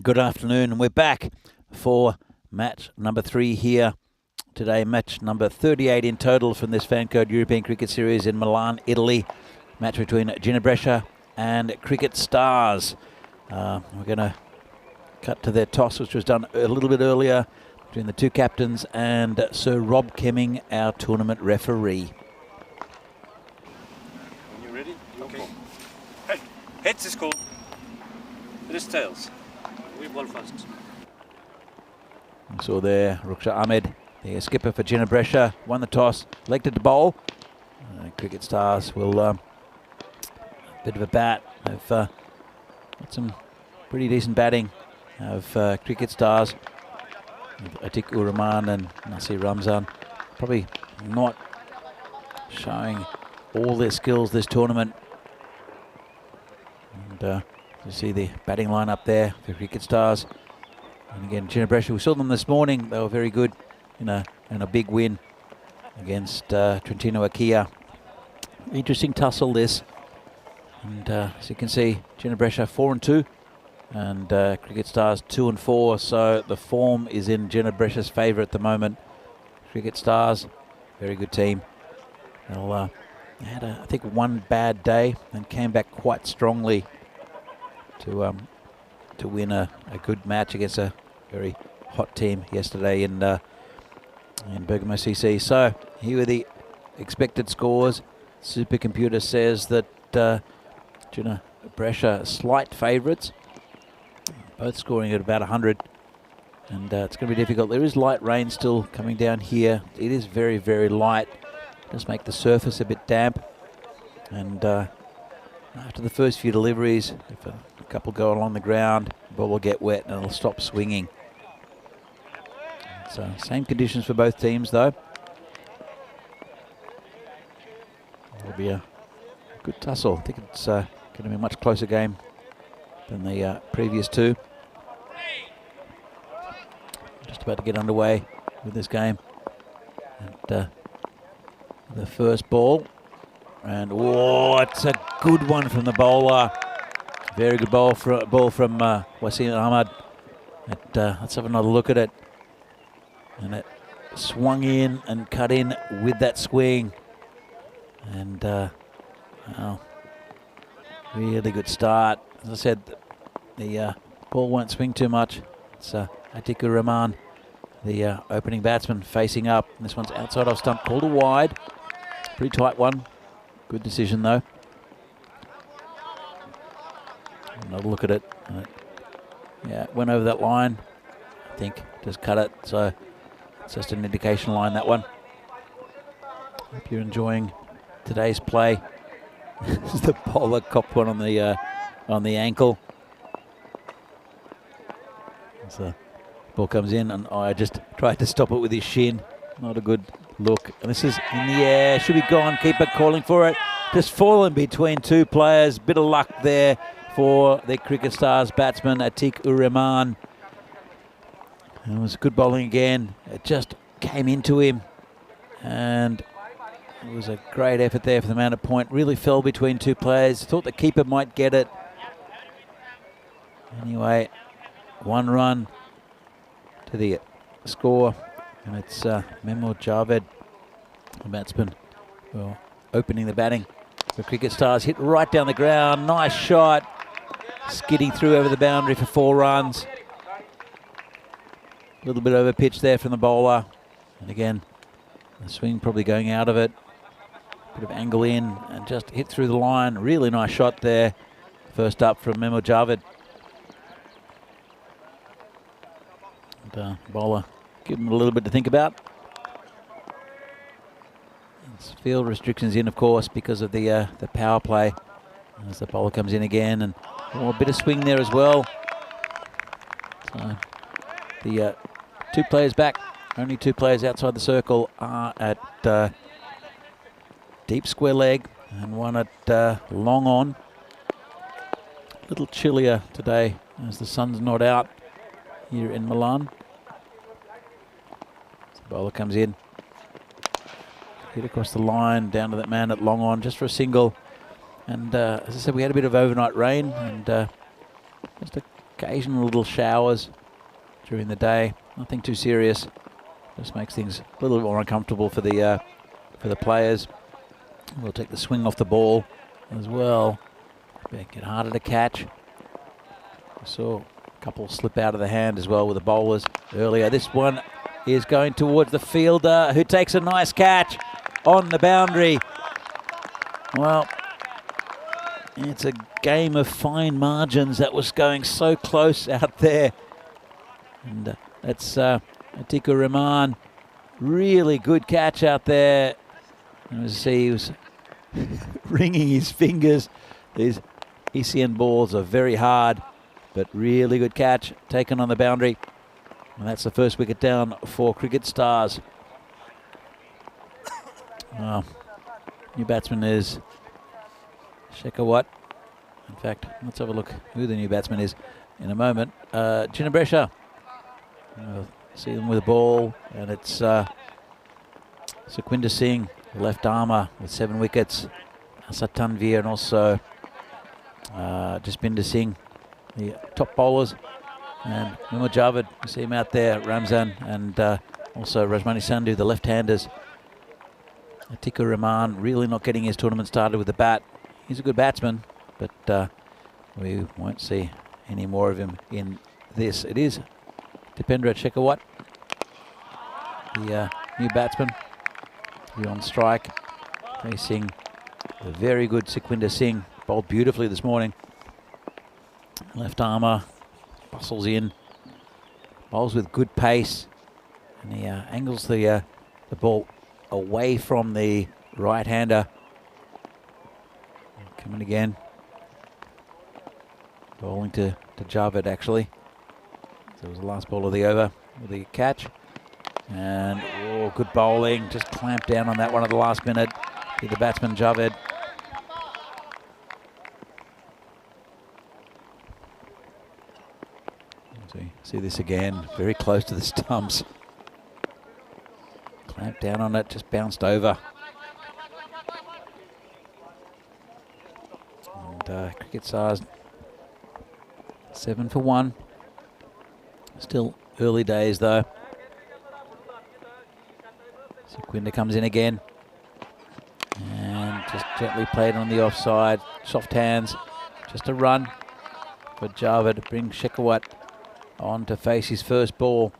Good afternoon, and we're back for match number 3 here today. Match number 38 in total from this FanCode European Cricket Series in Milan, Italy. Match between Ginebrescia and Cricket Stars. We're going to cut to their toss, which was done a little bit earlier, between the two captains and Sir Rob Kemming, our tournament referee. When you're ready, okay. Hey, heads is called. It is tails. We ball first. So there, Ruksha Ahmed, the skipper for Ginebrescia, won the toss, elected to bowl. Cricket Stars will bit of a bat. They've got some pretty decent batting of Cricket Stars. Atik Ur-Rahman and Nasir Ramzan probably not showing all their skills this tournament. And you see the batting line up there for Cricket Stars. And again, Ginebrescia, we saw them this morning. They were very good in a big win against Trentino Akia. Interesting tussle this. And as you can see, Ginebrescia 4-2. And Cricket Stars 2-4, so the form is in Ginebrescia's favour at the moment. Cricket Stars, very good team. They'll had I think one bad day and came back quite strongly to win a good match against a very hot team yesterday in Bergamo CC. So here are the expected scores. Supercomputer says that Ginebrescia slight favourites. Both scoring at about 100, and it's going to be difficult. There is light rain still coming down here. It is very, very light. Does make the surface a bit damp, and after the first few deliveries, if a couple go along the ground, the ball will get wet and it'll stop swinging. So same conditions for both teams, though. It'll be a good tussle. I think it's going to be a much closer game than the previous two. Just about to get underway with this game. And the first ball. And oh, it's a good one from the bowler. Very good ball from Wasim Ahmad. Let's have another look at it. And it swung in and cut in with that swing. And well, really good start. As I said, the ball won't swing too much. It's Atik Ur-Rahman, the opening batsman, facing up. And this one's outside off stump, called a wide. Pretty tight one. Good decision, though. Another look at it. Yeah, went over that line. I think just cut it. So it's just an indication line, that one. Hope you're enjoying today's play. The bowler copped one on the ankle. So ball comes in, and I just tried to stop it with his shin. Not a good look. And this is in the air. Should be gone. Keeper calling for it. Just fallen between two players. Bit of luck there for the Cricket Stars batsman, Atik Ur-Rahman. And it was good bowling again. It just came into him. And it was a great effort there for the man at point. Really fell between two players. Thought the keeper might get it. Anyway, 1 run to the score, and it's Memo Javed, the batsman, well, opening the batting for Cricket Stars. Hit right down the ground, nice shot, skidding through over the boundary for 4 runs. A little bit over pitch there from the bowler, and again, the swing probably going out of it. Bit of angle in and just hit through the line. Really nice shot there. First up from Memo Javed. And bowler, give him a little bit to think about. There's field restrictions in, of course, because of the power play. As the bowler comes in again, and a bit of swing there as well. So the 2 players back, only 2 players outside the circle are at deep square leg, and one at long on. A little chillier today as the sun's not out here in Milan. So the bowler comes in. hit across the line, down to that man at long on, just for a single. And as I said, we had a bit of overnight rain and just occasional little showers during the day. Nothing too serious. Just makes things a little bit more uncomfortable for the players. We'll take the swing off the ball as well. Make it harder to catch. I saw a couple slip out of the hand as well with the bowlers earlier. This one is going towards the fielder, who takes a nice catch on the boundary. Well, it's a game of fine margins. That was going so close out there. And that's Atiku Rahman. Really good catch out there. And as you see, he was wringing his fingers. These ECN balls are very hard, but really good catch taken on the boundary. And that's the first wicket down for Cricket Stars. Well, new batsman is Shekhawat. In fact, let's have a look who the new batsman is in a moment. Jinabresha. See them with the ball, and it's Sukhwinder Singh, the left armour, with 7 wickets. Asad Tanvir and also Jaspinder Singh, the top bowlers. And Mimo Javed, you see him out there, Ramzan, and also Rajmani Sandhu, the left-handers. Atiku Rahman really not getting his tournament started with the bat. He's a good batsman, but we won't see any more of him in this. It is Dipendra Shekhawat, the new batsman, who on strike, facing the very good Sukhwinder Singh, bowled beautifully this morning. Left armour, bustles in, bowls with good pace, and he angles the ball away from the right-hander. Coming again, bowling to Javed actually. So it was the last ball of the over with the catch. And good bowling, just clamped down on that one at the last minute. To the batsman Javed. See this again, very close to the stumps. Clamped down on it, just bounced over. And Cricket Stars 7 for 1. Still early days though. Sukhwinder comes in again. And just gently played on the offside. Soft hands. Just a run for Javed to bring Shekhawat on to face his first ball.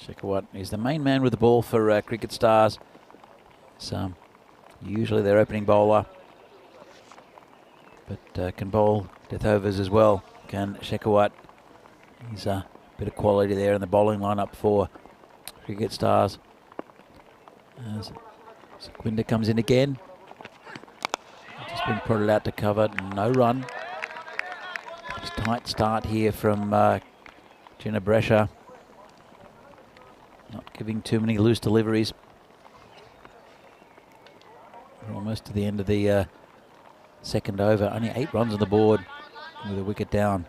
Shekhawat is the main man with the ball for Cricket Stars. So usually their opening bowler, but can bowl death overs as well. Can Shekhawat. He's a bit of quality there in the bowling lineup for Cricket Stars. As Sukhwinder comes in again. Just been prodded out to cover, no run. Just tight start here from Jinabresha. Not giving too many loose deliveries. We're almost to the end of the second over. Only 8 runs on the board with a wicket down.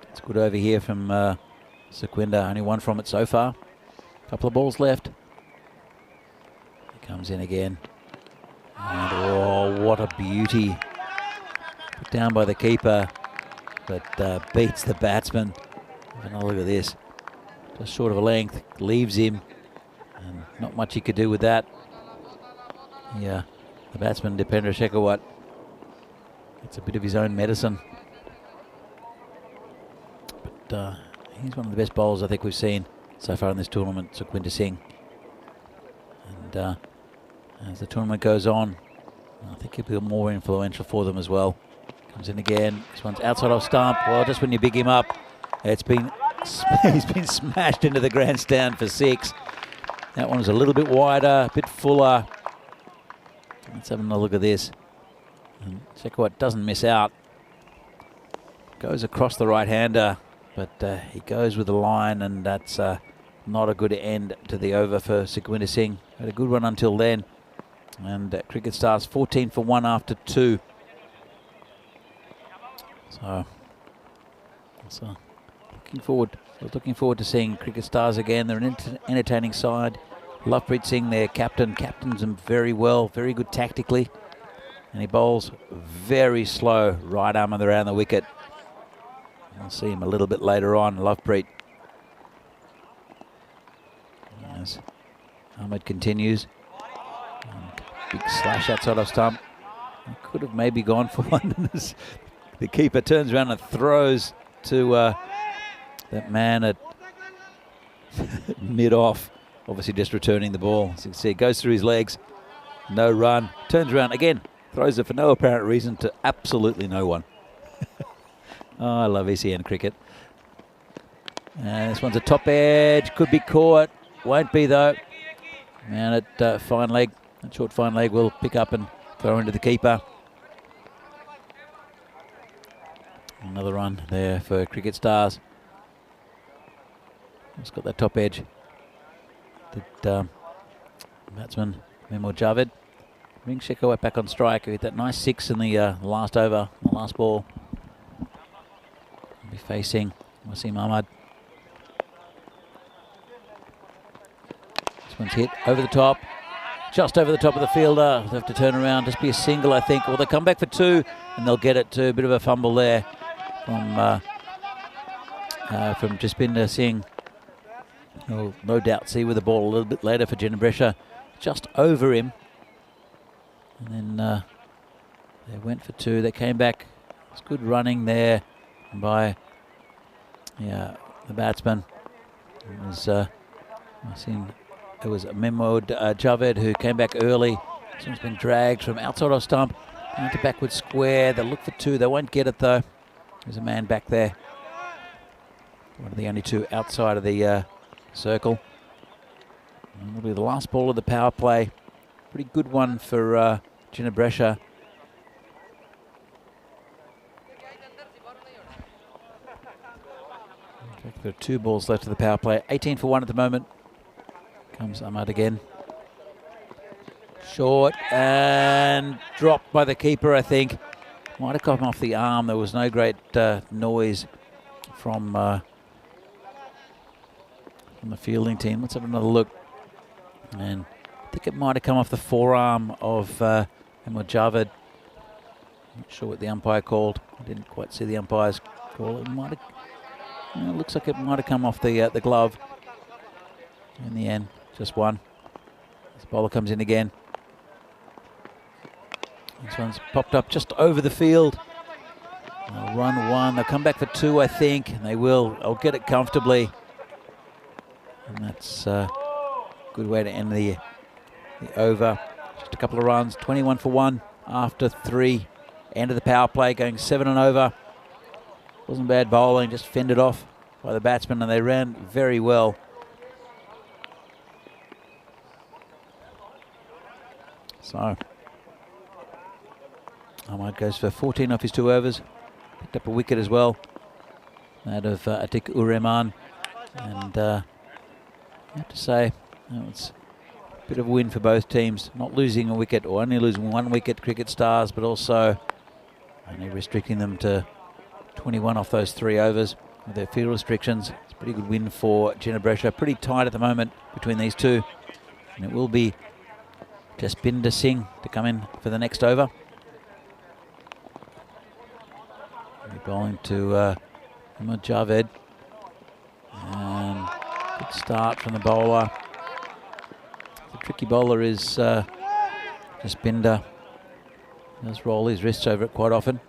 It's good over here from Sukhwinder. Only 1 from it so far. Couple of balls left. He comes in again. And oh, what a beauty. Put down by the keeper, but beats the batsman. Have another look at this. Just short of a length, leaves him. And not much he could do with that. Yeah, the batsman, Dipendra Shekhawat, it's a bit of his own medicine. But he's one of the best bowlers I think we've seen so far in this tournament, Sukhwinder Singh. And as the tournament goes on, I think he'll be more influential for them as well. Comes in again. This one's outside off stump. Well, just when you big him up, he's been smashed into the grandstand for 6. That one was a little bit wider, a bit fuller. Let's have another look at this. And Shekhawat doesn't miss out. Goes across the right-hander, but he goes with the line, and that's not a good end to the over for Sukhwinder Singh. Had a good run until then. And Cricket Stars 14 for 1 after 2. So looking forward So looking forward to seeing Cricket Stars again. They're an entertaining side. Lovepreet Singh, their captain, captains them very well, very good tactically. And he bowls very slow right arm around the wicket. We'll see him a little bit later on, Lovepreet. As Ahmed continues. Big slash outside of stump. Could have maybe gone for one. The keeper turns around and throws to that man at mid-off. Obviously just returning the ball. As you can see, it goes through his legs. No run. Turns around again. Throws it for no apparent reason to absolutely no one. Oh, I love ECN cricket. And this one's a top edge. Could be caught. Won't be though. And at fine leg. That short fine leg will pick up and throw into the keeper. Another run there for Cricket Stars. Just got that top edge. Did batsman Memo Javed. Bring Shekhawat back on strike. He hit that nice 6 in the last over, the last ball. He'll be facing Wasim Ahmad. This one's hit over the top. Just over the top of the fielder. They'll have to turn around. Just be a single, I think. Or they'll come back for 2 and they'll get it too. A bit of a fumble there from Jaspinder Singh. He'll no doubt see with the ball a little bit later for Ginebresha. Just over him. And then they went for 2. They came back. It's good running there by the batsman. It was Memo Javed who came back early. This one's been dragged from outside of stump down to backward square. They'll look for 2. They won't get it though. There's a man back there. One of the only 2 outside of the circle. And it'll be the last ball of the power play. Pretty good one for Ginebresha. There are 2 balls left of the power play. 18 for 1 at the moment. Comes Ahmad again. Short and dropped by the keeper, I think. Might have come off the arm. There was no great noise from the fielding team. Let's have another look. And I think it might have come off the forearm of Memo Javed. Not sure what the umpire called. I didn't quite see the umpire's call. It might have. It looks like it might have come off the glove. In the end, just 1. This bowler comes in again. This one's popped up just over the field. They'll run 1. They'll come back for 2, I think. And they will. I'll get it comfortably. And that's a good way to end the over. Just a couple of runs. 21 for 1 after 3. End of the power play, going 7 and over. Wasn't bad bowling, just fended off by the batsmen, and they ran very well. So Ahmad goes for 14 off his 2 overs. Picked up a wicket as well. That of Atiq-ur-Rahman. And I have to say, it's a bit of a win for both teams. Not losing a wicket, or only losing 1 wicket, Cricket Stars, but also only restricting them to 21 off those 3 overs with their field restrictions. It's a pretty good win for Ginebresha. Pretty tight at the moment between these 2. And it will be Jaspinder Singh to come in for the next over. We're bowling to Memo Javed. And good start from the bowler. The tricky bowler is Jaspinder. Does roll his wrists over it quite often.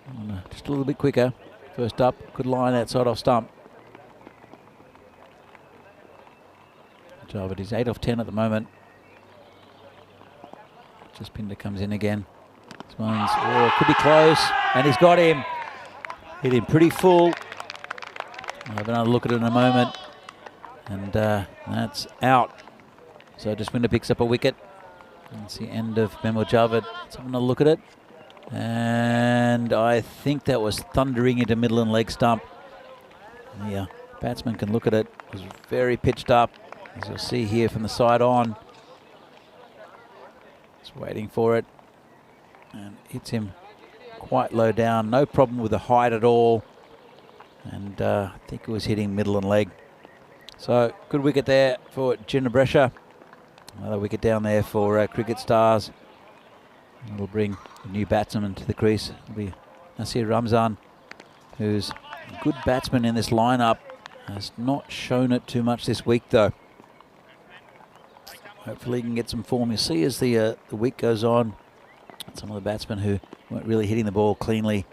And, just a little bit quicker. First up, good line outside off stump. Javed is 8 off 10 at the moment. Jaspinder comes in again. This one's, could be close, and he's got him. Hit him pretty full. I'll have another look at it in a moment. And that's out. So Jaspinder picks up a wicket. That's the end of Memo Javed. Let's have another look at it. And I think that was thundering into middle and leg stump. The batsman can look at it. It was very pitched up, as you'll see here from the side on. Just waiting for it. And hits him quite low down. No problem with the height at all. And I think it was hitting middle and leg. So good wicket there for Ginebrescia. Another wicket down there for Cricket Stars. It'll bring a new batsman to the crease. It'll be Nasir Ramzan, who's a good batsman in this lineup. Has not shown it too much this week though. Hopefully he can get some form. You see as the week goes on, some of the batsmen who weren't really hitting the ball cleanly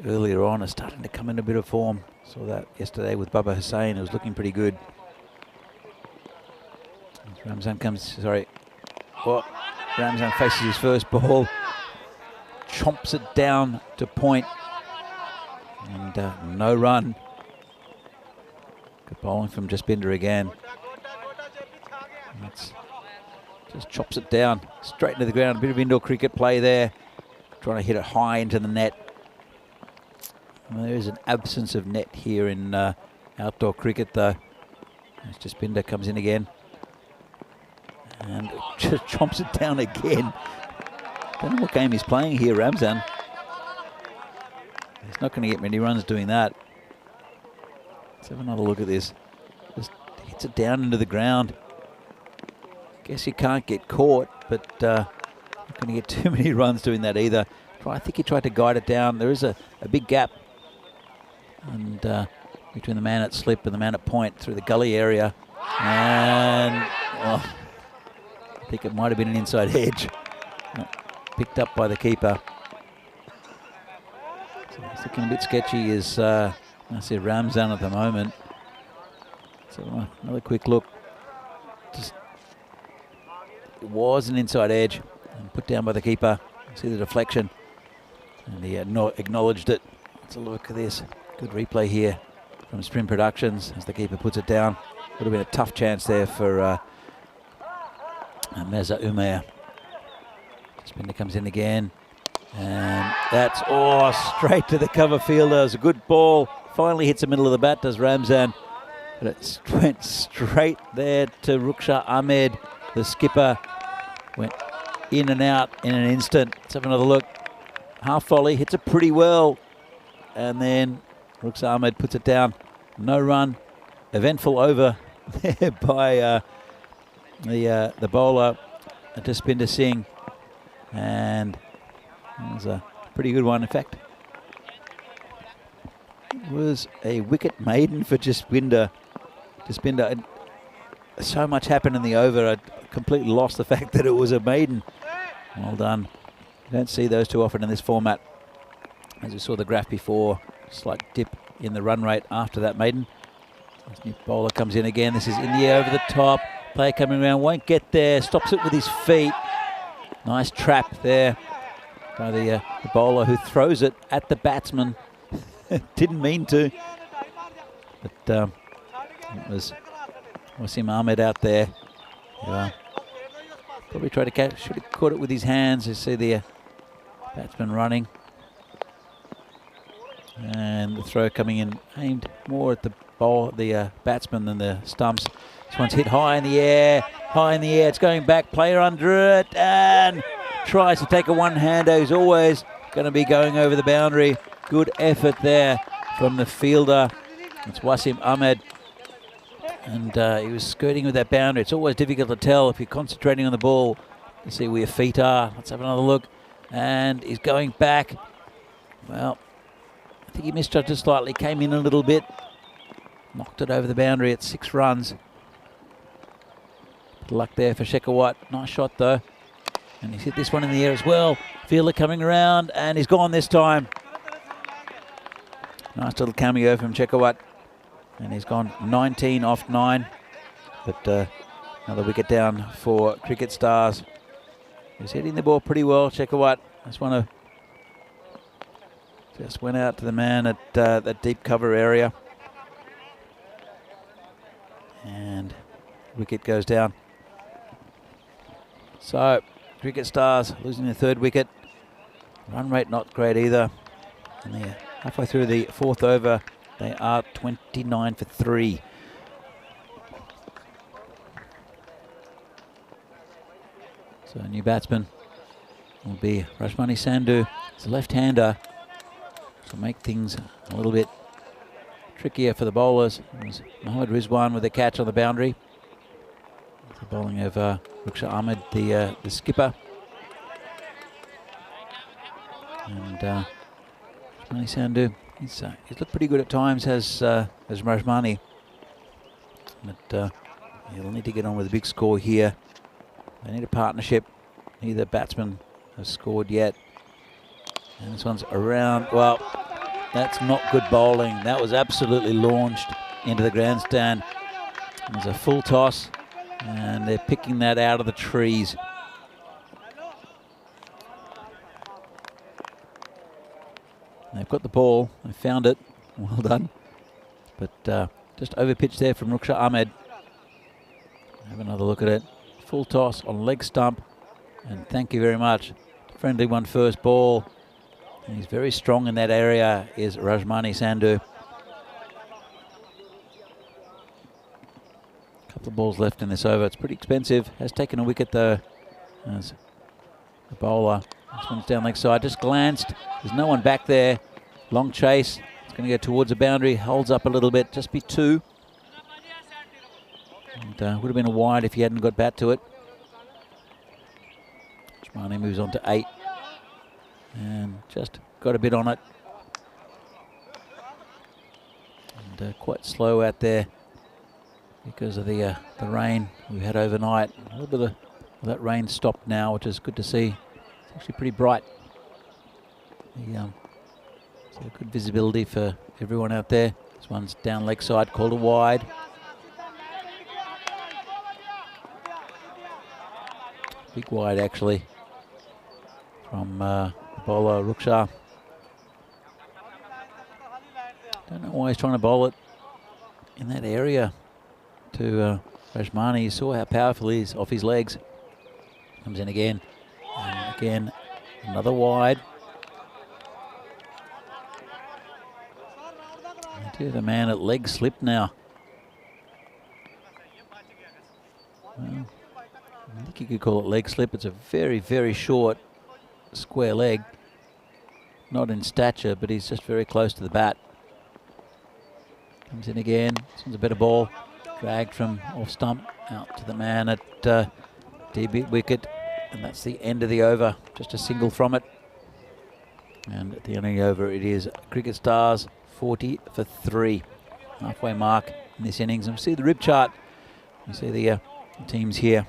earlier on are starting to come in a bit of form. Saw that yesterday with Baba Hussain. It was looking pretty good. Ramzan Ramzan faces his first ball, chomps it down to point, and no run. Good bowling from Jaspinder again. That's just chops it down straight into the ground. A bit of indoor cricket play there, trying to hit it high into the net. Well, there is an absence of net here in outdoor cricket though. As Jaspinder comes in again and just chomps it down again. Don't know what game he's playing here, Ramzan. He's not going to get many runs doing that. Let's have another look at this. Just hits it down into the ground. Guess you can't get caught, but not going to get too many runs doing that either. I think he tried to guide it down. There is a big gap and between the man at slip and the man at point through the gully area. And well, I think it might have been an inside edge. Picked up by the keeper. So it's looking a bit sketchy is Nasir Ramzan at the moment. So another quick look. Just, it was an inside edge and put down by the keeper. See the deflection. And he acknowledged it. Let's have a look at this. Good replay here from Spring Productions as the keeper puts it down. Would have been a tough chance there for Meza Umair. Spinner comes in again. And that's straight to the cover fielder. It was a good ball. Finally hits the middle of the bat, does Ramzan. But it went straight there to Ruksha Ahmed. The skipper went in and out in an instant. Let's have another look. Half volley, hits it pretty well. And then Ruksha Ahmed puts it down. No run. Eventful over there by the bowler, Jaspinder Singh. And it was a pretty good one. In fact, it was a wicket maiden for Jaspinder. So much happened in the over. I completely lost the fact that it was a maiden. Well done. You don't see those too often in this format. As we saw the graph before, slight dip in the run rate after that maiden. This new bowler comes in again. This is in the air over the top. Player coming around, won't get there. Stops it with his feet. Nice trap there by the bowler who throws it at the batsman. Didn't mean to. But it was Wasim Ahmed out there. Probably tried to catch, should have caught it with his hands. You see the batsman running. And the throw coming in, aimed more at the batsman than the stumps. This one's hit high in the air. It's going back, player under it, and tries to take a one-hander. He's always going to be going over the boundary. Good effort there from the fielder. It's Wasim Ahmed. And he was skirting with that boundary. It's always difficult to tell if you're concentrating on the ball to see where your feet are. Let's have another look. And he's going back. Well, I think he misjudged it slightly. Came in a little bit. Knocked it over the boundary at 6 runs. Good luck there for Shekhawat. Nice shot though. And he's hit this one in the air as well. Fielder coming around and he's gone this time. Nice little cameo from Shekhawat. And he's gone 19 off 9. But another wicket down for Cricket Stars. He's hitting the ball pretty well, Shekhawat. Just went out to the man at that deep cover area. And wicket goes down. So, Cricket Stars losing their 3rd wicket. Run rate not great either. And they're halfway through the 4th over. They are 29 for 3. So a new batsman will be Rashmani Sandhu. He's a left-hander. So make things a little bit trickier for the bowlers. It was Mohammad Rizwan with a catch on the boundary. The bowling of Ruksha Ahmed, the skipper. And Rajmani Sandhu, he's looked pretty good at times, as Rajmani. But he'll need to get on with a big score here. They need a partnership. Neither batsman has scored yet. And this one's around. Well, that's not good bowling. That was absolutely launched into the grandstand. It was a full toss, and they're picking that out of the trees. They've got the ball. They found it. Well done. But just overpitched there from Ruksha Ahmed. Have another look at it. Full toss on leg stump. And thank you very much. Friendly one first ball. And he's very strong in that area, is Rajmani Sandhu. Couple of balls left in this over. It's pretty expensive. Has taken a wicket though as the bowler. This one's down leg side. Just glanced. There's no one back there. Long chase. It's going to go towards the boundary. Holds up a little bit. Just be 2. And would have been a wide if he hadn't got bat to it. Rajmani moves on to 8. And just got a bit on it. And quite slow out there because of the rain we had overnight. A little bit of that rain stopped now, which is good to see. It's actually pretty bright. So good visibility for everyone out there. This one's down leg side, called a wide. Big wide actually from bowler Ruksha. Don't know why he's trying to bowl it in that area to Rajmani. You saw how powerful he is off his legs. Comes in again. And again, another wide. To the man at leg slip now. Well, I think you could call it leg slip. It's a very, very short square leg. Not in stature, but he's just very close to the bat. Comes in again. This one's a better ball. Dragged from off stump out to the man at DB wicket. And that's the end of the over. Just a single from it. And at the end of the over, it is Cricket Stars 40 for 3. Halfway mark in this innings. And we see the rib chart. You see the teams here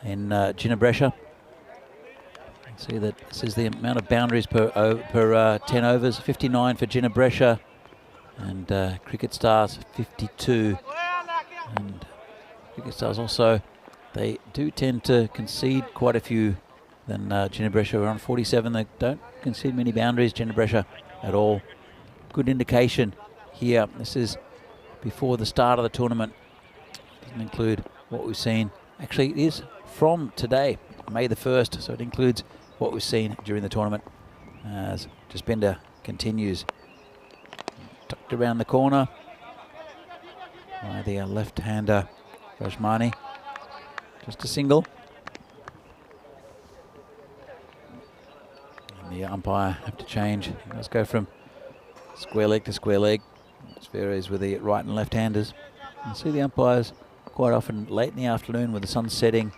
in Ginebrescia. You see that this is the amount of boundaries per 10 overs. 59 for Ginebrescia. And Cricket Stars 52. And Cricket Stars also, they do tend to concede quite a few than Ginebrescia. We're on 47. They don't concede many boundaries, Ginebrescia, at all. Good indication here. This is before the start of the tournament. Doesn't include what we've seen. Actually, it is from today, May the 1st, so it includes what we've seen during the tournament as Jaspinda continues. Tucked around the corner by the left-hander Rajmani. Just a single. And the umpire have to change. Let's go from square leg to square leg. It varies with the right and left-handers. You see the umpires quite often late in the afternoon with the sun setting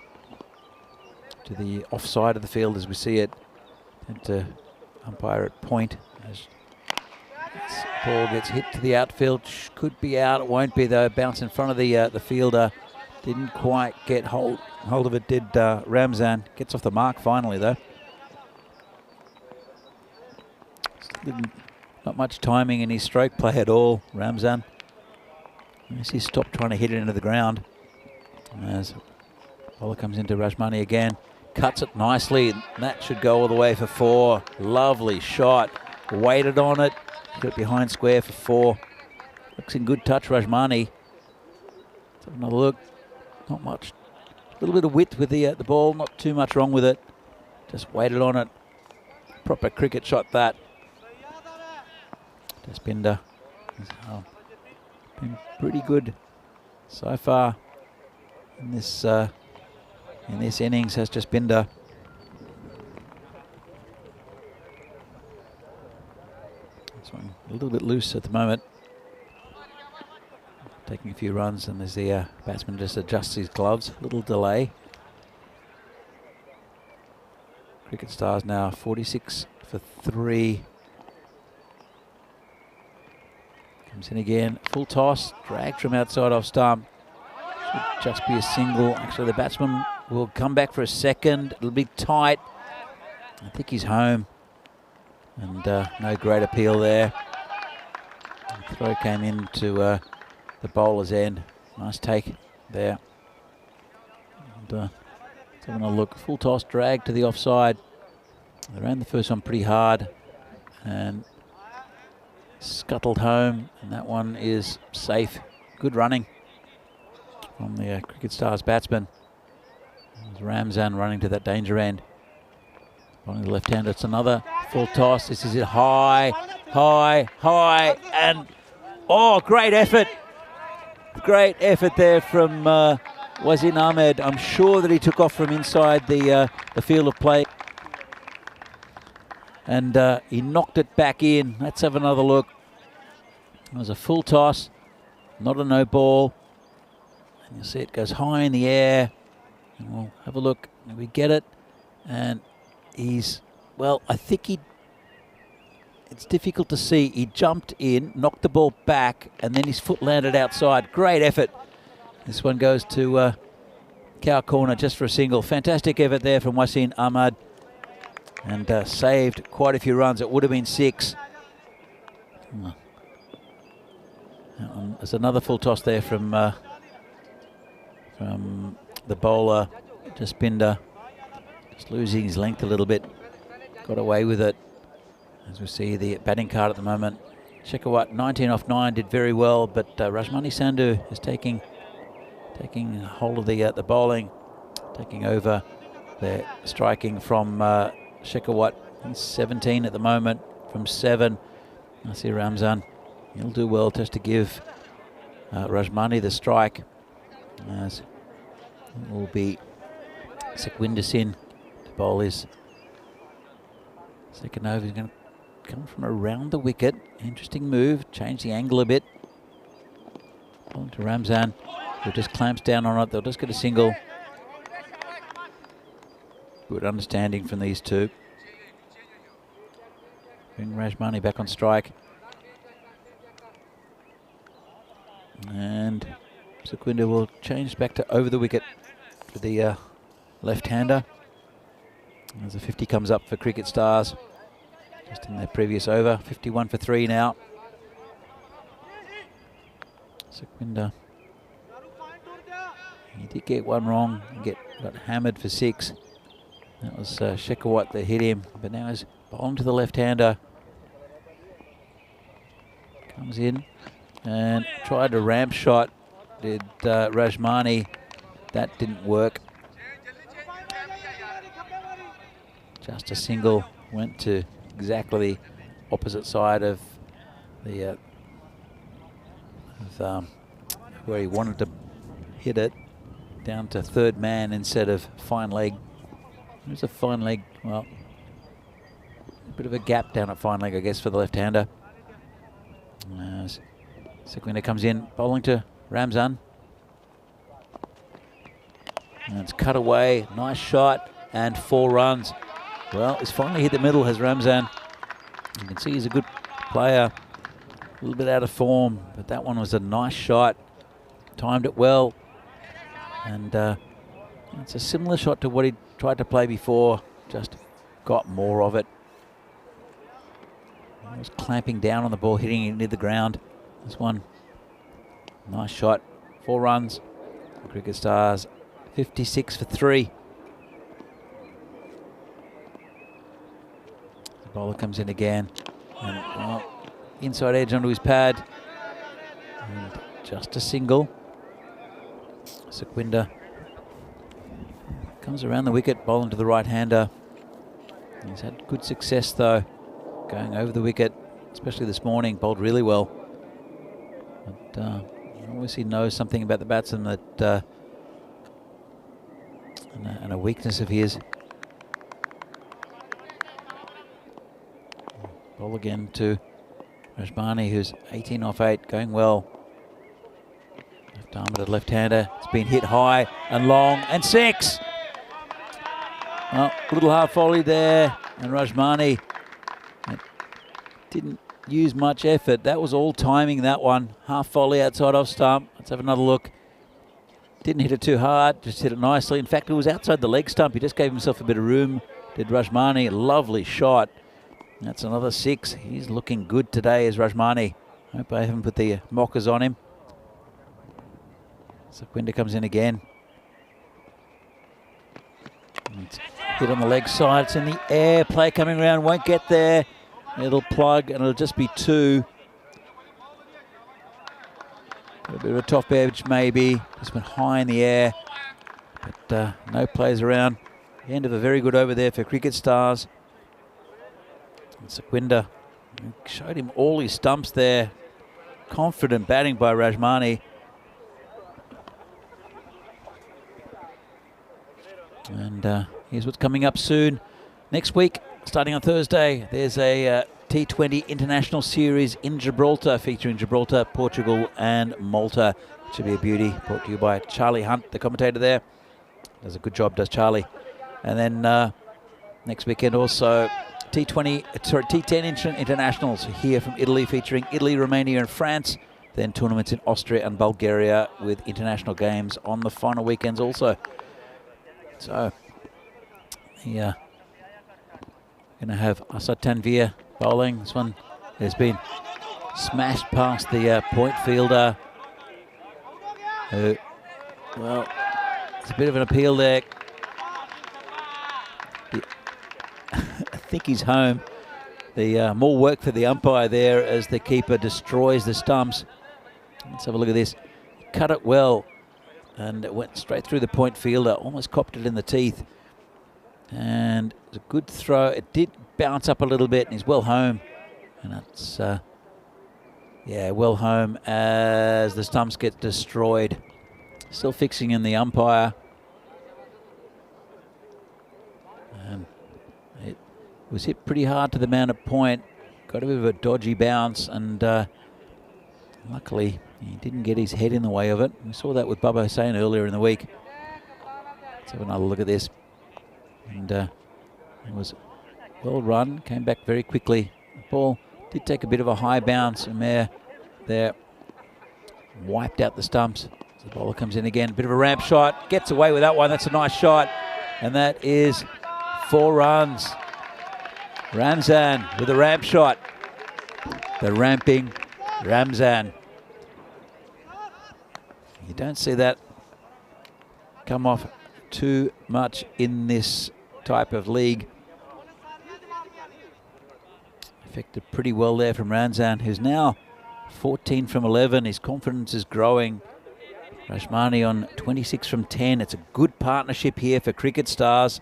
to the offside of the field as we see it. Tend to umpire at point as this ball gets hit to the outfield. Could be out, it won't be though. Bounce in front of the fielder. Didn't quite get hold of it, did Ramzan. Gets off the mark finally though. Not much timing in his stroke play at all, Ramzan. Unless he stopped trying to hit it into the ground. As bowler comes into Rajmani again. Cuts it nicely. That should go all the way for 4. Lovely shot. Waited on it. Got it behind square for 4. Looks in good touch, Rajmani. Let's have another look. Not much. A little bit of width with the ball. Not too much wrong with it. Just waited on it. Proper cricket shot that. Jaspinda has been pretty good so far in this innings, has Jaspinda. This one a little bit loose at the moment. taking a few runs, and as the batsman just adjusts his gloves, little delay. Cricket Stars now 46 for 3. Comes in again, full toss, dragged from outside off stump. Should just be a single. Actually, the batsman will come back for a second. It'll be tight. I think he's home. And no great appeal there. The throw came into the bowler's end. Nice take there. And having a look, full toss, drag to the offside. They ran the first one pretty hard and scuttled home, and that one is safe. Good running from the Cricket Stars batsman. There's Ramzan running to that danger end. On the left hand, it's another full toss. This is it, high, high, high, and oh, great effort. Great effort there from Wasim Ahmed. I'm sure that he took off from inside the field of play. And he knocked it back in. Let's have another look. It was a full toss, not a no ball. And you'll see it goes high in the air. And we'll have a look. And we get it. And he's, well, I think it's difficult to see. He jumped in, knocked the ball back, and then his foot landed outside. Great effort. This one goes to cow corner just for a single. Fantastic effort there from Wasim Ahmed. And saved quite a few runs. It would have been 6. There's another full toss there from the bowler, Jaspinder, just losing his length a little bit. Got away with it. As we see the batting card at the moment, Shekhawat 19 off 9 did very well, but Rajmani Sandhu is taking hold of the bowling, taking over the striking from Shekhawat. He's 17 at the moment from 7. I see Ramzan. He'll do well just to give Rajmani the strike. As it will be Sukhwinder Singh to bowl his second over. He's going to come from around the wicket. Interesting move. Change the angle a bit. Bowling to Ramzan, who just clamps down on it. They'll just get a single. Good understanding from these two. Bring Rajmani back on strike. And Sukhwinder will change back to over the wicket for the left-hander. As the 50 comes up for Cricket Stars. Just in their previous over. 51 for 3 now. Sukhwinder. He did get one wrong. Got hammered for 6. That was Shekhawat that hit him. But now he's bowling to the left-hander. Comes in and tried a ramp shot. Did Rajmani. That didn't work. Just a single. Went to exactly the opposite side of the where he wanted to hit it, down to third man instead of fine leg. There's a fine leg. Well, a bit of a gap down at fine leg, I guess, for the left-hander. As Sukhwinder comes in, bowling to Ramzan. And it's cut away. Nice shot and 4 runs. Well, he's finally hit the middle, has Ramzan. You can see he's a good player. A little bit out of form, but that one was a nice shot. Timed it well. And it's a similar shot to what he tried to play before, just got more of it. He was clamping down on the ball, hitting it near the ground. This one, nice shot. 4 runs. Cricket Stars, 56 for 3. The bowler comes in again. And inside edge onto his pad. And just a single. Sukhwinder comes around the wicket, bowling to the right-hander. He's had good success though, going over the wicket, especially this morning, bowled really well. But obviously knows something about the batsman that and a weakness of his. Bowl again to Rajmani, who's 18 off 8, going well. Diamond left-hander. It's been hit high and long and 6. Well, a little half volley there, and Rajmani didn't use much effort. That was all timing, that one. Half volley outside off stump. Let's have another look. Didn't hit it too hard, just hit it nicely. In fact, it was outside the leg stump. He just gave himself a bit of room. Did Rajmani. Lovely shot. That's another 6. He's looking good today as Rajmani. Hope I haven't put the mockers on him. Sequinda comes in again. It's hit on the leg side. It's in the air. Play coming around. Won't get there. It'll plug and it'll just be 2. A bit of a top edge maybe. Just went high in the air. But no plays around. The end of a very good over there for Cricket Stars. And Sequinda showed him all his stumps there. Confident batting by Rajmani. And here's what's coming up soon. Next week, starting on Thursday, there's a T20 International Series in Gibraltar, featuring Gibraltar, Portugal and Malta. Should be a beauty. Brought to you by Charlie Hunt, the commentator there. Does a good job, does Charlie. And then next weekend also T10 Internationals here from Italy, featuring Italy, Romania and France. Then tournaments in Austria and Bulgaria, with international games on the final weekends also. So, yeah, going to have Asad Tanvir bowling. This one has been smashed past the point fielder. Who, well, it's a bit of an appeal there. I think he's home. The more work for the umpire there as the keeper destroys the stumps. Let's have a look at this. Cut it well. And it went straight through the point fielder, almost copped it in the teeth. And it was a good throw. It did bounce up a little bit, and he's well home. And that's, yeah, well home as the stumps get destroyed. Still fixing in the umpire. And it was hit pretty hard to the man at point. Got a bit of a dodgy bounce, and luckily he didn't get his head in the way of it. We saw that with Bubba Hussain earlier in the week. Let's have another look at this. And it was well run, came back very quickly. The ball did take a bit of a high bounce, and there wiped out the stumps. So the bowler comes in again, a bit of a ramp shot, gets away with that one. That's a nice shot, and that is 4 runs. Ramzan with a ramp shot. The ramping Ramzan. You don't see that come off too much in this type of league. Affected pretty well there from Ramzan, who's now 14 from 11. His confidence is growing. Rajmani on 26 from 10. It's a good partnership here for Cricket Stars.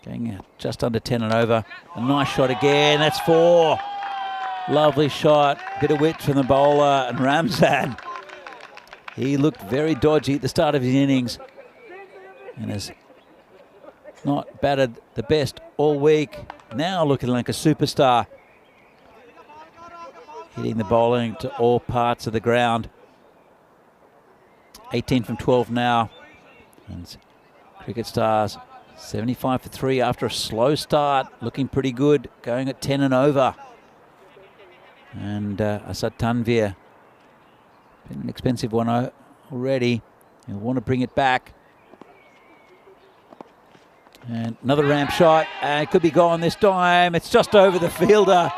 Going just under 10 and over. A nice shot again. That's 4. Lovely shot. Bit of wit from the bowler, and Ramzan. He looked very dodgy at the start of his innings and has not batted the best all week. Now looking like a superstar. Hitting the bowling to all parts of the ground. 18 from 12 now. And Cricket Stars 75 for 3 after a slow start. Looking pretty good. Going at 10 and over. And Asad Tanvir. Been an expensive one already. You'll want to bring it back. And another ramp shot. And it could be gone this time. It's just over the fielder.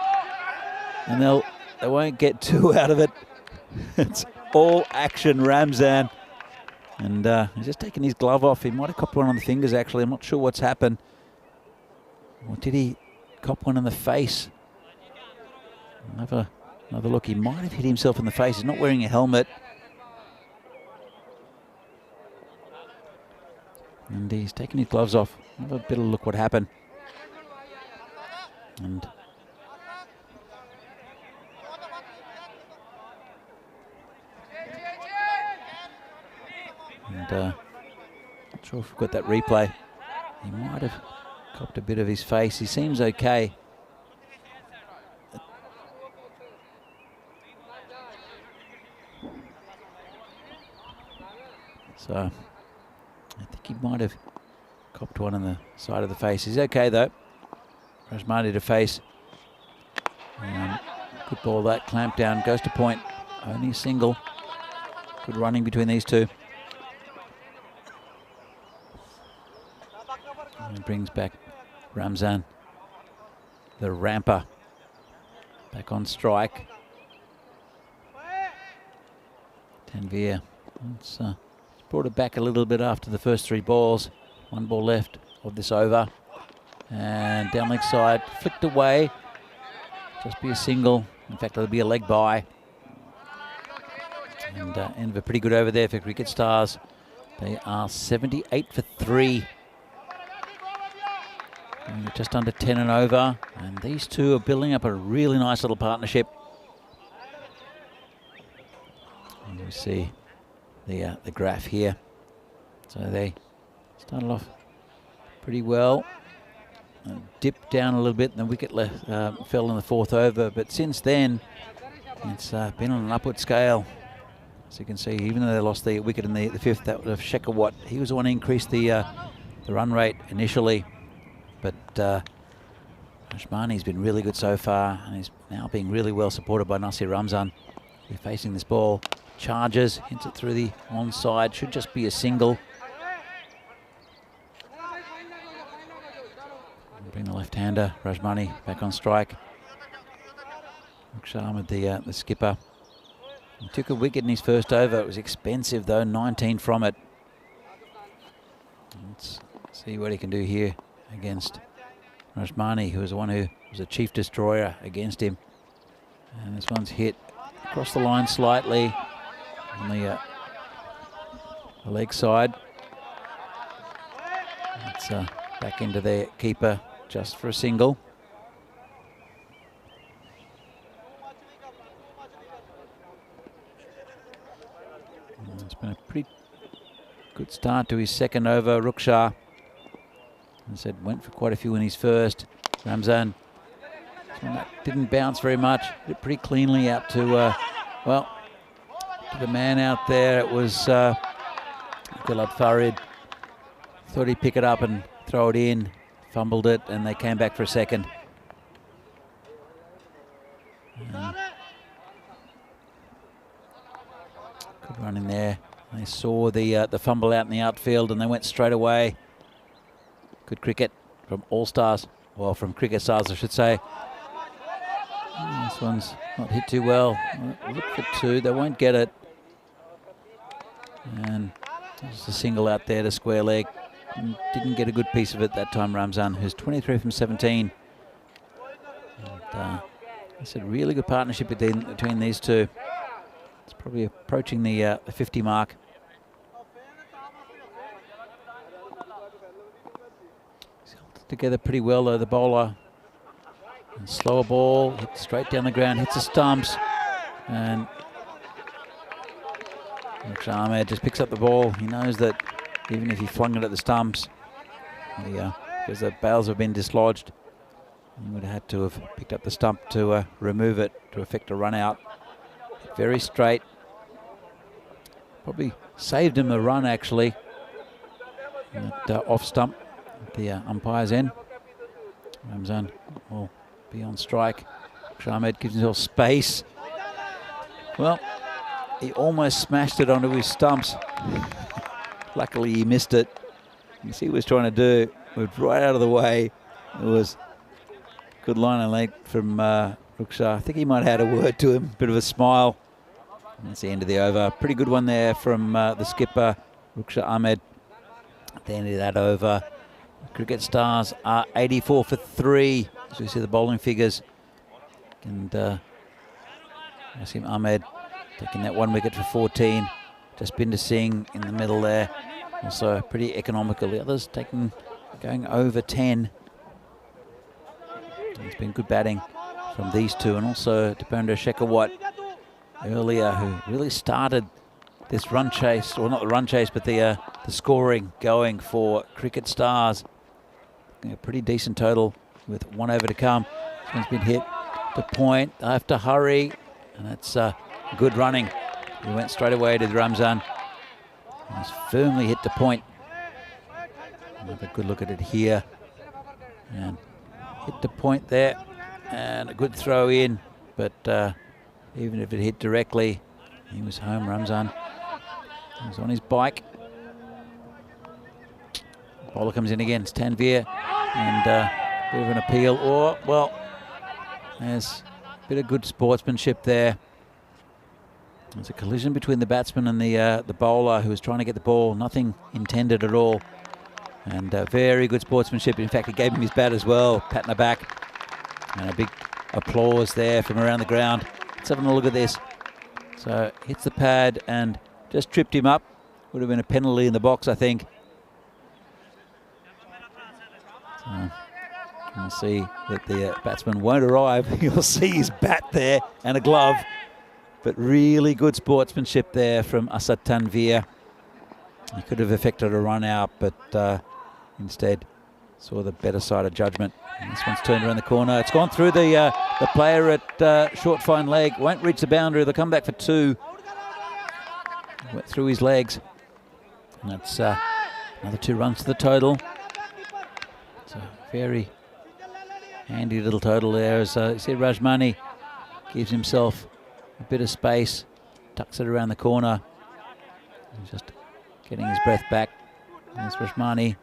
And they won't get 2 out of it. It's all action, Ramzan. And he's just taken his glove off. He might have copped one on the fingers, actually. I'm not sure what's happened. Or did he cop one in the face? Another look. He might have hit himself in the face. He's not wearing a helmet. And he's taken his gloves off. Have a bit of a look what happened. And not sure if we've got that replay. He might have copped a bit of his face. He seems okay. So I think he might have copped one on the side of the face. He's okay though. Rajmani to face. Good ball that, clamp down, goes to point. Only a single. Good running between these two. And brings back Ramzan, the ramper, back on strike. Tanvir, it's brought it back a little bit after the first 3 balls. 1 ball left of this over. And down leg side, flicked away. Just be a single. In fact, it'll be a leg by. And end of a pretty good over there for Cricket Stars. They are 78 for 3. And just under 10 and over. And these two are building up a really nice little partnership. And we see the graph here. So they started off pretty well. And dipped down a little bit, and the wicket fell in the 4th over. But since then, it's been on an upward scale. As you can see, even though they lost the wicket in the 5th, that was Shekhawat. He was the one who increased the run rate initially. But Rajmani's been really good so far, and he's now being really well supported by Nasir Ramzan. They're facing this ball, charges, hits it through the onside, should just be a single. Bring the left-hander, Rajmani back on strike. Rukhsar Ahmed, the skipper. He took a wicket in his first over. It was expensive though, 19 from it. Let's see what he can do here against Rajmani, who was the one who was a chief destroyer against him. And this one's hit across the line slightly on the leg side. It's back into their keeper just for a single. And it's been a pretty good start to his second over. Rukhsar, as I said, went for quite a few in his first. Ramzan, that didn't bounce very much. Hit it pretty cleanly out to, well, to the man out there. It was Gilad Farid. Thought he'd pick it up and throw it in. Fumbled it, and they came back for a second. Good run in there. They saw the fumble out in the outfield, and they went straight away. Good cricket from All Stars, well, from Cricket Stars, I should say. This one's not hit too well. Look for 2. They won't get it. And there's a single out there to square leg. Didn't get a good piece of it that time, Ramzan, who's 23 from 17. And, I said, really good partnership between these two. It's probably approaching the 50 mark. He's held it together pretty well, though, the bowler. And slower ball, hit straight down the ground, hits the stumps. And Ahmed just picks up the ball. He knows that even if he flung it at the stumps, because the bails have been dislodged, he would have had to have picked up the stump to remove it to effect a run out. Very straight. Probably saved him a run, actually. That off stump at the umpire's end. Ramzan will be on strike. Ahmed gives himself space. Well, he almost smashed it onto his stumps. Luckily, he missed it. You see what he was trying to do. Moved right out of the way. It was good line and leg from Rukhsar. I think he might have had a word to him. Bit of a smile. And that's the end of the over. Pretty good one there from the skipper, Rukhsar Ahmed. At the end of that over, Cricket Stars are 84 for 3. As we see the bowling figures. And Wasim Ahmed taking that 1 wicket for 14. Just Binder Singh in the middle there. Also pretty economical. The others going over 10. It's been good batting from these two. And also Dipender Shekhawat earlier, who really started this run chase, or not the run chase, but the scoring going for Cricket Stars. A pretty decent total with 1 over to come. This one's been hit to point. I have to hurry. And that's good running. He went straight away to Ramzan. He's firmly hit the point. Have a good look at it here. And hit the point there. And a good throw in. But even if it hit directly, he was home, Ramzan. He was on his bike. Bowler comes in again. It's Tanvir. And bit of an appeal. Or, well, there's a bit of good sportsmanship there. There's a collision between the batsman and the bowler who was trying to get the ball. Nothing intended at all. And very good sportsmanship. In fact, he gave him his bat as well, pat on the back. And a big applause there from around the ground. Let's have a look at this. So hits the pad and just tripped him up. Would have been a penalty in the box, I think. So you'll see that the batsman won't arrive. You'll see his bat there and a glove. But really good sportsmanship there from Asad Tanvir. He could have effected a run out, but instead saw the better side of judgment. And this one's turned around the corner. It's gone through the player at short fine leg. Won't reach the boundary. They'll come back for 2. Went through his legs. And that's another 2 runs to the total. It's a very handy little total there. As you see, Rajmani gives himself a bit of space, tucks it around the corner. He's just getting his breath back. There's Rajmani.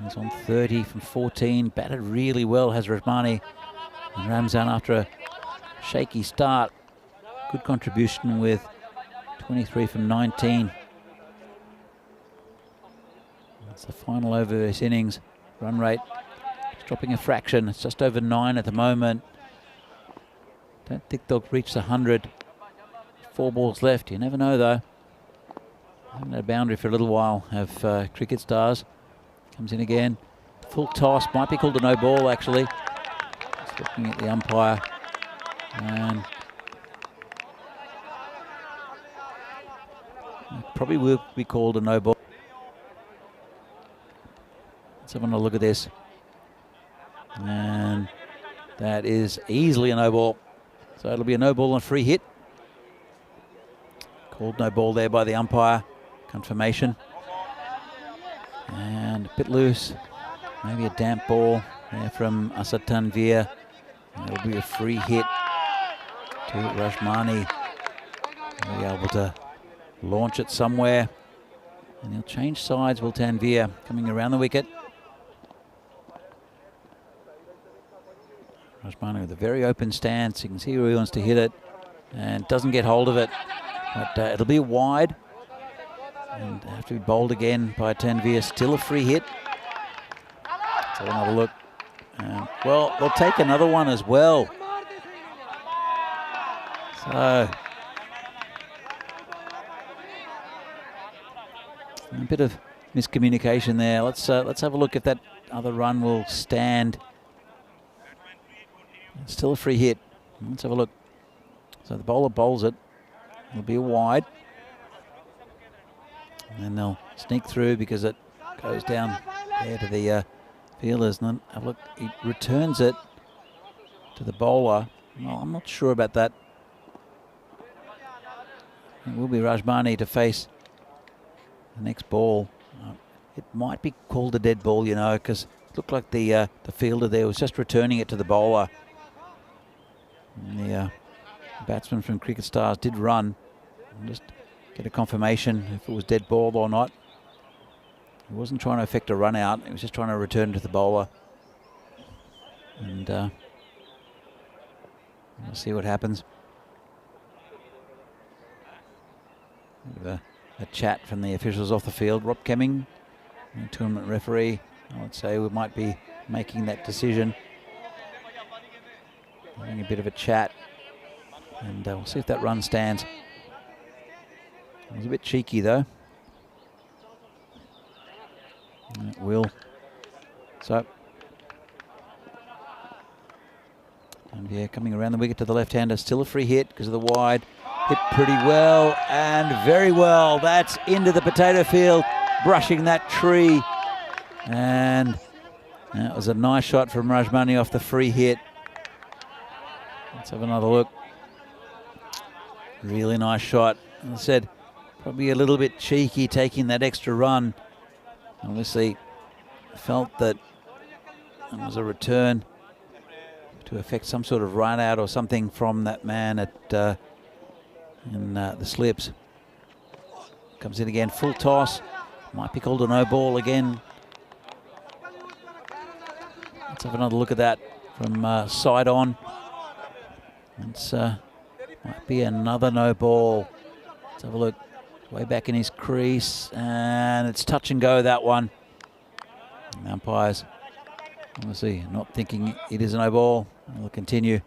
He's on 30 from 14. Batted really well, has Rajmani. And Ramzan, after a shaky start, good contribution with 23 from 19. That's the final over this innings. Run rate is dropping a fraction. It's just over 9 at the moment. Don't think they'll reach the 100. 4 balls left. You never know, though. Haven't had a boundary for a little while. Have Cricket Stars. Comes in again. Full toss. Might be called a no ball, actually. Just looking at the umpire. And it probably will be called a no ball. Let's have a look at this. And that is easily a no ball. So it'll be a no ball and free hit. Called no ball there by the umpire. Confirmation. And a bit loose. Maybe a damp ball there from Asad Tanvir. It'll be a free hit to Rajmani. He'll be able to launch it somewhere. And he'll change sides, will Tanvir, coming around the wicket. Rajmani with a very open stance. You can see where he wants to hit it. And doesn't get hold of it. But it'll be wide. And have to be bowled again by Tanvir. Still a free hit. Let's have another look. Well, they'll take another one as well. So a bit of miscommunication there. Let's have a look if that other run will stand. Still a free hit. Let's have a look. So the bowler bowls it. It'll be a wide. And then they'll sneak through because it goes down there to the fielders. And then have a look. He returns it to the bowler. Well, I'm not sure about that. It will be Rajmani to face the next ball. It might be called a dead ball, you know, because it looked like the fielder there was just returning it to the bowler. And the batsman from Cricket Stars did run. And just get a confirmation if it was dead ball or not. He wasn't trying to effect a run out. He was just trying to return to the bowler. And we'll see what happens. Bit of a chat from the officials off the field. Rob Kemming, the tournament referee, I would say we might be making that decision. Having a bit of a chat. And we'll see if that run stands. It was a bit cheeky though. And it will. So. And yeah, coming around the wicket to the left-hander. Still a free hit because of the wide. Hit pretty well and very well. That's into the potato field, brushing that tree. And that was a nice shot from Rajmani off the free hit. Let's have another look. Really nice shot. As I said, probably a little bit cheeky taking that extra run. Obviously felt that it was a return to affect some sort of run out or something from that man at in the slips. Comes in again, full toss. Might be called a no ball again. Let's have another look at that from side on. It's might be another no ball. Let's have a look. Way back in his crease, and it's touch and go, that one. And the umpires obviously not thinking it is a no ball. We'll continue.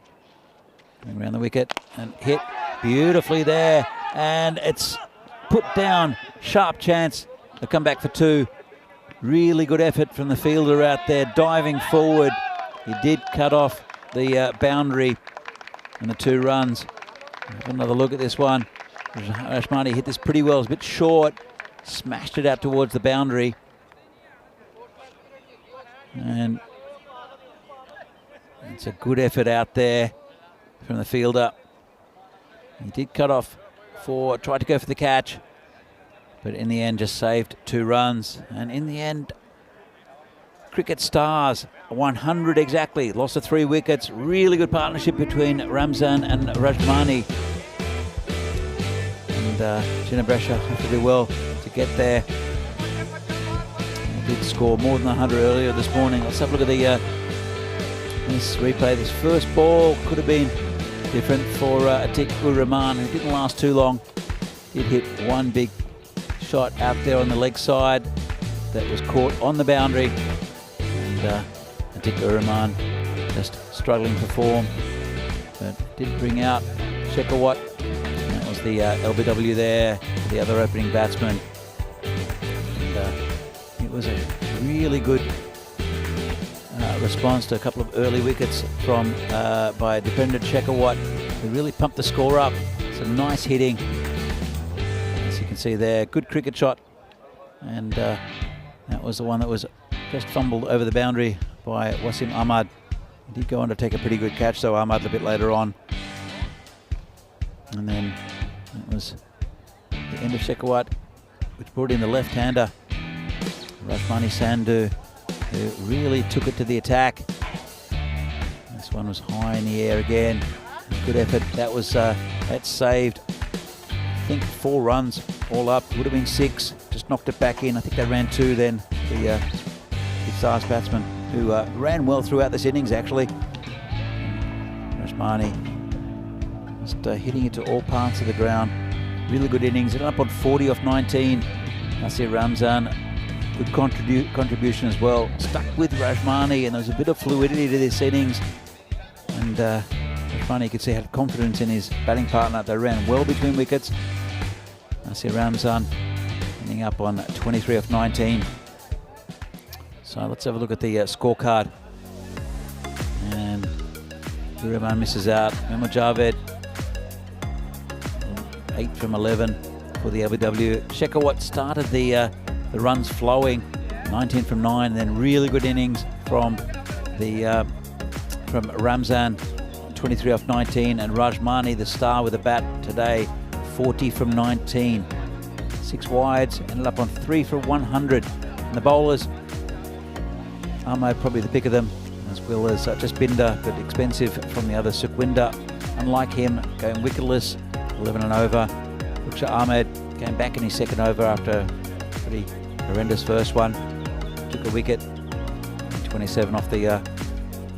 Coming around the wicket and hit beautifully there, and it's put down. Sharp chance to come back for 2. Really good effort from the fielder out there, diving forward. He did cut off the boundary and the 2 runs. Have another look at this one. Rashmani hit this pretty well. It's a bit short. Smashed it out towards the boundary. And it's a good effort out there from the fielder. He did cut off 4, tried to go for the catch, but in the end just saved 2 runs. And in the end, Cricket Stars, 100 exactly. Loss of 3 wickets. Really good partnership between Ramzan and Rajmani. And Ginebresha have to do well to get there. He did score more than 100 earlier this morning. Let's have a look at this replay. This first ball could have been different for Atiq-ur-Rahman, who didn't last too long. Did hit one big shot out there on the leg side that was caught on the boundary. And Atiq-ur-Rahman just struggling for form, but did bring out Shekhawat. That was the LBW there, the other opening batsman. And it was a really good response to a couple of early wickets from by Dipendra Shekhawat, who really pumped the score up. Some nice hitting, as you can see there. Good cricket shot, and that was the one that was just fumbled over the boundary by Wasim Ahmad. He did go on to take a pretty good catch, though, Ahmad, a bit later on. And then that was the end of Shekhawat, which brought in the left-hander, Rashmani Sandhu, who really took it to the attack. This one was high in the air again. Good effort. That was that saved, I think, 4 runs all up. Would have been 6. Just knocked it back in. I think they ran 2 then. The Stars batsman, who ran well throughout this innings, actually. Rashmani just hitting it to all parts of the ground. Really good innings. Ended up on 40 off 19. Nasir Ramzan, good contribution as well. Stuck with Rashmani, and there was a bit of fluidity to this innings. And Rashmani, you could see, had confidence in his batting partner. They ran well between wickets. Nasir Ramzan ending up on 23 off 19. So let's have a look at the scorecard. And Rahman misses out. Mehmet Javed, 8 from 11 for the LBW. Shekhawat started the runs flowing, 19 from 9, and then really good innings from Ramzan, 23 off 19, and Rajmani, the star with a bat today, 40 from 19. 6 wides, ended up on 3 for 100. And the bowlers, Ahmad probably the pick of them, as well as Jaspinder, but expensive from the other. Sukhwinder, unlike him, going wicketless, 11 and over. Ruksha Ahmed came back in his second over after a pretty horrendous first one. Took a wicket, 27 off the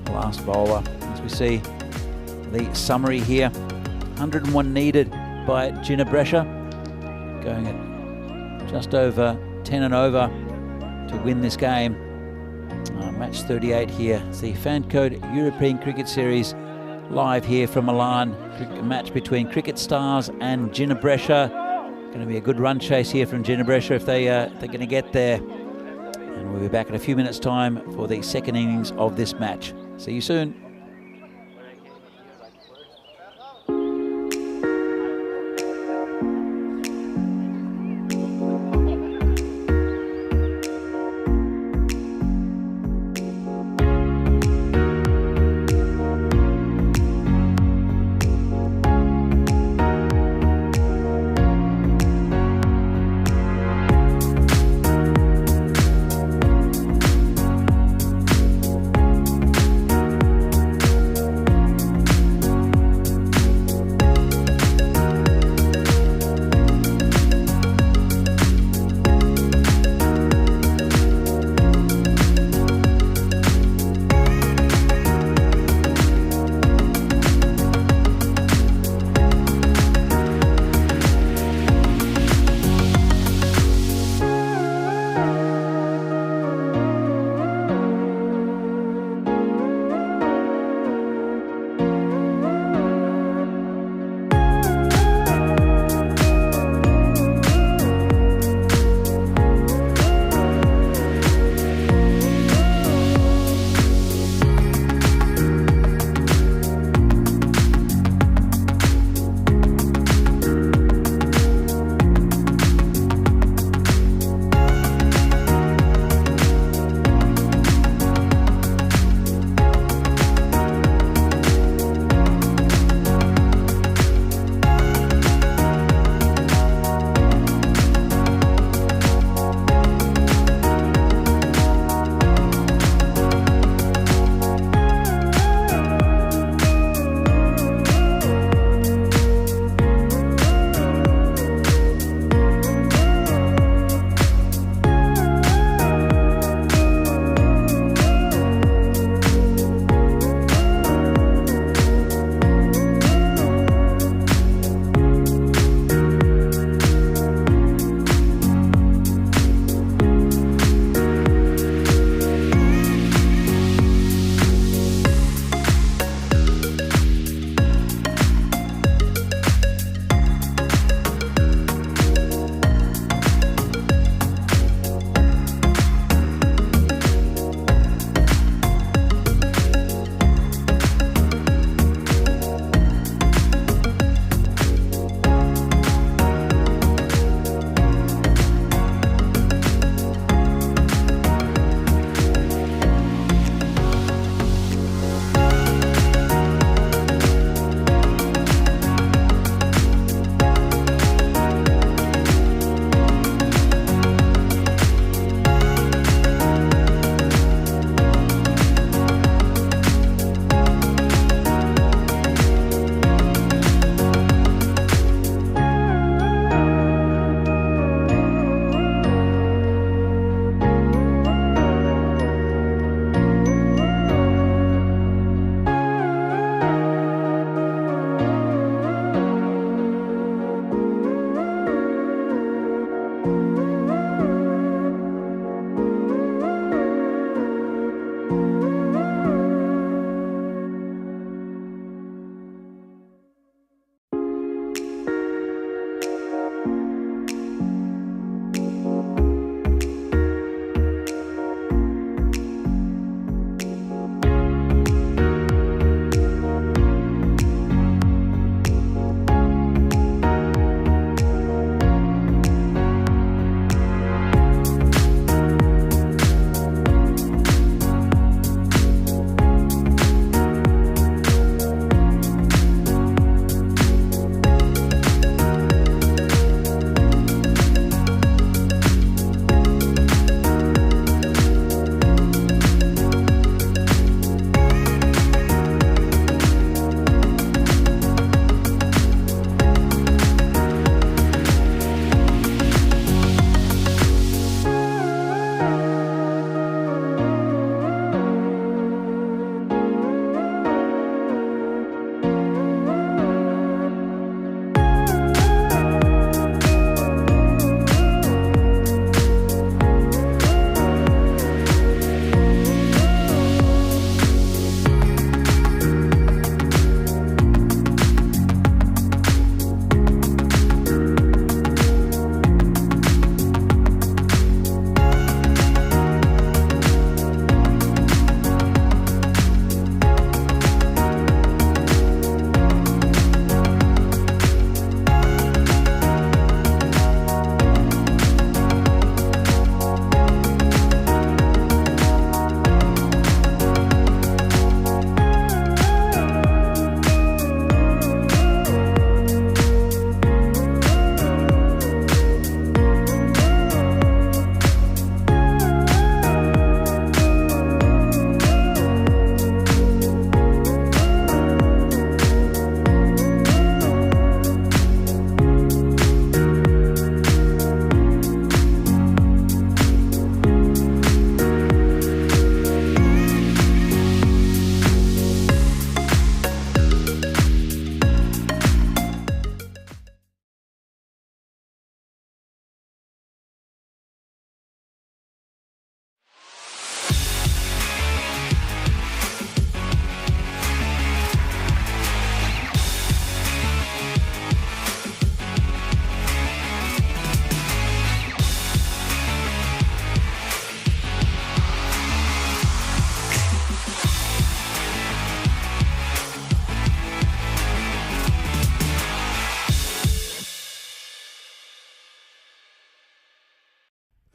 last bowler. As we see the summary here, 101 needed by Ginebresha, going at just over 10 and over to win this game. Match 38 here. It's the FanCode European Cricket Series live here from Milan. A match between Cricket Stars and Ginebresha. Going to be a good run chase here from Ginebresha if they're going to get there. And we'll be back in a few minutes' time for the second innings of this match. See you soon.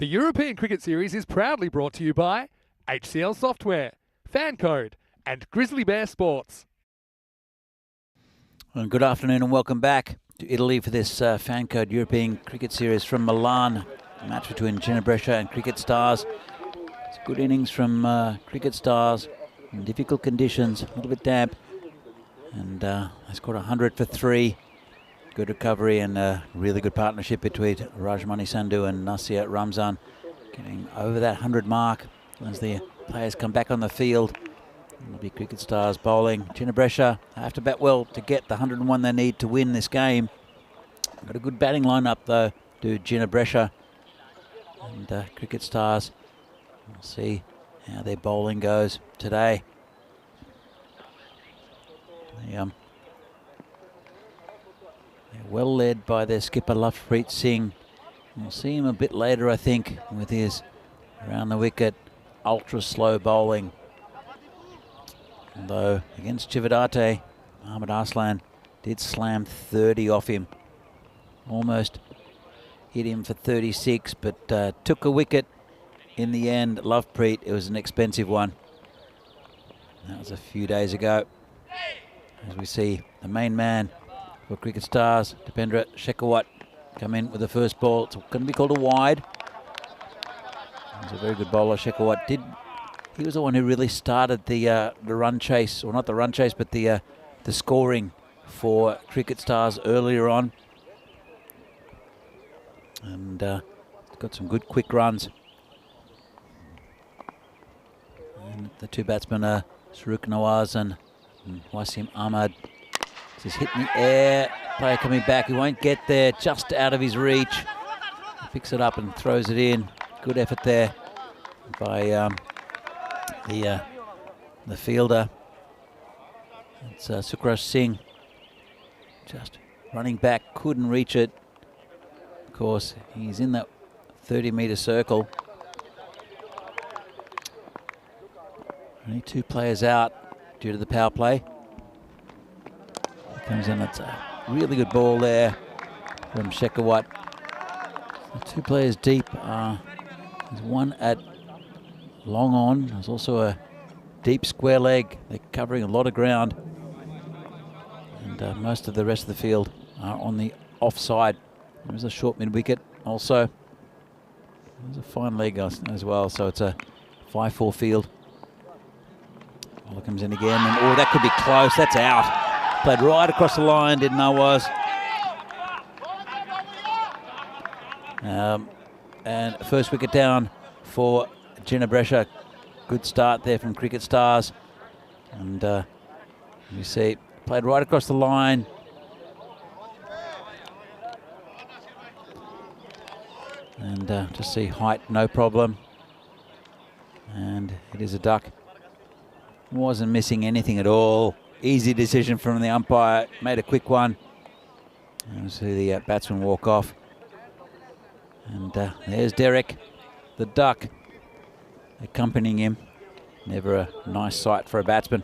The European Cricket Series is proudly brought to you by HCL Software, FanCode, and Grizzly Bear Sports. And good afternoon and welcome back to Italy for this FanCode European Cricket Series from Milan. A match between Ginebrescia and Cricket Stars. It's a good innings from Cricket Stars in difficult conditions, a little bit damp. And they scored 100 for 3. Good recovery and a really good partnership between Rajmani Sandhu and Nasir Ramzan, getting over that 100 mark as the players come back on the field. It'll be Cricket Stars bowling. Ginebrescia have to bat well to get the 101 they need to win this game. Got a good batting lineup though, do Ginebrescia and Cricket Stars. We'll see how their bowling goes today. They're well led by their skipper Lovepreet Singh. We'll see him a bit later, I think, with his around the wicket ultra slow bowling. Although against Chivadate, Mohammad Arslan did slam 30 off him. Almost hit him for 36, but took a wicket in the end. Lovepreet, it was an expensive one. That was a few days ago. As we see the main man for Cricket Stars, Dipendra Shekhawat, come in with the first ball. It's going to be called a wide. He's a very good bowler, Shekhawat. He was the one who really started the run chase, or not the run chase, but the scoring for Cricket Stars earlier on. And got some good quick runs. And the two batsmen are Saruk Nawaz and Wasim Ahmad. Just hit in the air. Player coming back. He won't get there. Just out of his reach. He picks it up and throws it in. Good effort there by the fielder. It's Sukraj Singh. Just running back. Couldn't reach it. Of course, he's in that 30-metre circle. Only two players out due to the power play. Here comes in, it's a really good ball there from Shekhawat. The two players deep. There's one at long on. There's also a deep square leg. They're covering a lot of ground. And most of the rest of the field are on the offside. There's a short mid-wicket also. There's a fine leg as well, so it's a 5-4 field. Ball comes in again, and oh, that could be close. That's out. Played right across the line, didn't know was. And first wicket down for Ginebrescia. Good start there from Cricket Stars. And you see, played right across the line. And just see height, no problem. And it is a duck. Wasn't missing anything at all. Easy decision from the umpire. Made a quick one. And see the batsman walk off. And there's Derek, the duck, accompanying him. Never a nice sight for a batsman.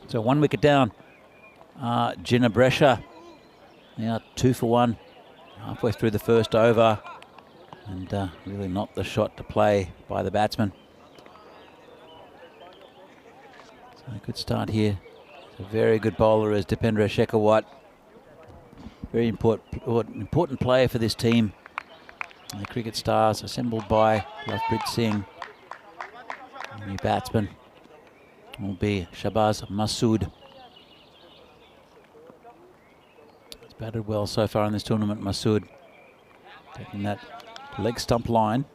So 1 wicket down. Ginebrescia now 2 for 1. Halfway through the first over. And really not the shot to play by the batsman. So a good start here. It's a very good bowler as Dipendra Shekhawat. Very important player for this team. And the Cricket Stars assembled by Lovepreet Singh. The new batsman will be Shabaz Masood. He's batted well so far in this tournament, Masood. Taking that leg stump line,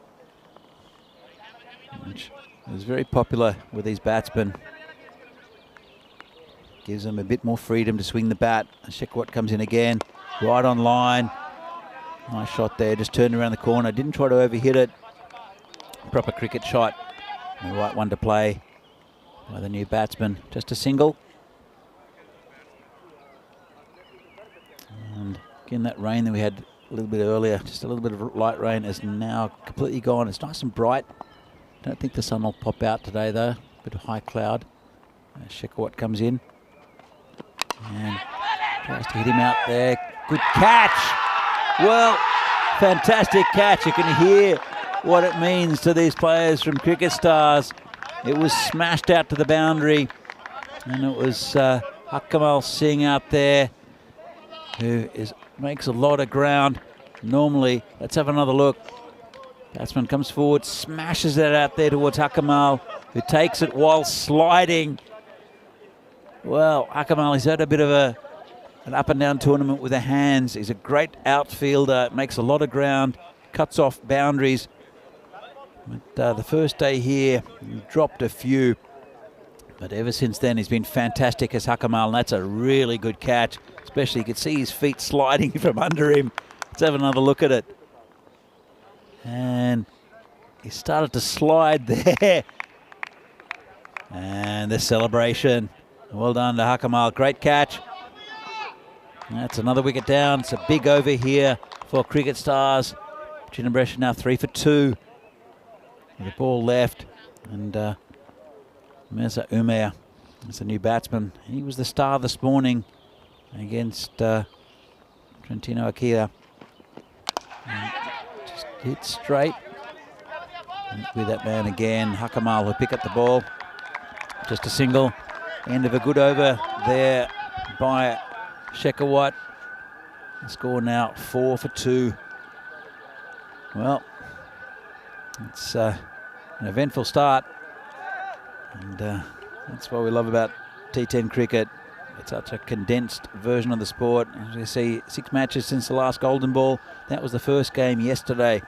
which is very popular with these batsmen. Gives them a bit more freedom to swing the bat. Shekhawat comes in again, right on line. Nice shot there, just turned around the corner. Didn't try to overhit it. Proper cricket shot. The right one to play by the new batsman. Just a single. And again, that rain that we had a little bit earlier, just a little bit of light rain, is now completely gone. It's nice and bright. Don't think the sun will pop out today though. Bit of high cloud. Shekhawat comes in and tries to hit him out there. Good catch. Well, fantastic catch. You can hear what it means to these players from Cricket Stars. It was smashed out to the boundary, and it was Hakamal Singh out there who makes a lot of ground. Normally, let's have another look. Batsman comes forward, smashes it out there towards Hakamal, who takes it while sliding. Well, Hakamal, he's had a bit of an up and down tournament with the hands. He's a great outfielder, makes a lot of ground, cuts off boundaries. But the first day here, he dropped a few. But ever since then, he's been fantastic as Hakamal, and that's a really good catch. Especially, you can see his feet sliding from under him. Let's have another look at it. And he started to slide there. And the celebration. Well done to Hakamal. Great catch. That's another wicket down. It's a big over here for Cricket Stars. Chinabresha now 3 for 2. The ball left. And Mirza Umair is the new batsman. He was the star this morning against Trentino Akira. And just hit straight. And with that man again, Hakamal, will pick up the ball. Just a single. End of a good over there by Shekhawat. The score now 4 for 2. Well, it's an eventful start. And that's what we love about T10 cricket. It's such a condensed version of the sport. As you see, 6 matches since the last Golden Ball. That was the first game yesterday.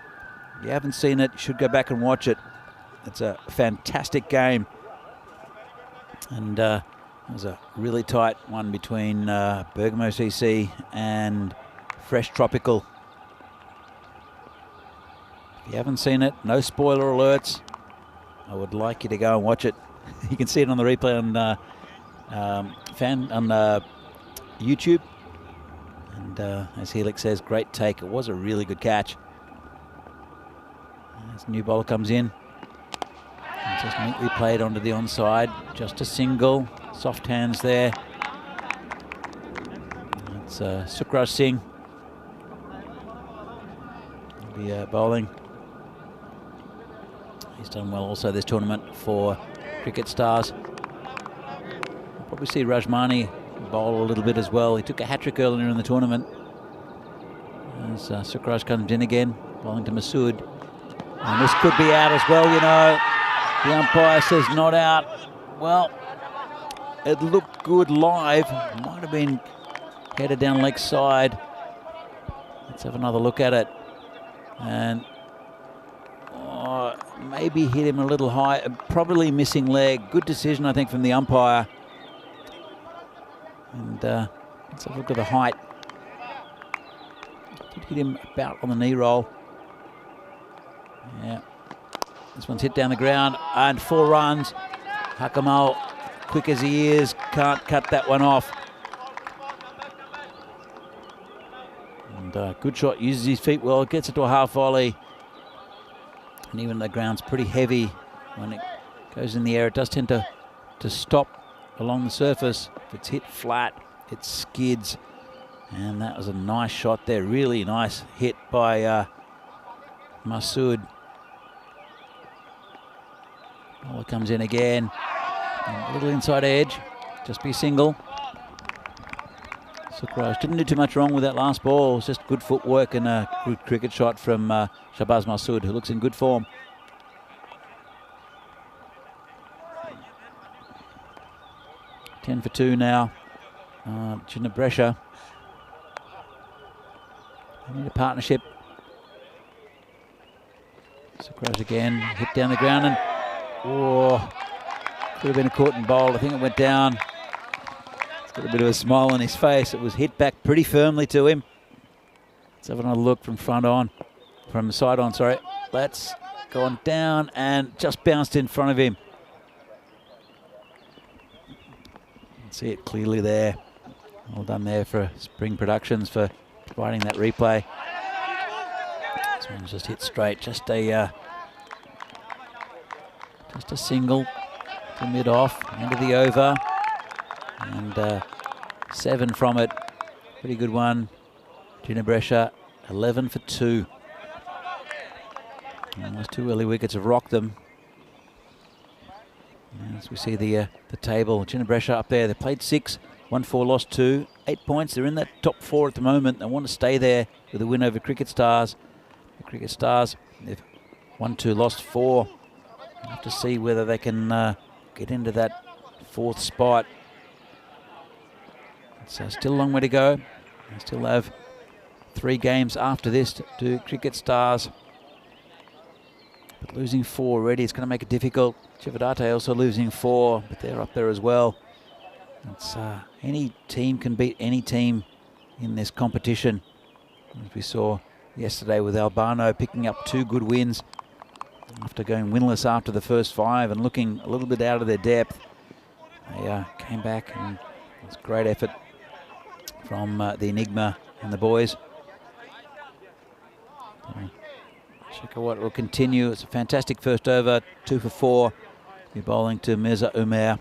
If you haven't seen it, you should go back and watch it. It's a fantastic game. And it was a really tight one between Bergamo CC and Fresh Tropical. If you haven't seen it, no spoiler alerts. I would like you to go and watch it. You can see it on the replay on YouTube. And as Helix says, great take. It was a really good catch. As the new bowler comes in. And just neatly played onto the onside. Just a single. Soft hands there. It's Sukraj Singh. He'll be bowling. He's done well also this tournament for Cricket Stars. We'll probably see Rajmani bowl a little bit as well. He took a hat-trick earlier in the tournament. As Sukraj comes in again, bowling to Masood. And this could be out as well, you know. The umpire says not out. Well, it looked good live. Might have been headed down leg side. Let's have another look at it. And maybe hit him a little high. Probably missing leg. Good decision, I think, from the umpire. And let's have a look at the height. Did hit him about on the knee roll. Yeah. This one's hit down the ground and 4 runs. Hakamal, quick as he is, can't cut that one off. And good shot, uses his feet well, gets it to a half volley. And even the ground's pretty heavy when it goes in the air. It does tend to stop along the surface. If it's hit flat, it skids. And that was a nice shot there. Really nice hit by Masood. Bowler comes in again. And a little inside edge. Just be single. Sukraj didn't do too much wrong with that last ball. It was just good footwork and a good cricket shot from Shahbaz Masood, who looks in good form. Ten for 2 now. Chinabresha. They need a partnership. Sukraj again, hit down the ground and could have been a caught and bowled. I think it went down. He's got a bit of a smile on his face. It was hit back pretty firmly to him. Let's have another look from side on, sorry. That's gone down and just bounced in front of him. You can see it clearly there. Well done there for Spring Productions for providing that replay. This one's just hit straight, just a single to mid off, end of the over, and 7 from it. Pretty good one. Chinabresha 11 for 2. And those 2 early wickets have rocked them. As we see the table, Ginebrescia up there, they played 6, won 4, lost 2, 8 points. They're in that top 4 at the moment. They want to stay there with a win over Cricket Stars. The Cricket Stars, they've won 2, lost 4. We'll have to see whether they can get into that 4th spot. It's still a long way to go. They still have 3 games after this to Cricket Stars. But losing 4 already, it's going to make it difficult. Chivadate also losing 4, but they're up there as well. It's any team can beat any team in this competition. As we saw yesterday with Albano picking up 2 good wins after going winless after the first 5 and looking a little bit out of their depth. They came back, and it was a great effort from the Enigma and the boys. Shekhawat will continue. It's a fantastic first over, 2 for 4. Be bowling to Mirza Umair.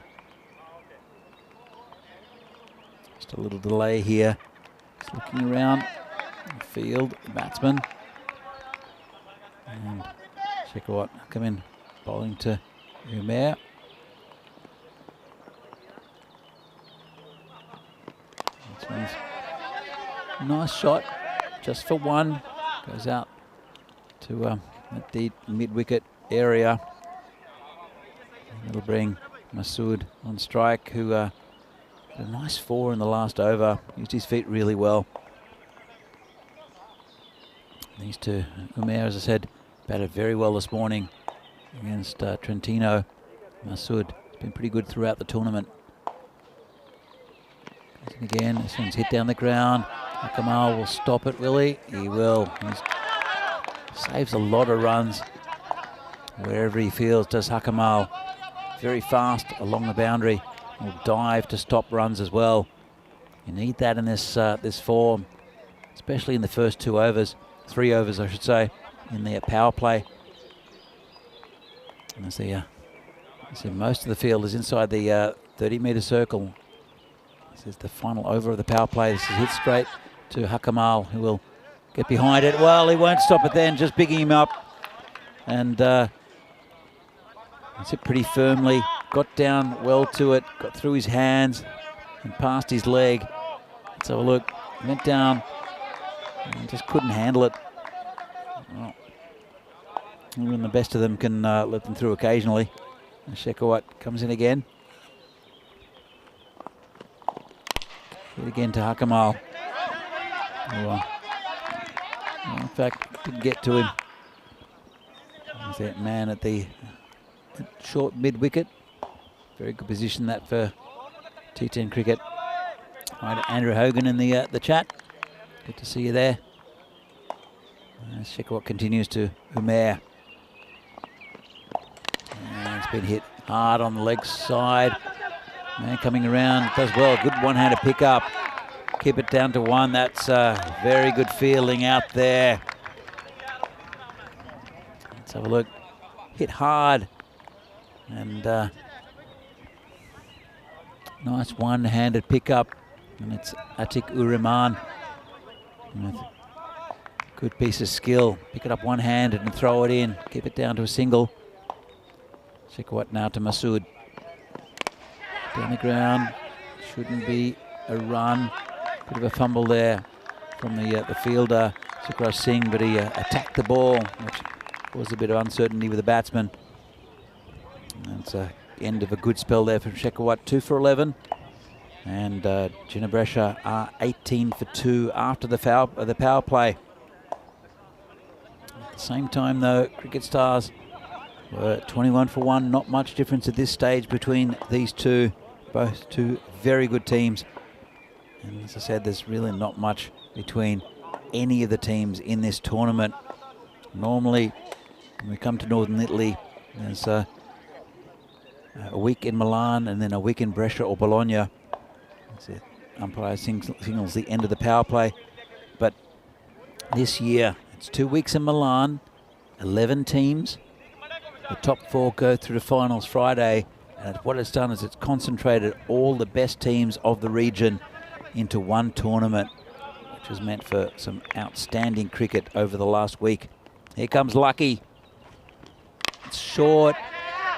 Just a little delay here. Just looking around the field, the batsman. And Shekhawat come in, bowling to Umair. Nice shot, just for 1. Goes out to the mid-wicket area. That'll bring Masood on strike, who had a nice 4 in the last over. Used his feet really well. These two, Umair, as I said, batted very well this morning against Trentino. Masood has been pretty good throughout the tournament. Again, this one's hit down the ground. Kamal will stop it, will he? He will. He saves a lot of runs wherever he feels, does Hakamal. Very fast along the boundary. Will dive to stop runs as well. You need that in this this form, especially in the first 2 overs, 3 overs I should say, in the power play. And as see most of the field is inside the 30-metre circle. This is the final over of the power play. This is hit straight to Hakamal, who will get behind it. Well, he won't stop it then, just bigging him up. And it's hit pretty firmly. Got down well to it, got through his hands and past his leg. Let's have a look. Went down and just couldn't handle it. Well, even the best of them can let them through occasionally. And Shekhawat comes in again. Hit again to Hakamal. In fact, didn't get to him. There's that man at the short mid-wicket. Very good position that for T10 cricket. Hi to Andrew Hogan in the chat. Good to see you there. Shekhawat continues to Umair. And it's been hit hard on the leg side. Man coming around, does well. Good one-handed pick up. Keep it down to 1. That's very good fielding out there. Let's have a look. Hit hard. And nice one-handed pickup. And it's Atik Uriman with good piece of skill. Pick it up one-handed and throw it in. Keep it down to a single. Shekhawat now to Masood. Down the ground. Shouldn't be a run. Bit of a fumble there from the fielder, Sukraj Singh, but he attacked the ball, which caused a bit of uncertainty with the batsman. And it's the end of a good spell there from Shekhawat. 2 for 11. And Ginebrescia are 18 for 2 after the power play. At the same time, though, Cricket Stars were 21 for 1. Not much difference at this stage between these two. Both two very good teams. And as I said, there's really not much between any of the teams in this tournament. Normally, when we come to Northern Italy, there's a week in Milan and then a week in Brescia or Bologna. Umpire signals the end of the power play. But this year, it's 2 weeks in Milan, 11 teams. The top 4 go through the finals Friday. And what it's done is it's concentrated all the best teams of the region into one tournament, which has meant for some outstanding cricket over the last week. Here comes Lucky. short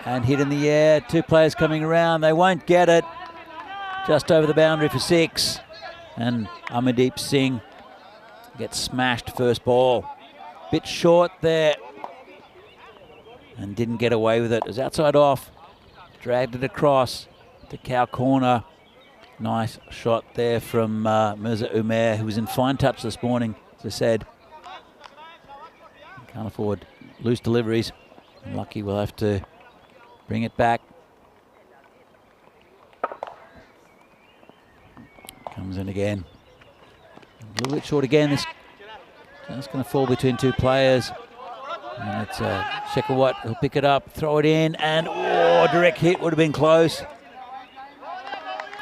and hit in the air. 2 players coming around. They won't get it. Just over the boundary for 6. And Amardeep Singh gets smashed first ball. Bit short there. And didn't get away with it. It was outside off. Dragged it across to cow corner. Nice shot there from Mirza Umair, who was in fine touch this morning, as I said. Can't afford loose deliveries. Lucky we'll have to bring it back. Comes in again. A little bit short again. This just going to fall between 2 players. And it's Shekhawat who'll pick it up, throw it in, and direct hit would have been close.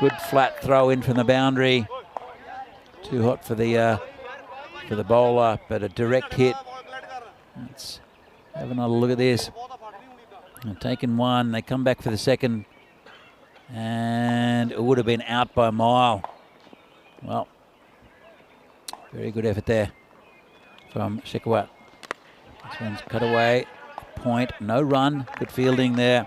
Good flat throw in from the boundary. Too hot for the bowler, but a direct hit. Let's have another look at this. They've taken 1, they come back for the second, and it would have been out by a mile. Well, very good effort there from Shekhawat. This one's cut away, point, no run, good fielding there.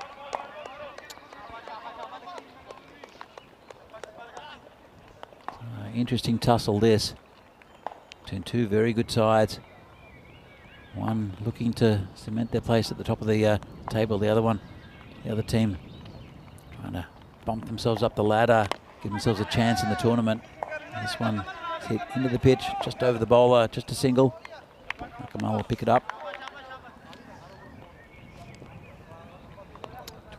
Interesting tussle this between 2 very good sides. One looking to cement their place at the top of the table, the other team trying to bump themselves up the ladder, give themselves a chance in the tournament. This one hit into the pitch, just over the bowler, just a single. Kamal will pick it up.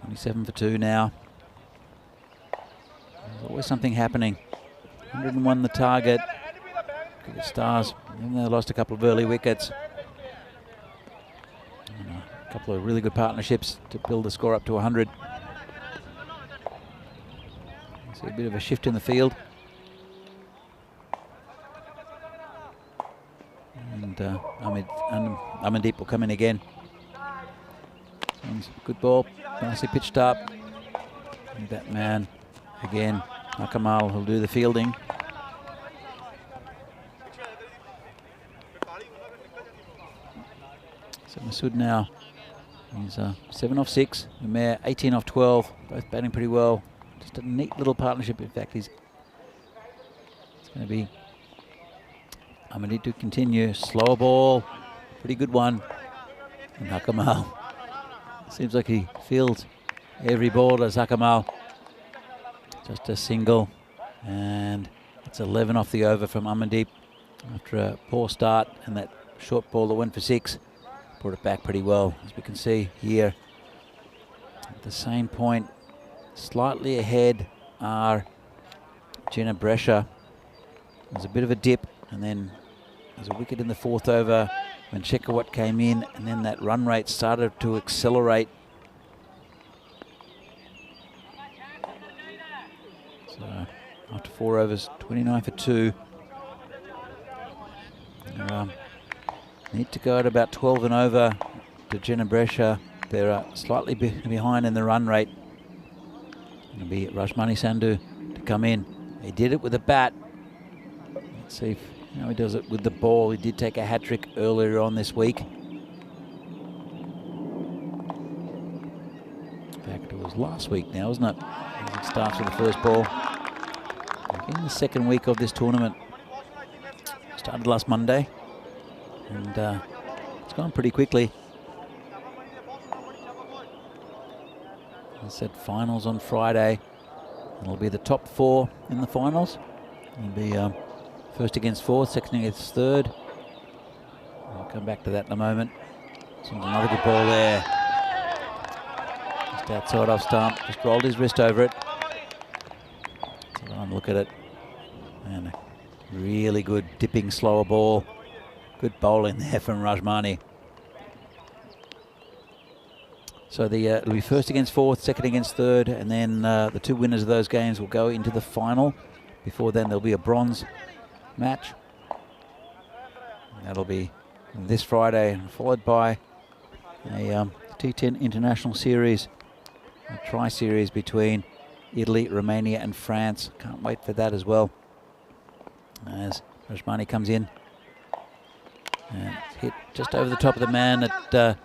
27 for 2 now. There's always something happening. 101 the target. The Stars, even though they lost a couple of early wickets. A couple of really good partnerships to build the score up to 100. See a bit of a shift in the field. And Amandeep will come in again. Good ball, nicely pitched up. And that man again, Akamal, will do the fielding. So Masood now, he's 7 off 6, Umair 18 off 12, both batting pretty well. Just a neat little partnership. In fact, it's going to be Amandeep to continue. Slower ball, pretty good one. And Hakamal, seems like he fields every ball as Hakamal. Just a single, and it's 11 off the over from Amandeep after a poor start, and that short ball that went for 6 brought it back pretty well, as we can see here. At the same point, slightly ahead are Jenna Brescia. There's a bit of a dip, and then there's a wicket in the 4th over when Shekhawat came in, and then that run rate started to accelerate. So after 4 overs, 29 for 2. Need to go at about 12 and over to Jenna Brescia. They're slightly behind in the run rate. Going to be Rajmani Sandhu to come in. He did it with a bat. Let's see how he does it with the ball. He did take a hat-trick earlier on this week. In fact, it was last week now, wasn't it? As it starts with the first ball. In the second week of this tournament. Started last Monday. And it's gone pretty quickly. I said finals on Friday. It'll be the top 4 in the finals. It'll be first against 4th, second against 3rd. I'll come back to that in a moment. So another good ball there. Just outside off stump. Just rolled his wrist over it. So look at it. And a really good dipping slower ball. Good bowling there from Rajmani. So it'll be first against 4th, second against 3rd, and then the 2 winners of those games will go into the final. Before then, there'll be a bronze match. And that'll be this Friday, followed by a T10 International Series, a tri-series between Italy, Romania, and France. Can't wait for that as well. As Rajmani comes in. And hit just over the top of the man at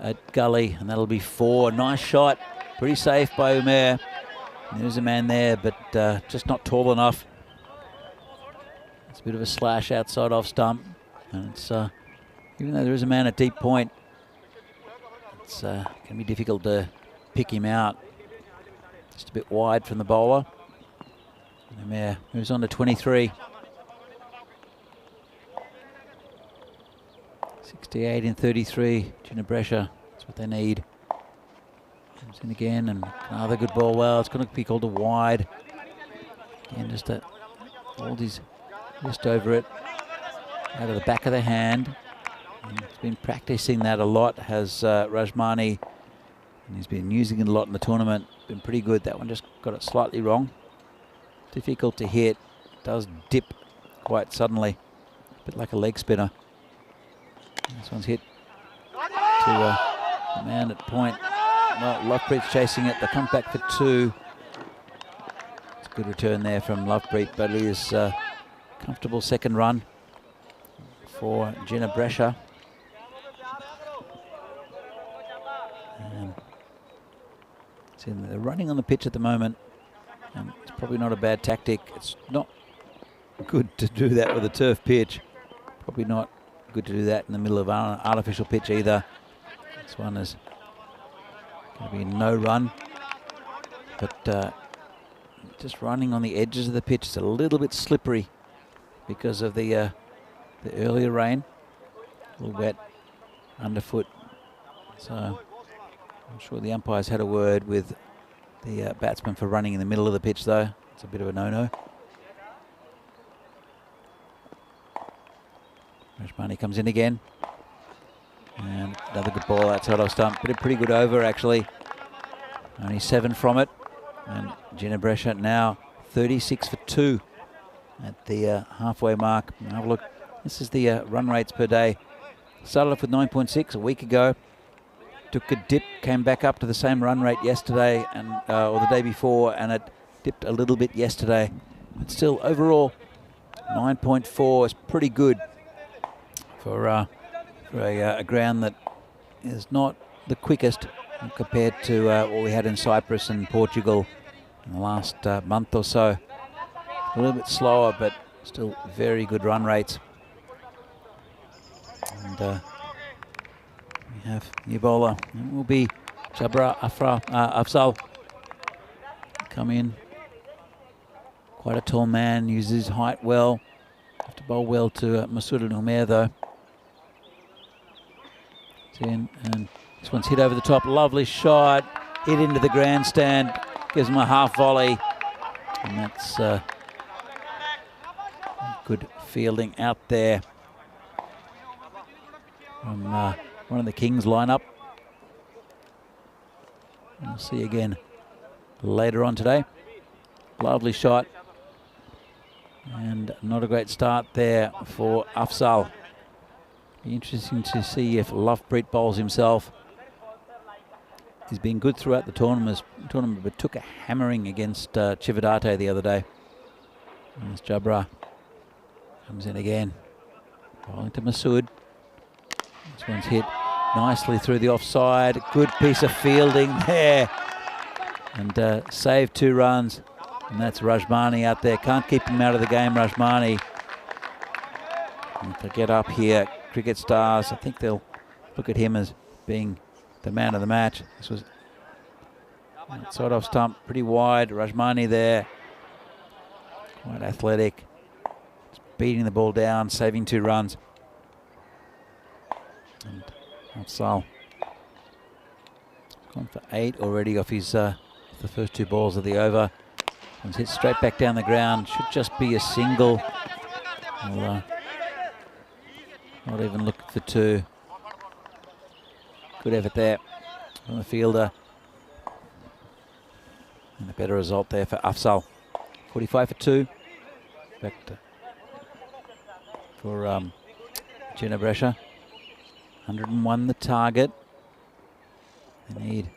at gully, and that'll be 4. Nice shot. Pretty safe by Umair. There's a man there, but just not tall enough. It's a bit of a slash outside off stump. And it's, even though there is a man at deep point, it's going to be difficult to pick him out. Just a bit wide from the bowler. Umair moves on to 23. 68 in 33. Ginebrescia, that's what they need. Comes in again, and another good ball. Well, it's going to be called a wide. Again, just to hold his wrist over it, out of the back of the hand. And he's been practicing that a lot, has Rajmani, and he's been using it a lot in the tournament. Been pretty good. That one just got it slightly wrong. Difficult to hit. Does dip quite suddenly, a bit like a leg spinner. This one's hit to the man at point. Well, Lovepreet's chasing it. They come back for 2. It's a good return there from Lovepreet, but it is a comfortable second run for Ginebrescia. And they're running on the pitch at the moment, and it's probably not a bad tactic. It's not good to do that with a turf pitch. Probably not good to do that in the middle of an artificial pitch either. This one is going to be no run, but just running on the edges of the pitch. It's a little bit slippery because of the earlier rain. A little wet underfoot. So I'm sure the umpires had a word with the batsman for running in the middle of the pitch, though. It's a bit of a no-no. Rajmani comes in again. And another good ball outside off stump. But a pretty good over, actually. Only 7 from it. And Ginebrescia now 36 for 2 at the halfway mark. And have a look. This is the run rates per day. Started off with 9.6 a week ago. Took a dip, came back up to the same run rate yesterday and or the day before, and it dipped a little bit yesterday. But still, overall, 9.4 is pretty good for a ground that is not the quickest compared to what we had in Cyprus and Portugal in the last month or so. A little bit slower, but still very good run rates. And we have new bowler. It will be Jabra Afzal. Come in. Quite a tall man, uses his height well. Have to bowl well to Masood Al-Umair though. It's in, and this one's hit over the top. Lovely shot. Hit into the grandstand. Gives him a half volley. And that's good fielding out there from one of the Kings lineup. We'll see again later on today. Lovely shot. And not a great start there for Afzal. Be interesting to see if Lovepreet bowls himself. He's been good throughout the tournament, but took a hammering against Chivadate the other day. And this Jabra comes in again. Bowling to Masood. This one's hit nicely through the offside. Good piece of fielding there. And saved 2 runs. And that's Rajmani out there. Can't keep him out of the game, Rajmani. And if they get up here, Cricket Stars, I think they'll look at him as being the man of the match. This was outside off stump, pretty wide. Rajmani there. Quite athletic. Just beating the ball down, saving 2 runs. And Afzal gone for 8 already off his the first 2 balls of the over. One's hit straight back down the ground. Should just be a single. We'll, not even looking for 2. Good effort there from the fielder. And a better result there for Afzal. 45 for 2. Back to, for Ginebrescia. 101 the target. They need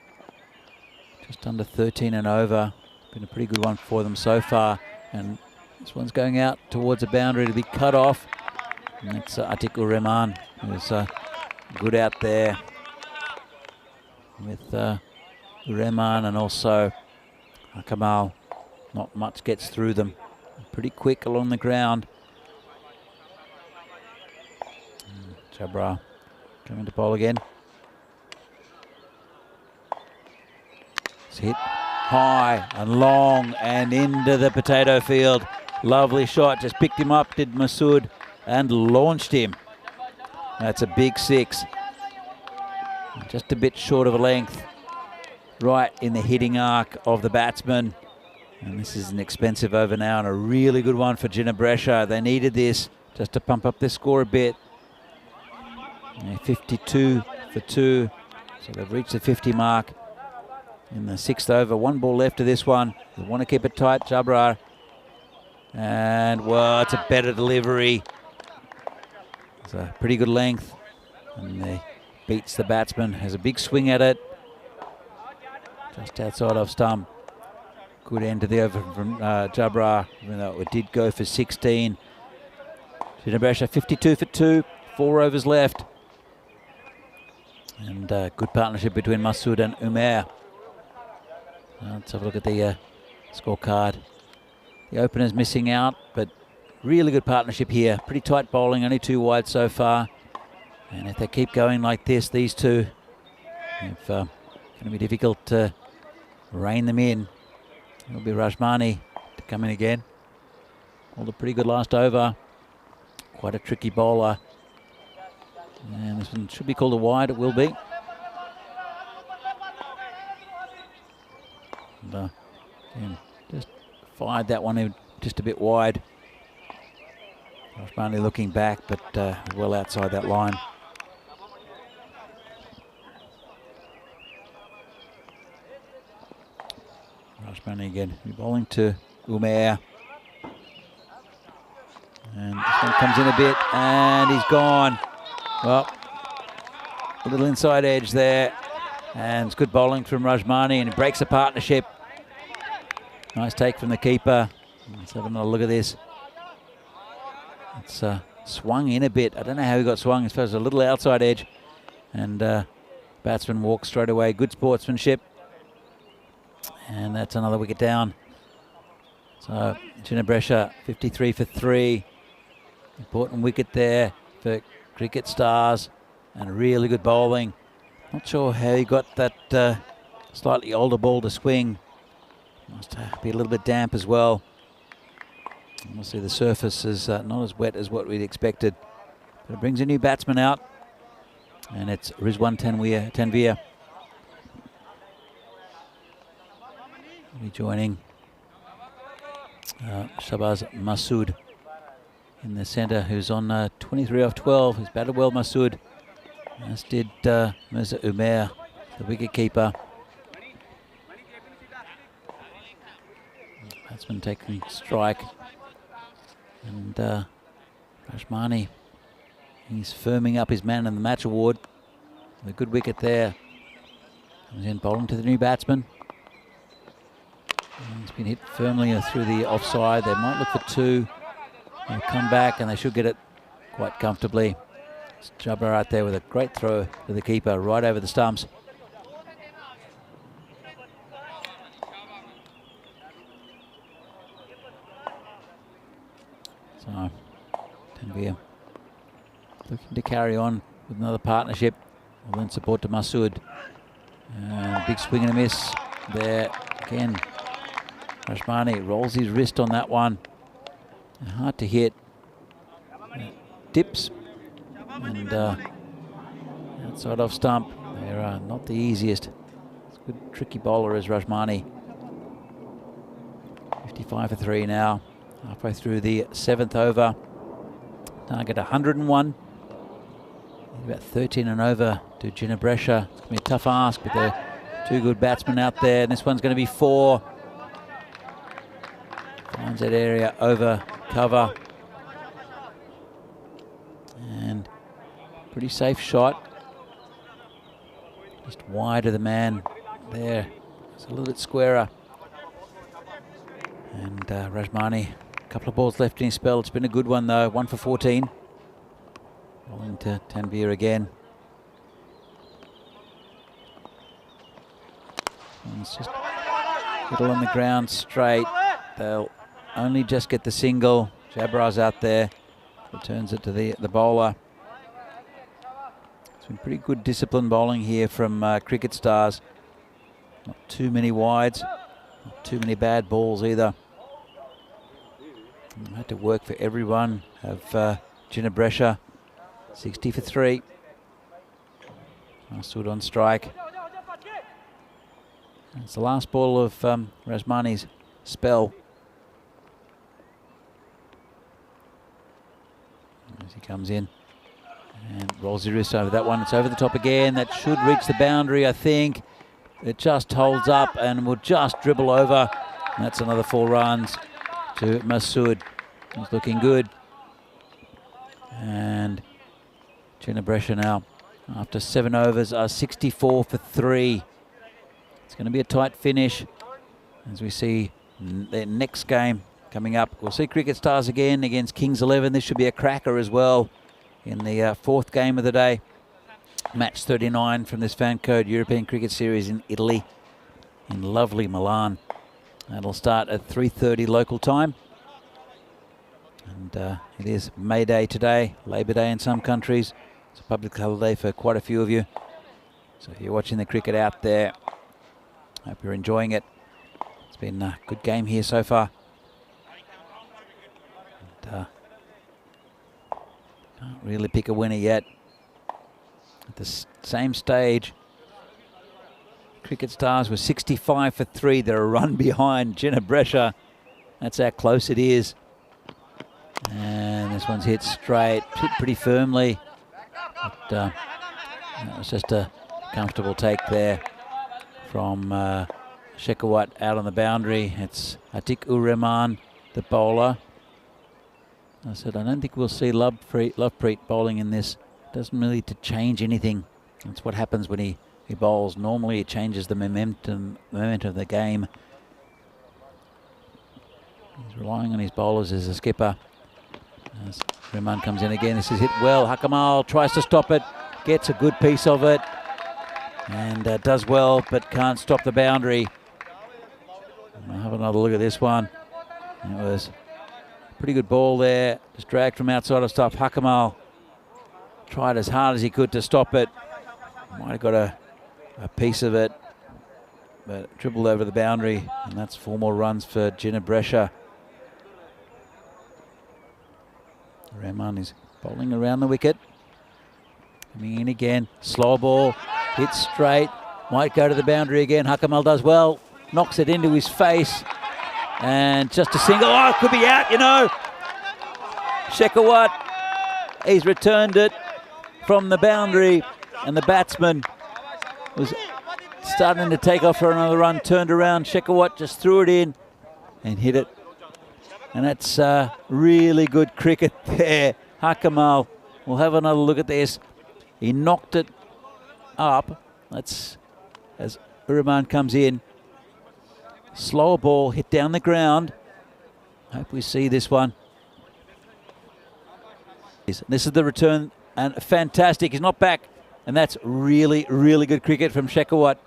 just under 13 and over. Been a pretty good one for them so far. And this one's going out towards a boundary to be cut off. And that's Atikur Rahman, who's good out there. with Reman and also Kamal. Not much gets through them. Pretty quick along the ground. Jabra coming to bowl again. It's hit high and long and into the potato field. Lovely shot, just picked him up, did Masood, and launched him. That's a big 6. Just a bit short of a length, right in the hitting arc of the batsman. And this is an expensive over now and a really good one for Ginebrescia. They needed this just to pump up their score a bit. 52 for 2, so they've reached the 50 mark in the 6th over. 1 ball left to this one. They want to keep it tight, Jabra. And, well, it's a better delivery. It's a pretty good length. And they beats the batsman, has a big swing at it. Just outside of stump. Good end to the over from Jabra, even though it did go for 16. Ginebrescia 52 for 2, 4 overs left. And good partnership between Masood and Umair. Let's have a look at the scorecard. The opener's missing out, but really good partnership here. Pretty tight bowling, only 2 wide so far. And if they keep going like this, these two, it's going to be difficult to rein them in. It'll be Rajmani to come in again. All a pretty good last over. Quite a tricky bowler. And this one should be called a wide, it will be. And, just fired that one in just a bit wide. Rajmani looking back, but well outside that line. Rajmani again, bowling to Umair. And this one comes in a bit, and he's gone. Well, a little inside edge there, and it's good bowling from Rajmani, and he breaks the partnership. Nice take from the keeper. Let's have another look at this. It's swung in a bit. I don't know how he got swung. I suppose a little outside edge, and batsman walks straight away. Good sportsmanship, and that's another wicket down. So Ginebrescia 53 for 3. Important wicket there for Cricket Stars, and really good bowling. Not sure how he got that slightly older ball to swing. Must be a little bit damp as well. Obviously the surface is not as wet as what we'd expected. But it brings a new batsman out, and it's Rizwan Tanveer. He'll be joining Shabaz Masood in the centre, who's on 23 off 12. He's batted well, Masood, as did Mirza Umair, the wicket-keeper. Batsman taking strike. And Rajmani, he's firming up his man in the match award. A good wicket there. Comes in bowling to the new batsman. And he's been hit firmly through the offside. They might look for 2. They'll come back and they should get it quite comfortably. It's Jabra out there with a great throw to the keeper right over the stumps. So Tanveer looking to carry on with another partnership. We'll lend support to Masood. Big swing and a miss there again. Rajmani rolls his wrist on that one. Hard to hit. Dips. And outside off stump. They're not the easiest. It's a good tricky bowler is Rajmani. 55 for 3 now. Halfway through the 7th over. Target 101. About 13 and over to Ginebrescia. It's going to be a tough ask, but there are 2 good batsmen out there. And this one's going to be 4. Finds that area over cover. And pretty safe shot. Just wide of the man there. It's a little bit squarer. And Rajmani, a couple of balls left in his spell. It's been a good one though, 1 for 14. Rolling to Tanveer again. It's just little on the ground straight. They'll only just get the single. Jabbar's out there. Returns it to the bowler. It's been pretty good disciplined bowling here from Cricket Stars. Not too many wides. Not too many bad balls either. Had to work for everyone. Have Ginebresha 60 for 3. Masood on strike. It's the last ball of Rasmani's spell. As he comes in and rolls his wrist over that one. It's over the top again. That should reach the boundary, I think. It just holds up and will just dribble over. And that's another 4 runs to Masood. He's looking good. And Ginebresha now, after 7 overs, are 64 for 3. It's going to be a tight finish as we see their next game coming up. We'll see Cricket Stars again against Kings 11. This should be a cracker as well in the 4th game of the day. Match 39 from this FanCode European Cricket Series in Italy, in lovely Milan. That'll start at 3:30 local time. And it is May Day today, Labor Day in some countries. It's a public holiday for quite a few of you. So if you're watching the cricket out there, hope you're enjoying it. It's been a good game here so far. And, can't really pick a winner yet. At the same stage, Cricket Stars were 65 for 3. They're a run behind Ginebresha. That's how close it is. And this one's hit straight, hit pretty firmly. But that was just a comfortable take there from Shekhawat out on the boundary. It's Atiq-ur-Rahman, the bowler. I said, I don't think we'll see Lovepreet bowling in this. Doesn't really to change anything. That's what happens when he bowls. Normally it changes the momentum of the game. He's relying on his bowlers as a skipper. As Rahman comes in again, this is hit well. Hakamal tries to stop it, gets a good piece of it, and does well, but can't stop the boundary. I'll have another look at this one. It was a pretty good ball there, just dragged from outside of stuff. Hakamal tried as hard as he could to stop it. Might have got a piece of it, but dribbled over the boundary, and that's 4 more runs for Ginebresha. Rahman is bowling around the wicket. Coming in again, slow ball, hits straight, might go to the boundary again. Hakamal does well, knocks it into his face, and just a single. Oh, it could be out, you know. Shekhawat, he's returned it from the boundary, and the batsman was starting to take off for another run, turned around. Shekhawat just threw it in and hit it. And that's really good cricket there. Hakamal, we'll have another look at this. He knocked it up. That's as Rahman comes in. Slower ball, hit down the ground. Hope we see this one. This is the return, and fantastic. He's not back. And that's really, really good cricket from Shekhawat.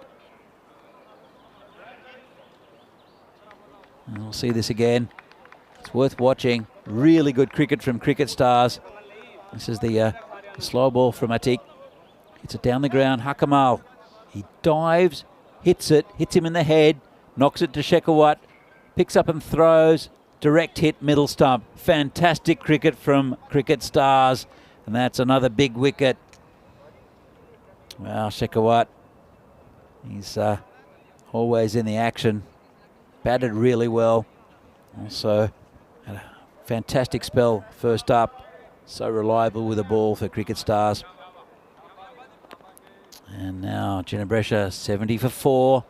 And we'll see this again. It's worth watching. Really good cricket from Cricket Stars. This is the slow ball from Atiq. Hits it down the ground. Hakamal. He dives, hits it, hits him in the head, knocks it to Shekhawat, picks up and throws. Direct hit, middle stump. Fantastic cricket from Cricket Stars. And that's another big wicket. Well, Shekhawat, he's always in the action. Batted really well. Also had a fantastic spell first up. So reliable with the ball for Cricket Stars. And now Ginebresha 70 for 4.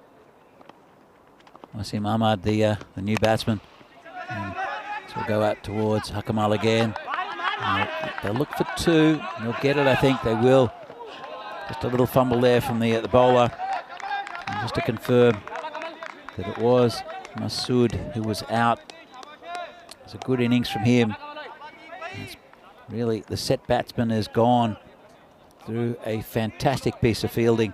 Wasim Ahmad, the new batsman. And so we'll go out towards Hakamal again. They'll look for 2. They'll get it, I think. They will. Just a little fumble there from the bowler. And just to confirm that it was Masood who was out. It's a good innings from him. It's really, the set batsman is gone through a fantastic piece of fielding.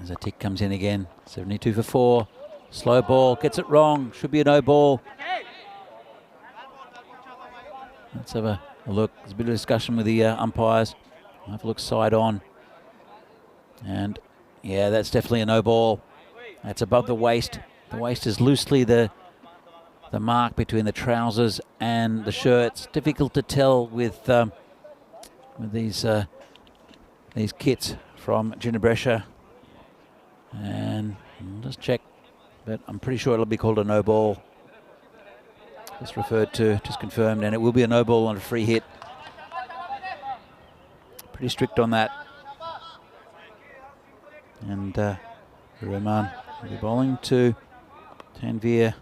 As a tick comes in again. 72 for 4. Slow ball. Gets it wrong. Should be a no ball. Let's have a look. There's a bit of discussion with the umpires. I'll have a look side on. And yeah, that's definitely a no ball. That's above the waist. The waist is loosely the mark between the trousers and the shirts. Difficult to tell with these kits from Ginebrescia. And I'll just check, but I'm pretty sure it'll be called a no ball. Just referred to, just confirmed, and it will be a no ball on a free hit. Pretty strict on that. And Roman will be bowling to Tanvir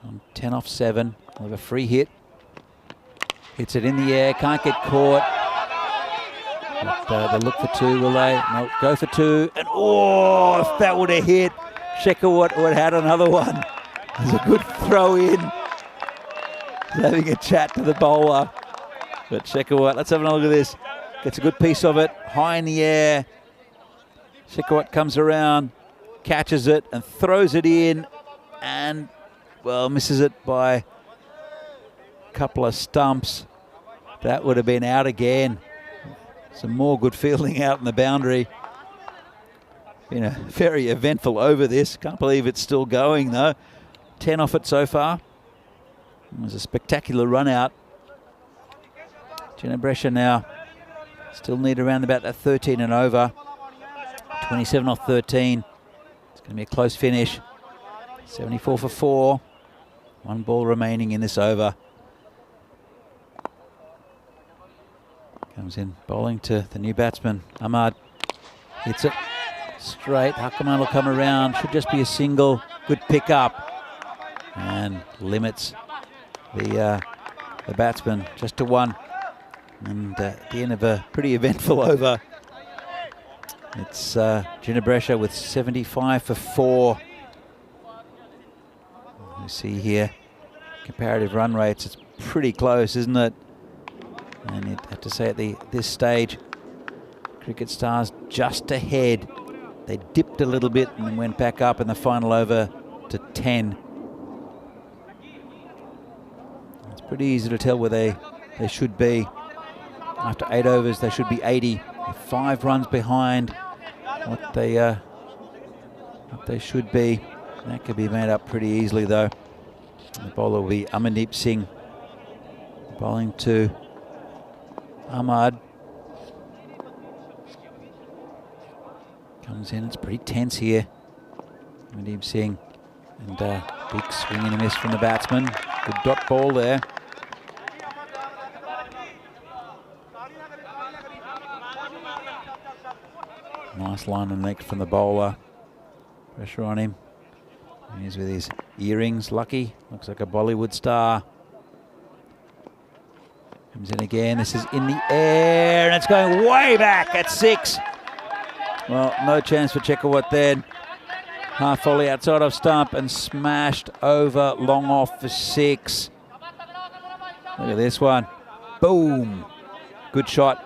on 10 off 7. We'll have a free hit. Hits it in the air, can't get caught. But they'll look for 2, will they? No, go for 2. And oh, if that would have hit, Shekhawat would have had another one. There's a good throw in. He's having a chat to the bowler. But Shekhawat, let's have another look at this. Gets a good piece of it, high in the air. Shekhawat comes around, catches it and throws it in, and well, misses it by a couple of stumps. That would have been out again. Some more good fielding out in the boundary. Been a very eventful over this. Can't believe it's still going though. 10 off it so far. It was a spectacular run out. Ginebrescia now still need around about that 13 and over. 27 off 13. It's going to be a close finish. 74 for 4. 1 ball remaining in this over. Comes in bowling to the new batsman, Ahmad. Hits it straight. Hakaman will come around. Should just be a single. Good pick up. And limits the batsman just to 1. And at the end of a pretty eventful over, it's Ginebrescia with 75 for 4. You see here, comparative run rates, it's pretty close, isn't it? And you'd have to say at this stage, Cricket Stars just ahead. They dipped a little bit and went back up in the final over to 10. It's pretty easy to tell where they should be. After 8 overs, they should be 80. They're 5 runs behind what they should be. That could be made up pretty easily, though. The bowler will be Amandeep Singh, bowling to Ahmad. Comes in, it's pretty tense here. Amandeep Singh, and big swing and a miss from the batsman. Good dot ball there. Nice line and length from the bowler. Pressure on him. He's with his earrings, lucky. Looks like a Bollywood star. Comes in again. This is in the air, and it's going way back at 6. Well, no chance for Shekhawat then. Half volley outside of stump and smashed over long off for 6. Look at this one. Boom. Good shot.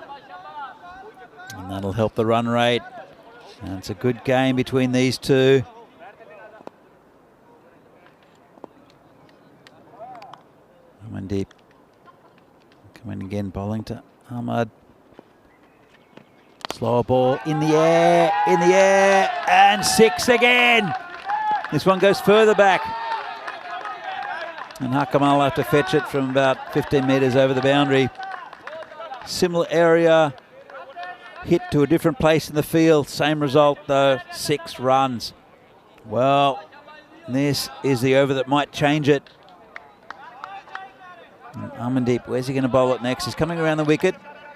And that'll help the run rate. And it's a good game between these two. Amandeep coming again, bowling to Ahmad. Slower ball in the air, and 6 again. This one goes further back. And Hakamal will have to fetch it from about 15 metres over the boundary. Similar area, hit to a different place in the field. Same result though, 6 runs. Well, this is the over that might change it. And Amandeep, where's he going to bowl it next? He's coming around the wicket.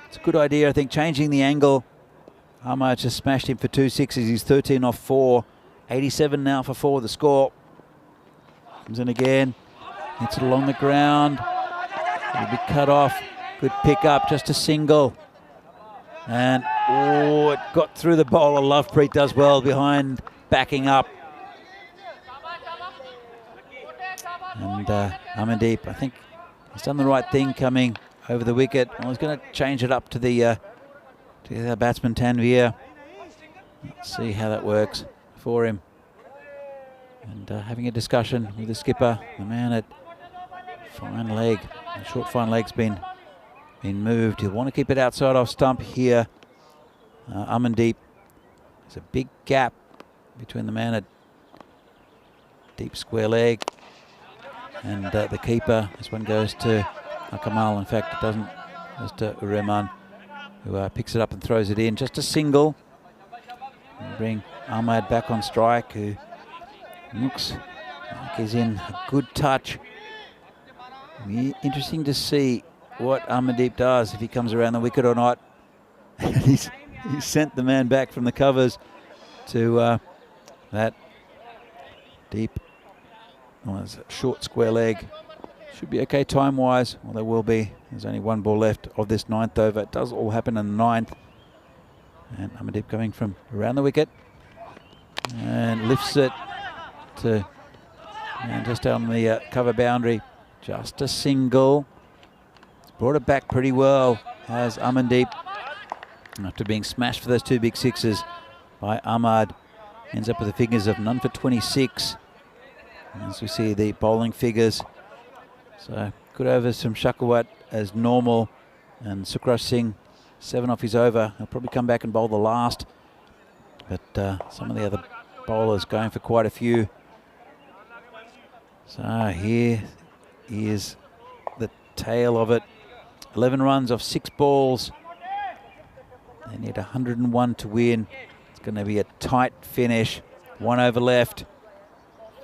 It's a good idea, I think, changing the angle. Ahmad just smashed him for 2 sixes. He's 13 off 4. 87 now for 4 the score. Comes in again. Hits it along the ground. It'll be cut off. Good pick up, just a single. And, oh, it got through the bowler. Lovepreet does well behind, backing up. And Amandeep, I think he's done the right thing coming over the wicket. Well, he's going to change it up to the batsman Tanvir. Let's see how that works for him. And having a discussion with the skipper, the man at fine leg. The short fine leg's been moved. He'll want to keep it outside off stump here. Amandeep. There's a big gap between the man at deep square leg and the keeper. This one goes to Akamal. In fact, it doesn't. It goes to Ureman, who picks it up and throws it in. Just a single. And bring Ahmad back on strike, who looks like he's in a good touch. It'll be interesting to see what Amandeep does, if he comes around the wicket or not. He's sent the man back from the covers to that deep, well, it's a short square leg. Should be okay time-wise. Well, there will be. There's only one ball left of this 9th over. It does all happen in the 9th. And Amandeep coming from around the wicket and lifts it to just on the cover boundary. Just a single. Brought it back pretty well, has Amandeep. After being smashed for those 2 big sixes by Ahmad. Ends up with the figures of none for 26. As we see the bowling figures. So good overs from Shakawat as normal. And Sukraj Singh, 7 off his over. He'll probably come back and bowl the last. But some of the other bowlers going for quite a few. So here is the tail of it. 11 runs off 6 balls. They need 101 to win. It's going to be a tight finish. 1 over left.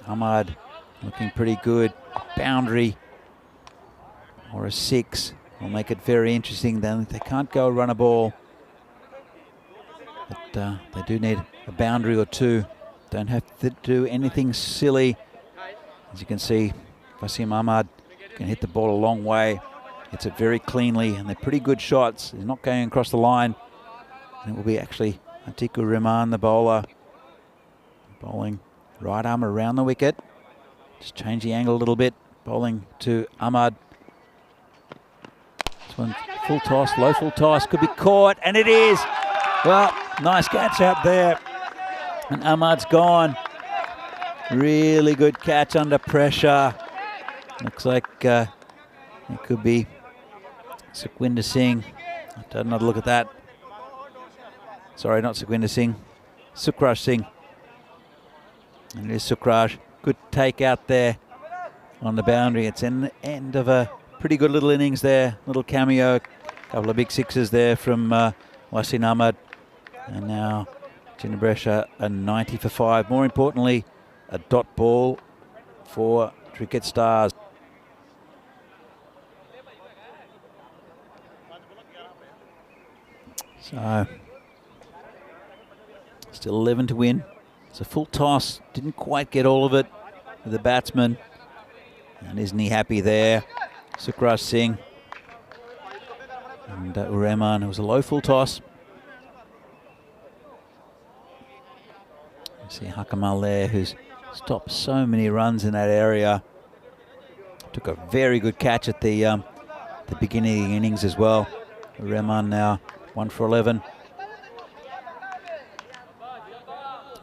Ahmad looking pretty good. Boundary or a 6 will make it very interesting. Then they can't go run a ball. But they do need a boundary or 2. Don't have to do anything silly. As you can see, Wasim Ahmad can hit the ball a long way. Hits it very cleanly, and they're pretty good shots. He's not going across the line. And it will be actually Atikur Rahman, the bowler, bowling right arm around the wicket. Just change the angle a little bit. Bowling to Ahmad. This one full toss, low full toss, could be caught, and it is. Well, nice catch out there. And Ahmad's gone. Really good catch under pressure. Looks like it could be Sukhwinder Singh. I've had another look at that. Sorry, not Sukhwinder Singh. Sukraj Singh. And it is Sukraj. Good take out there on the boundary. It's in the end of a pretty good little innings there. Little cameo. Couple of big sixes there from Wasim Ahmad. And now Jinabresha a 90 for 5. More importantly, a dot ball for Cricket Stars. So, still 11 to win. It's a full toss. Didn't quite get all of it with the batsman. And isn't he happy there? Sukraj Singh. And Ureman. It was a low full toss. You see Hakamal there, who's stopped so many runs in that area. Took a very good catch at the beginning of the innings as well. Ureman now 1 for 11.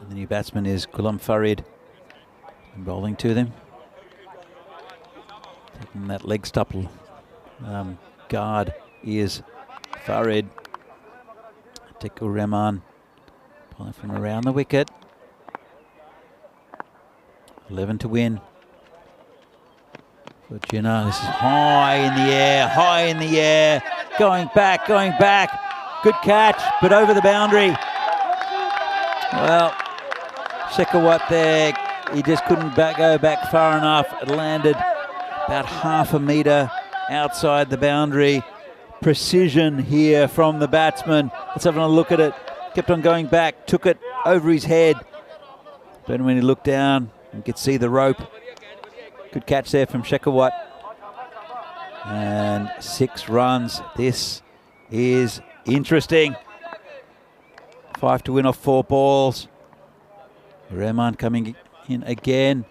And the new batsman is Ghulam Farid. Bowling to them. Taking that leg stump guard is Farid. Atikur Rahman pulling from around the wicket. 11 to win. For Jinnah, this is high in the air, going back. Good catch, but over the boundary. Well, Shekhawat there, he just couldn't go back far enough. It landed about half a metre outside the boundary. Precision here from the batsman. Let's have a look at it. Kept on going back, took it over his head. But when he looked down, you could see the rope. Good catch there from Shekhawat. And 6 runs. This is interesting. 5 to win off 4 balls. Rahman coming in again.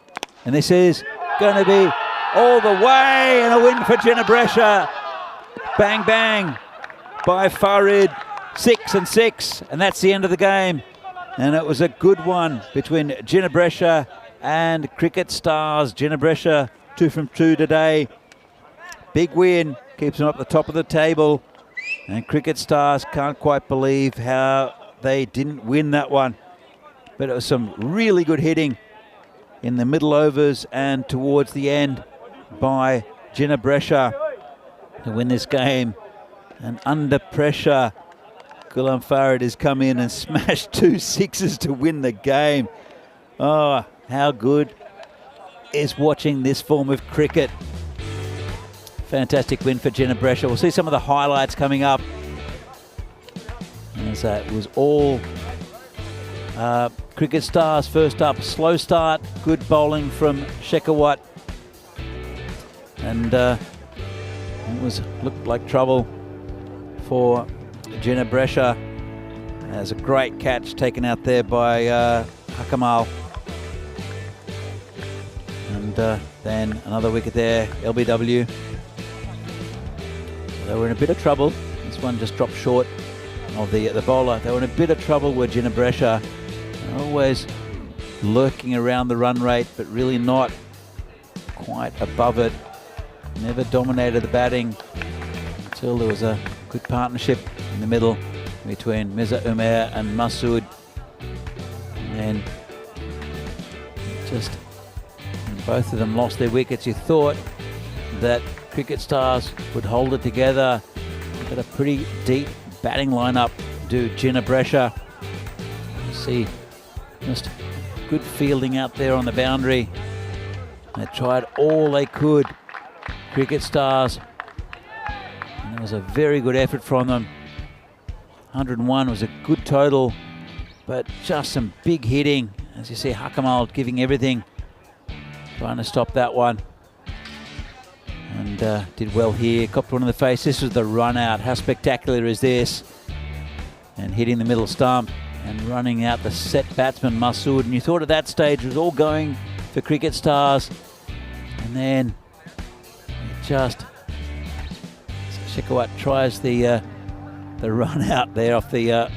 And this is going to be all the way, and a win for Jinabresha. Bang, bang by Farid. 6 and 6. And that's the end of the game. And it was a good one between Ginebrescia and Cricket Stars. Ginebrescia 2 from 2 today. Big win, keeps them up the top of the table. And Cricket Stars can't quite believe how they didn't win that one. But it was some really good hitting in the middle overs and towards the end by Ginebrescia to win this game. And under pressure, Ghulam Farid has come in and smashed 2 sixes to win the game. Oh, how good is watching this form of cricket. Fantastic win for Ginebrescia. We'll see some of the highlights coming up. As it was all Cricket Stars first up. Slow start, good bowling from Shekhawat. And it looked like trouble for Ginebrescia. There's a great catch taken out there by Hakamal. And then another wicket there, LBW. They were in a bit of trouble. This one just dropped short of the bowler. They were in a bit of trouble with Ginebrescia. Always lurking around the run rate, but really not quite above it. Never dominated the batting until there was a good partnership in the middle between Mirza Umair and Masood. And just when both of them lost their wickets, you thought that Cricket Stars would hold it together. Got a pretty deep batting lineup, do Ginebrescia. You see just good fielding out there on the boundary. They tried all they could, Cricket Stars. And it was a very good effort from them. 101 was a good total, but just some big hitting. As you see, Hakamal giving everything, trying to stop that one. And did well here, copped one in the face. This was the run out. How spectacular is this? And hitting the middle stump and running out the set batsman Masood. And you thought at that stage it was all going for Cricket Stars. And then just Shekhawat tries the run out there off the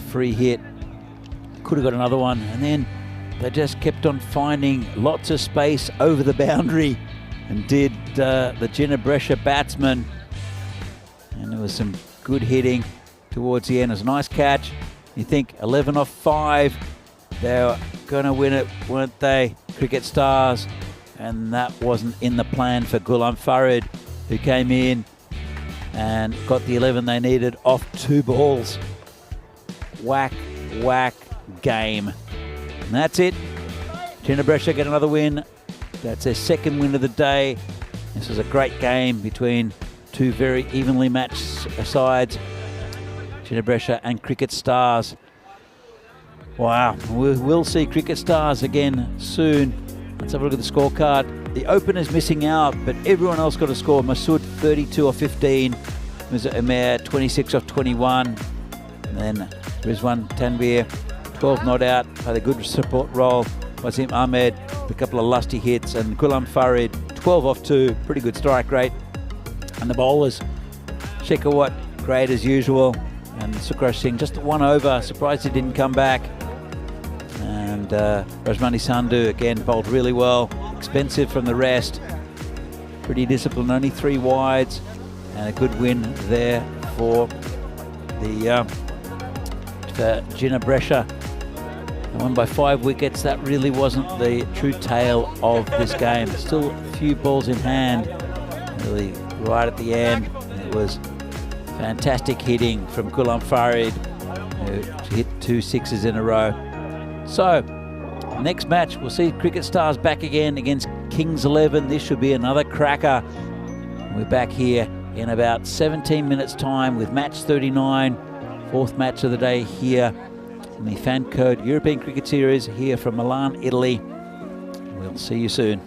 free hit. Could have got another one. And then they just kept on finding lots of space over the boundary. And did the Ginebrescia batsman. And there was some good hitting towards the end. It was a nice catch. You think 11 off 5. They were going to win it, weren't they? Cricket Stars. And that wasn't in the plan for Ghulam Farid, who came in and got the 11 they needed off 2 balls. Whack, whack, game. And that's it. Ginebrescia get another win. That's their second win of the day. This was a great game between 2 very evenly matched sides, Ginebrescia and Cricket Stars. Wow, we'll see Cricket Stars again soon. Let's have a look at the scorecard. The opener's missing out, but everyone else got a score. Masood 32 off 15, Mirza Umair 26 off 21, and then Rizwan Tanveer 12 not out by the good support role. Wasim Ahmed, a couple of lusty hits, and Ghulam Farid 12 off 2, pretty good strike rate. And the bowlers, Shekhawat, great as usual, and Sukraj Singh just 1 over, surprised he didn't come back. And Rajmani Sandhu again bowled really well, expensive from the rest, pretty disciplined, only 3 wides, and a good win there for the Ginebrescia. They won by 5 wickets. That really wasn't the true tale of this game. Still a few balls in hand, really right at the end. It was fantastic hitting from Ghulam Farid, who hit 2 sixes in a row. So, next match, we'll see Cricket Stars back again against Kings 11. This should be another cracker. We're back here in about 17 minutes time with match 39, 4th match of the day here in the FanCode European Cricket Series here from Milan, Italy. We'll see you soon.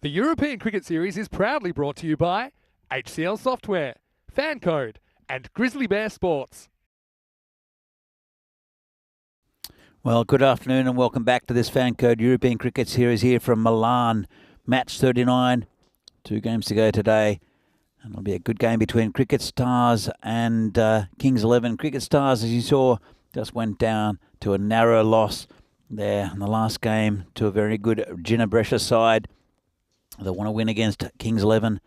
The European Cricket Series is proudly brought to you by HCL Software, FanCode, and Grizzly Bear Sports. Well, good afternoon and welcome back to this FanCode European Cricket Series here from Milan. Match 39, 2 games to go today. And it'll be a good game between Cricket Stars and Kings 11. Cricket Stars, as you saw, just went down to a narrow loss there in the last game to a very good Ginebrescia side. They want to win against Kings 11,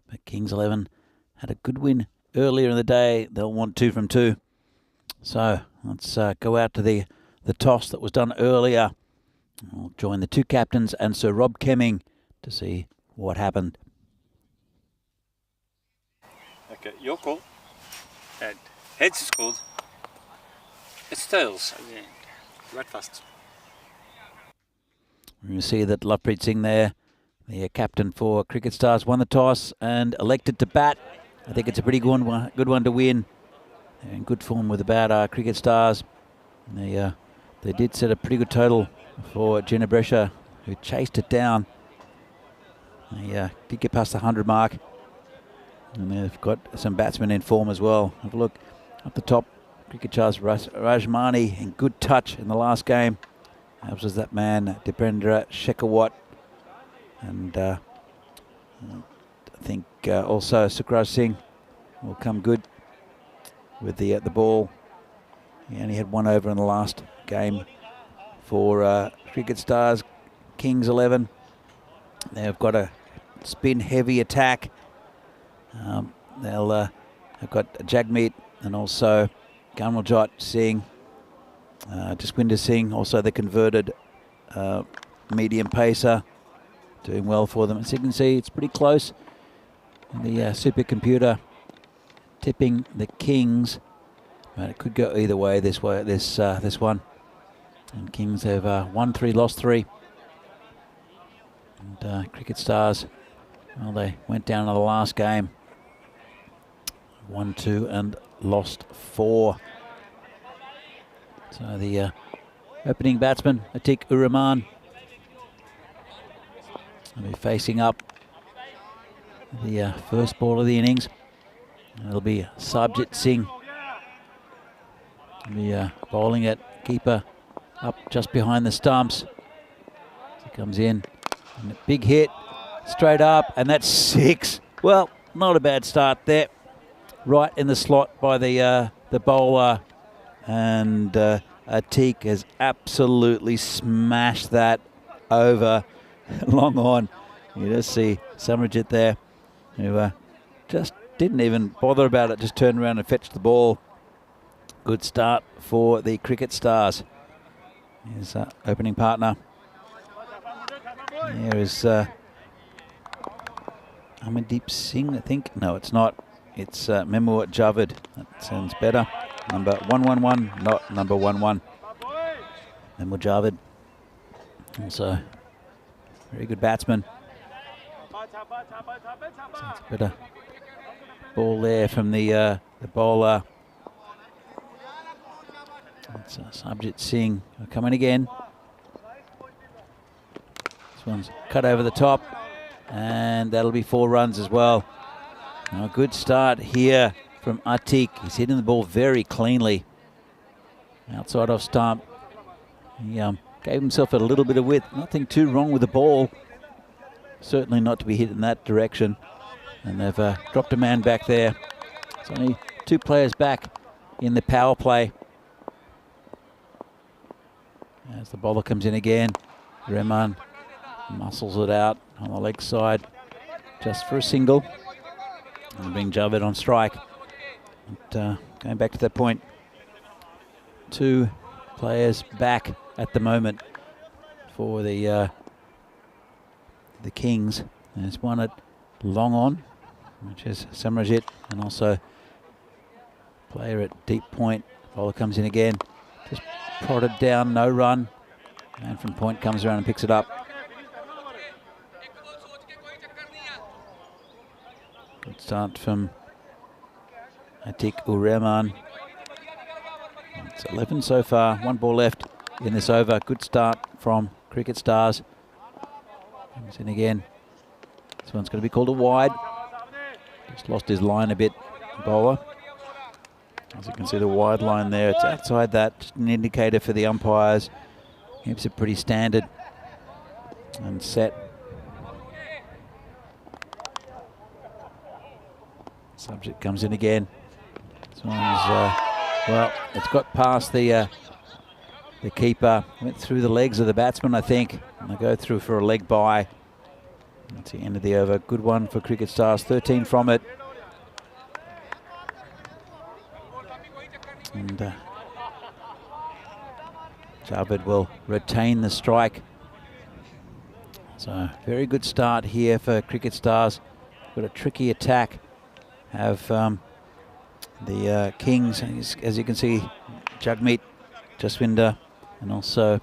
but Kings 11 had a good win earlier in the day. They'll want 2 from 2. So let's go out to the toss that was done earlier. I'll join the 2 captains and Sir Rob Kemming to see what happened. Okay, your call. Head. Heads is called. It's tails. Right fast. You see that Lovepreet Singh there, the captain for Cricket Stars, won the toss and elected to bat. I think it's a pretty good one to win. They're in good form with the bat, Cricket Stars. They did set a pretty good total for Ginebrescia, who chased it down. They did get past the 100 mark. And they've got some batsmen in form as well. Have a look up the top. Cricket Stars, Rajmani in good touch in the last game. That was that man, Dipendra Shekhawat. And I think also Sukraj Singh will come good with the ball. He only had 1 over in the last game for Cricket Stars. Kings 11. They've got a spin-heavy attack. They'll have got Jagmeet and also Kanwaljot Singh, Jaswinder Singh, also the converted medium pacer, doing well for them. As you can see, it's pretty close. The supercomputer tipping the Kings, but it could go either way. This one. And Kings have won 3, lost 3. And Cricket Stars, well, they went down in the last game. 1-2 and lost 4. So the opening batsman, Atiq Ur-Rahman, will be facing up the first ball of the innings. It'll be Sarbjit Singh. He'll be bowling it, keeper up just behind the stumps. He comes in, and a big hit, straight up, and that's 6. Well, not a bad start there. Right in the slot by the bowler, and Atiq has absolutely smashed that over long on. You just see Samrajit there, who just didn't even bother about it, just turned around and fetched the ball. Good start for the Cricket Stars. His opening partner. There is Amandeep Singh, I think. No, it's not. It's Memur Javed. That sounds better. Number 111, not number 11. Memur Javed. Also, very good batsman. So it's a better ball there from the bowler. It's Sarbjit Singh coming again. This one's cut over the top, and that'll be 4 runs as well. A good start here from Atiq. He's hitting the ball very cleanly. Outside off stump. He gave himself a little bit of width. Nothing too wrong with the ball. Certainly not to be hit in that direction. And they've dropped a man back there. It's only 2 players back in the power play. As the bowler comes in again, Rahman muscles it out on the leg side just for a single. And bring Javed on strike. But, going back to that point, 2 players back at the moment for the Kings. There's one at long on, which is Samrajit, and also player at deep point. Bowler comes in again, just prodded down, no run. Man from point comes around and picks it up. Good start from Atiq Ur-Rahman. It's 11 so far, 1 ball left in this over. Good start from Cricket Stars. Comes in again. This one's going to be called a wide. Just lost his line a bit, bowler. As you can see, the wide line there, it's outside that, just an indicator for the umpires. Keeps it pretty standard and set. Subject comes in again. This one's, well, it's got past the keeper, went through the legs of the batsman, I think, and they go through for a leg bye. That's the end of the over. Good one for Cricket Stars, 13 from it. And Javed will retain the strike. So very good start here for Cricket Stars. Got a tricky attack. Have the Kings, as you can see, Jagmeet, Jaswinder, and also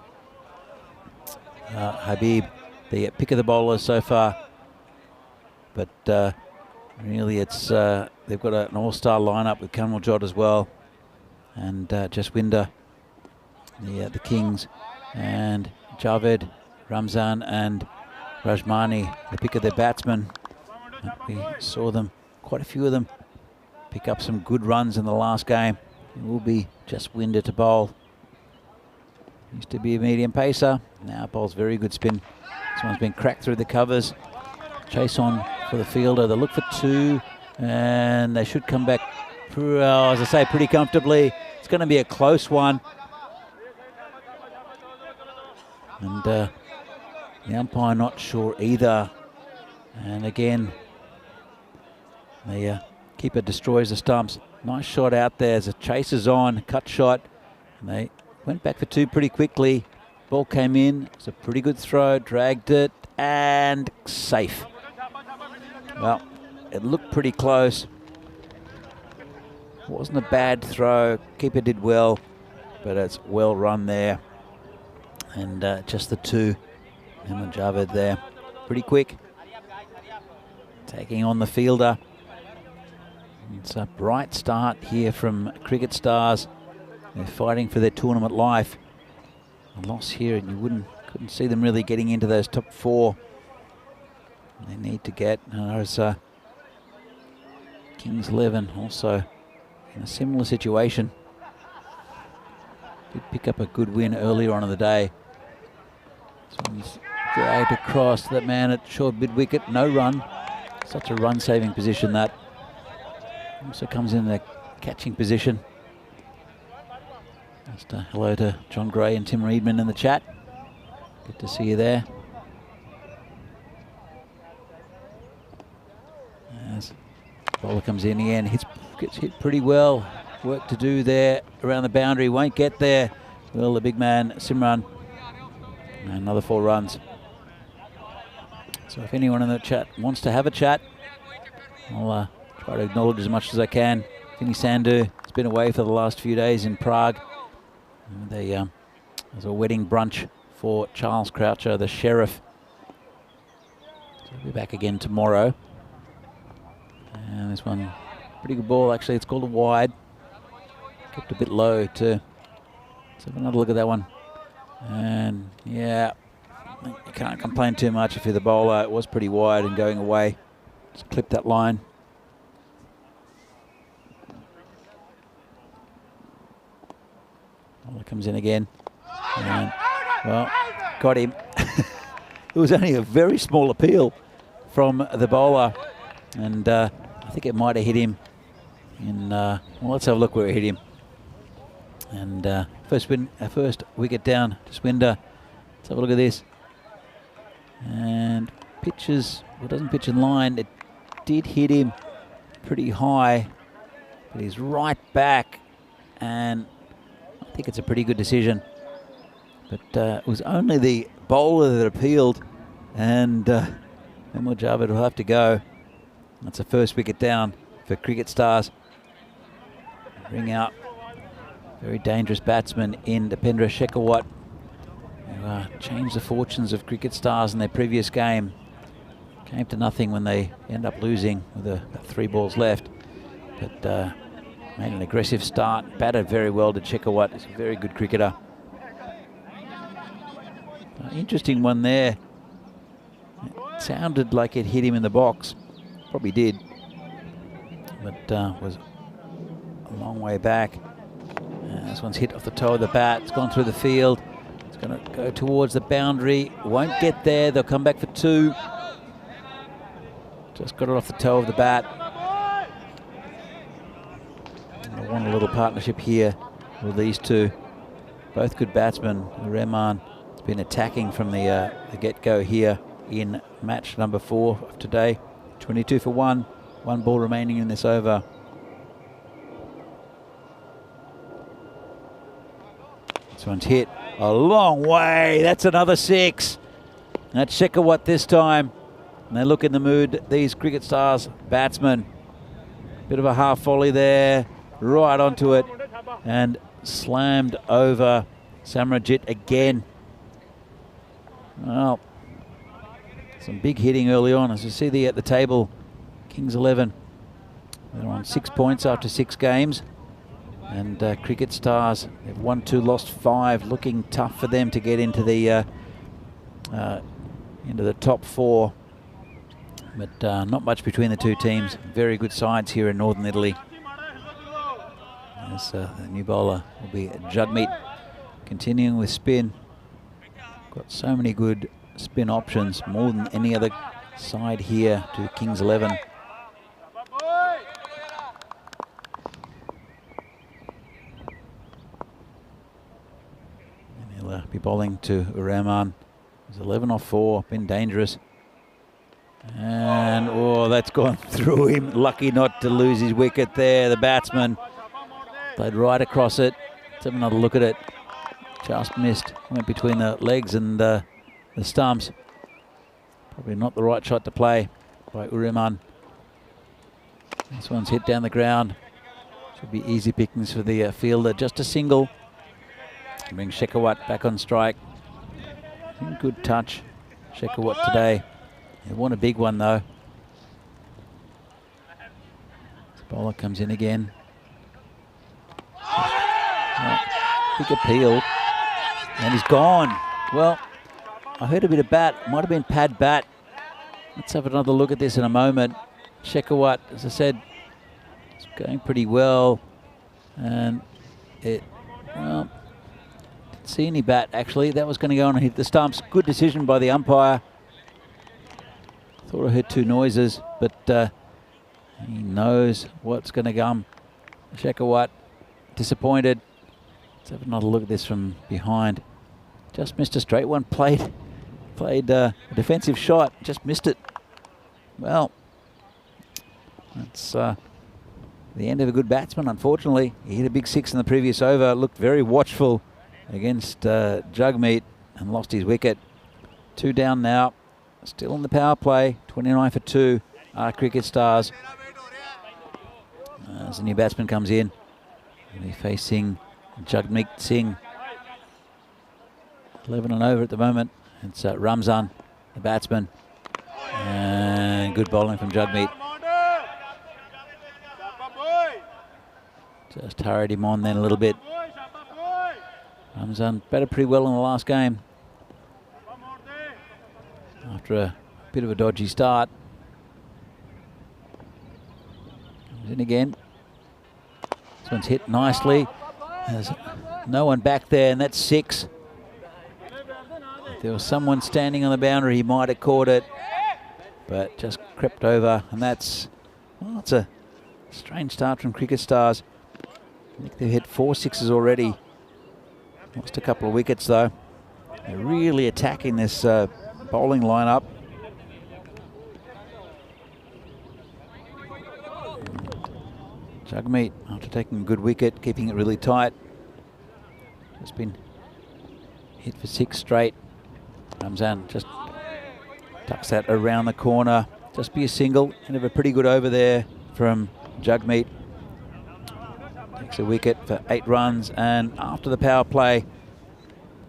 Habib, the pick of the bowlers so far. But really, it's they've got an all-star lineup with Kanwaljot as well, and Jaswinder, the Kings, and Javed, Ramzan, and Rajmani, the pick of their batsmen. We saw them, quite a few of them, pick up some good runs in the last game. It will be Jaswinder to bowl. Used to be a medium pacer, now bowls very good spin. This one's been cracked through the covers. Chase on for the fielder. They look for two, and they should come back, as I say, pretty comfortably. It's going to be a close one. And the umpire not sure either. And again, the keeper destroys the stumps. Nice shot out there as the chase is on, cut shot. And they went back for two pretty quickly. Ball came in, it's a pretty good throw, dragged it, and safe. Well, it looked pretty close. Wasn't a bad throw, keeper did well, but it's well run there. And just the two, and Javed there, pretty quick. Taking on the fielder. It's a bright start here from Cricket Stars. They're fighting for their tournament life. A loss here, and you couldn't see them really getting into those top four. They need to get. There's Kings 11 also in a similar situation. Did pick up a good win earlier on in the day. This one's dragged across that man at short mid wicket, no run. Such a run-saving position that. Also comes in the catching position. Just hello to John Gray and Tim Reedman in the chat. Good to see you there. As bowler comes in again, gets hit pretty well. Work to do there around the boundary, won't get there. Well, the big man, Simran. Another 4 runs. So if anyone in the chat wants to have a chat, I'll try to acknowledge as much as I can. Vinny Sandhu has been away for the last few days in Prague. There's a wedding brunch for Charles Croucher, the sheriff. So he'll be back again tomorrow. And this one, pretty good ball actually. It's called a wide. Kept a bit low too. Let's have another look at that one. And yeah, you can't complain too much if you're the bowler. It was pretty wide and going away. Just clip that line. Bowler comes in again. And, well, got him. It was only a very small appeal from the bowler. And I think it might have hit him in, well, let's have a look where it hit him. And first wicket down to Swinder. Let's have a look at this. And pitches, well, doesn't pitch in line. It did hit him pretty high, but he's right back. And I think it's a pretty good decision. But it was only the bowler that appealed, and Memel Javed will have to go. That's the first wicket down for Cricket Stars. Bring out very dangerous batsman in Dipendra Shekhawat, who changed the fortunes of Cricket Stars in their previous game. Came to nothing when they end up losing with about 3 balls left. But made an aggressive start, batted very well to Shekhawat. He's a very good cricketer. Interesting one there. sounded like it hit him in the box. Probably did, but was a long way back. This one's hit off the toe of the bat. It's gone through the field. It's going to go towards the boundary. Won't get there. They'll come back for 2. Just got it off the toe of the bat. I want a little partnership here with these two. Both good batsmen. Rahman has been attacking from the get-go here in match number 4 of today. 22 for 1. 1 ball remaining in this over. This one's hit a long way. That's another 6. That's Shekhawat this time. And they look in the mood, these Cricket Stars batsmen. Bit of a half volley there, right onto it, and slammed over Samrajit again. Well, some big hitting early on. As you see at the table, Kings 11, they're on 6 points after 6 games. And Cricket Stars, they've won 2, lost 5. Looking tough for them to get into the top 4. But not much between the two teams. Very good sides here in Northern Italy. As the new bowler will be Jagmeet, continuing with spin. Got so many good spin options, more than any other side here to Kings 11. And he'll be bowling to Rahman. He's 11 off 4, been dangerous. And, oh, that's gone through him. Lucky not to lose his wicket there. The batsman played right across it. Let's have another look at it. Just missed. Went between the legs and the stumps. Probably not the right shot to play by Uriman. This one's hit down the ground. Should be easy pickings for the fielder. Just a single. Bring Shekhawat back on strike. Good touch, Shekhawat today. They want a big one though. The bowler comes in again. Big appeal. And he's gone. Well, I heard a bit of bat. Might have been pad bat. Let's have another look at this in a moment. Shekhawat, as I said, it's going pretty well. And it, well, didn't see any bat actually. That was going to go on and hit the stumps. Good decision by the umpire. Thought I heard 2 noises, but he knows what's going to come. Shekhawat disappointed. Let's have another look at this from behind. Just missed a straight one. Played a defensive shot. Just missed it. Well, that's the end of a good batsman, unfortunately. He hit a big 6 in the previous over. Looked very watchful against Jagmeet and lost his wicket. 2 down now. Still in the power play, 29 for 2 are Cricket Stars. As the new batsman comes in, we'll be facing Jagmeet Singh. 11 and over at the moment. It's Ramzan, the batsman. And good bowling from Jagmeet. Just hurried him on then a little bit. Ramzan batted pretty well in the last game. After a bit of a dodgy start. Comes in again. This one's hit nicely. There's no one back there, and that's 6. If there was someone standing on the boundary, he might have caught it. But just crept over, and that's, well, it's a strange start from Cricket Stars. I think they've hit 4 6s already. Lost a couple of wickets, though. They're really attacking this bowling lineup. Jagmeet, after taking a good wicket, keeping it really tight. Just been hit for 6 straight. Ramzan just tucks that around the corner. Just be a single. And have a pretty good over there from Jagmeet. Takes a wicket for 8 runs. And after the power play,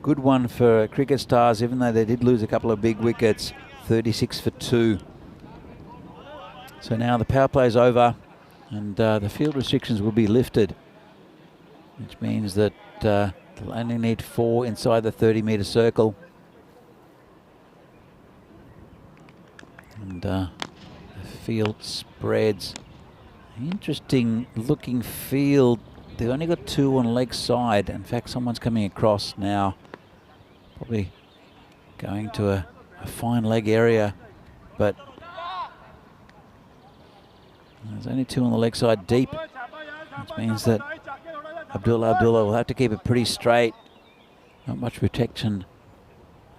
good one for Cricket Stars, even though they did lose a couple of big wickets. 36 for 2. So now the power play is over, and the field restrictions will be lifted, which means that they'll only need 4 inside the 30-metre circle. And the field spreads. Interesting looking field. They've only got 2 on leg side. In fact, someone's coming across now. Probably going to a fine leg area, but there's only 2 on the leg side deep, which means that Abdullah will have to keep it pretty straight. Not much protection.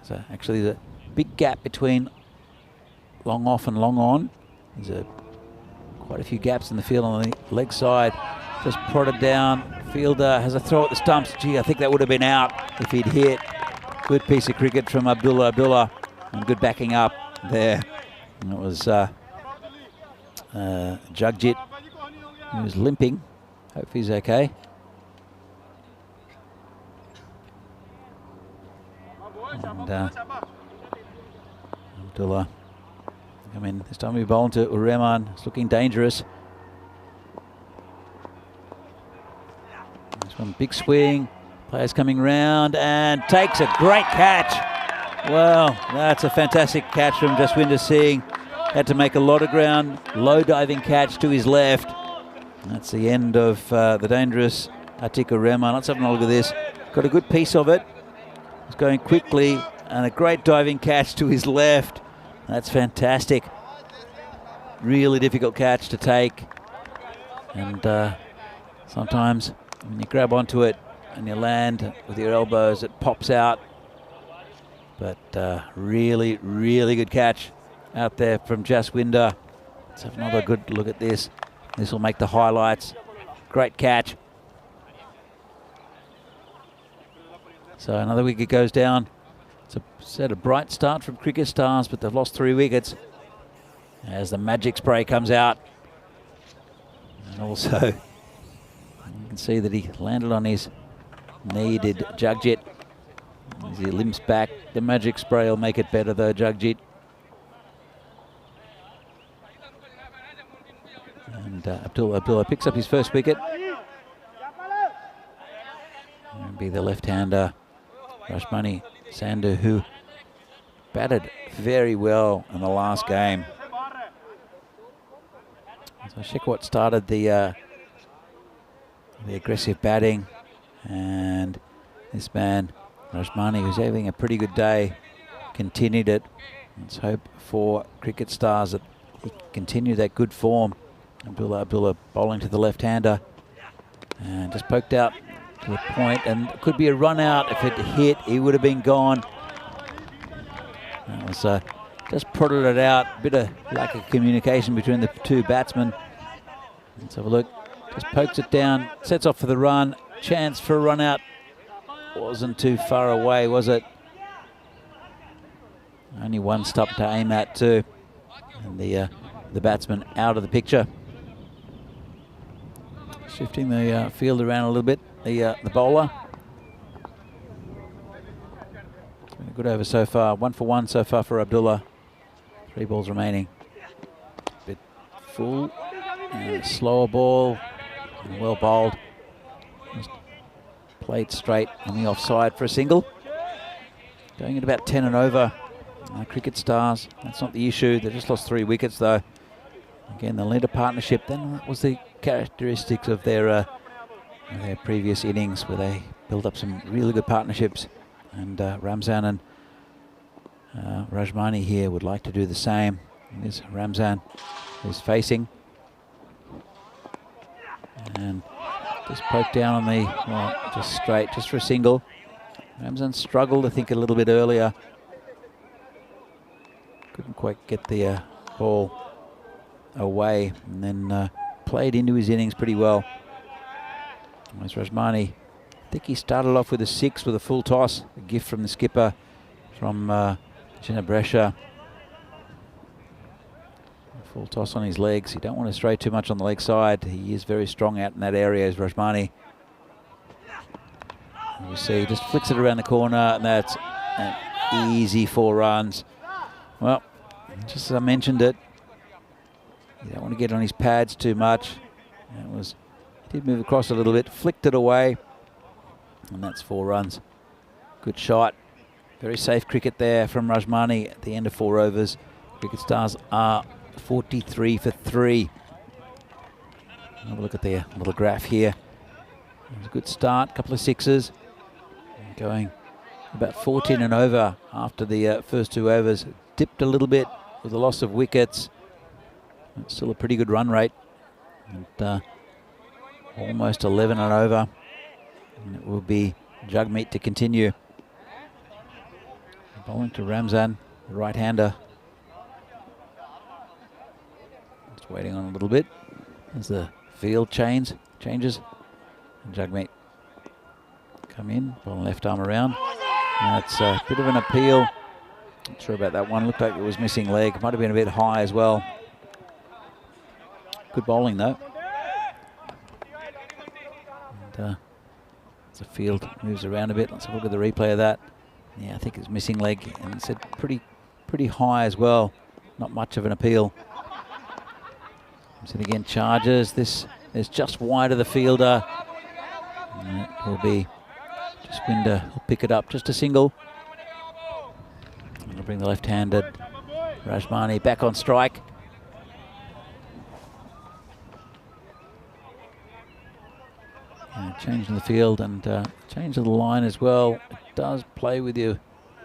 So actually the big gap between long off and long on. There's quite a few gaps in the field on the leg side. Just prodded down. Fielder has a throw at the stumps. Gee, I think that would have been out if he'd hit. Good piece of cricket from Abdullah, and good backing up there. And it was Jagjit, who was limping. Hope he's okay. And Abdullah, I mean, this time we bowled to Urrahman. It's looking dangerous. This one, big swing. Players coming round and takes a great catch. Well, that's a fantastic catch from Jaswinder Singh. Had to make a lot of ground. Low diving catch to his left. That's the end of the dangerous Atiq Urrahman. Let's have a look at this. Got a good piece of it. It's going quickly and a great diving catch to his left. That's fantastic. Really difficult catch to take. And sometimes when you grab onto it and you land with your elbows, it pops out. But really, really good catch out there from Jaswinder. Let's have another good look at this. This will make the highlights. Great catch. So another wicket goes down. It's a bright start from Cricket Stars, but they've lost 3 wickets as the magic spray comes out. And also, you can see that he landed on his knee, did Jagjit. As he limps back, the magic spray will make it better though, Jagjit. And Abdullah picks up his first wicket. And be the left-hander, Rashmani Sandhu, who batted very well in the last game. So Shekhawat started the aggressive batting, and this man, Rashmani, who's having a pretty good day, continued it. Let's hope for Cricket Stars that he continue that good form. Abdullah bowling to the left-hander and just poked out to the point, and it could be a run out. If it hit, he would have been gone. That was just prodded it out. Bit of lack of communication between the 2 batsmen. Let's have a look. Just pokes it down, sets off for the run. Chance for a run out. Wasn't too far away, was it? Only one stump to aim at too. And the batsman out of the picture. Shifting the field around a little bit. The bowler. It's been a good over so far. 1 for 1 so far for Abdullah. 3 balls remaining. Bit full and a slower ball. And well bowled. Just played straight on the offside for a single. Going at about 10 and over. Cricket Stars. That's not the issue. They just lost 3 wickets though. Again, they'll need a partnership. Then that was the characteristics of their previous innings, where they built up some really good partnerships. And Ramzan and Rashmani here would like to do the same. Here's Ramzan, who's facing. And just poked down on the, well, just straight, just for a single. Ramzan struggled, I think, a little bit earlier. Couldn't quite get the ball away, and then played into his innings pretty well. There's Rashmani. I think he started off with a 6 with a full toss, a gift from the skipper from Jinabresha. Full toss on his legs. You don't want to stray too much on the leg side. He is very strong out in that area, as Rashmani. You see, he just flicks it around the corner, and that's an easy 4 runs. Well, just as I mentioned it, you don't want to get on his pads too much. He did move across a little bit, flicked it away, and that's 4 runs. Good shot. Very safe cricket there from Rashmani at the end of 4 overs. Cricket Stars are 43 for 3. Have a look at their little graph here. It was a good start, couple of sixes. Going about 14 and over after the first 2 overs. Dipped a little bit with the loss of wickets. It's still a pretty good run rate. And, almost 11 and over. And it will be Jagmeet to continue. Bowling to Ramzan, the right-hander. Just waiting on a little bit as the field changes. And Jagmeet come in, ball left arm around. And that's a bit of an appeal. Not sure about that one. Looked like it was missing leg. Might have been a bit high as well. Good bowling though. And as the field moves around a bit, let's have a look at the replay of that. Yeah, I think it's missing leg, and it's pretty high as well. Not much of an appeal. So again, charges. This is just wide of the fielder. And it will be Jaswinder will pick it up, just a single. And will bring the left-handed Rajmani back on strike. Change in the field and change of the line as well. It does play with your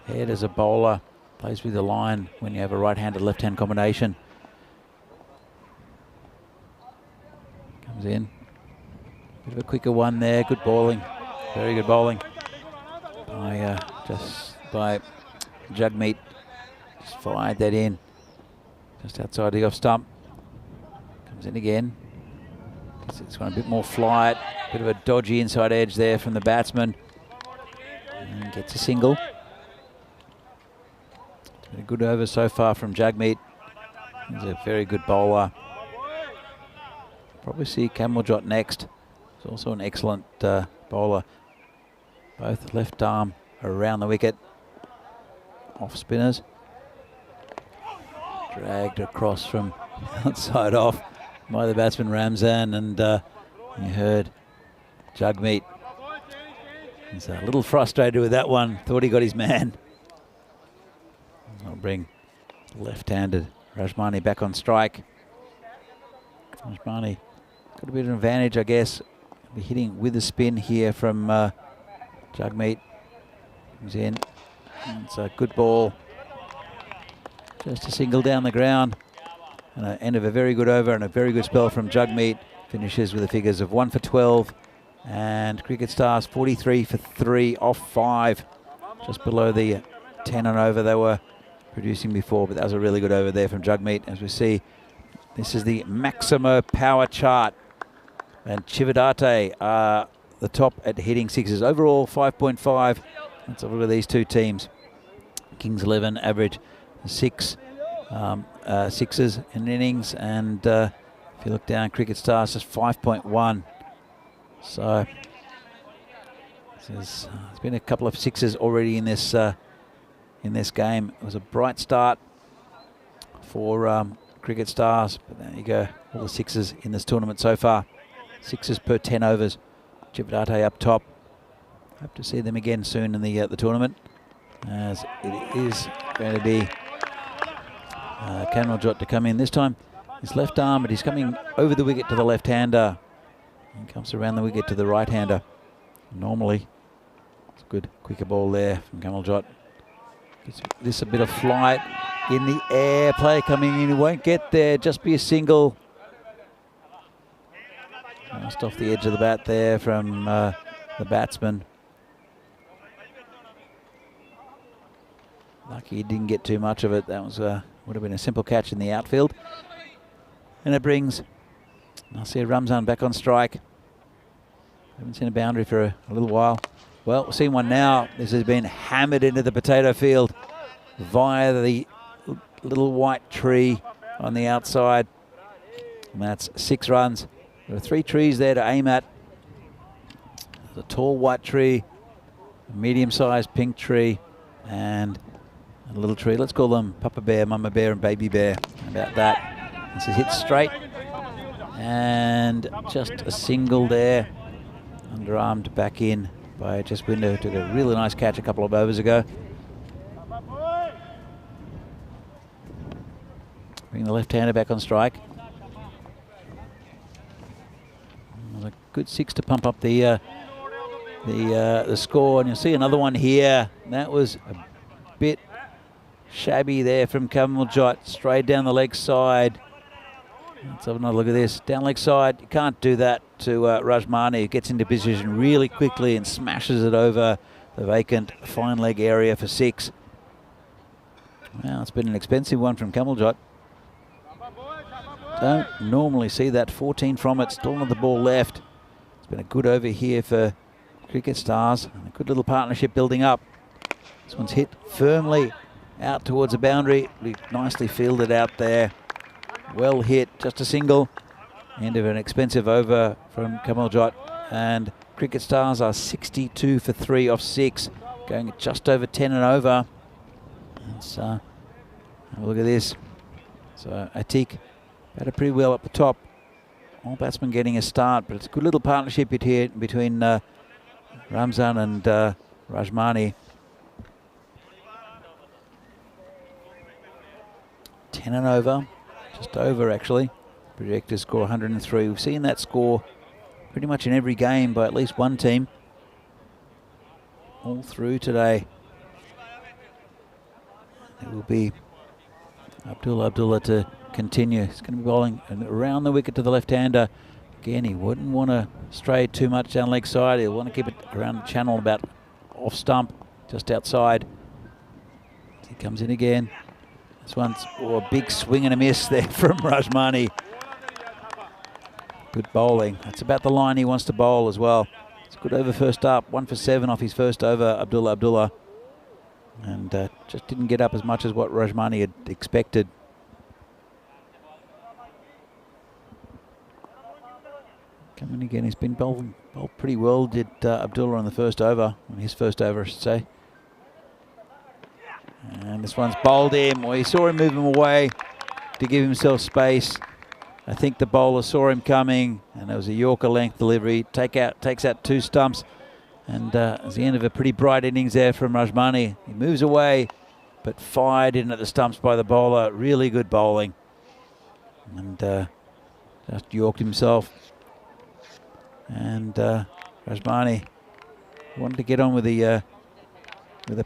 head as a bowler. Plays with the line when you have a right-handed left-hand combination. Comes in. Bit of a quicker one there. Good bowling. Very good bowling by Jagmeet. Just fired that in. Just outside the off stump. Comes in again. It's got a bit more flight. Bit of a dodgy inside edge there from the batsman. And gets a single. It's been a good over so far from Jagmeet. He's a very good bowler. Probably see Kamaljot next. He's also an excellent bowler. Both left arm around the wicket. Off spinners. Dragged across from outside off by the batsman Ramzan, and you heard Jagmeet. He's a little frustrated with that one. Thought he got his man. I'll bring left-handed Rajmani back on strike. Rajmani got a bit of an advantage, I guess. Be hitting with the spin here from Jagmeet. Comes in. It's a good ball. Just a single down the ground. And an end of a very good over and a very good spell from Jagmeet. Finishes with the figures of 1 for 12. And Cricket Stars 43 for 3 off 5. Just below the 10 and over they were producing before. But that was a really good over there from Jagmeet. As we see, this is the Maximo power chart. And Chivadate are the top at hitting sixes. Overall 5.5. Let's have a look at these two teams. Kings 11 average 6. Sixes in innings, and if you look down, Cricket Stars just 5.1. So there's been a couple of sixes already in this game. It was a bright start for Cricket Stars, but there you go, all the sixes in this tournament so far. Sixes per 10 overs. Chivadate up top. Hope to see them again soon in the tournament, as it is going to be Kamaljot to come in. This time his left arm, but he's coming over the wicket to the left-hander. And comes around the wicket to the right-hander. Normally, it's a good quicker ball there from Kamaljot. Gives this a bit of flight in the air. Play coming in, he won't get there, just be a single. Just off the edge of the bat there from the batsman. Lucky he didn't get too much of it. That was would have been a simple catch in the outfield. And it brings Nasir Ramzan back on strike. Haven't seen a boundary for a little while. Well, we're seeing one now. This has been hammered into the potato field via the little white tree on the outside. And that's 6 runs. There are 3 trees there to aim at. There's a tall white tree, a medium-sized pink tree, and a little tree. Let's call them Papa Bear, Mama Bear, and Baby Bear. How about that? This is hit straight. And just a single there. Underarmed back in by Jaswinder, who took a really nice catch a couple of overs ago. Bring the left-hander back on strike. A good 6 to pump up the score, and you'll see another one here. That was a bit shabby there from Kamaljot, straight down the leg side. Let's have another look at this. Down leg side, you can't do that to Rajmani, who gets into position really quickly and smashes it over the vacant fine leg area for 6. Well, it's been an expensive one from Kamaljot. Don't normally see that. 14 from it, still another ball left. It's been a good over here for Cricket Stars, and a good little partnership building up. This one's hit firmly out towards the boundary. Nicely fielded out there. Well hit, just a single. End of an expensive over from Kamaljot, and Cricket Stars are 62 for 3 off 6, going at just over 10 and over. Let's have a look at this. So Atik batted pretty well up the top. All batsmen getting a start, but it's a good little partnership here between Ramzan and Rajmani. 10 and over, just over actually. Projected score 103. We've seen that score pretty much in every game by at least one team. All through today. It will be Abdullah to continue. He's going to be bowling around the wicket to the left-hander. Again, he wouldn't want to stray too much down leg side. He'll want to keep it around the channel, about off stump, just outside. He comes in again. This one's a big swing and a miss there from Rajmani. Good bowling. That's about the line he wants to bowl as well. It's good over first up. 1 for 7 off his first over, Abdullah. And just didn't get up as much as what Rajmani had expected. Coming again, he's been bowled pretty well, did Abdullah on the first over, on his first over I should say. And this one's bowled him. Well, he saw him move him away to give himself space. I think the bowler saw him coming, and it was a Yorker length delivery. Takes out 2 stumps, and it's the end of a pretty bright innings there from Rajmani. He moves away, but fired in at the stumps by the bowler. Really good bowling, and just Yorked himself. And Rajmani wanted to get on with the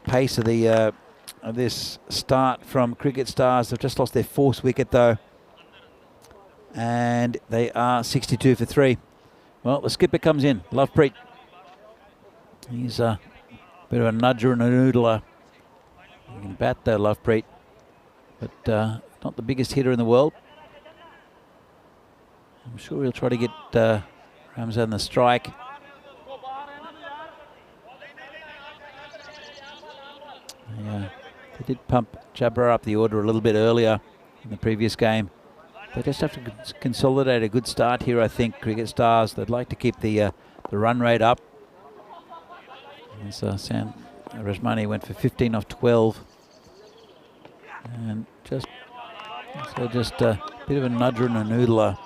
pace of the this start from Cricket Stars. They've just lost their 4th wicket though, and they are 62 for 3. Well, the skipper comes in, Lovepreet. He's a bit of a nudger and a noodler. He can bat though, Lovepreet, but not the biggest hitter in the world. I'm sure he'll try to get Ramzan the strike. Yeah, they did pump Jabra up the order a little bit earlier in the previous game. They just have to consolidate a good start here, I think, Cricket Stars. They'd like to keep the run rate up. So Rajmani went for 15 off 12. And just a bit of a nudger and a noodler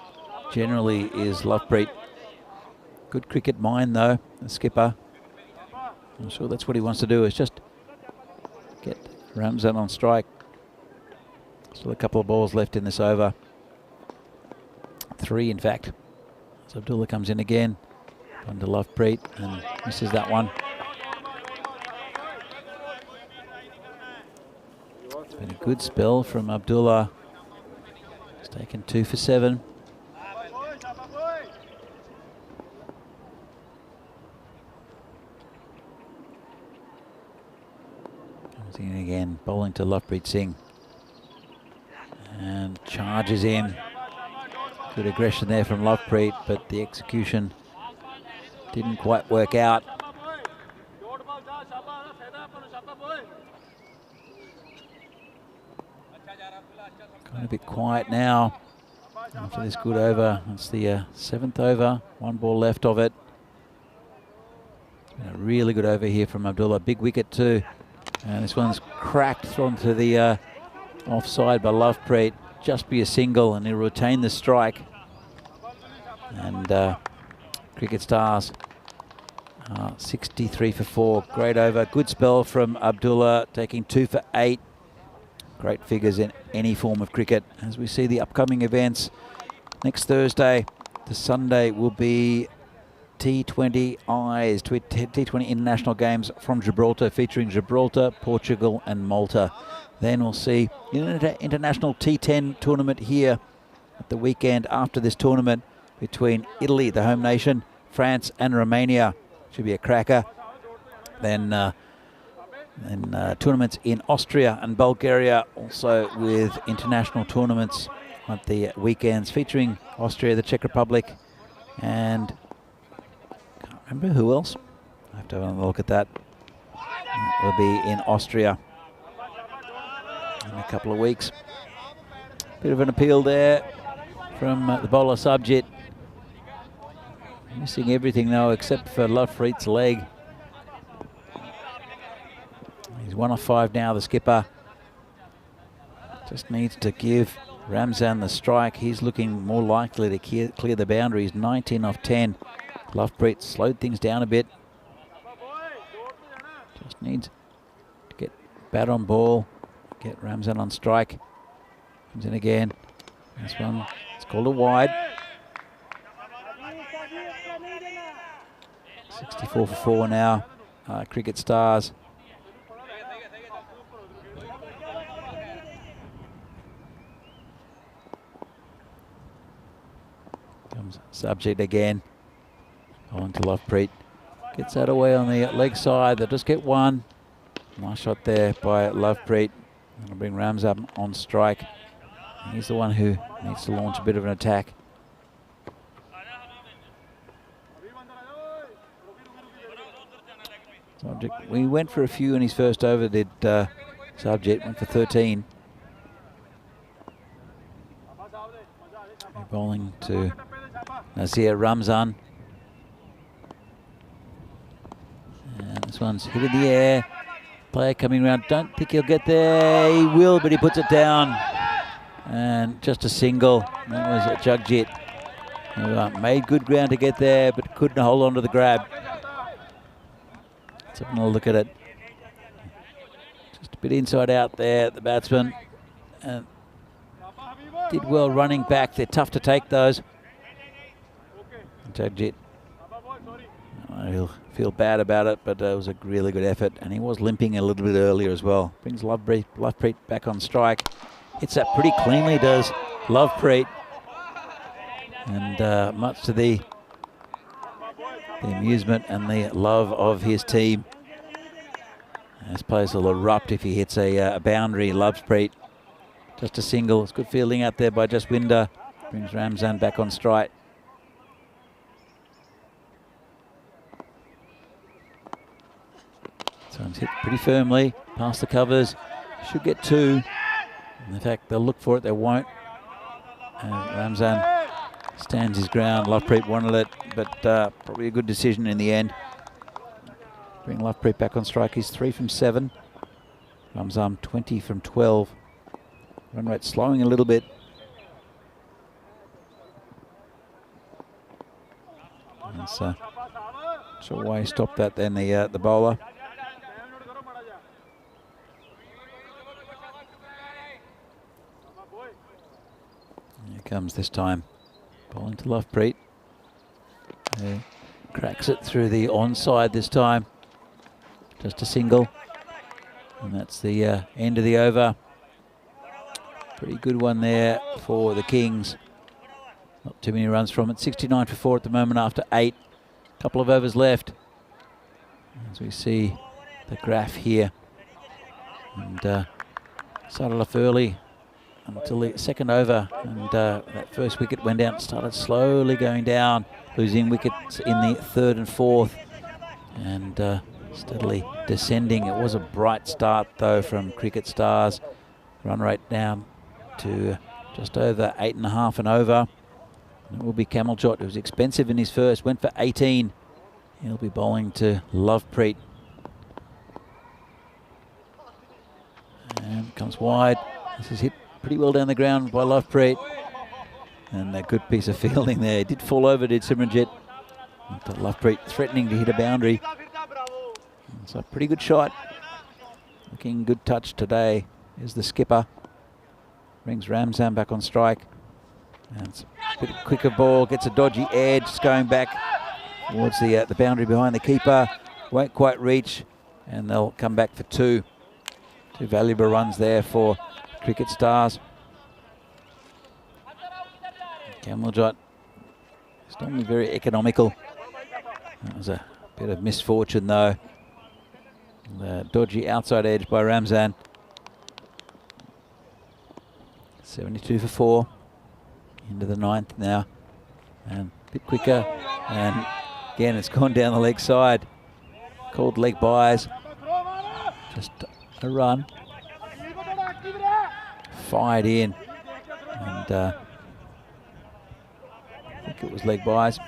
generally is Lovepreet. Good cricket mind though, the skipper. I'm sure that's what he wants to do, is just get Ramzan on strike. Still a couple of balls left in this over. 3 in fact. So Abdullah comes in again. Under Lovepreet and misses that one. It's been a good spell from Abdullah. He's taken 2 for 7. In again, bowling to Lovepreet Singh, and charges him. Good aggression there from Lovepreet, but the execution didn't quite work out. Kind of a bit quiet now after this good over. It's the 7th over, 1 ball left of it. It's been a really good over here from Abdullah, big wicket too. And this one's cracked, thrown to the offside by Lovepreet. Just be a single and he'll retain the strike. And Cricket Stars 63 for 4. Great over. Good spell from Abdullah, taking 2 for 8. great figures in any form of cricket. As we see the upcoming events, next Thursday to Sunday will be T20 Eyes, T20 International Games from Gibraltar, featuring Gibraltar, Portugal and Malta. Then we'll see an international T10 tournament here at the weekend after this tournament between Italy, the home nation, France and Romania. Should be a cracker. Then tournaments in Austria and Bulgaria, also with international tournaments at the weekends featuring Austria, the Czech Republic, and can't remember who else. I have to have a look at that. It will be in Austria in a couple of weeks. Bit of an appeal there from the bowler Subjit. Missing everything though except for Lovepreet's leg. He's 1 off 5 now, the skipper. Just needs to give Ramzan the strike. He's looking more likely to clear the boundaries. 19 off 10. Lovepreet slowed things down a bit. Just needs to get bat on ball, get Ramzan on strike. Comes in again. This one, it's called a wide. 64 for 4 now. Cricket Stars. Comes Subject again. On to Lovepreet. Gets that away on the leg side. They'll just get one. Nice shot there by Lovepreet. That'll bring Ramzan on strike. He's the one who needs to launch a bit of an attack. Subject, we went for a few in his first over, did Subject, went for 13. Bowling to Nasir Ramzan. And this one's hit in the air. Player coming around, don't think he'll get there. He will, but he puts it down. And just a single. That was Jagjit, who made good ground to get there, but couldn't hold on to the grab. Let's have a look at it. Just a bit inside out there, the batsman. And did well running back. They're tough to take those. Jagjit, he'll feel bad about it, but it was a really good effort. And he was limping a little bit earlier as well. Brings Lovepreet back on strike. Hits that pretty cleanly, does Lovepreet. And much to the amusement and the love of his team. This place will erupt if he hits a boundary. Lovepreet, just a single. It's good fielding out there by Jaswinder. Brings Ramzan back on strike. So it's hit pretty firmly past the covers. Should get 2. In fact, they'll look for it, they won't. And Ramzan stands his ground. Lovepreet wanted it, but probably a good decision in the end. Bring Lovepreet back on strike. He's 3 from 7. Ramzan 20 from 12. Run rate slowing a little bit. That's sure why he stopped that then, the bowler. Here comes this time. Bowling to Lovepreet. Cracks it through the onside this time. Just a single. And that's the end of the over. Pretty good one there for the Kings. Not too many runs from it. 69 for 4 at the moment after 8. Couple of overs left. As we see the graph here. And started off early until the second over, and that first wicket went down. Started slowly going down, losing wickets in the 3rd and 4th, and steadily descending. It was a bright start though from Cricket Stars. Run rate down to just over 8.5 and over. And it will be Kameljot, who's expensive in his first, went for 18. He'll be bowling to Lovepreet. And comes wide. This is hit pretty well down the ground by Lovepreet. And a good piece of fielding there. Did fall over, did Simranjit. Lovepreet threatening to hit a boundary. So pretty good shot. Looking good touch today Here's the skipper. Brings Ramzan back on strike. And it's a bit quicker ball. Gets a dodgy edge. It's going back towards the boundary behind the keeper. Won't quite reach. And they'll come back for two. Two valuable runs there for Cricket Stars. Cameljot is normally very economical. That was a bit of misfortune though. The dodgy outside edge by Ramzan. 72 for 4. Into the 9th now. And a bit quicker. And again, it's gone down the leg side. Called leg buys. Just a run. Fired in. And I think it was leg buys.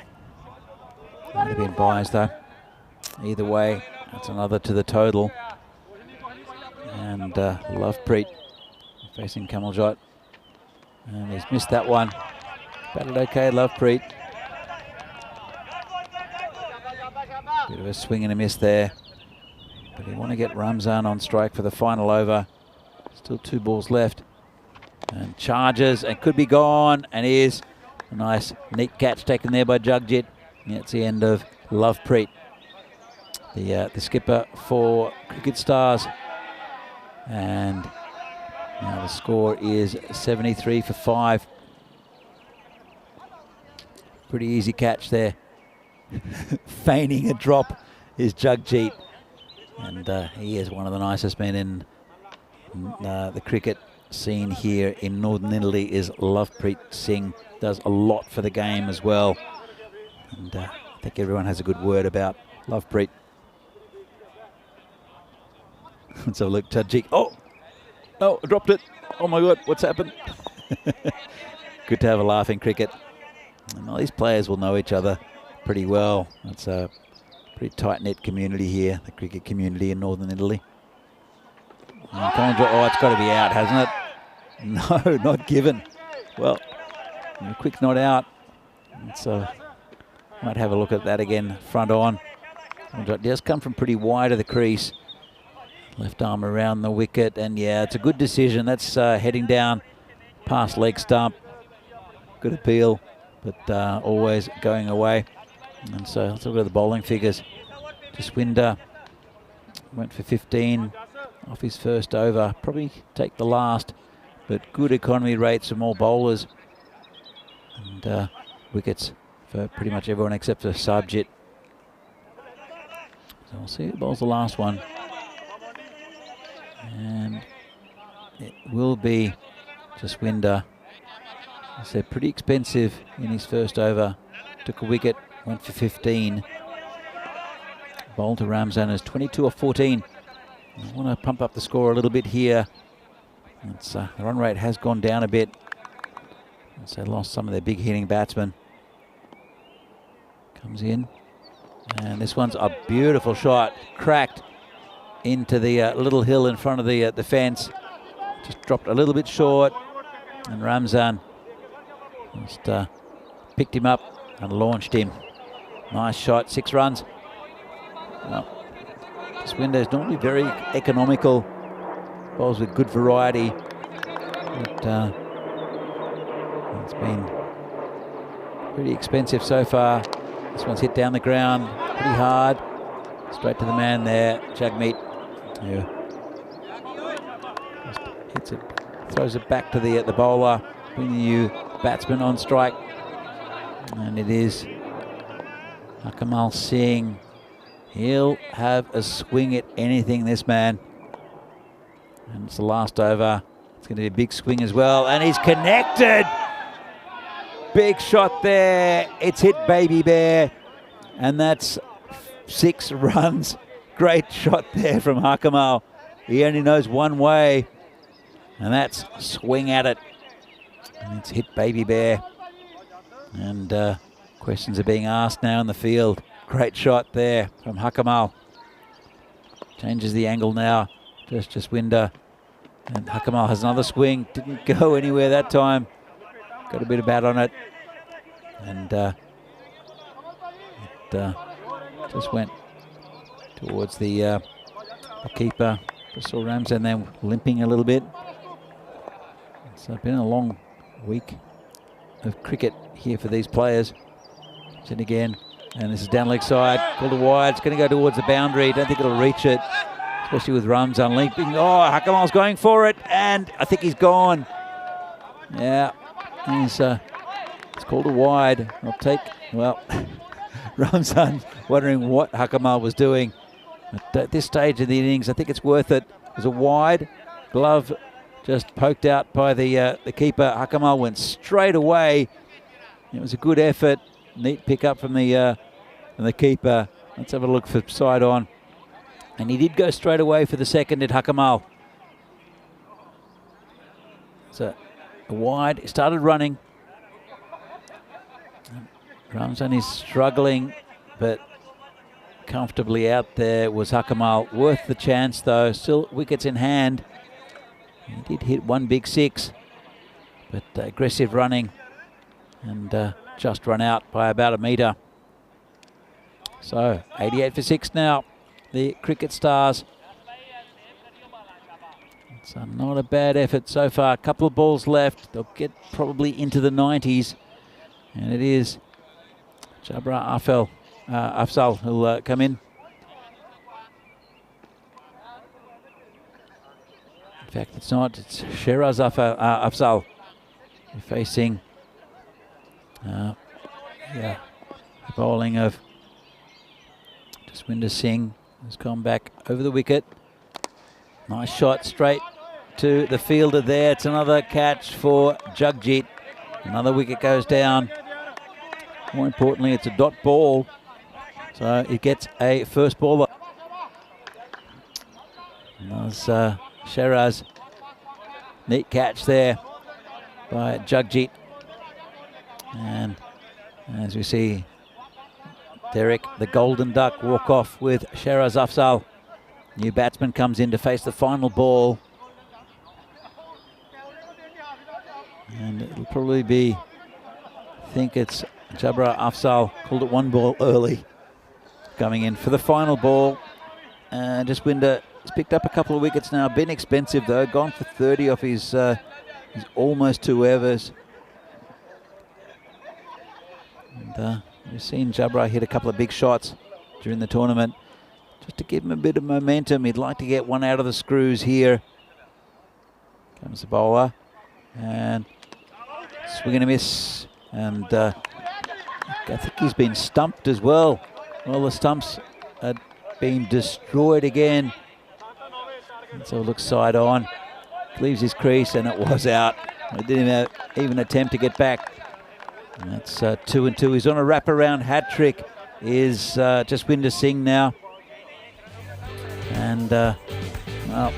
Might have been buys though. Either way, that's another to the total. And Lovepreet facing Cameljot. And he's missed that one. Batted okay, Lovepreet. Bit of a swing and a miss there. But you want to get Ramzan on strike for the final over. Still 2 balls left. And charges and could be gone. And is a nice neat catch taken there by Jagjit. That's the end of Lovepreet. The skipper for Cricket Stars. And now the score is 73 for 5. Pretty easy catch there. Feigning a drop is Jagjit. And he is one of the nicest men in the cricket scene here in Northern Italy is Lovepreet Singh. Does a lot for the game as well. And I think everyone has a good word about Lovepreet. Let's have a look. Jagjit. Oh! Oh, I dropped it. Oh my God, what's happened? Good to have a laugh in cricket. And all these players will know each other pretty well. It's a pretty tight-knit community here, the cricket community in Northern Italy. Oh, it's got to be out, hasn't it? No, not given. Well, a quick not out. So might have a look at that again, front on. It does come from pretty wide of the crease. Left arm around the wicket, and yeah, it's a good decision. That's heading down past leg stump. Good appeal, but always going away. And so let's look at the bowling figures. Jaswinder went for 15 off his first over. Probably take the last, but good economy rates for more bowlers. And wickets for pretty much everyone except for Sabjit. So we'll see who bowls the last one. And it will be Jaswinder. I said pretty expensive in his first over. Took a wicket, went for 15. Bowled to Ramzan as 22 or 14. I want to pump up the score a little bit here. It's, the run rate has gone down a bit. So lost some of their big hitting batsmen. Comes in. And this one's a beautiful shot. Cracked into the little hill in front of the fence. Just dropped a little bit short. And Ramzan just picked him up and launched him. Nice shot, 6 runs. Well, this window is normally very economical. Bowls with good variety. But it's been pretty expensive so far. This one's hit down the ground pretty hard. Straight to the man there, Jagmeet, who just hits it, throws it back to the bowler, bringing the new batsman on strike. And it is Akamal Singh. He'll have a swing at anything, this man. And it's the last over. It's going to be a big swing as well. And he's connected. Big shot there. It's hit Baby Bear. And that's 6 runs. Great shot there from Hakamal. He only knows one way. And that's swing at it. And it's hit Baby Bear. And questions are being asked now in the field. Great shot there from Hakamal. Changes the angle now. Just Winder. And Hakamal has another swing. Didn't go anywhere that time. Got a bit of bat on it. And it just went towards the keeper. Just saw Ramzan then limping a little bit. So it's been a long week of cricket here for these players. Then again, and this is down leg side, called a wide. It's going to go towards the boundary. Don't think it'll reach it, especially with Ramzan limping. Oh, Hakamal's going for it, and I think he's gone. Yeah, it's called a wide. I'll take, well, Ramzan wondering what Hakamal was doing. But at this stage of the innings, I think it's worth it. It was a wide. Glove just poked out by the keeper. Hakamal went straight away. It was a good effort. Neat pick up from the keeper. Let's have a look for side on. And he did go straight away for the second at Hakamal. So a wide. He started running. Ramzan is struggling, but comfortably out there was Hakamal. Worth the chance though. Still wickets in hand. He did hit one big six, but aggressive running and just run out by about a metre. So 88 for 6 now, the Cricket Stars. It's not a bad effort so far. A couple of balls left. They'll get probably into the 90s. And it is Jabra Afzal who'll come in. In fact, it's not. It's Sheraz Afzal facing the bowling of Jaswinder Singh, who's gone back over the wicket. Nice shot straight to the fielder there. It's another catch for Jagjit. Another wicket goes down. More importantly, it's a dot ball, so it gets a first bowler. And there's Sheraz. Neat catch there by Jagjit. And as we see Derek, the Golden Duck, walk off with Sheraz Afzal. New batsman comes in to face the final ball. And it'll probably be, I think it's Jabra Afzal, called it one ball early. Coming in for the final ball. And Jaswinder has picked up a couple of wickets now. Been expensive though, gone for 30 off his almost 2 overs. And we've seen Jabra hit a couple of big shots during the tournament. Just to give him a bit of momentum, he'd like to get one out of the screws here. Comes the bowler. And swing and a miss. And I think he's been stumped as well. Well, the stumps had been destroyed again. So it looks side on. Leaves his crease and it was out. He didn't even attempt to get back. And that's 2 and 2. He's on a wraparound hat trick. Is Jaswinder Singh now. And well,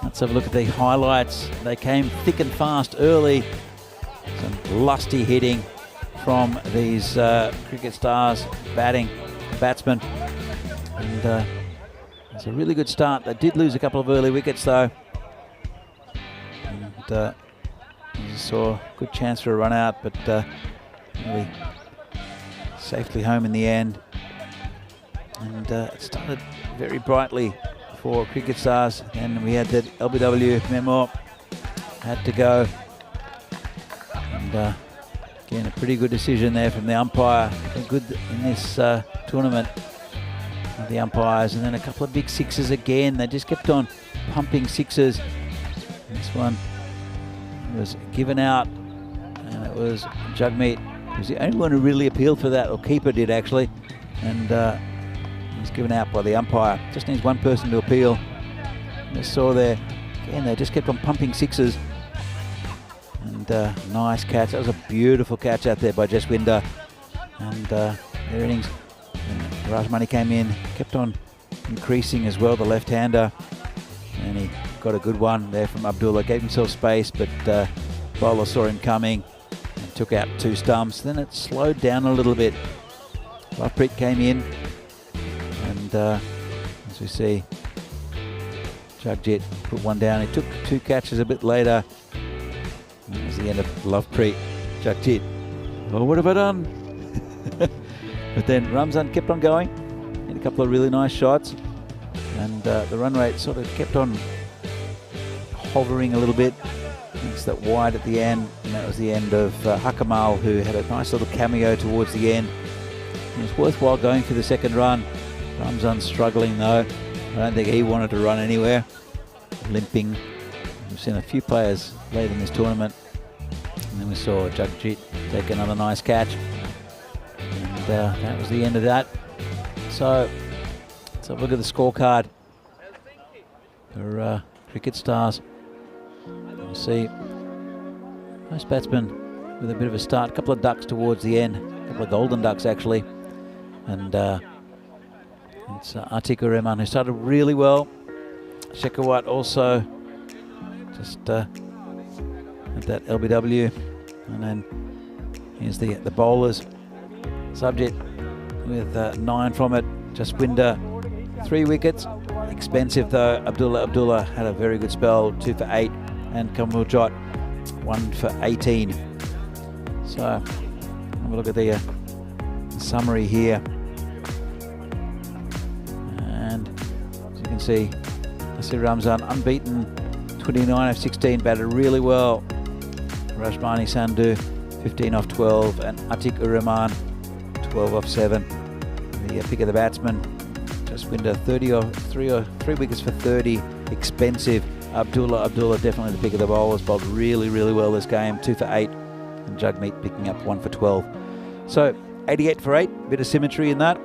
let's have a look at the highlights. They came thick and fast early. Some lusty hitting from these Cricket Stars batsmen. And it's a really good start. They did lose a couple of early wickets though. And you saw a good chance for a run out, but really safely home in the end. And it started very brightly for Cricket Stars. And we had that LBW memo had to go. And again, a pretty good decision there from the umpire. Good in this tournament, the umpires. And then a couple of big sixes again. They just kept on pumping sixes. This one was given out, and it was Jagmeet. He was the only one who really appealed for that, or keeper did actually. And he was given out by the umpire. Just needs one person to appeal. Just saw there, again, they just kept on pumping sixes. And nice catch. That was a beautiful catch out there by Jaswinder. And their innings. And Rajmani came in, kept on increasing as well, the left-hander. And he got a good one there from Abdullah. Gave himself space, but bowler saw him coming and took out 2 stumps. Then it slowed down a little bit. Lovepreet came in. And as we see, Jagjit put one down. He took 2 catches a bit later. And that was the end of Lovepreet. Jagjit, well, what have I done? But then Ramzan kept on going. Hit a couple of really nice shots. and the run rate sort of kept on hovering a little bit. It's that wide at the end, and that was the end of Hakamal, who had a nice little cameo towards the end. It was worthwhile going for the second run. Ramzan struggling though. I don't think he wanted to run anywhere. Limping. We've seen a few players late in this tournament. And then we saw Jagjit take another nice catch. And that was the end of that. So let's have a look at the scorecard for Cricket Stars. You'll see most batsmen with a bit of a start. A couple of ducks towards the end. A couple of golden ducks actually. And it's Atikur Rahman who started really well. Shekhawat also just at that LBW. And then here's the bowlers. Subject with 9 from it. Jaswinder 3 wickets. Expensive though. Abdullah had a very good spell, 2 for 8. And Kamuljot 1 for 18. So have a look at the summary here. And as you can see, Nasir Ramzan unbeaten, 29 of 16, batted really well. Rashmani Sandhu 15 off 12, and Atikur Rahman 12 off 7. The pick of the batsman, Jaswinder 3 wickets for 30, expensive. Abdullah definitely the pick of the bowlers, bowled really well this game, 2 for 8, and Jagmeet picking up 1 for 12. So 88 for 8, bit of symmetry in that.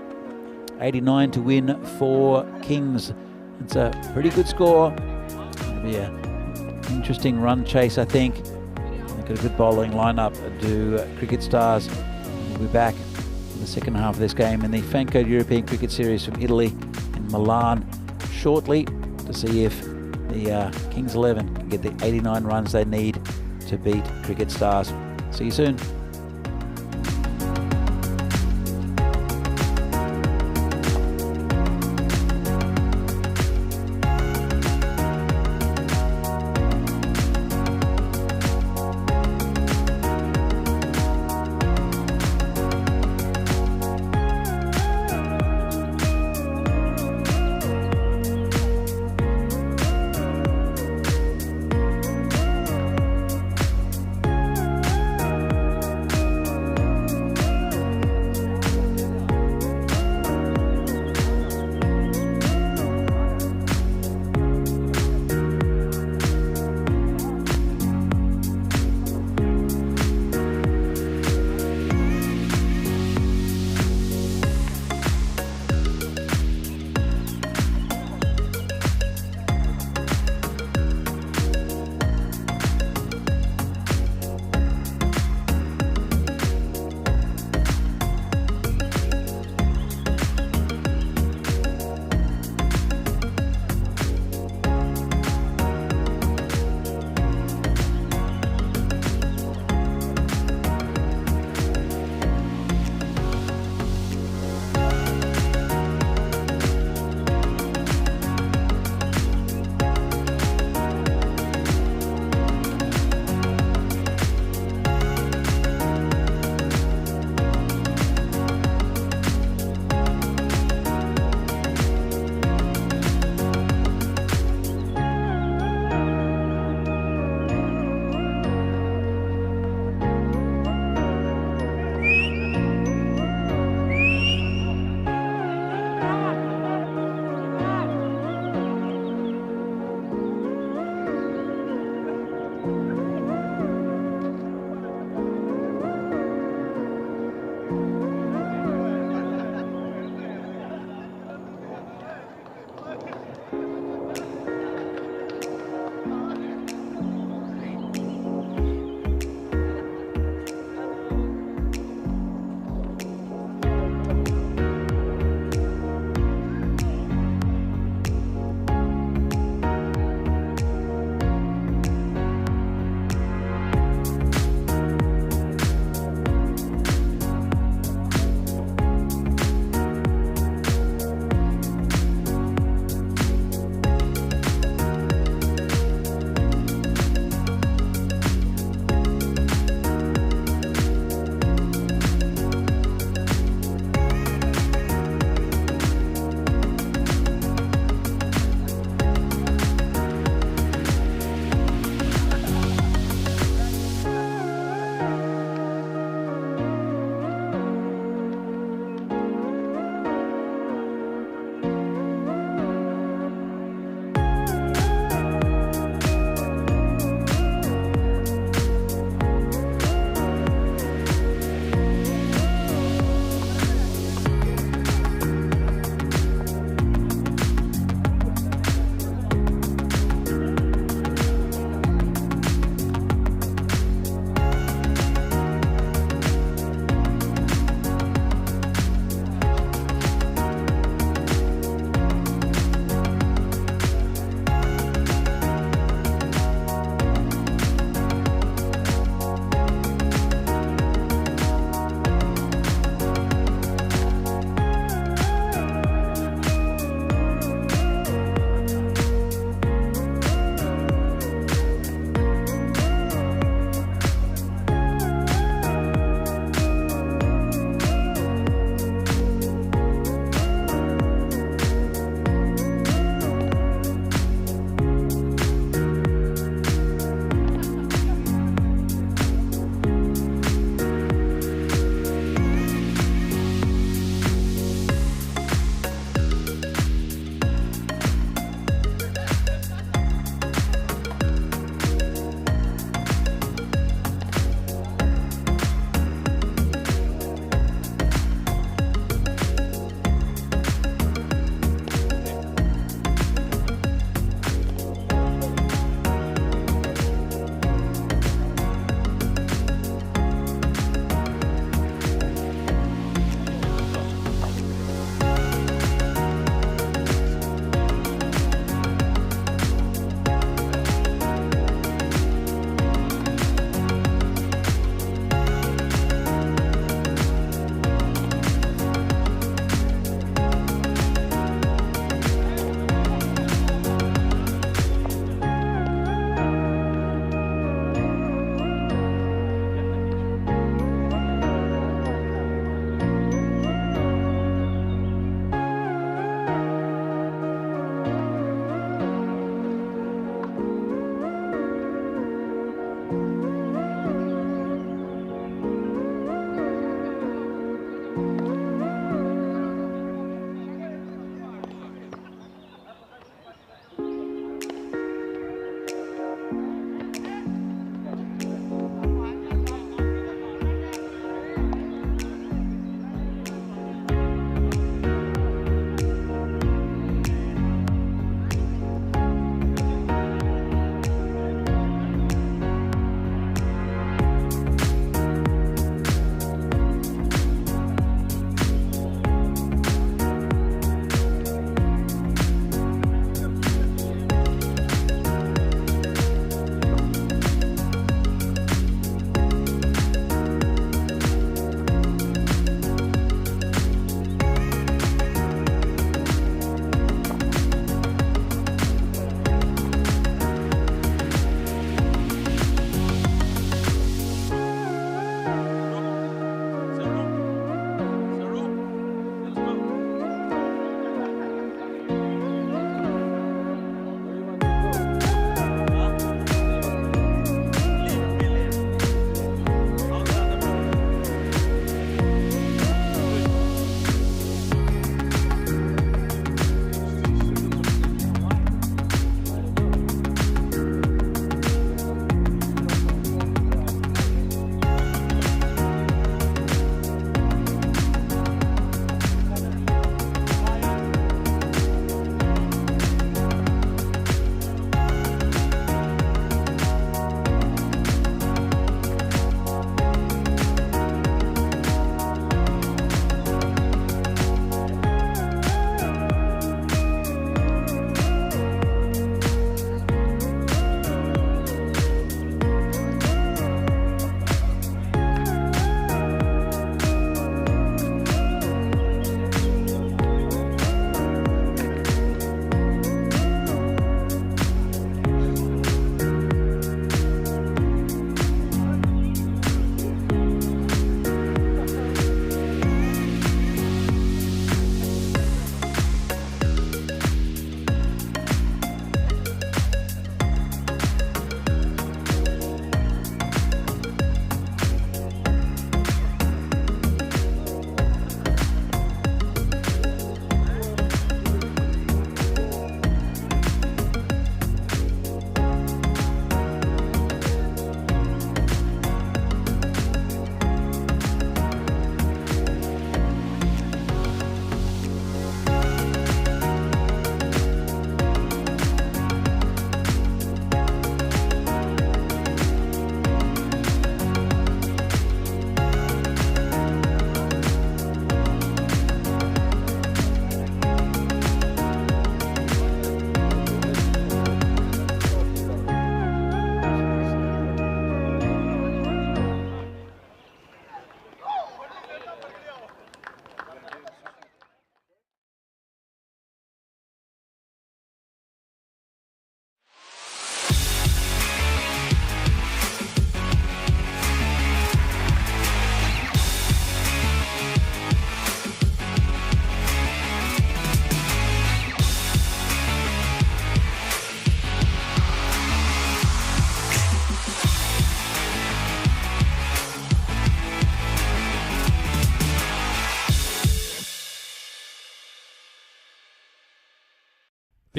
89 to win for Kings. It's a pretty good score. It'll be an interesting run chase, I think. They've got a good bowling lineup to Cricket Stars. We'll be back in the second half of this game in the FanCode European Cricket Series from Italy in Milan shortly to see if the Kings 11 can get the 89 runs they need to beat Cricket Stars. See you soon.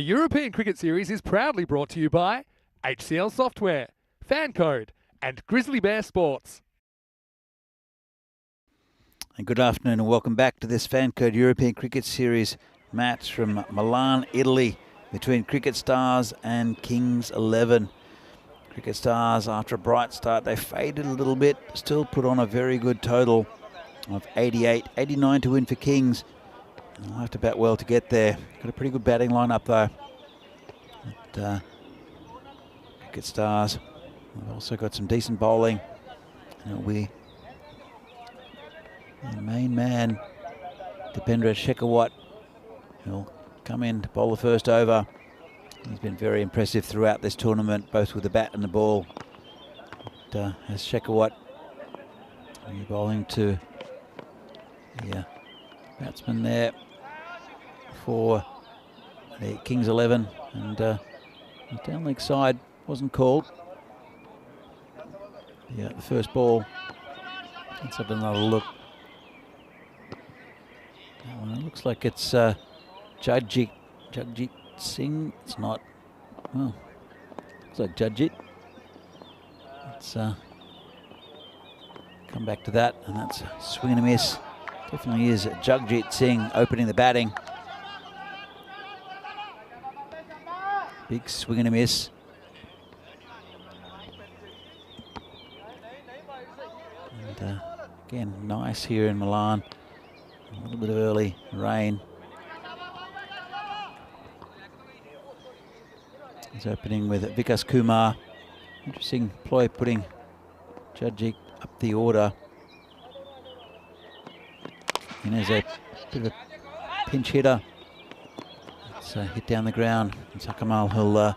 The European Cricket Series is proudly brought to you by HCL Software, FanCode, and Grizzly Bear Sports. And good afternoon and welcome back to this FanCode European Cricket Series match from Milan, Italy, between Cricket Stars and Kings 11. Cricket Stars, after a bright start, they faded a little bit, still put on a very good total of 88, 89 to win for Kings. They'll have to bat well to get there. Got a pretty good batting lineup though. But, Cricket Stars, we've also got some decent bowling. And it'll be the main man, Dipendra Shekhawat, who'll come in to bowl the first over. He's been very impressive throughout this tournament, both with the bat and the ball. But, as Shekhawat, bowling to the batsman there for the Kings 11, and the down leg side wasn't called. Yeah, the first ball. Let's have another look. It looks like it's Jagjit Singh. It's not. Well, looks like Jagjit. Let's come back to that, and that's a swing and a miss. Definitely is Jagjit Singh opening the batting. Big swing and a miss. And again, nice here in Milan. A little bit of early rain. He's opening with Vikas Kumar. Interesting ploy putting Jagjit up the order. And there's a bit of a pinch hitter. It's hit down the ground. And Sakamal, he'll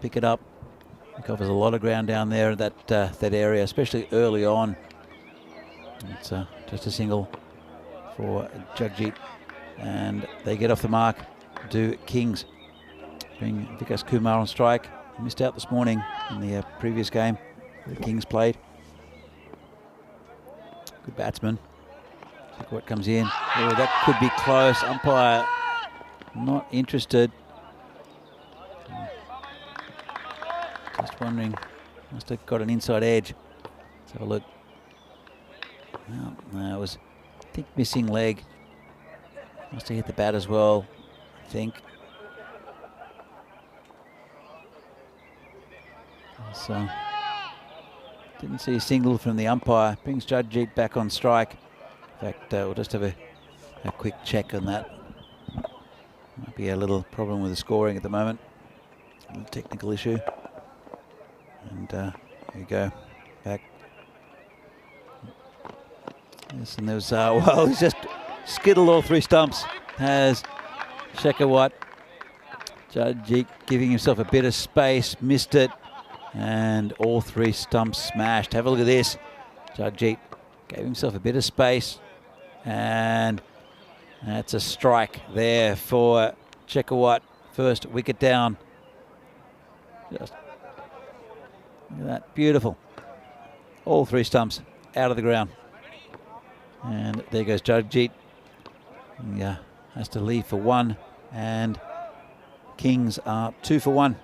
pick it up. He covers a lot of ground down there, that area, especially early on. It's just a single for Jagjit, and they get off the mark to Kings. Bring Vikas Kumar on strike. He missed out this morning in the previous game the Kings played. Good batsman. Check what comes in. Oh, that could be close. Umpire not interested. Just wondering, must have got an inside edge. Let's have a look. Well, no, it was, I think, missing leg. Must have hit the bat as well, I think. So, didn't see a single from the umpire. Brings Jagjit back on strike. In fact, we'll just have a quick check on that. Might be a little problem with the scoring at the moment. A little technical issue. And here we go, back. Yes, and there was, well, he's just skittled all three stumps. Has Shekhawat. Jagjit giving himself a bit of space, missed it. And all three stumps smashed. Have a look at this. Jagjit gave himself a bit of space. And that's a strike there for Shekhawat. First wicket down. Just look at that. Beautiful. All three stumps out of the ground. And there goes Jagjit. Yeah, has to leave for one. And Kings are 2 for 1.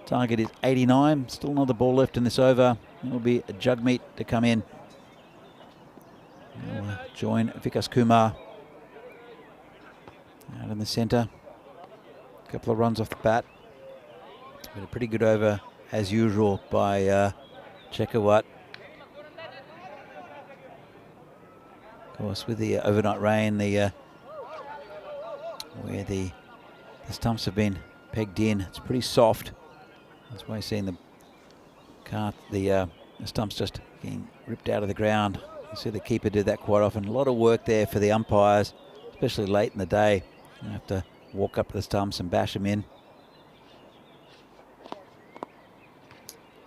Target is 89. Still another ball left in this over. It'll be a Jagmeet to come in. He'll join Vikas Kumar out in the centre. A couple of runs off the bat. But a pretty good over as usual by Shekhawat. Of course, with the overnight rain, where the stumps have been pegged in, it's pretty soft. That's why you're seeing the stumps just getting ripped out of the ground. You see the keeper did that quite often. A lot of work there for the umpires, especially late in the day. You have to walk up to the stumps and bash them in.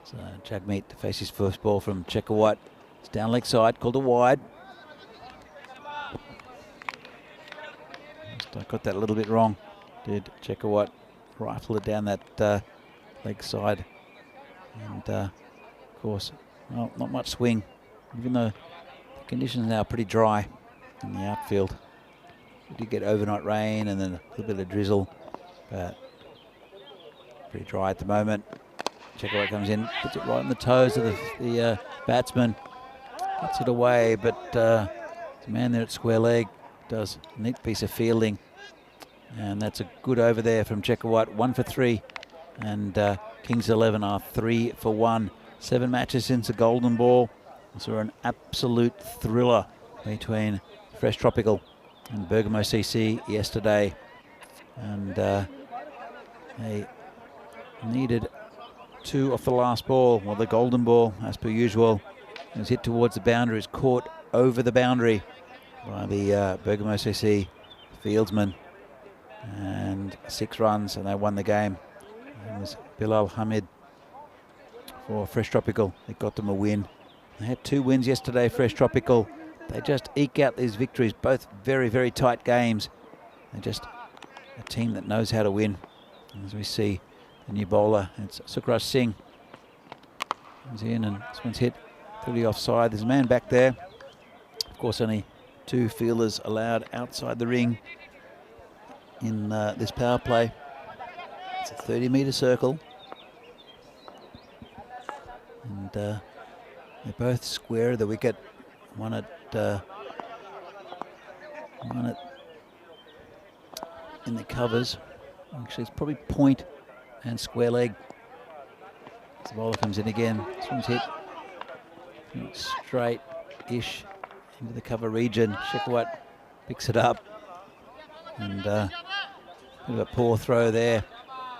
So Jagmeet to face his first ball from Shekhawat. It's down leg side, called a wide. I got that a little bit wrong. Did Shekhawat rifle it down that leg side, and of course, well, not much swing, even though the conditions are now pretty dry in the outfield. We did get overnight rain and then a little bit of drizzle, but pretty dry at the moment. Checkerwhite comes in, puts it right on the toes of the batsman. Gets it away, but the man there at square leg does a neat piece of fielding. And that's a good over there from Checkerwhite, 1 for 3. And Kings 11 are 3 for 1. 7 matches since the Golden Ball. So an absolute thriller between Fresh Tropical and Bergamo CC yesterday. And they needed 2 off the last ball. Well, the Golden Ball, as per usual, was hit towards the boundary, is caught over the boundary by the Bergamo CC fieldsman. And 6 runs, and they won the game. It was Bilal Hamid for Fresh Tropical. They got them a win. They had 2 wins yesterday, Fresh Tropical. They just eke out these victories, both very, very tight games. They're just a team that knows how to win. As we see the new bowler, it's Sukraj Singh. Comes in, and this one's hit pretty offside. There's a man back there. Of course, only 2 fielders allowed outside the ring in this power play. It's a 30-metre circle. And they're both square of the wicket. One in the covers. Actually, it's probably point and square leg. As the bowler comes in again. This one's hit straight-ish into the cover region. Checkerwhite picks it up. And bit of a poor throw there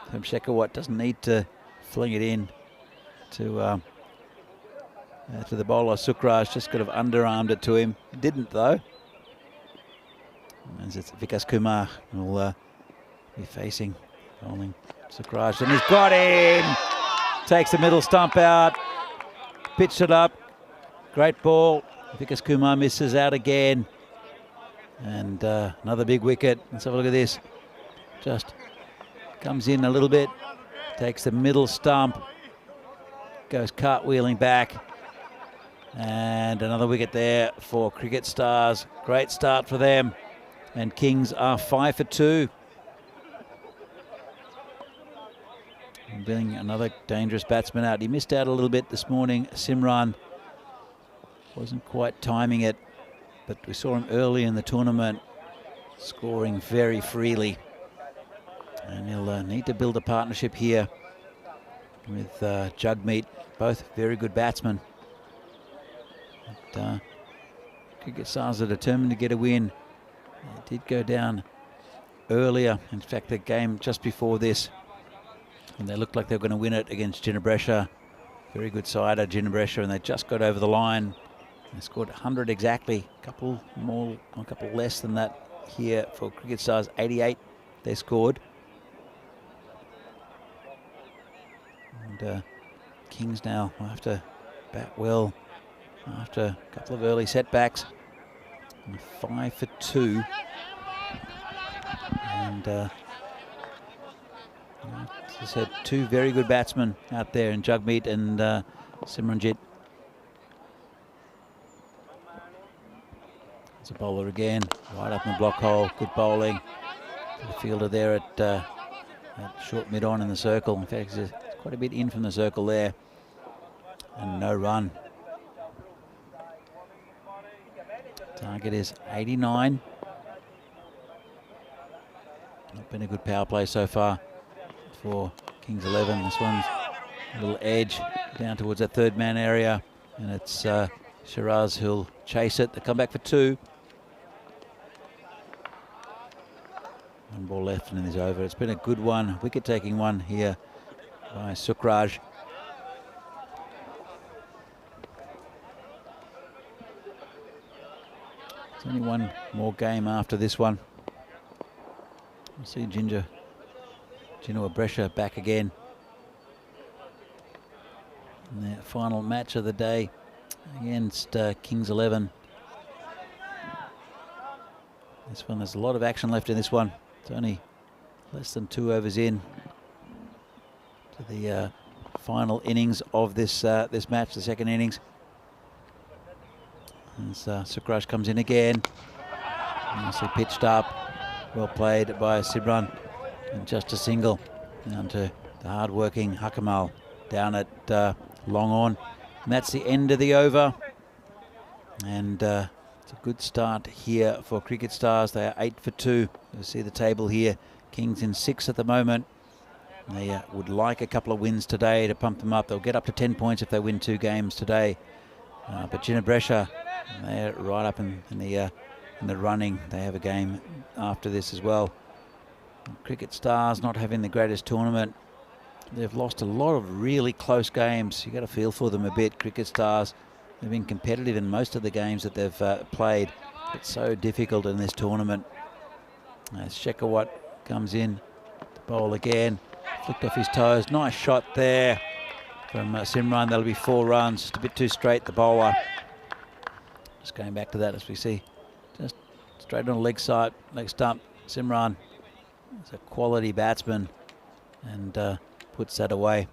from Checkerwhite. Doesn't need to fling it in to the bowler. Sukraj just could have underarmed it to him. Didn't though. As it's Vikas Kumar will be facing bowling Sukraj, and he's got him. Takes the middle stump out. Pitched it up. Great ball. Vikas Kumar misses out again. And another big wicket. Let's have a look at this. Just comes in a little bit. Takes the middle stump. Goes cartwheeling back. And another wicket there for Cricket Stars. Great start for them. And Kings are 5 for 2. And being another dangerous batsman out. He missed out a little bit this morning. Simran wasn't quite timing it. But we saw him early in the tournament scoring very freely. And he'll need to build a partnership here with Jagmeet. Both very good batsmen. But Cricket Stars are determined to get a win. It did go down earlier. In fact, the game just before this. And they looked like they were going to win it against Ginnabresha. Very good side at Ginnabresha, and they just got over the line. They scored 100 exactly. A couple more, a couple less than that here for Cricket Stars. 88 they scored. And Kings now will have to bat well after a couple of early setbacks. And 5 for 2. And as I said, 2 very good batsmen out there in Jagmeet and Simranjit. It's a bowler again, right up in the block hole. Good bowling. The fielder there at short mid-on in the circle. In fact, there's quite a bit in from the circle there. And no run. Target is 89. Not been a good power play so far for Kings 11. This one's a little edge down towards that third man area. And it's Shiraz who'll chase it. They come back for 2. 1 ball left and then he's over. It's been a good one, wicket-taking one here by Sukraj. There's only 1 more game after this one. We'll see Ginnabresha back again in the final match of the day against Kings 11. This one, there's a lot of action left in this one. It's only less than 2 overs in to the final innings of this this match, the second innings. As Sukraj comes in again, nicely pitched up, well played by Simran. And just a single down to the hard-working Hakamal down at long on. And that's the end of the over. And it's a good start here for Cricket Stars. They are 8 for 2. You see the table here. Kings in 6 at the moment. They would like a couple of wins today to pump them up. They'll get up to 10 points if they win 2 games today. But Ginebrescia, they're right up in the running. They have a game after this as well. Cricket Stars not having the greatest tournament. They've lost a lot of really close games. You've got to feel for them a bit. Cricket Stars, they've been competitive in most of the games that they've played. It's so difficult in this tournament. As Shekawat comes in to bowl again. Flicked off his toes. Nice shot there from Simran. That'll be 4 runs. Just a bit too straight, the bowler. Just going back to that as we see. Just straight on the leg side, leg stump. Simran is a quality batsman and puts that away.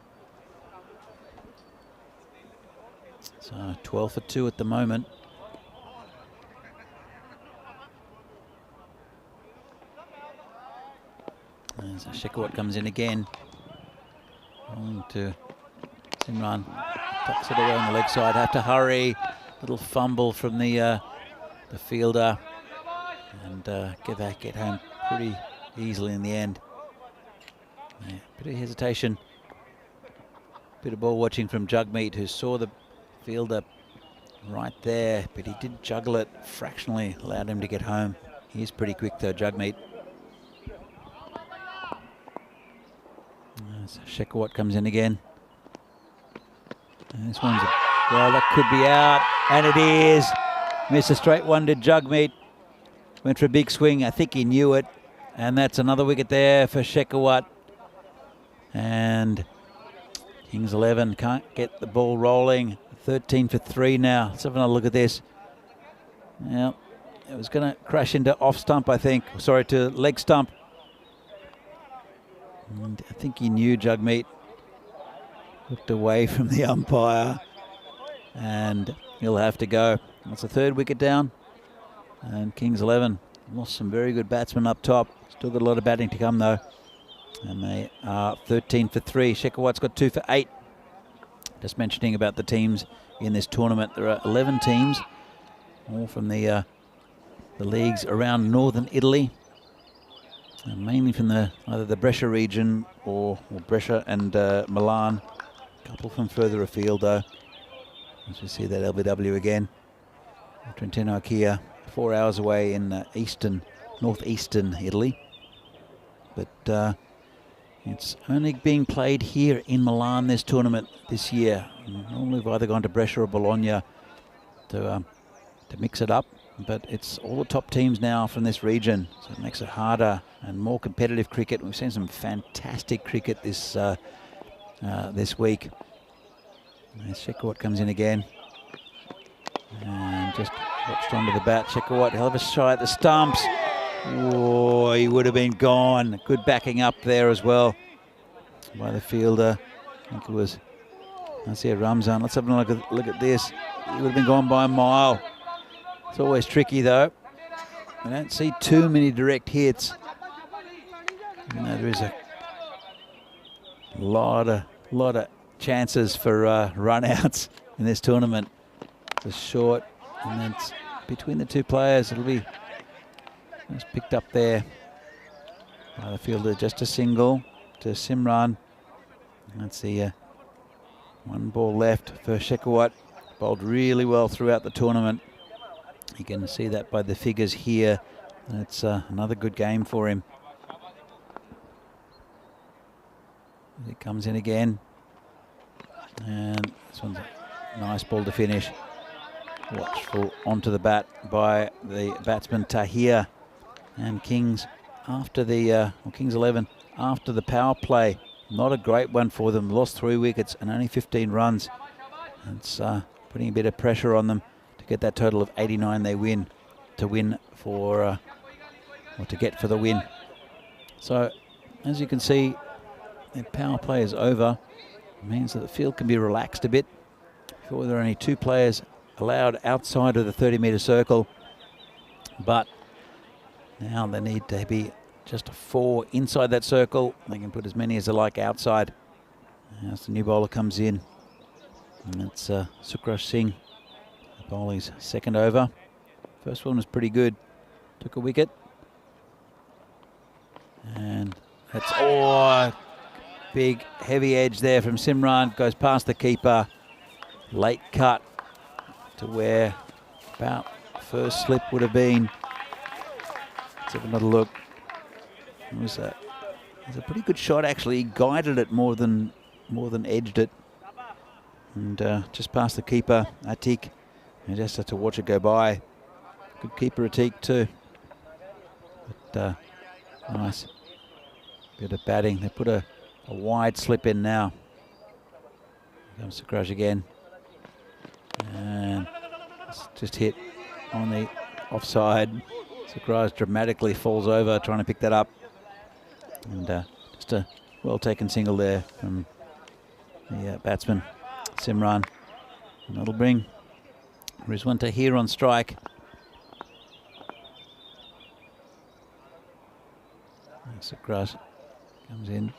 So 12 for 2 at the moment. As Shekawat comes in again. On to Simran. Tucks it away on the leg side. Have to hurry. Little fumble from the fielder. And get home pretty easily in the end. Yeah, bit of hesitation. Bit of ball watching from Jugmeet, who saw the fielder right there. But he did juggle it fractionally. Allowed him to get home. He's pretty quick though, Jugmeet. Shekawat comes in again. And this one's, well, that could be out. And it is. Missed a straight one to Jugmeet. Went for a big swing. I think he knew it. And that's another wicket there for Shekawat. And Kings 11 can't get the ball rolling. 13 for 3 now. Let's have another look at this. Well, it was going to crash into off stump, I think. Sorry, to leg stump. And I think he knew Jugmeet. Looked away from the umpire. And he'll have to go. That's the 3rd wicket down. And Kings 11 lost some very good batsmen up top. Still got a lot of batting to come though. And they are 13 for 3. Shekawat's got 2 for 8. Just mentioning about the teams in this tournament. There are 11 teams, all from the leagues around northern Italy. Mainly from either the Brescia region or Brescia and Milan. A couple from further afield though. As we see that LBW again. Trentino Ikea, 4 hours away in northeastern Italy. But it's only being played here in Milan, this tournament this year. Normally we've either gone to Brescia or Bologna to mix it up. But it's all the top teams now from this region, so it makes it harder and more competitive cricket. We've seen some fantastic cricket this week. As Shekawat comes in again. And just watched onto the bat. Shekawat, hell of a shot at the stumps. Oh, he would have been gone. Good backing up there as well by the fielder. I think it was Nasir Ramzan. Let's have a look at this. He would have been gone by a mile. It's always tricky though. I don't see too many direct hits. You know, there is a lot of chances for run-outs in this tournament. It's a short, and then it's between the two players. It'll be just picked up there by the fielder. Just a single to Simran. That's the 1 ball left for Shekawat. Bowled really well throughout the tournament. You can see that by the figures here. That's another good game for him. He comes in again. And this one's a nice ball to finish. Watchful onto the bat by the batsman Tahir. And Kings after the Kings 11 after the power play. Not a great one for them. Lost 3 wickets and only 15 runs. It's putting a bit of pressure on them to get that total of 89 they win, to win for, or to get for the win. So, as you can see, the power play is over. It means that the field can be relaxed a bit. Before there are only 2 players allowed outside of the 30-metre circle. But now they need to be just a 4 inside that circle. They can put as many as they like outside. As the new bowler comes in, and that's Sukhrash Singh. The bowler's second over. First one was pretty good. Took a wicket. And that's big heavy edge there from Simran. Goes past the keeper. Late cut to where about first slip would have been. Let's have another look. It was a pretty good shot actually. He guided it more than edged it. And just past the keeper, Atiq. You just have to watch it go by. Good keeper, Atiq too. But nice bit of batting. They put a wide slip in now. Here comes Sukhrash again. And it's just hit on the offside. Sukhrash dramatically falls over trying to pick that up. And just a well-taken single there from the batsman, Simran. And that'll bring Rizwan Tahir on strike. Sukhrash comes in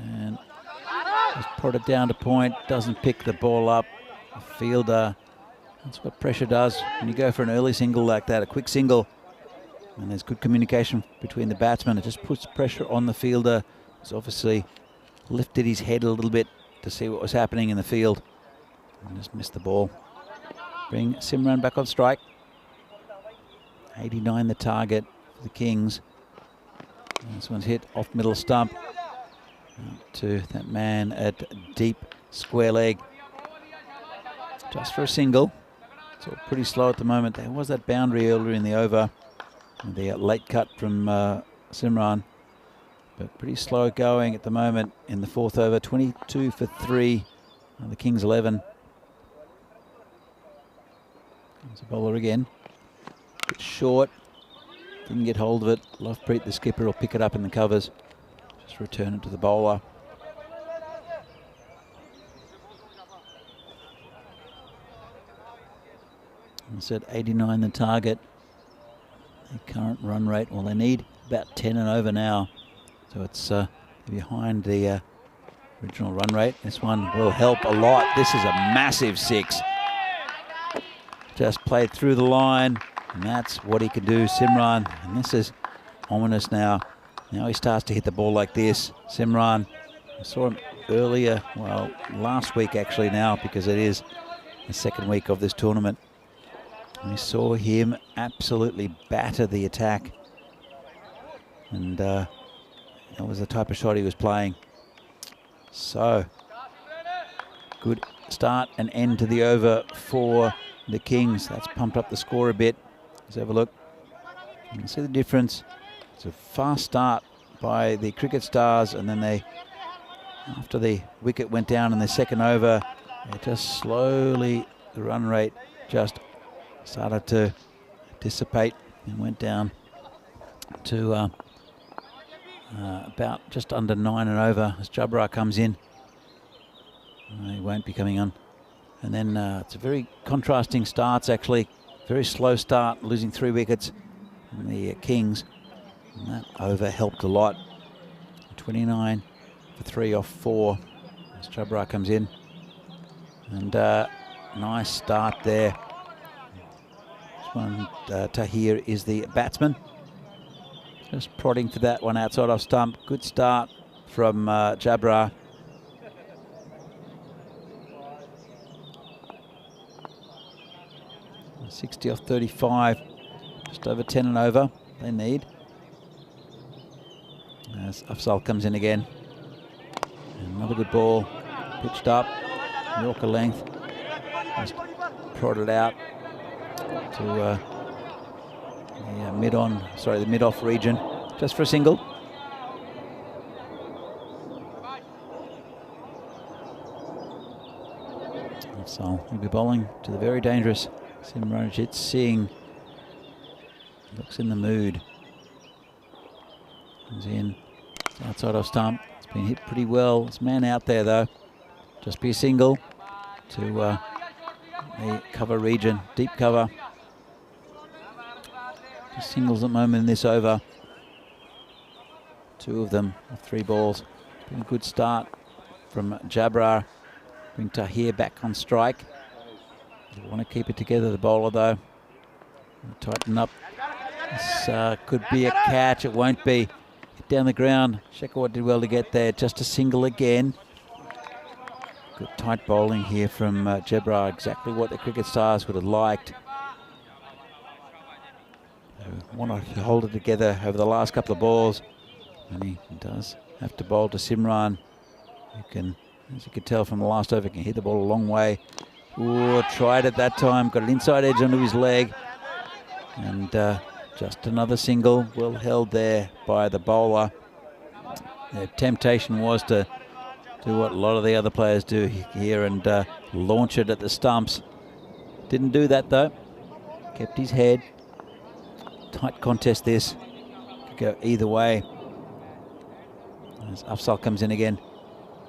and just prodded down to point. Doesn't pick the ball up. The fielder, that's what pressure does. When you go for an early single like that, a quick single, and there's good communication between the batsmen, it just puts pressure on the fielder. He's obviously lifted his head a little bit to see what was happening in the field and just missed the ball. Bring Simran back on strike. 89 the target for the Kings. And this one's hit off middle stump to that man at deep square leg. Just for a single. It's all pretty slow at the moment. There was that boundary earlier in the over. The late cut from Simran. But pretty slow going at the moment in the fourth over. 22 for 3 on the Kings 11. Comes the bowler again. Bit short. Didn't get hold of it. Lovepreet, the skipper, will pick it up in the covers. Just return it to the bowler. I said 89 the target. The current run rate, well, they need about 10 and over now. So it's behind the original run rate. This one will help a lot. This is a massive 6. Just played through the line. And that's what he can do, Simran. And this is ominous now. Now he starts to hit the ball like this. Simran, I saw him earlier, well, last week actually now, because it is the second week of this tournament. We saw him absolutely batter the attack. And that was the type of shot he was playing. So, good start and end to the over for the Kings. That's pumped up the score a bit. Let's have a look. You can see the difference. It's a fast start by the Cricket Stars, and then they, after the wicket went down in the second over, it just slowly, the run rate just started to dissipate and went down to about just under 9 and over as Jabra comes in. He won't be coming on. And then it's a very contrasting starts actually. Very slow start, losing 3 wickets from the Kings. And that over helped a lot. 29 for 3 off 4 as Jabra comes in. And nice start there. This one, Tahir is the batsman. Just prodding for that one outside off stump. Good start from Jabra. .60 off 35, just over 10 and over they need. As Afzal comes in again. And another good ball, pitched up, Yorker length, just prodded out to the mid-off region, just for a single. Afzal will be bowling to the very dangerous Simranjit Singh. Looks in the mood. Comes in. It's outside off stump. It's been hit pretty well. It's man out there though. Just be a single to the cover region. Deep cover. Just singles at the moment in this over. 2 of them, 3 balls. Been a good start from Jabra. Bring Tahir back on strike. They want to keep it together, the bowler, though. Tighten up. This could be a catch. It won't be. Hit down the ground. Shekhawat did well to get there. Just a single again. Good tight bowling here from Jabra. Exactly what the cricket stars would have liked. Want to hold it together over the last couple of balls. And he does have to bowl to Simran. You can, as you could tell from the last over, can hit the ball a long way. Ooh, tried it that time. Got an inside edge onto his leg. And just another single, well held there by the bowler. The temptation was to do what a lot of the other players do here and launch it at the stumps. Didn't do that though. Kept his head. Tight contest this. Could go either way. As Afzal comes in again.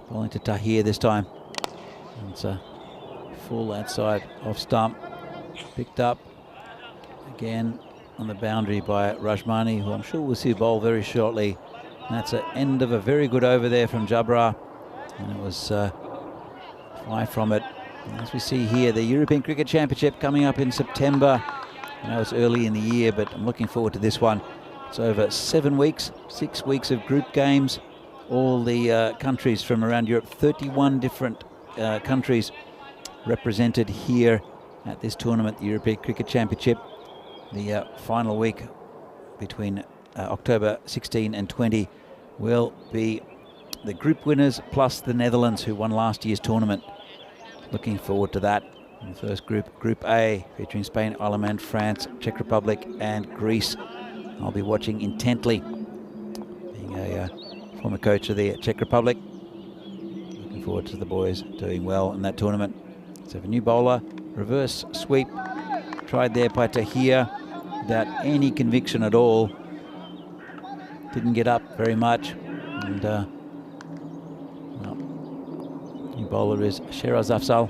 Bowling to Tahir this time. And it's a full outside off stump. Picked up again on the boundary by Rajmani, who I'm sure we'll see bowl very shortly. And that's the end of a very good over there from Jabra. And it was fly from it. And as we see here, the European Cricket Championship coming up in September. I know it's early in the year, but I'm looking forward to this one. It's over 7 weeks, 6 weeks of group games. All the countries from around Europe, 31 different countries represented here at this tournament, the European Cricket Championship. The final week between October 16 and 20 will be the group winners plus the Netherlands, who won last year's tournament. Looking forward to that. In the first group, Group A, featuring Spain, Ireland, France, Czech Republic and Greece. I'll be watching intently, being a former coach of the Czech Republic. Looking forward to the boys doing well in that tournament. So a new bowler, reverse sweep, tried there by Tahir without any conviction at all. Didn't get up very much. And well, new bowler is Sheraz Afzal.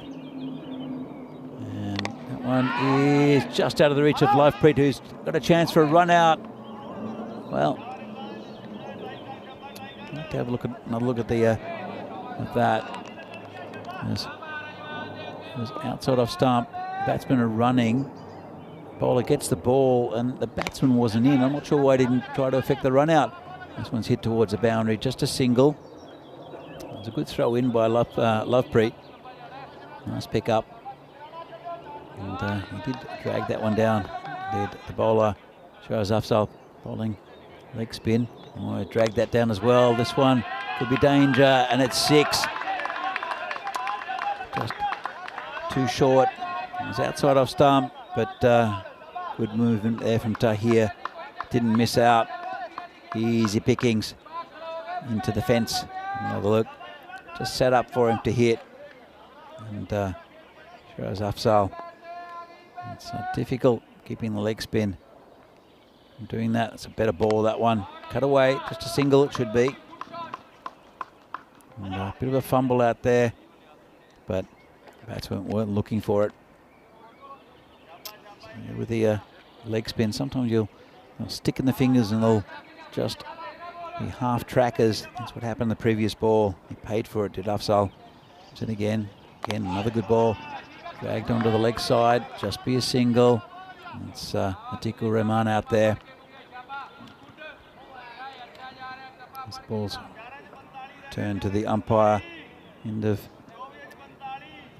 And that one is just out of the reach of Lovepreet, who's got a chance for a run out. Well, I'll have to have another look at the at that. It was outside off stump. Batsmen are running. Bowler gets the ball and the batsman wasn't in. I'm not sure why he didn't try to affect the run out. This one's hit towards the boundary, just a single. It was a good throw in by Lovepreet. Nice pick up. And he did drag that one down. Did the bowler, Sheraz Afzal, bowling leg spin. Oh, dragged that down as well. This one could be danger, and it's 6. Just too short. It was outside off stump, but good movement there from Tahir. Didn't miss out. Easy pickings into the fence. Another look. Just set up for him to hit. And Sheraz Afzal. It's difficult keeping the leg spin. And doing that, it's a better ball, that one. Cut away, just a single it should be. And a bit of a fumble out there, but the batsmen weren't looking for it. So with the leg spin, sometimes they'll stick in the fingers and they'll just be half trackers. That's what happened in the previous ball. He paid for it, did Afzal. And again, another good ball. Dragged onto the leg side, just be a single. It's Atikur Rahman out there. This ball's turned to the umpire. End of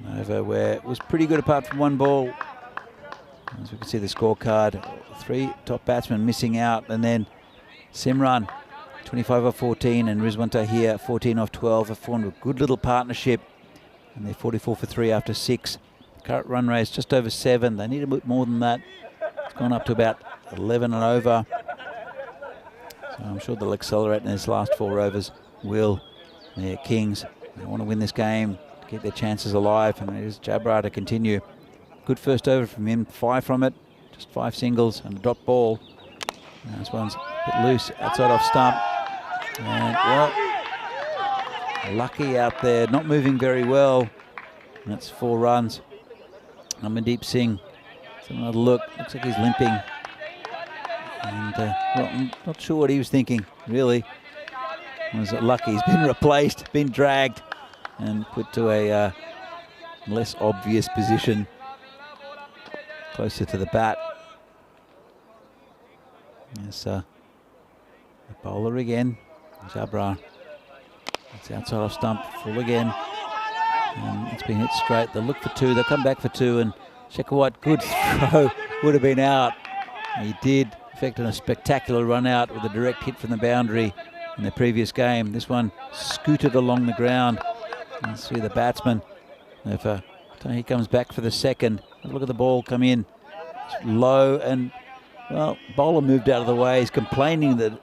over, where it was pretty good apart from one ball. As we can see the scorecard, 3 top batsmen missing out, and then Simran 25 off 14 and Rizwan Tahir 14 off 12 have formed a good little partnership, and they're 44 for 3 after 6. Current run rate is just over 7. They need a bit more than that. It's gone up to about 11 and over. So I'm sure they'll accelerate in these last 4 overs. Will the Kings, they want to win this game, keep their chances alive, and it is Jabra to continue. Good first over from him, 5 from it, just 5 singles and a dot ball. Now this one's a bit loose outside off stump. And well, lucky out there, not moving very well. And that's 4 runs. Amandeep Singh, so another look, looks like he's limping. And well, I'm not sure what he was thinking, really. Was lucky he's been replaced, been dragged, and put to a less obvious position, closer to the bat. Yes, the bowler again, Jabra. It's outside off stump, full again. And it's been hit straight. They'll look for two, they'll come back for two, and Shekhawat, good throw, would have been out. He did, effecting a spectacular run out with a direct hit from the boundary in the previous game. This one scooted along the ground. You see the batsman. If he comes back for the second, have a look at the ball come in. It's low, and well, bowler moved out of the way. He's complaining that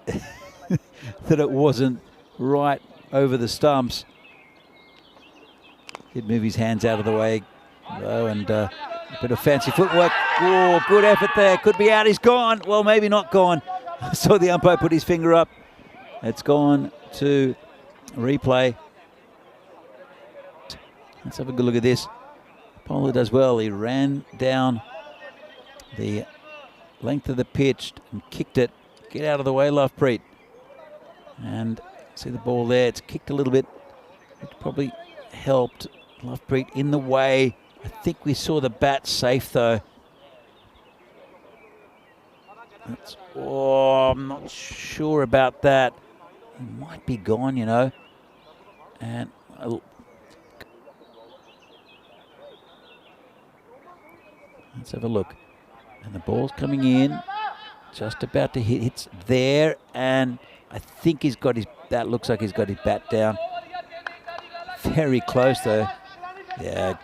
that it wasn't right over the stumps. He'd move his hands out of the way, though, and a bit of fancy footwork. Oh, good effort there. Could be out. He's gone. Well, maybe not gone. I saw the umpire put his finger up. It's gone to replay. Let's have a good look at this. Bowler does well. He ran down the length of the pitch and kicked it. Get out of the way, Lovepreet. And see the ball there. It's kicked a little bit. It probably helped Lovepreet in the way. I think we saw the bat safe, though. I'm not sure about that. He might be gone, you know. And let's have a look. And the ball's coming in, just about to hit. It's there, and I think he's got his. That looks like he's got his bat down. Very close, though. Yeah,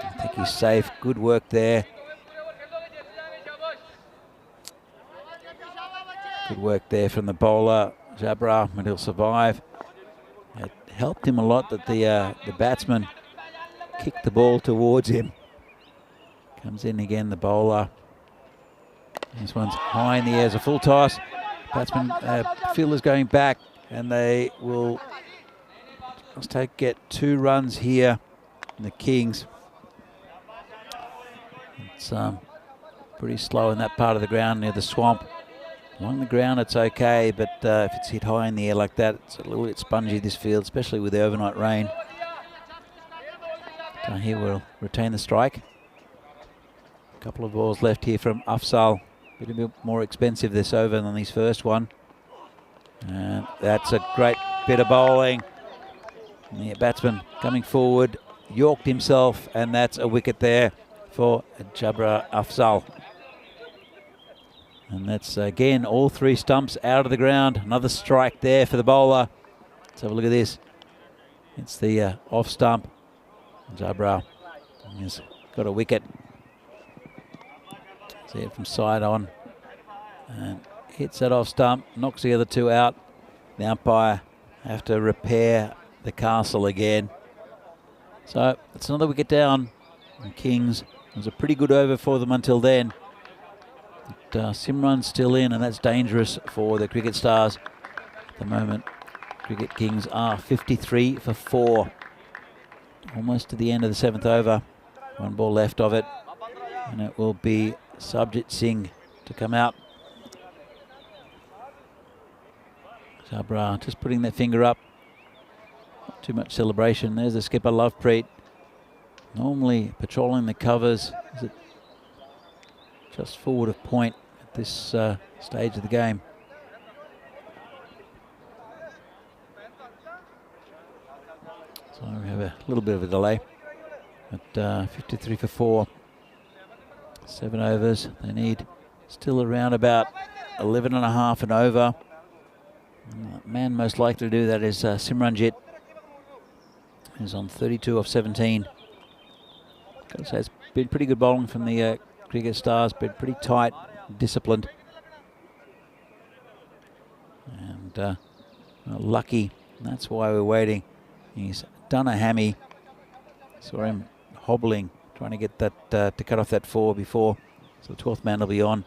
I think he's safe. Good work there. Good work there from the bowler, Jabra, but he'll survive. It helped him a lot that the batsman kicked the ball towards him. Comes in again, the bowler. This one's high in the air, it's a full toss. Batsman, fielder's going back, and they will just get 2 runs here. The Kings. It's pretty slow in that part of the ground near the swamp. Along the ground it's okay, but if it's hit high in the air like that, it's a little bit spongy, this field, especially with the overnight rain. So here we'll retain the strike. A couple of balls left here from Afzal. A bit more expensive this over than his first one. And that's a great bit of bowling. The batsman coming forward, yorked himself, and that's a wicket there for Jabra Afzal. And that's again all 3 stumps out of the ground. Another strike there for the bowler. Let's have a look at this. It's the off stump. Jabra has got a wicket. See it from side on. And hits that off stump, knocks the other 2 out. The umpire have to repair the castle again. So it's another wicket down. And Kings, it was a pretty good over for them until then. But, Simran's still in, and that's dangerous for the Cricket Stars. At the moment, Cricket Kings are 53 for 4. Almost to the end of the 7th over. 1 ball left of it. And it will be Sabjit Singh to come out. Jabra just putting their finger up. Not too much celebration. There's the skipper, Lovepreet. Normally patrolling the covers. Is it just forward of point at this stage of the game? So we have a little bit of a delay. But 53 for 4. 7 overs. They need still around about 11 and a half and over. Man most likely to do that is Simranjit, who's on 32 off 17. Gotta say, it's been pretty good bowling from the Cricket Stars, been pretty tight, disciplined. And lucky, that's why we're waiting. He's done a hammy. Saw him hobbling, trying to get that to cut off that 4 before. So the 12th man will be on.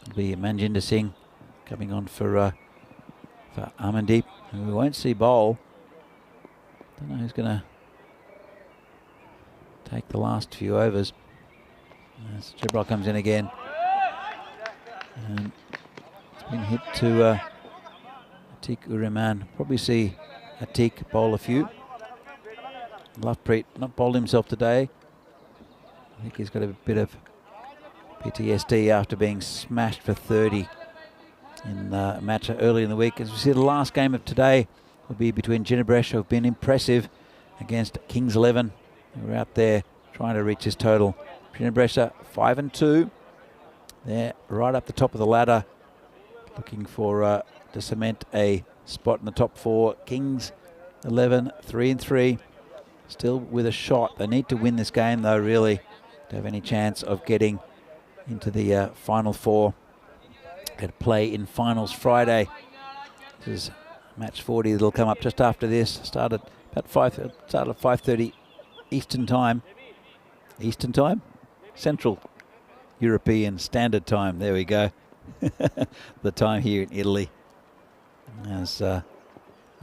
It'll be Manjinder Singh coming on for Amandeep, who we won't see bowl. Don't know who's going to take the last few overs. As Jabra comes in again. And it's been hit to Atik Uriman. Probably see Atik bowl a few. Lovepreet not bowled himself today. I think he's got a bit of PTSD after being smashed for 30 in the match early in the week. As we see, the last game of today will be between Ginebresh, who have been impressive, against Kings 11, who are out there trying to reach this total. Ginebresh 5-2. They're right up the top of the ladder, looking for to cement a spot in the top 4. Kings 11, 3-3. Still with a shot. They need to win this game, though, really, to have any chance of getting into the final 4. At play in finals Friday. This is match 40 that'll come up just after this. Started about 5:30 Eastern Time. Eastern Time? Central European Standard Time. There we go. The time here in Italy. As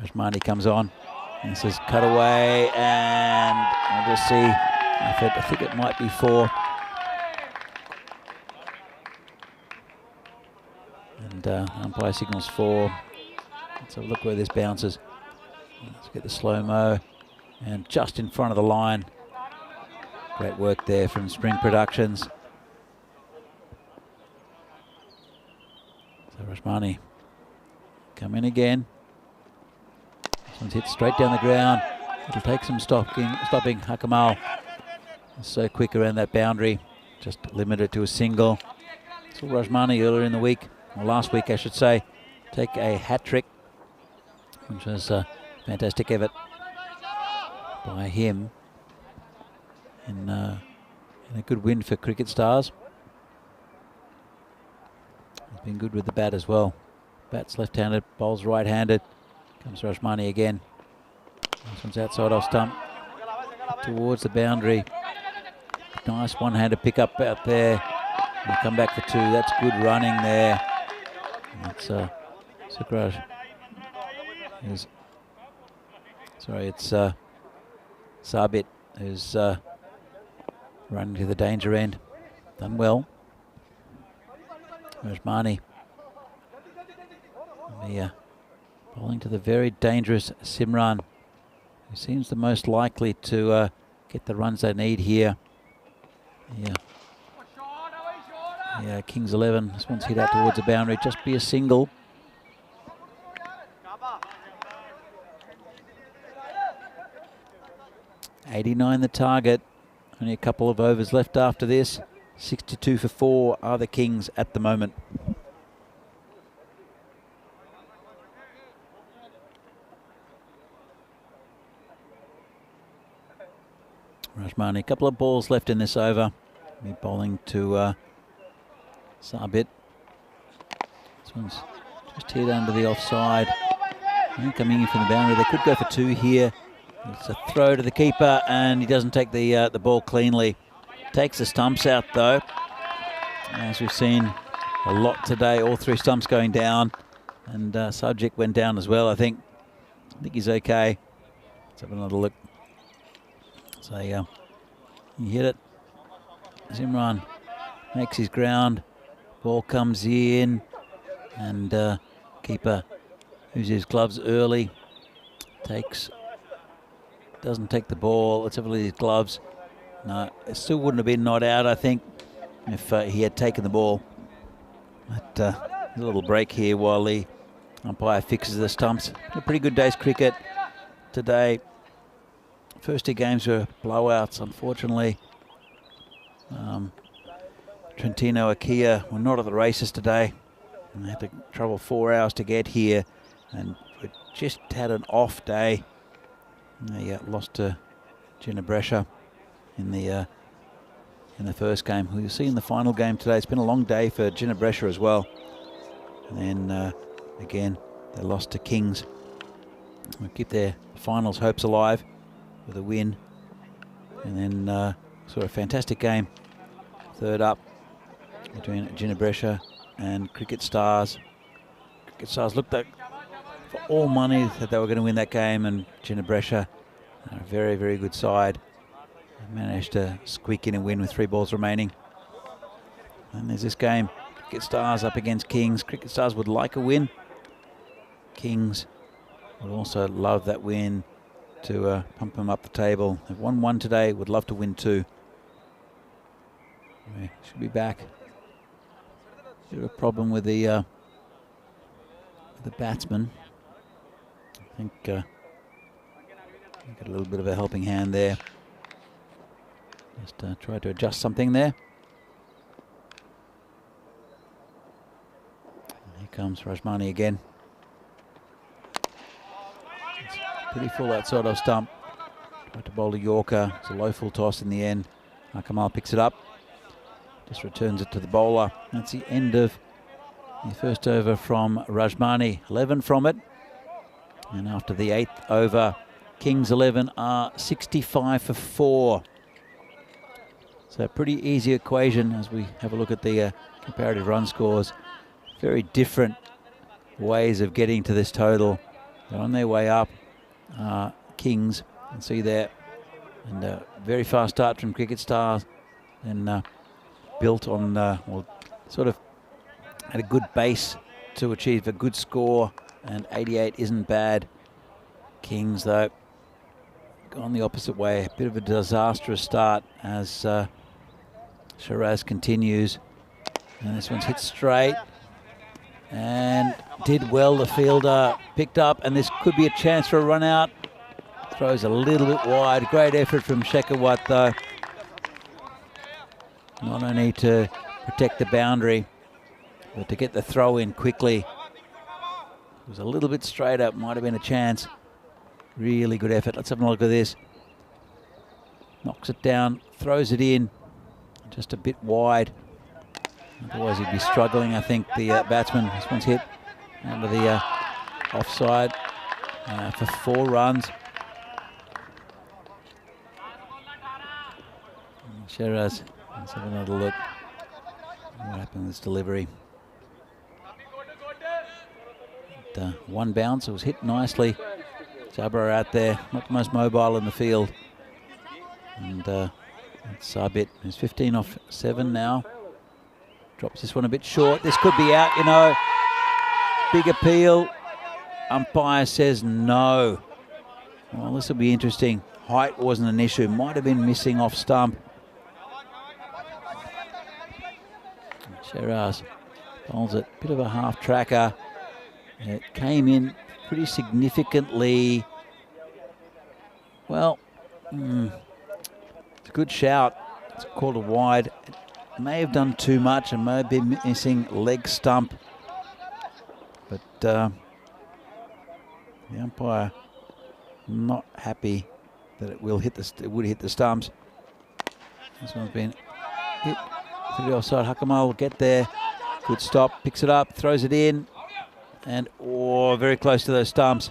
Rashmani comes on. And says cut away, and we'll just see. I think it might be 4. And umpire signals 4. Let's have a look where this bounces. Let's get the slow-mo. And just in front of the line. Great work there from Spring Productions. So Rashmani come in again. This one's hit straight down the ground. It'll take some stopping. Hakamal is so quick around that boundary. Just limited to a single. Saw Rashmani earlier in the week, or last week I should say, take a hat-trick, which was a fantastic effort by him. And a good win for Cricket Stars. He's been good with the bat as well. Bat's left-handed, bowls right-handed. Comes Rashmani again. This one's outside off stump towards the boundary. Nice one-handed pick up out there. And come back for 2. That's good running there. That's Sukraj. It's Sabit who's running to the danger end. Done well. Rashmani. Bowling to the very dangerous Simran, who seems the most likely to get the runs they need here. Yeah, Kings 11. This one's hit out towards the boundary. Just be a single. $89 the target. Only a couple of overs left after this. 62 for 4 are the Kings at the moment. Rashmani, a couple of balls left in this over. Be bowling to Sabit. This one's just hit under the offside. And coming in from the boundary, they could go for 2 here. It's a throw to the keeper, and he doesn't take the ball cleanly. Takes the stumps out though. As we've seen a lot today, all 3 stumps going down, and Subject went down as well. I think he's okay. Let's have another look. So he hit it. Simran makes his ground. Ball comes in, and keeper uses his gloves early. Doesn't take the ball. Let's have a look at his gloves. No, it still wouldn't have been not out, I think, if he had taken the ball. But a little break here while the umpire fixes the stumps. A pretty good day's cricket today. First 2 games were blowouts, unfortunately. Trentino Akia were not at the races today. And they had to travel 4 hours to get here, and we just had an off day. They lost to Ginebresh in the first game. We'll see in the final game today. It's been a long day for Ginebresh as well. And then again, they lost to Kings. We'll keep their finals hopes alive with a win. And then saw a fantastic game, third up, between Ginebresh and Cricket Stars. Cricket Stars looked like for all money that they were going to win that game, and Ginebresh, a very, very good side, managed to squeak in and win with 3 balls remaining. And there's this game, Cricket Stars up against Kings. Cricket Stars would like a win. Kings would also love that win to pump them up the table. They've won 1 today, would love to win 2. Anyway, should be back. Bit of a problem with the batsman. I think got a little bit of a helping hand there. Just try to adjust something there. Here comes Rajmani again. It's pretty full outside of stump. Tried to bowl a Yorker. It's a low full toss in the end. Kamal picks it up. Just returns it to the bowler. That's the end of the first over from Rajmani. 11 from it. And after the 8th over, Kings 11 are 65 for 4. So a pretty easy equation as we have a look at the comparative run scores. Very different ways of getting to this total. They're on their way up. Kings, you can see there. And a very fast start from Cricket Stars. And built on, well, sort of had a good base to achieve a good score. And 88 isn't bad. Kings, though, gone the opposite way. A bit of a disastrous start as Shiraz continues. And this one's hit straight. And did well. The fielder picked up. And this could be a chance for a run out. Throws a little bit wide. Great effort from Shekhawat, though. Not only to protect the boundary, but to get the throw in quickly. It was a little bit straight up. Might have been a chance. Really good effort. Let's have a look at this. Knocks it down. Throws it in. Just a bit wide. Otherwise he'd be struggling, I think, the batsman. This one's hit under the offside for 4 runs. Shiraz, let's have another look. What happened with this delivery? One bounce, it was hit nicely. Jabra out there, not the most mobile in the field. And Sabit is 15 off 7 now. Drops this one a bit short. This could be out, you know. Big appeal. Umpire says no. Well, this will be interesting. Height wasn't an issue. Might have been missing off stump. Shiraz bowls it. Bit of a half tracker. It came in pretty significantly. Well, it's a good shout. It's called a wide. It may have done too much and may have been missing leg stump. But the umpire not happy that it would hit the stumps. This one's been hit to the offside. Hakamal will get there. Good stop. Picks it up. Throws it in. And very close to those stumps.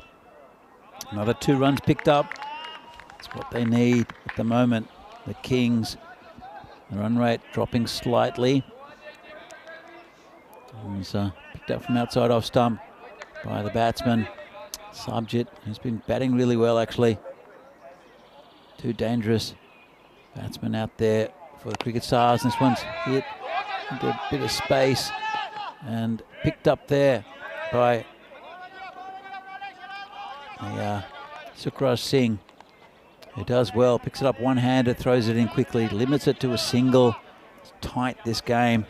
Another 2 runs picked up. That's what they need at the moment. The Kings, the run rate dropping slightly. And it's picked up from outside off stump by the batsman, Sabjit, who's been batting really well, actually. 2 dangerous batsmen out there for the Cricket Stars. This one's hit into a bit of space and picked up there by Sukraj Singh, who does well. Picks it up one-handed, throws it in quickly, limits it to a single. It's tight, this game.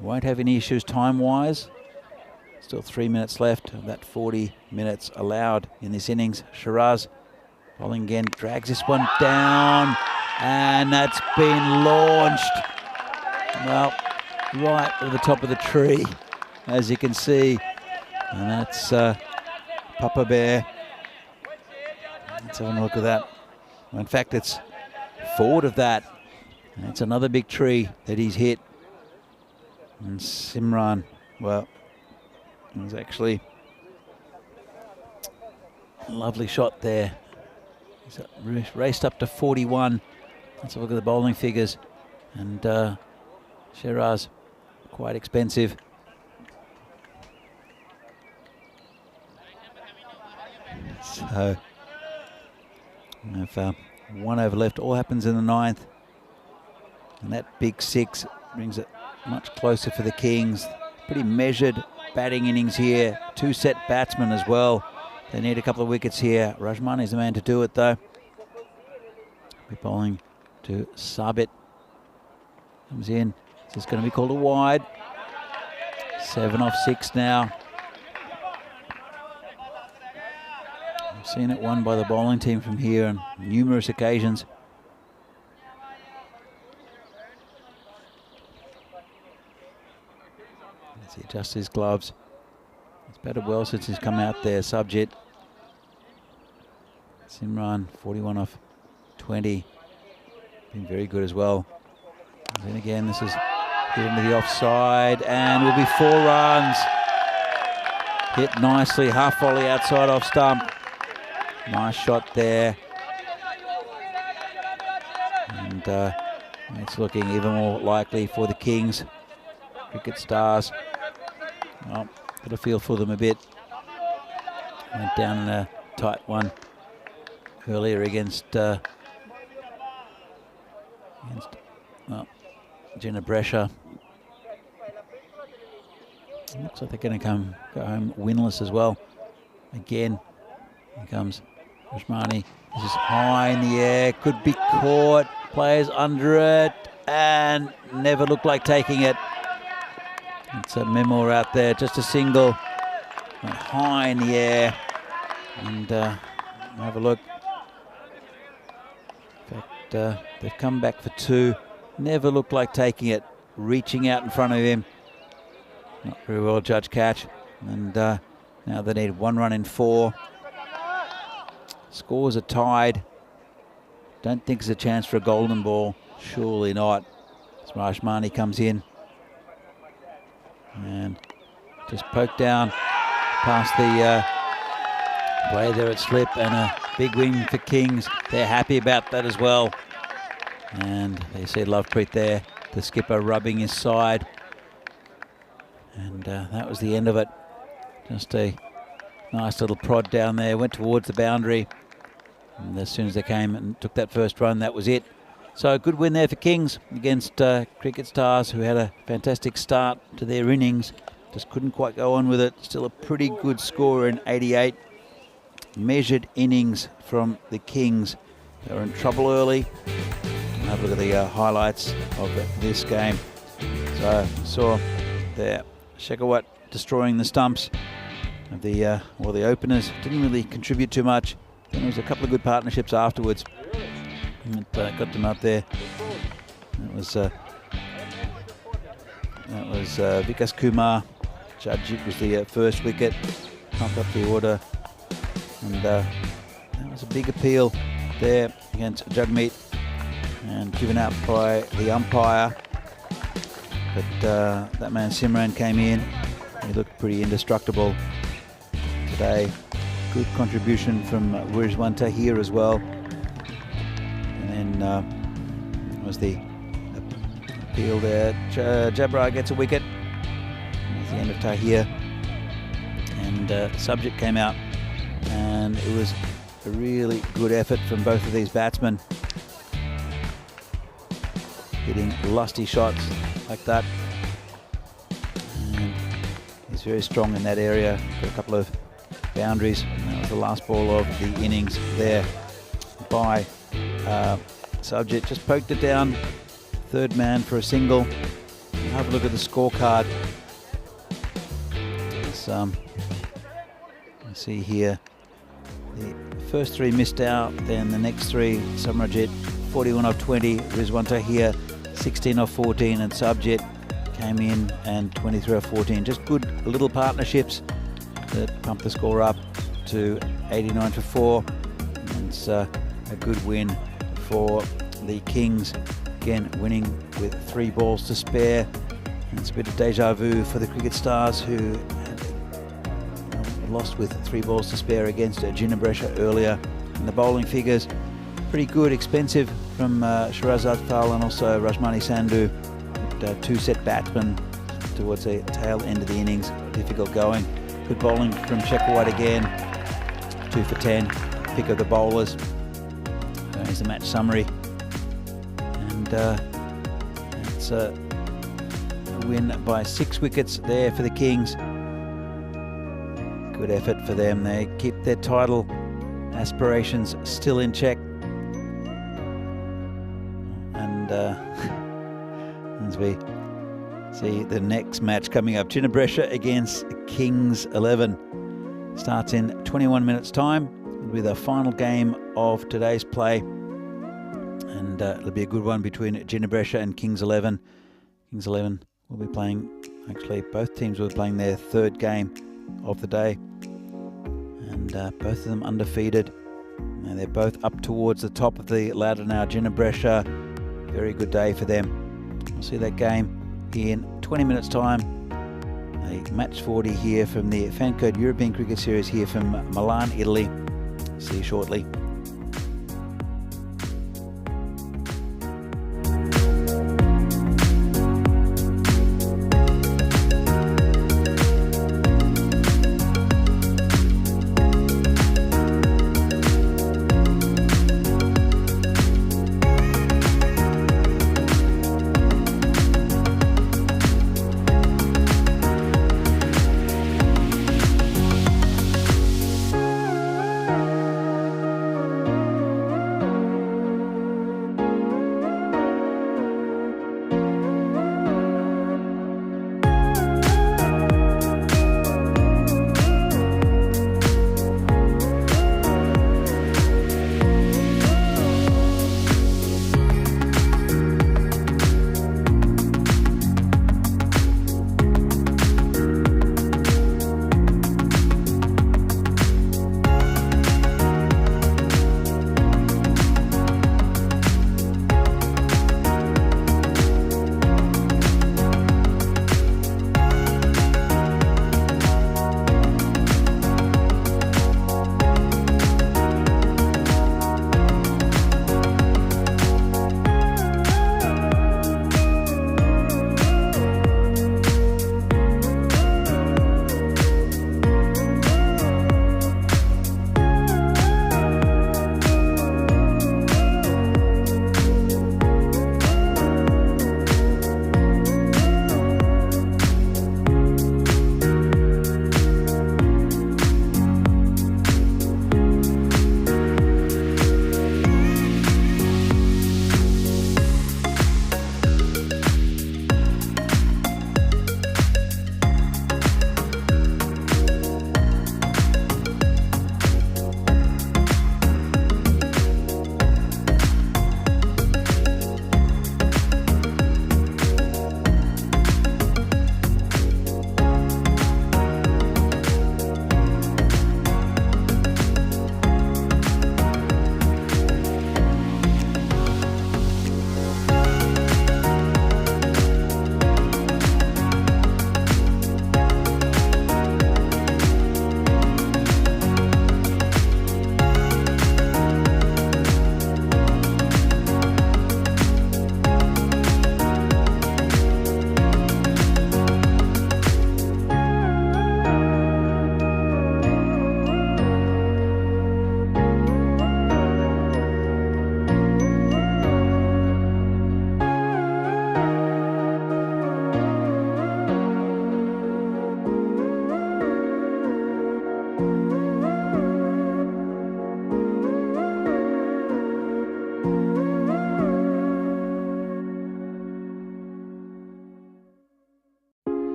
Won't have any issues time-wise. Still 3 minutes left of that 40 minutes allowed in this innings. Shiraz bowling again, drags this one down, and that's been launched. Well, right at the top of the tree, as you can see. And that's Papa Bear. Let's have a look at that. Well, in fact, it's forward of that. And it's another big tree that he's hit. And Simran, well, it was actually a lovely shot there. He's raced up to 41. Let's have a look at the bowling figures. And Shiraz, quite expensive. So, if 1 over left, all happens in the 9th. And that big 6 brings it much closer for the Kings. Pretty measured batting innings here. 2 set batsmen as well. They need a couple of wickets here. Rajmani's the man to do it though. We're bowling to Sabit. Comes in. This is going to be called a wide. 7 off 6 now. I've seen it won by the bowling team from here on numerous occasions. As he adjusts his gloves. He's batted well since he's come out there. Subjit. Simran, 41 off 20. Been very good as well. And then again, this is hit into the offside and will be 4 runs. Hit nicely, half volley outside off stump. Nice shot there. And it's looking even more likely for the Kings. Cricket Stars. Well, got a feel for them a bit. Went down in a tight one earlier against Gina Brescia. Looks like they're going to go home winless as well. Again, here comes Rashmani. This is high in the air, could be caught. Players under it and never looked like taking it. It's a memo out there, just a single. Went high in the air. And have a look. In fact, they've come back for 2. Never looked like taking it. Reaching out in front of him. Not very well judged catch. And now they need 1 run in 4. Scores are tied. Don't think there's a chance for a golden ball. Surely not. As Rashmani comes in. And just poked down past the play there at slip, and a big win for Kings. They're happy about that as well. And they see Lovepreet there, the skipper rubbing his side. And that was the end of it. Just a nice little prod down there, went towards the boundary. And as soon as they came and took that first run, that was it. So a good win there for Kings against Cricket Stars, who had a fantastic start to their innings. Just couldn't quite go on with it. Still a pretty good score in 88. Measured innings from the Kings. They were in trouble early. Have a look at the highlights of this game. So saw there Shekhawat destroying the stumps of the openers. Didn't really contribute too much. Then there was a couple of good partnerships afterwards. And got them up there. That was Vikas Kumar. Judge was the first wicket. Pumped up the order. And that was a big appeal there against Jagmeet, and given up by the umpire. But that man Simran came in. He looked pretty indestructible today. Good contribution from Rizwan Tahir as well. And then was the appeal there. Jabra gets a wicket. That's the end of Tahir. And Subject came out. And it was a really good effort from both of these batsmen. Hitting lusty shots like that. And he's very strong in that area. Got a couple of boundaries. And that was the last ball of the innings there by Subject. Just poked it down. Third man for a single. Have a look at the scorecard. It's, you see here. The first 3 missed out, then the next 3, Samrajit, 41 off 20, Rizwan Tahir, 16 off 14, and Subjit came in and 23 off 14. Just good little partnerships that pumped the score up to 89 for 4. And it's a good win for the Kings, again winning with 3 balls to spare. And it's a bit of deja vu for the Cricket Stars, who lost with 3 balls to spare against Gina Brescia earlier. And the bowling figures, pretty good, expensive from Shiraz Adfal and also Rashmani Sandhu. 2 set batsmen towards the tail end of the innings. Difficult going. Good bowling from Shekhawat again. 2 for 10. Pick of the bowlers. Here's the match summary. And it's a win by 6 wickets there for the Kings. good effort for them. They keep their title aspirations still in check. And as we see the next match coming up, Ginebrescia against Kings 11. Starts in 21 minutes time with a final game of today's play. And it'll be a good one between Ginebrescia and Kings 11. Kings 11 will be playing, actually both teams will be playing their third game of the day. And both of them undefeated. And they're both up towards the top of the ladder now. Ginebrescia, very good day for them. We'll see that game in 20 minutes time. A match 40 here from the FanCode European Cricket Series here from Milan, Italy. See you shortly.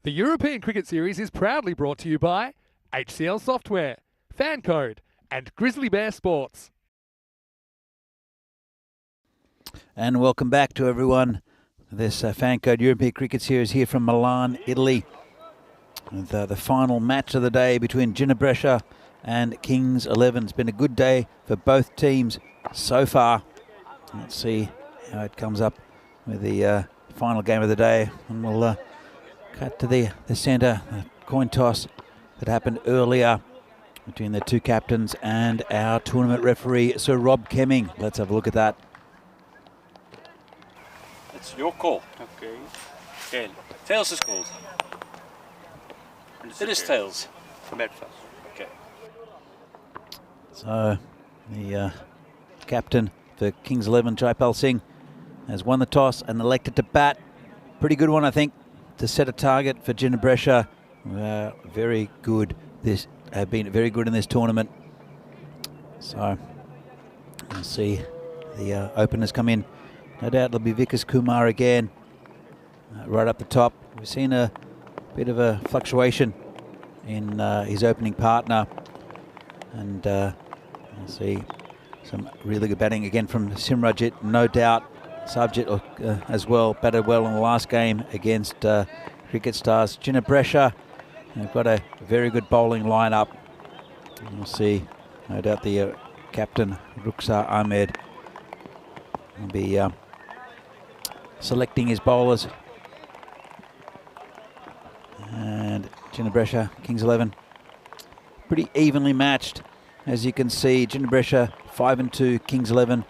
The European Cricket Series is proudly brought to you by HCL Software, FanCode, and Grizzly Bear Sports. And welcome back to everyone. This FanCode European Cricket Series here from Milan, Italy. With the final match of the day between Ginebrescia and Kings 11. It's been a good day for both teams so far. Let's see how it comes up with the final game of the day. And we'll cut to the centre, coin toss that happened earlier between the two captains and our tournament referee, Sir Rob Kemming. Let's have a look at that. It's your call. Okay. Tail. Tails is called. It is tails. Breakfast. Okay. So the captain for Kings 11, Jaipal Singh, has won the toss and elected to bat. Pretty good one, I think, to set a target for Ginebrescia. Very good. Have been very good in this tournament. So we'll see the openers come in. No doubt it'll be Vikas Kumar again, right up the top. We've seen a bit of a fluctuation in his opening partner, and we'll see some really good batting again from Simrajit. No doubt Sabjit as well batted well in the last game against Cricket Stars. Ginebrescia, they've got a very good bowling lineup. We'll see, no doubt the captain Rukhsar Ahmed will be selecting his bowlers. And Ginebrescia, Kings 11, pretty evenly matched, as you can see. Ginebrescia 5-2, Kings 11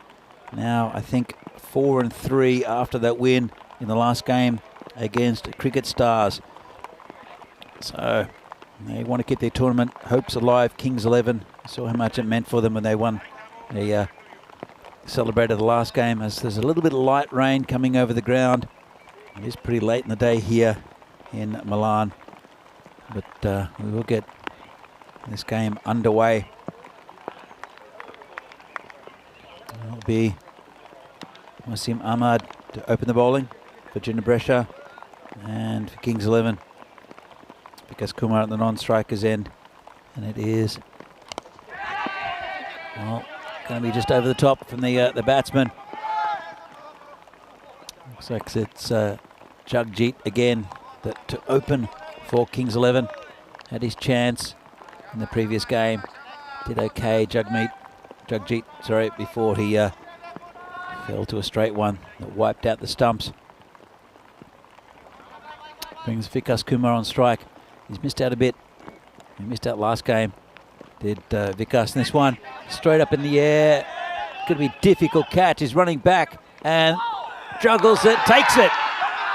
now I think 4-3 after that win in the last game against Cricket Stars. So they want to keep their tournament hopes alive. Kings 11, saw how much it meant for them when they won. They celebrated the last game, as there's a little bit of light rain coming over the ground. It is pretty late in the day here in Milan, but we will get this game underway. It'll be Wasim Ahmad to open the bowling for Ginebrescia, and for Kings 11, because Kumar at the non-strikers end, and it is, well, going to be just over the top from the batsman. Looks like it's Jagjit again to open for Kings 11. Had his chance in the previous game. Did okay, Jagjit, sorry, before he fell to a straight one that wiped out the stumps. Brings Vikas Kumar on strike. He's missed out a bit. He missed out last game. Did Vikas in this one. Straight up in the air. Could be a difficult catch. He's running back and juggles it, takes it.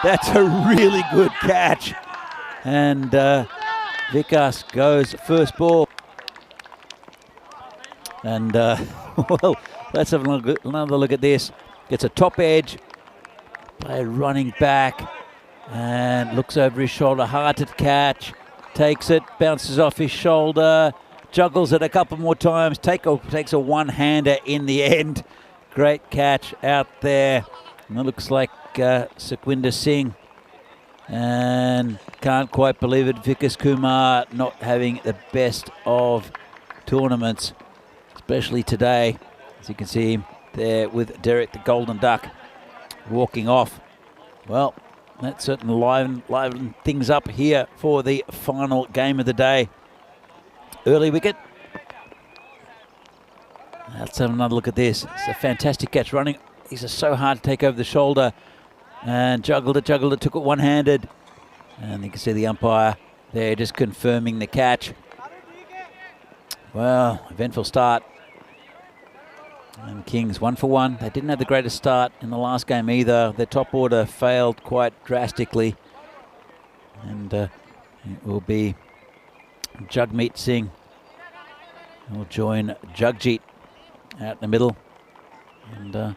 That's a really good catch. And Vikas goes first ball. And well, let's have another look at this. Gets a top edge. Player running back and looks over his shoulder. Hard to catch. Takes it, bounces off his shoulder. Juggles it a couple more times. Takes a one-hander in the end. Great catch out there. And it looks like Sukhwinder Singh. And can't quite believe it. Vikas Kumar not having the best of tournaments, especially today. As you can see him there with Derek the Golden Duck walking off. Well, that certainly liven things up here for the final game of the day. Early wicket Let's have another look at this. It's a fantastic catch running. These are so hard to take over the shoulder. And juggled it, took it one-handed. And you can see the umpire there just confirming the catch. Well, eventful start. And Kings 1 for 1. They didn't have the greatest start in the last game either. Their top order failed quite drastically. And it will be Jagmeet Singh will join Jagjit out in the middle. And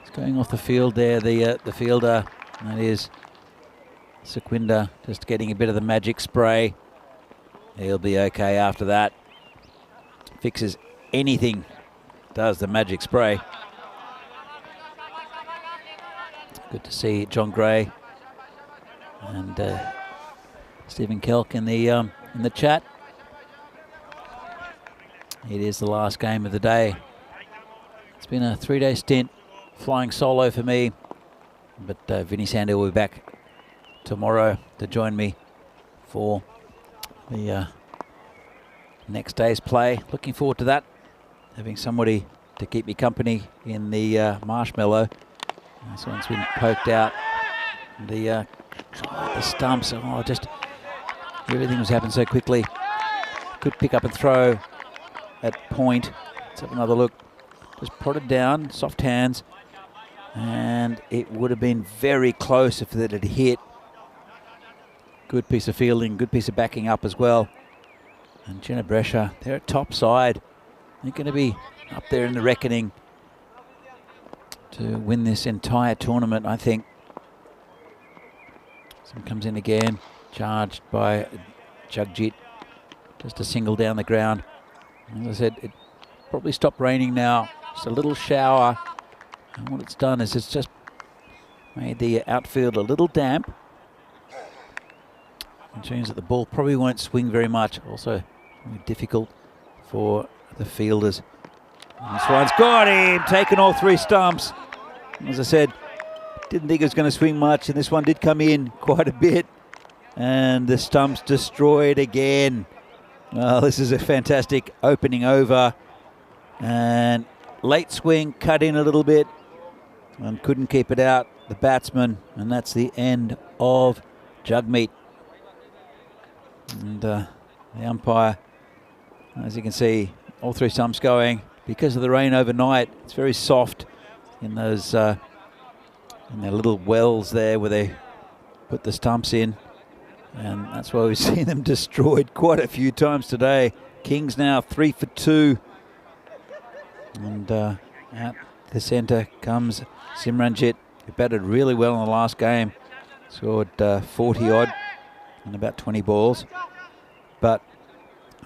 it's going off the field there, the fielder. That is Sequinder, just getting a bit of the magic spray. He'll be okay after that. Fixes anything, does the magic spray. Good to see John Gray and Stephen Kelk in the chat. It is the last game of the day. It's been a 3-day stint, flying solo for me, but Vinny Sandy will be back tomorrow to join me for the next day's play. Looking forward to that, having somebody to keep me company in the marshmallow. This one's been poked out. The stumps, just everything was happening so quickly. Could pick up and throw at point. Let's have another look. Just prodded down, soft hands, and it would have been very close if it had hit. Good piece of fielding, good piece of backing up as well. And Jenna Brescia, they're at top side. They're going to be up there in the reckoning to win this entire tournament, I think. Some comes in again, charged by Jagjit. Just a single down the ground. As I said, it probably stopped raining now. Just a little shower. And what it's done is it's just made the outfield a little damp. Which means that the ball probably won't swing very much. Also difficult for the fielders. And this one's got him, taken all 3 stumps. As I said, didn't think it was going to swing much, and this one did come in quite a bit. And the stumps destroyed again. Well, this is a fantastic opening over. And late swing, cut in a little bit, and couldn't keep it out, the batsman. And that's the end of Jagmeet. And the umpire, as you can see, all 3 stumps going. Because of the rain overnight, it's very soft in those in their little wells there where they put the stumps in. And that's why we've seen them destroyed quite a few times today. Kings now 3 for 2. And out the centre comes Simranjit, who batted really well in the last game. Scored 40 odd in about 20 balls. But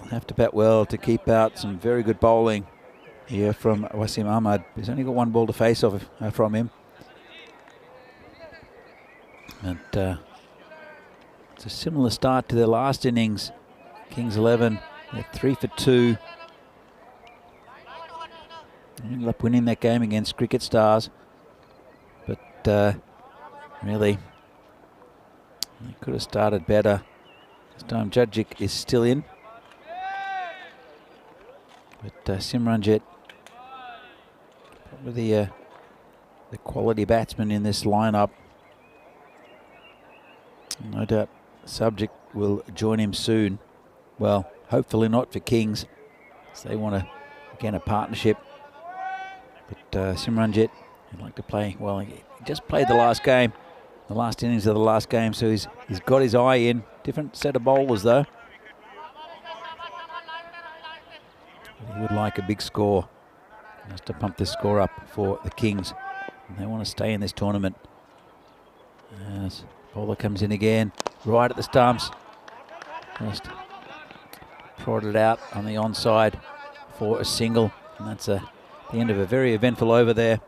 will have to bat well to keep out some very good bowling here from Wasim Ahmad. He's only got 1 ball to face off from him. And it's a similar start to their last innings. Kings 11, they're 3 for 2. They ended up winning that game against Cricket Stars. But really, they could have started better. This time Jagjit is still in. But Simranjit, probably the quality batsman in this lineup. No doubt Subject will join him soon. Well, hopefully not for Kings, so they want to, again, a partnership. But Simranjit, he'd like to play, well, he just played the last game, the last innings of the last game, so he's got his eye in. Different set of bowlers, though. He would like a big score, just to pump this score up for the Kings. And they want to stay in this tournament. As bowler comes in again, right at the stumps. Just prodded out on the onside for a single. And that's the end of a very eventful over there.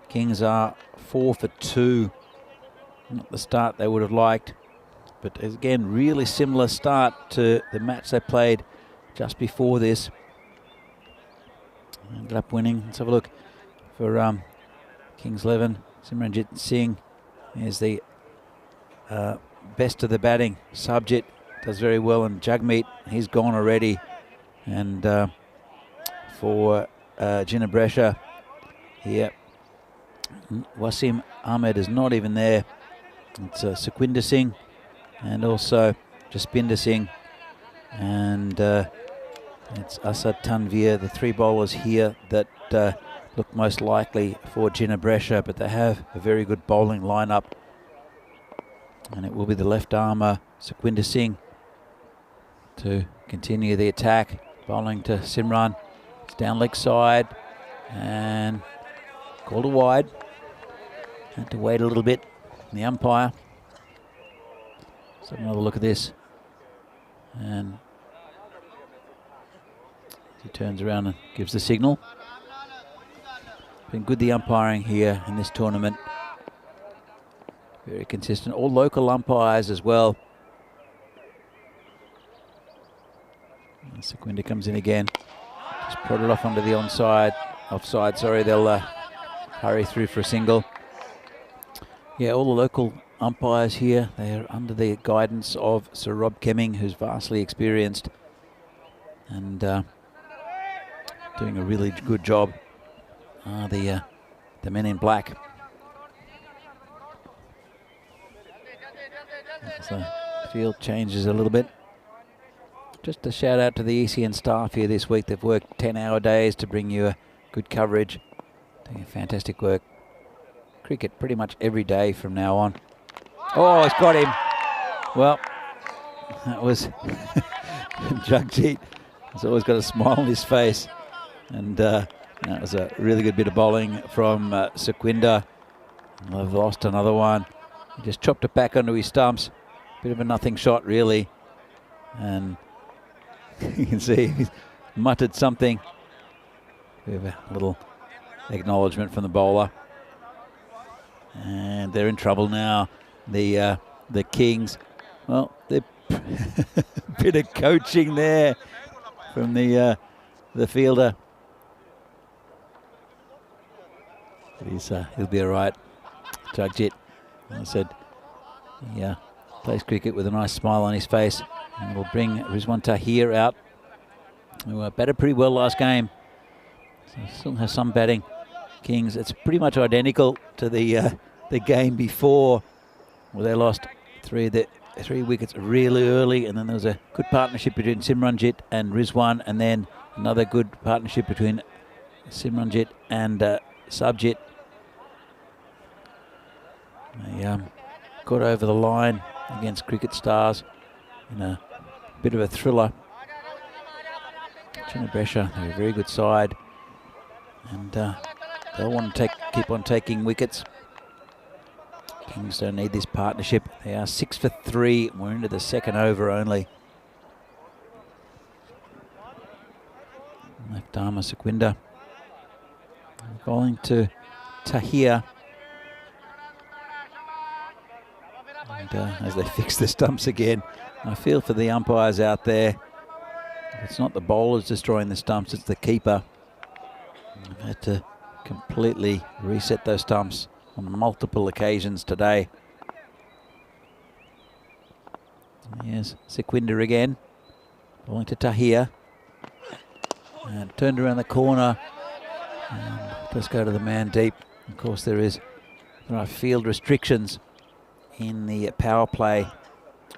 Kings are 4 for 2. Not the start they would have liked. But again, really similar start to the match they played just before this. Ended up winning. Let's have a look for Kings 11. Simranjit Singh is the best of the batting. Subjit does very well, and Jagmeet, he's gone already. And for Gina Brescia here. Wasim Ahmed is not even there. It's Sukhwinder Singh and also Jaspinder Singh. And it's Asad Tanvir, the 3 bowlers here that look most likely for Gina Brescia, but they have a very good bowling lineup. And it will be the left armer, Sukhwinder Singh, to continue the attack. Bowling to Simran. It's down leg side and called a wide. Had to wait a little bit. The umpire. Let's have another look at this. And he turns around and gives the signal. Been good the umpiring here in this tournament. Very consistent. All local umpires as well. And Sukhwinder comes in again. Just prodded off onto the offside, sorry. They'll hurry through for a single. Yeah, all the local umpires here, they're under the guidance of Sir Rob Kemming, who's vastly experienced and doing a really good job. The men in black. So the field changes a little bit. Just a shout out to the ECN staff here this week. They've worked 10-hour days to bring you a good coverage. Doing fantastic work. Cricket pretty much every day from now on. Oh, it's got him. Well, that was Jagjit. He's always got a smile on his face. And that was a really good bit of bowling from Sukhwinder. They've lost another one. He just chopped it back onto his stumps. Bit of a nothing shot, really. And you can see he's muttered something. We have a little acknowledgement from the bowler. And they're in trouble now. The Kings. Well, they're a bit of coaching there from the fielder. But he'll be all right. Jagjit, as I said, he plays cricket with a nice smile on his face. And we'll bring Rizwan Tahir out, who batted pretty well last game. So still has some batting. Kings, it's pretty much identical to the game before, where they lost three wickets really early, and then there was a good partnership between Simranjit and Rizwan, and then another good partnership between Simranjit and Sabjit. They got over the line against Cricket Stars in a bit of a thriller. Gina Brescia, they're a very good side, and they'll want to keep on taking wickets. Kings don't need this partnership. They are 6 for 3. We're into the second over only. Left armer Sukhwinder. Bowling to Tahir. And as they fix the stumps again, I feel for the umpires out there. It's not the bowlers destroying the stumps, it's the keeper. They've had to completely reset those stumps on multiple occasions today. Here's Sukhwinder again, bowling to Tahir. And turned around the corner. And just go to the man deep. Of course, there are field restrictions in the power play.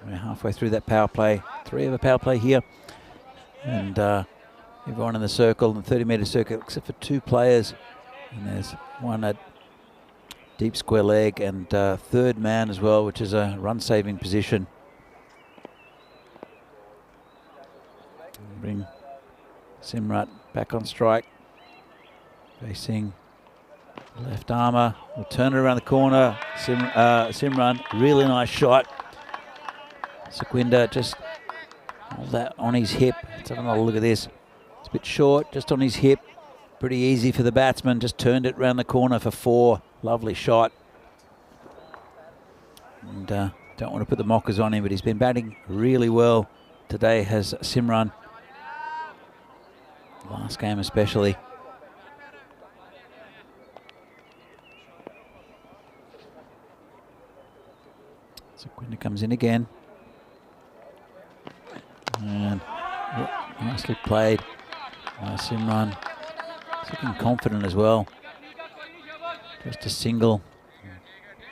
We're halfway through that power play. 3 of a power play here. And everyone in the circle, the 30-metre circle, except for 2 players. And there's one at deep square leg and third man as well, which is a run-saving position. Bring Simrat back on strike. Facing left armour. We'll turn it around the corner. Simran, really nice shot. Sukhwinder just hold that on his hip. Let's have another look at this. It's a bit short, just on his hip. Pretty easy for the batsman. Just turned it around the corner for 4. Lovely shot. And don't want to put the mockers on him, but he's been batting really well today, has Simran. Last game especially. Sukhwinder comes in again. And nicely played. Simran He's looking confident as well. Just a single.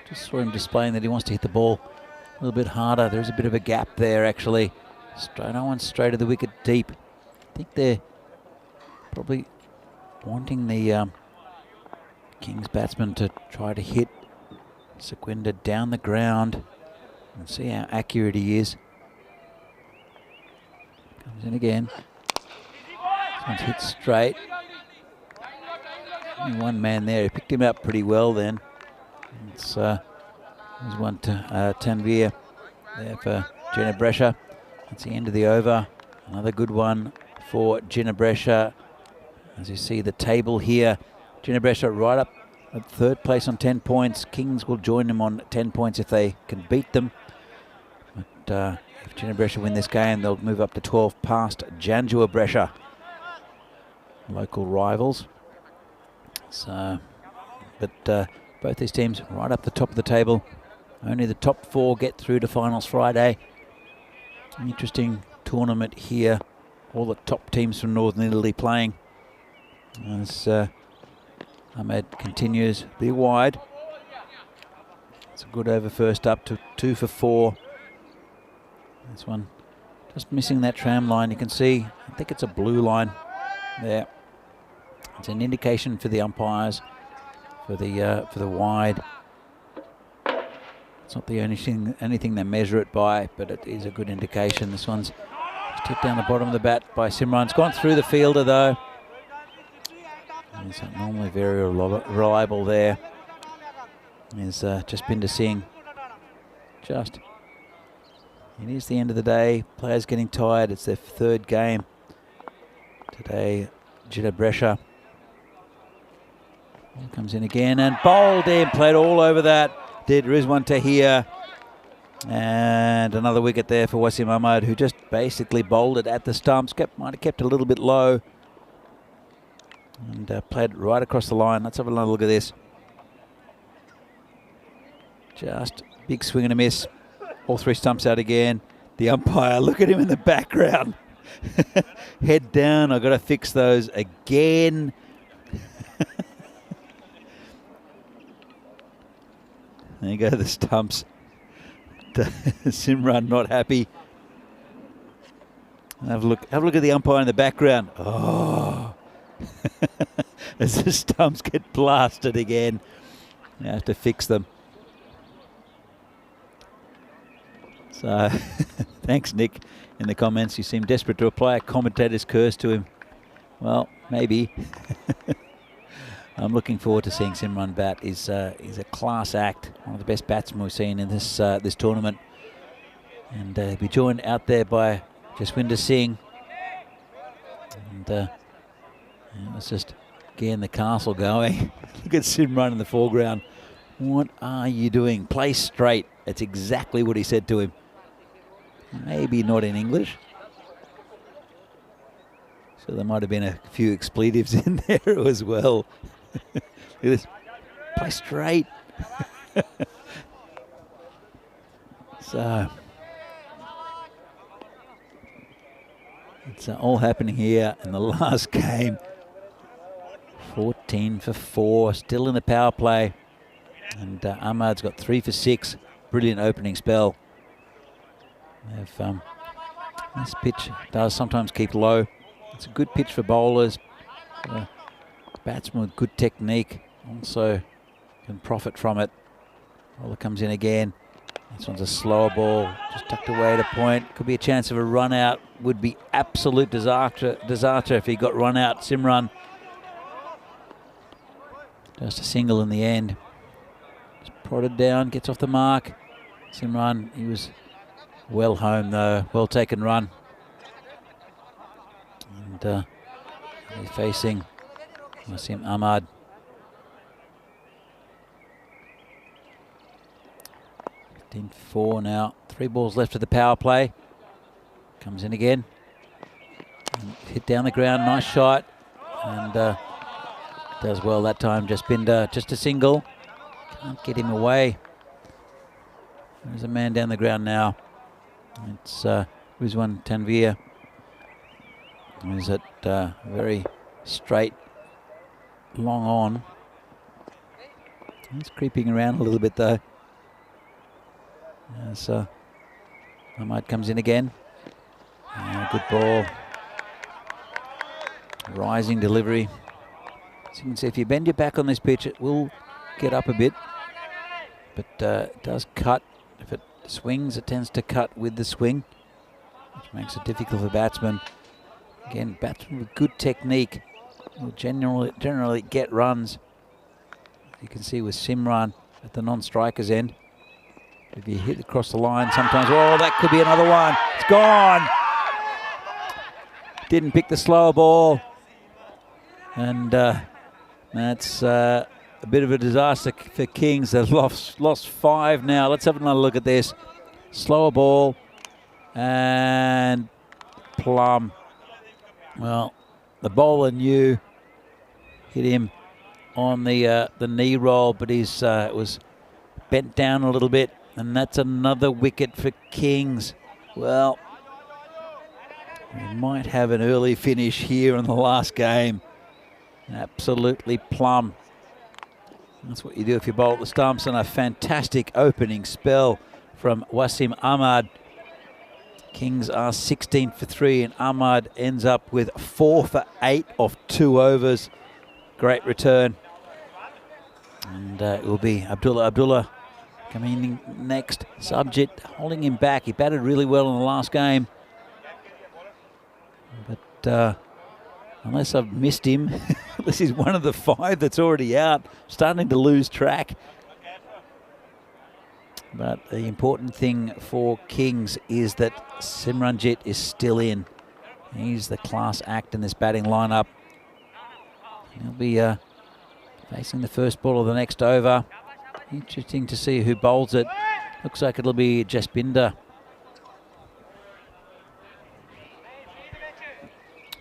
Just saw him displaying that he wants to hit the ball a little bit harder. There's a bit of a gap there, actually. No one straight to the wicket deep. I think they're probably wanting the Kings batsman to try to hit Sequinder down the ground and see how accurate he is. Comes in again. This one's hit straight. Only one man there. He picked him up pretty well then. There's one to Tanvir there for Ginebresha. That's the end of the over. Another good one for Ginebresha. As you see the table here, Ginebresha right up at third place on 10 points. Kings will join them on 10 points if they can beat them. But if Ginebresha win this game, they'll move up to 12 past Janjua Brescia, local rivals. So, but both these teams right up the top of the table. Only the top 4 get through to finals Friday. An interesting tournament here. All the top teams from Northern Italy playing. As Ahmed continues the wide. It's a good over first up to 2 for 4. This one just missing that tram line. You can see, I think it's a blue line there. It's an indication for the umpires for the wide. It's not the only anything they measure it by, but it is a good indication. This one's just hit down the bottom of the bat by Simran. It's gone through the fielder though. He's normally very reliable there. He's just been to Singh. It is the end of the day. Players getting tired. It's their 3rd game today. Ginebresha comes in again and bowled in, played all over that. Did Rizwan Tahir. And another wicket there for Wasim Ahmad, who just basically bowled it at the stumps. Might have kept a little bit low. And played right across the line. Let's have another look at this. Just big swing and a miss. All 3 stumps out again. The umpire, look at him in the background. Head down, I've got to fix those again. There you go, the stumps. Simran not happy. Have a look at the umpire in the background. Oh. As the stumps get blasted again. You have to fix them. So, thanks, Nick, in the comments. You seem desperate to apply a commentator's curse to him. Well, maybe. I'm looking forward to seeing Simran bat. He's a class act, one of the best batsmen we've seen in this this tournament. And he'll be joined out there by Jaswinder Singh. And it's just getting the castle going. Look at Simran in the foreground. What are you doing? Play straight. That's exactly what he said to him. Maybe not in English. So there might have been a few expletives in there as well. Look at this. Play straight. So it's all happening here in the last game. 14 for 4, still in the power play. And Ahmad's got 3 for 6. Brilliant opening spell. This pitch does sometimes keep low. It's a good pitch for bowlers. Batsman with good technique also can profit from it. Bowler comes in again. This one's a slower ball, just tucked away at a point. Could be a chance of a run out. Would be absolute disaster if he got run out. Simran. Just a single in the end. Just prodded down, gets off the mark. Simran, he was well home though. Well taken run. And he's facing Wasim Ahmad. 15-4 now. 3 balls left of the power play. Comes in again. And hit down the ground. Nice shot. And does well that time. Jaspinder, just a single. Can't get him away. There's a man down the ground now. It's Rizwan Tanvir. Who's at very straight long on. He's creeping around a little bit though. So Ahmad comes in again. Good ball. Rising delivery. So you can see if you bend your back on this pitch, it will get up a bit. But it does cut. If it swings, it tends to cut with the swing, which makes it difficult for batsmen. Again, batsmen with good technique will generally get runs. You can see with Simran at the non-striker's end. If you hit across the line sometimes, oh, that could be another one. It's gone. Didn't pick the slower ball. And that's a bit of a disaster for Kings. They've lost 5 now. Let's have another look at this. Slower ball and Plum. Well, the bowler knew, hit him on the knee roll, but it was bent down a little bit, and that's another wicket for Kings. Well, we might have an early finish here in the last game. Absolutely plum. That's what you do if you bowl at the stumps, and a fantastic opening spell from Wasim Ahmad. Kings are 16 for 3, and Ahmad ends up with 4 for 8 off 2 overs. Great return. And it will be Abdullah coming in next. Subjit holding him back. He batted really well in the last game. But unless I've missed him, this is one of the 5 that's already out. Starting to lose track. But the important thing for Kings is that Simranjit is still in. He's the class act in this batting lineup. He'll be facing the first ball of the next over. Interesting to see who bowls it. Looks like it'll be Jaspinder.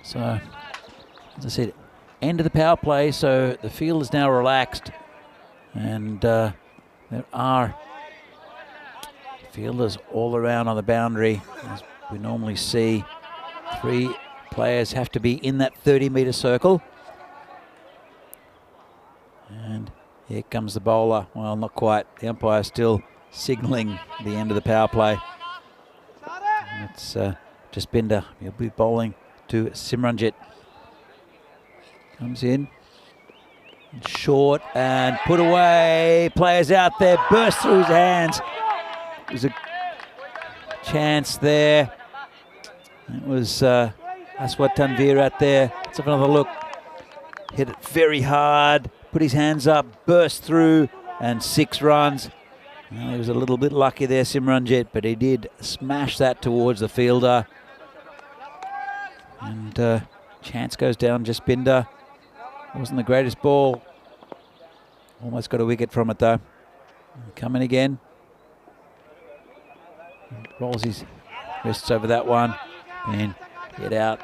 So, as I said, end of the power play, so the field is now relaxed. And there are fielders all around on the boundary. As we normally see, 3 players have to be in that 30-metre circle. And here comes the bowler. Well, not quite. The umpire still signalling the end of the power play. It's Jaspinder. He'll be bowling to Simranjit. Comes in. Short and put away. Players out there. Burst through his hands. There's a chance there. It was Aswad Tanvir out there. Let's have another look. Hit it very hard. Put his hands up, burst through, and 6 runs. Well, he was a little bit lucky there, Simranjit, but he did smash that towards the fielder. And chance goes down, Jaspinder. Wasn't the greatest ball. Almost got a wicket from it, though. Coming again. Rolls his wrists over that one. And get out.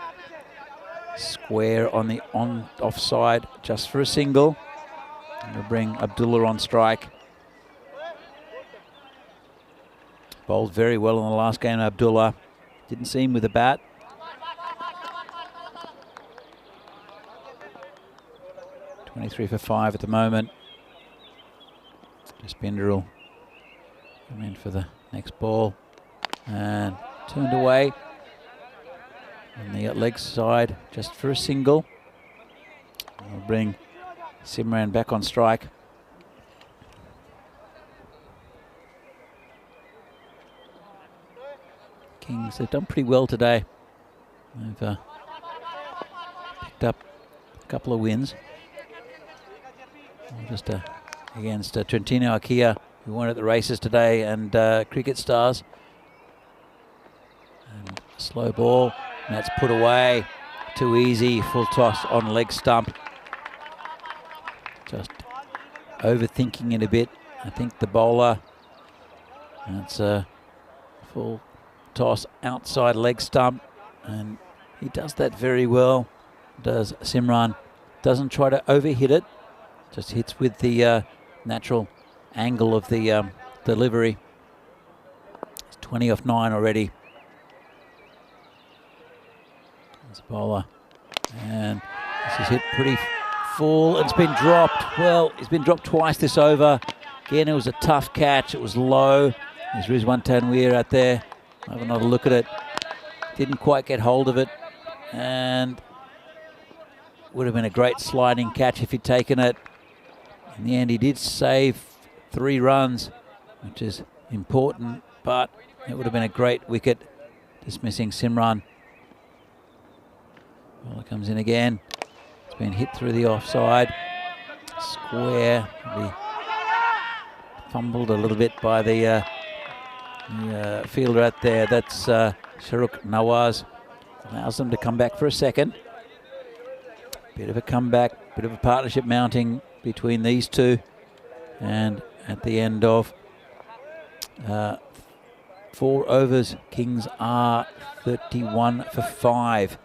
Square on the offside, just for a single. We'll bring Abdullah on strike. Bowled very well in the last game, Abdullah. Didn't see him with a bat. .23 for 5 at the moment. Jaspinder will come in for the next ball. And turned away. On the leg side, just for a single. We'll bring Simran back on strike. Kings, they've done pretty well today. They've picked up a couple of wins. Just against Trentino Akia, who won at the races today, and Cricket Stars. And slow ball, and that's put away. Too easy, full toss on leg stump. Just overthinking it a bit. I think the bowler, that's a full toss outside leg stump, and he does that very well, does Simran. Doesn't try to overhit it, just hits with the natural angle of the delivery. It's 20 off 9 already. There's a bowler, and this is hit pretty full. It's been dropped. Well, he's been dropped twice this over. Again, it was a tough catch. It was low. There's Rizwan Tanweer out there. Have another look at it. Didn't quite get hold of it. And would have been a great sliding catch if he'd taken it. In the end, he did save 3 runs, which is important, but it would have been a great wicket, dismissing Simran. Bowler comes in again. It's been hit through the offside. Square. Be fumbled a little bit by the fielder out there. That's Shahrukh Nawaz. Allows them to come back for a second. Bit of a comeback, bit of a partnership mounting between these two. And at the end of 4 overs, Kings are 31 for 5.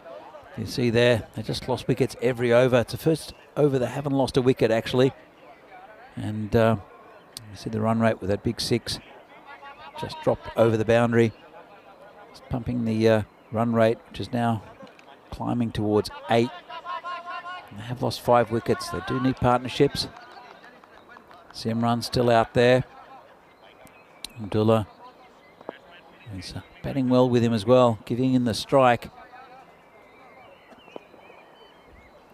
You see there, they just lost wickets every over. It's the first over they haven't lost a wicket, actually. And you see the run rate with that big 6. Just dropped over the boundary. It's pumping the run rate, which is now climbing towards 8. They have lost 5 wickets. They do need partnerships. Simran still out there. Abdullah is batting well with him as well, giving him the strike.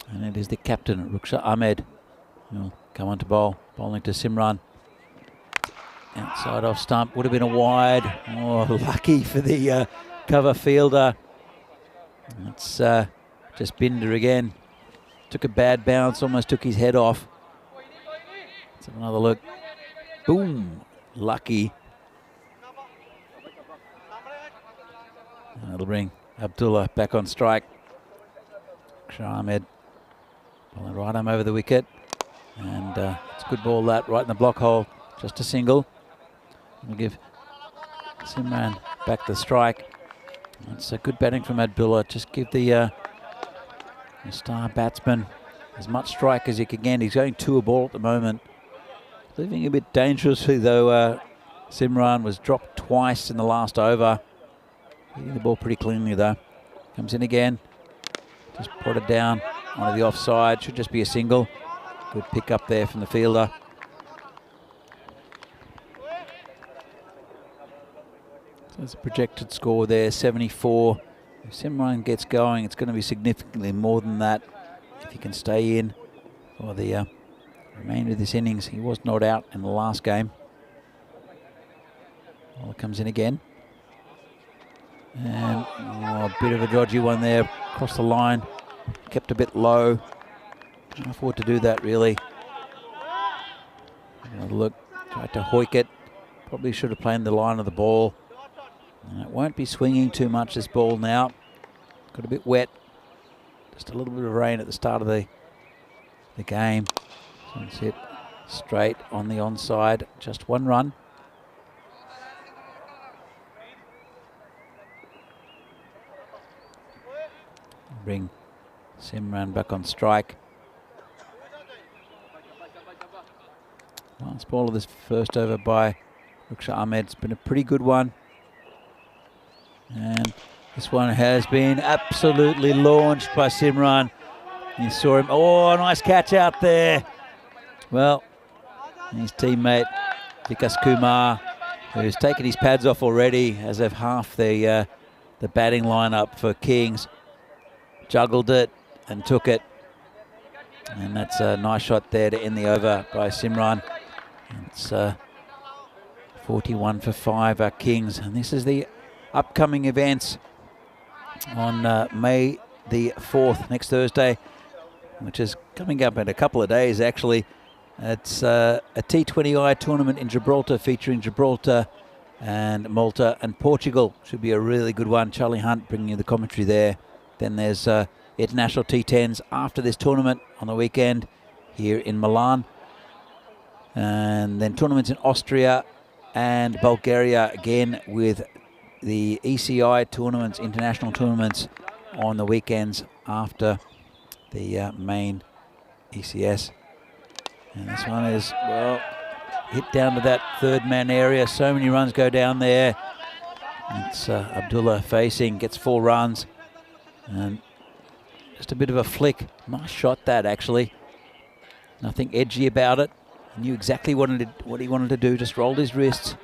And it is the captain, Ruksha Ahmed, who will come on to bowl. Bowling to Simran. Outside off stump. Would have been a wide. Oh, lucky for the cover fielder. It's just Binder again. Took a bad bounce, almost took his head off. Let's have another look. Boom. Lucky. That'll bring Abdullah back on strike. Ahmed bowling right arm over the wicket. And it's a good ball that, right in the block hole. Just a single. We'll give Simran back the strike. It's a good batting from Abdullah. Just give the star batsman as much strike as he can get. He's going 2 a ball at the moment. Leaving a bit dangerously though. Simran was dropped twice in the last over. Hitting the ball pretty cleanly though. Comes in again. Just prodded down onto the offside. Should just be a single. Good pick up there from the fielder. So there's a projected score there, 74. If Simran gets going, it's going to be significantly more than that if he can stay in for the remainder of this innings. He was not out in the last game. Ball comes in again. And a bit of a dodgy one there across the line. Kept a bit low. Can't afford to do that really. Another look. Tried to hoik it. Probably should have played the line of the ball. And it won't be swinging too much, this ball now. Got a bit wet. Just a little bit of rain at the start of the game. So it's hit straight on the onside. Just 1 run. Bring Simran back on strike. Last ball of this first over by Ruksha Ahmed. It's been a pretty good one. And this one has been absolutely launched by Simran. You saw him. Oh, nice catch out there. Well, his teammate Vikas Kumar, who's taken his pads off already, as of half the batting lineup for Kings, juggled it and took it. And that's a nice shot there to end the over by Simran. It's 41 for 5 are Kings. And this is the upcoming events on May the 4th, next Thursday, which is coming up in a couple of days actually. It's a T20I tournament in Gibraltar featuring Gibraltar and Malta and Portugal. Should be a really good one. Charlie Hunt bringing you the commentary there. Then there's international T10s after this tournament on the weekend here in Milan. And then tournaments in Austria and Bulgaria again, with the ECI tournaments, international tournaments on the weekends after the main ECS. And this one is, well, hit down to that 3rd man area. So many runs go down there. It's Abdullah facing, gets 4 runs. And just a bit of a flick. Nice shot that actually. Nothing edgy about it. He knew exactly what he wanted to do, just rolled his wrists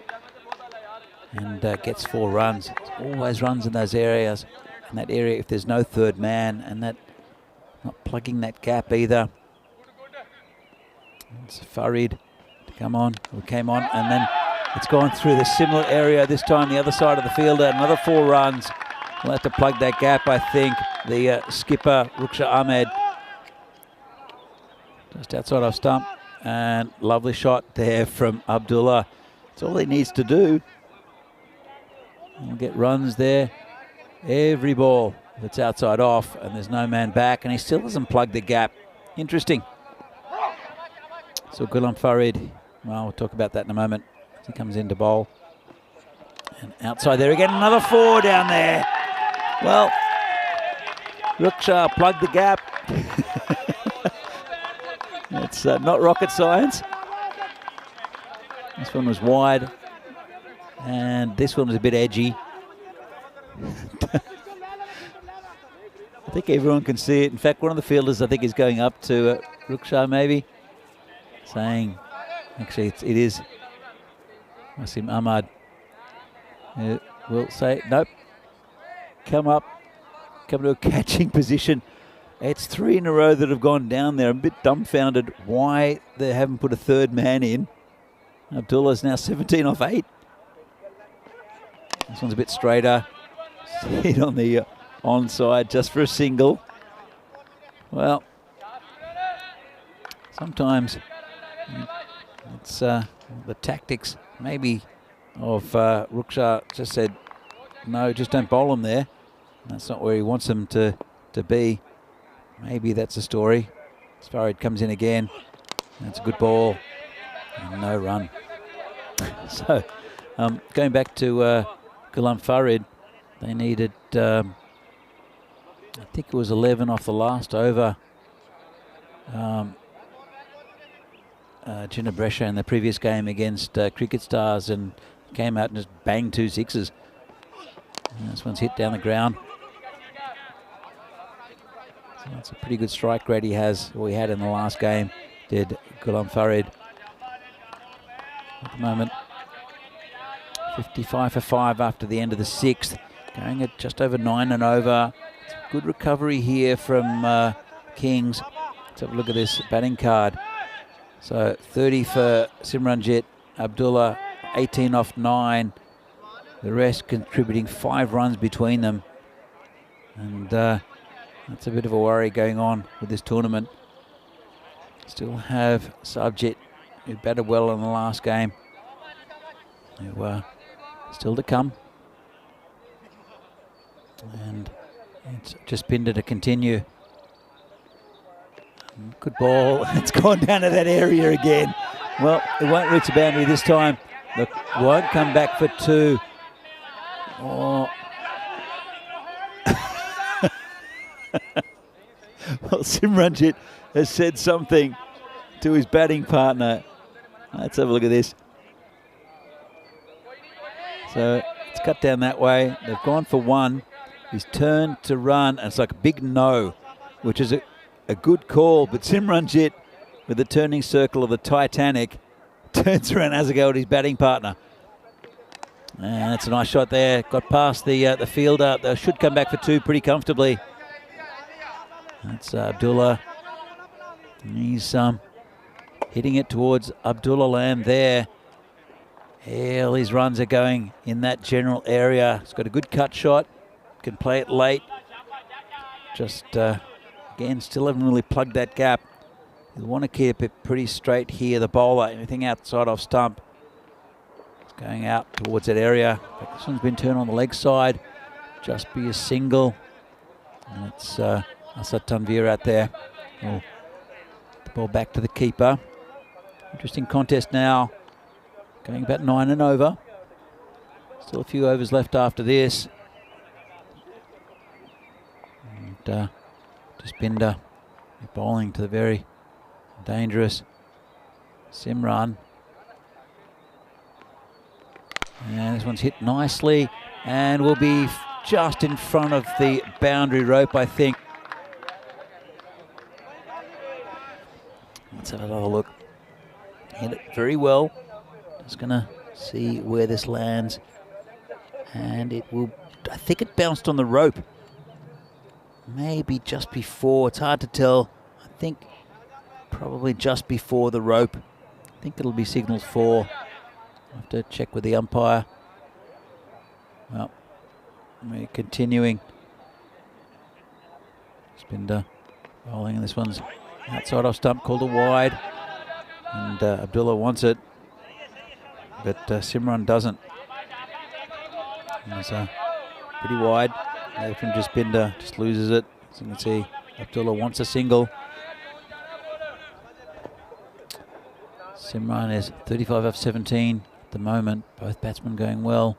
and gets 4 runs. It's always runs in those areas. In that area, if there's no third man, and that not plugging that gap either. It's Farid to come on, who came on, and then it's gone through the similar area this time, the other side of the fielder. Another 4 runs. We'll have to plug that gap, I think. The skipper, Ruksha Ahmed, just outside of stump, and lovely shot there from Abdullah. That's all he needs to do. We'll get runs there. Every ball that's outside off, and there's no man back, and he still doesn't plug the gap. Interesting. So Ghulam Farid, well, we'll talk about that in a moment. He comes in to bowl. And outside there again, another 4 down there. Well, Ruksha plugged the gap. It's not rocket science. This one was wide, and this one was a bit edgy. I think everyone can see it. In fact, one of the fielders, I think, is going up to Ruksha maybe, saying, actually it is Wasim Ahmad. Will say, nope, come up, come to a catching position. It's 3 in a row that have gone down there. I'm a bit dumbfounded why they haven't put a third man in. Abdullah's now 17 off 8. This one's a bit straighter. Hit on the onside just for a single. Well, sometimes it's the tactics maybe of Ruksha just said, no, just don't bowl him there. That's not where he wants him to be. Maybe that's the story. Farid comes in again. That's a good ball. And no run. So, going back to Ghulam Farid, they needed, I think it was 11 off the last over. Jinnah Brescia in the previous game against Cricket Stars, and came out and just banged 2 sixes. And this one's hit down the ground. So that's a pretty good strike rate he has, or he had in the last game, did Ghulam Farid. At the moment, 55 for 5 after the end of the 6th. Going at just over 9 and over. It's a good recovery here from Kings. Let's have a look at this batting card. So 30 for Simranjit, Abdullah 18 off 9. The rest contributing 5 runs between them. And that's a bit of a worry going on with this tournament. Still have Sabjit, who batted well in the last game, who still to come. And it's just Pinder to continue. Good ball. It's gone down to that area again. Well, it won't reach the boundary this time. Look, won't come back for 2. Oh. Well, Simranjit has said something to his batting partner. Let's have a look at this. So it's cut down that way. They've gone for 1. He's turned to run, and it's like a big no, which is a good call. But Simranjit, with the turning circle of the Titanic, turns around, has a go at his batting partner. And it's a nice shot there. Got past the fielder. They should come back for 2 pretty comfortably. That's Abdullah. He's hitting it towards Abdullah land there. All his runs are going in that general area. He's got a good cut shot. Can play it late. Just, again, still haven't really plugged that gap. You want to keep it pretty straight here, the bowler. Anything outside off stump. It's going out towards that area. But this one's been turned on the leg side. Just be a single. And it's Asad Tanvir out there. Oh, the ball back to the keeper. Interesting contest now. Going about 9 and over. Still a few overs left after this. And Jaspinder bowling to the very dangerous Simran. And this one's hit nicely and will be just in front of the boundary rope, I think. Let's have another look. Hit it very well. Just going to see where this lands. And it will, I think it bounced on the rope. Maybe just before, it's hard to tell. I think probably just before the rope. I think it'll be signaled 4. I'll have to check with the umpire. Well, we're continuing. Spinder rolling, and this one's outside off stump, called a wide. And Abdullah wants it, but Simran doesn't. It's pretty wide. From Jaspinder just loses it. As you can see, Abdullah wants a single. Simran is 35 off 17 at the moment. Both batsmen going well.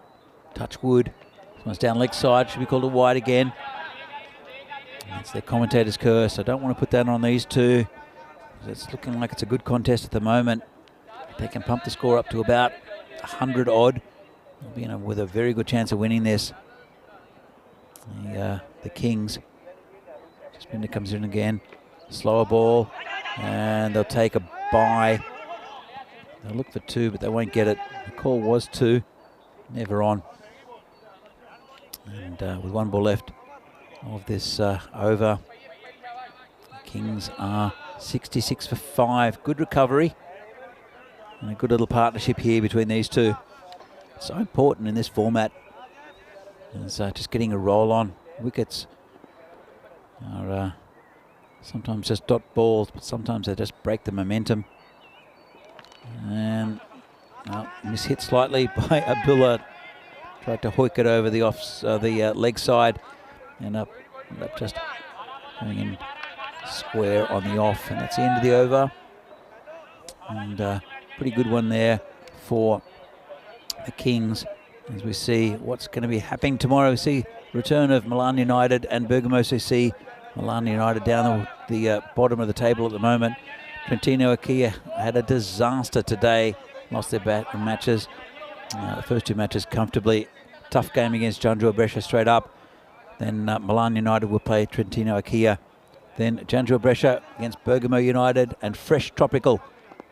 Touch wood. This one's down leg side. Should be called a wide again. It's their commentator's curse. I don't want to put that on these two. It's looking like it's a good contest at the moment. If they can pump the score up to about 100 odd, they'll be with a very good chance of winning this. The Kings. Jaspinder comes in again. Slower ball. And they'll take a bye. They'll look for 2, but they won't get it. The call was 2. Never on. And with 1 ball left of this over, the Kings are 66 for 5. Good recovery. And a good little partnership here between these two. So important in this format. It's just getting a roll on. Wickets are sometimes just dot balls, but sometimes they just break the momentum. And mishit slightly by Abdullah. Tried to hoik it over the leg side, and up just going in square on the off, and that's the end of the over. And pretty good one there for the Kings. As we see what's going to be happening tomorrow, we see return of Milan United and Bergamo. So see Milan United down the bottom of the table at the moment. Trentino Akia had a disaster today, lost their matches, the first 2 matches comfortably. Tough game against Janjua Brescia straight up. Then Milan United will play Trentino Akia. Then Janjua Brescia against Bergamo United, and Fresh Tropical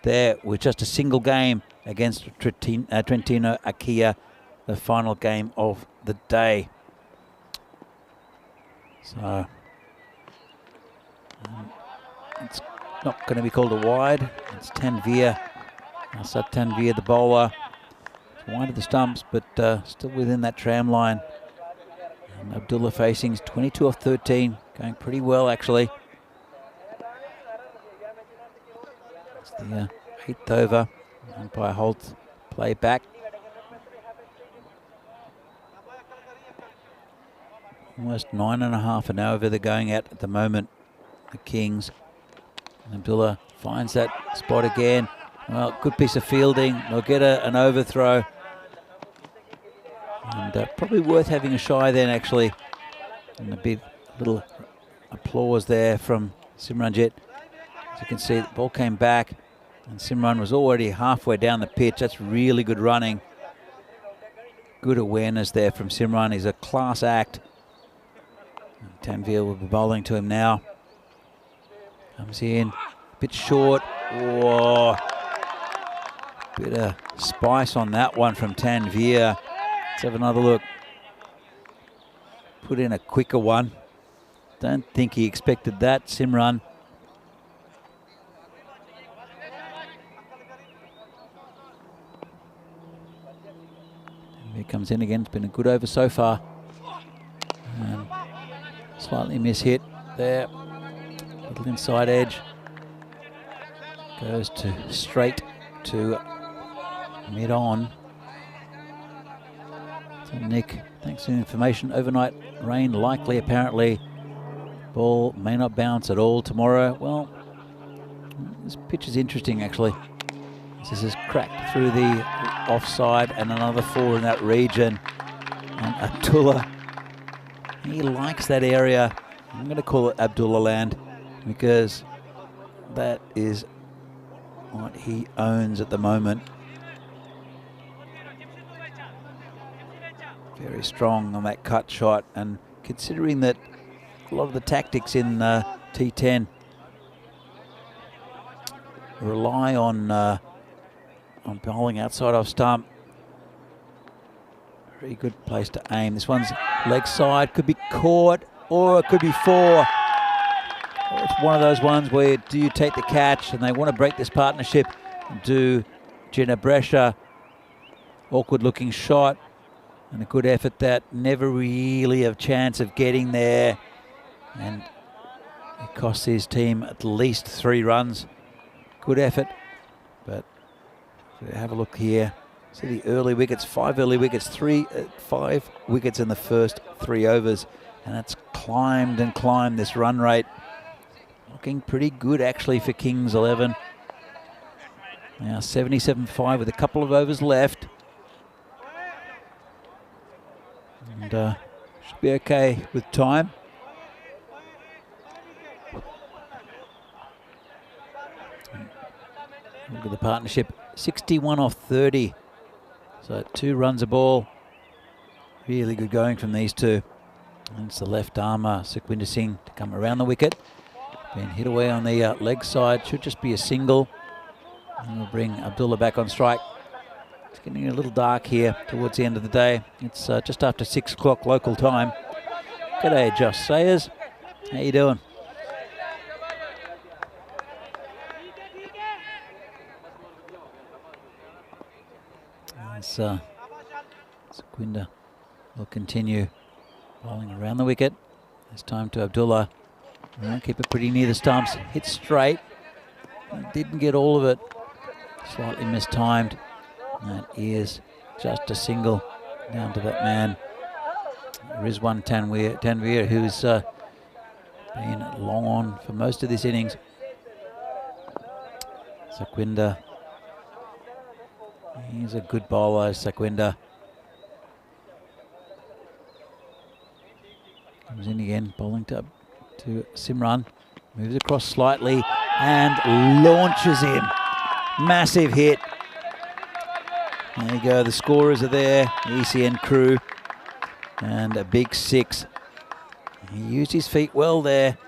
there with just a single game against Trentino Akia, the final game of the day. So it's not going to be called a wide. It's Tanvir. Asad Tanvir, the bowler. It's wide of the stumps, but still within that tram line. And Abdullah facing 22 off 13, going pretty well actually. It's the 8th over. Umpire holds play back. Almost 9.5 an over they're going at the moment, the Kings. And Abdullah finds that spot again. Well, good piece of fielding. They'll get an overthrow. And probably worth having a shy then, actually. And a big little applause there from Simranjit. As you can see, the ball came back, and Simran was already halfway down the pitch. That's really good running. Good awareness there from Simran. He's a class act. Tanvir will be bowling to him now. Comes in, a bit short. Whoa. Bit of spice on that one from Tanvir. Let's have another look. Put in a quicker one. Don't think he expected that, Simran. Tanvir comes in again. It's been a good over so far. Slightly mishit there. Little inside edge. Goes to straight to mid on. So Nick, thanks for the information. Overnight rain likely apparently. Ball may not bounce at all tomorrow. Well, this pitch is interesting actually. This is cracked through the offside and another 4 in that region. And Abdullah, he likes that area. I'm going to call it Abdullah land because that is what he owns at the moment. Very strong on that cut shot, and considering that a lot of the tactics in T10 rely on bowling outside off stump. Very good place to aim. This one's leg side, could be caught or it could be four. It's one of those ones where do you take the catch, and they want to break this partnership. Do Jenna Brescia. Awkward looking shot and a good effort that never really a chance of getting there, and it costs his team at least 3 runs. Good effort, but have a look here. See the early wickets, 5 early wickets, 5 wickets in the first 3 overs, and that's climbed and climbed this run rate. Looking pretty good actually for Kings 11. Now 77.5 with a couple of overs left. And should be okay with time. Look at the partnership, 61 off 30. So 2 runs a ball. Really good going from these two. And it's the left armer, Sukhwinder Singh, to come around the wicket. Been hit away on the leg side. Should just be a single. And we'll bring Abdullah back on strike. It's getting a little dark here towards the end of the day. It's just after 6 o'clock local time. G'day, Josh Sayers. How you doing? Sukhwinder will continue bowling around the wicket. It's time to Abdullah. Keep it pretty near the stumps. Hit straight. Didn't get all of it. Slightly mistimed. That is just a single down to that man, Rizwan Tanveer, who's been long on for most of this innings. Sukhwinder. He's a good bowler, Sukhwinder. Comes in again, bowling to Simran. Moves across slightly and launches him. Massive hit. There you go, the scorers are there, the ECN crew. And a big 6. He used his feet well there,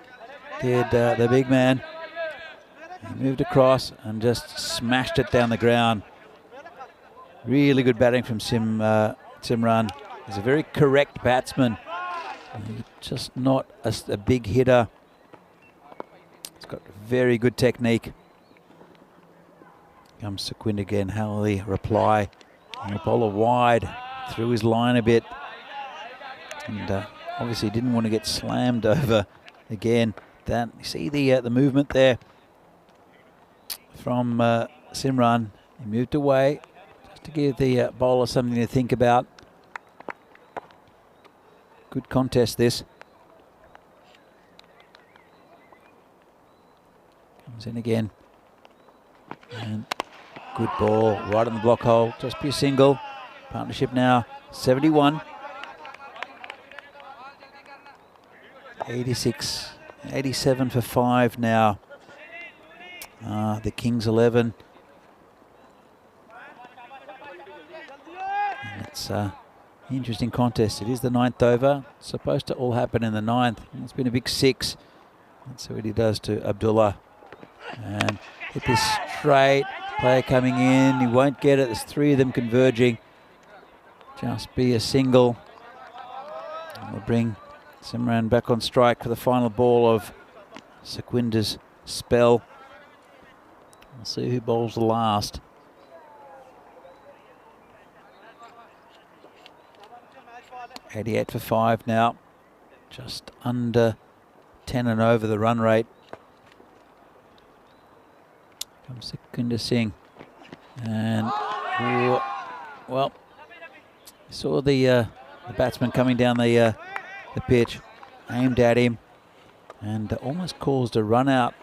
did the big man. He moved across and just smashed it down the ground. Really good batting from Simran. He's a very correct batsman. Just not a big hitter. He's got very good technique. Comes Sukhwinder again. How will he reply? And the bowler wide, through his line a bit. And obviously didn't want to get slammed over again. You see the movement there from Simran. He moved away just to give the bowler something to think about. Good contest this. Comes in again. And good ball right on the block hole. Just be a single. Partnership now 71. 86. 87 for 5 now. The Kings 11. And it's interesting contest. It is the 9th over. It's supposed to all happen in the 9th. It's been a big 6. Let's see what he does to Abdullah. And hit this straight. Player coming in. He won't get it. There's 3 of them converging. Just be a single. And we'll bring Simran back on strike for the final ball of Sukhwinder's spell. We'll see who bowls the last. .88 for 5 now. Just under 10 and over the run rate. Comes Sukhwinder Singh. And, well, saw the batsman coming down the pitch, aimed at him, and almost caused a run out.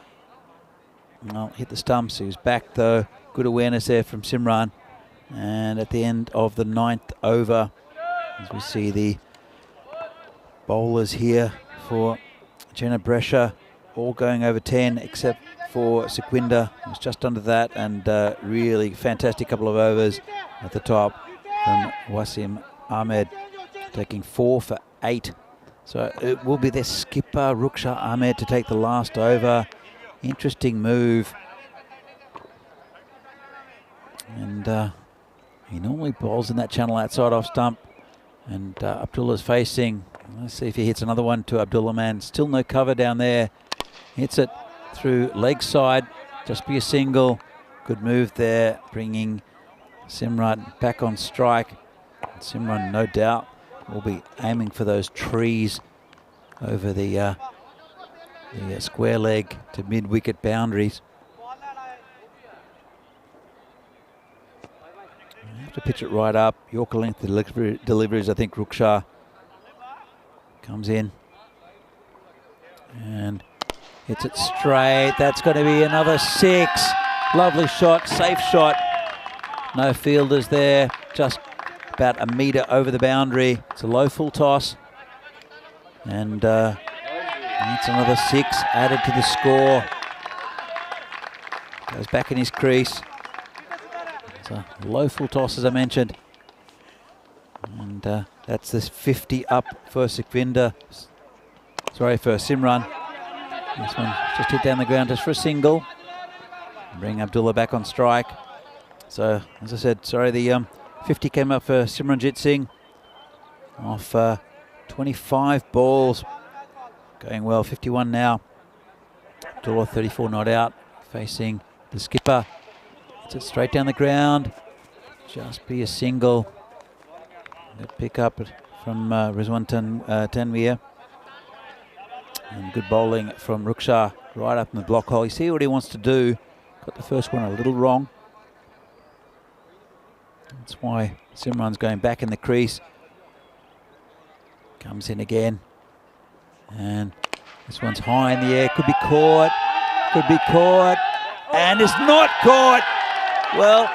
Well, hit the stumps. He was back though. Good awareness there from Simran. And at the end of the 9th over, as we see the bowlers here for Jenna Brescia, all going over 10 except for Sukhwinder. It was just under that, and really fantastic couple of overs at the top from Wasim Ahmed, taking 4 for 8. So it will be their skipper, Ruksha Ahmed, to take the last over. Interesting move. And he normally bowls in that channel outside off stump. And Abdullah's facing. Let's see if he hits another one to Abdullah Man. Still no cover down there. Hits it through leg side. Just be a single. Good move there, bringing Simran back on strike. Simran, no doubt, will be aiming for those trees over the square leg to mid-wicket boundaries. You have to pitch it right up. Yorker length deliveries, I think Ruksha comes in and hits it straight. That's going to be another 6. Lovely shot, safe shot. No fielders there, just about a metre over the boundary. It's a low full toss. And that's another 6 added to the score. Goes back in his crease. It's a low full toss, as I mentioned. And that's this 50 up for Sukhvinder. Sorry, for Simran. This one just hit down the ground just for a single. Bring Abdullah back on strike. So, as I said, sorry, the 50 came up for Simranjit Singh off 25 balls. Going well, 51 now. Abdullah 34 not out, facing the skipper. Hits it straight down the ground. Just be a single. Good pick up from Rizwan Tanvir. And good bowling from Ruksha right up in the block hole. You see what he wants to do. Got the first one a little wrong. That's why Simran's going back in the crease. Comes in again. And this one's high in the air. Could be caught. Could be caught. And it's not caught. Well,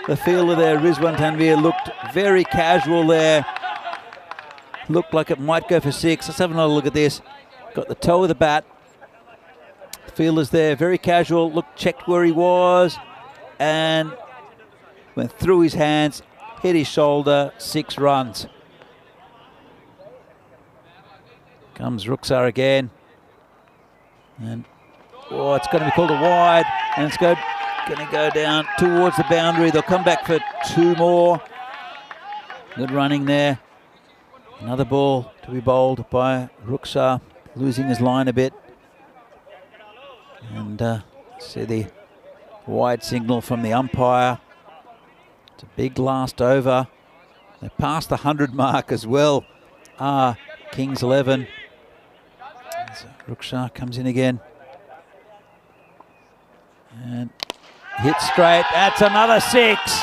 the fielder there, Rizwan Tanvir, looked very casual there. Looked like it might go for 6. Let's have another look at this. Got the toe of the bat. Fielders there, very casual. Looked, checked where he was, and went through his hands, hit his shoulder. 6 runs. Comes Ruksar again, and it's going to be called a wide, and it's going to go down towards the boundary. They'll come back for 2 more. Good running there. Another ball to be bowled by Ruksar, losing his line a bit. And see the wide signal from the umpire. It's a big last over. They passed the 100 mark as well. Kings 11. So Ruksar comes in again. And hit straight. That's another 6.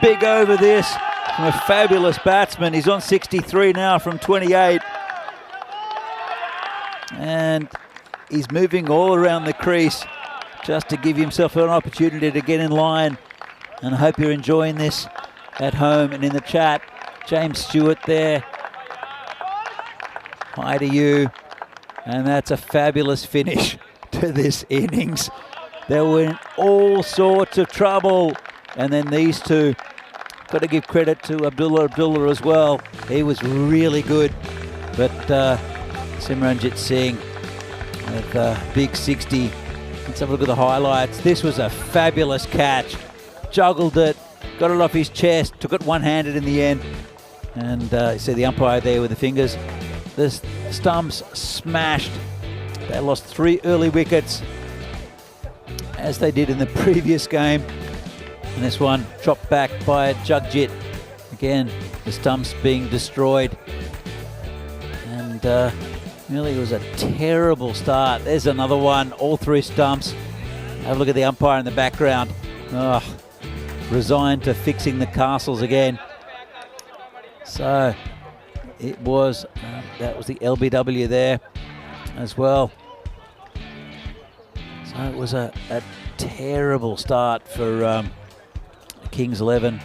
Big over this from a fabulous batsman. He's on 63 now from 28. And he's moving all around the crease just to give himself an opportunity to get in line. And I hope you're enjoying this at home and in the chat. James Stewart there. Hi to you. And that's a fabulous finish to this innings. They were in all sorts of trouble. And then these two, got to give credit to Abdullah as well. He was really good. But Simranjit Singh with big 60. Let's have a look at the highlights. This was a fabulous catch. Juggled it, got it off his chest, took it one-handed in the end. And you see the umpire there with the fingers. The stumps smashed. They lost 3 early wickets, as they did in the previous game. And this one chopped back by Jagjit. Again, the stumps being destroyed. And really, it was a terrible start. There's another one, all 3 stumps. Have a look at the umpire in the background. Resigned to fixing the castles again. So it was, that was the LBW there as well. So it was a terrible start for Kings 11.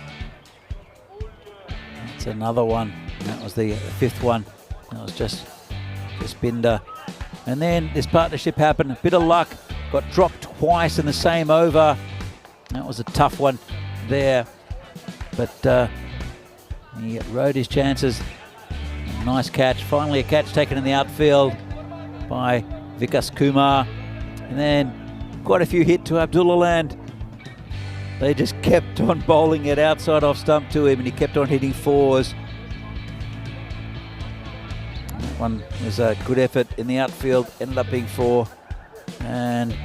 That's another one. That was the 5th one. That was just Binder. And then this partnership happened. A bit of luck. Got dropped twice in the same over. That was a tough one there. But he rode his chances. Nice catch. Finally a catch taken in the outfield by Vikas Kumar. And then quite a few hit to Abdullah Land. They just kept on bowling it outside off stump to him, and he kept on hitting fours. That one was a good effort in the outfield, ended up being 4. And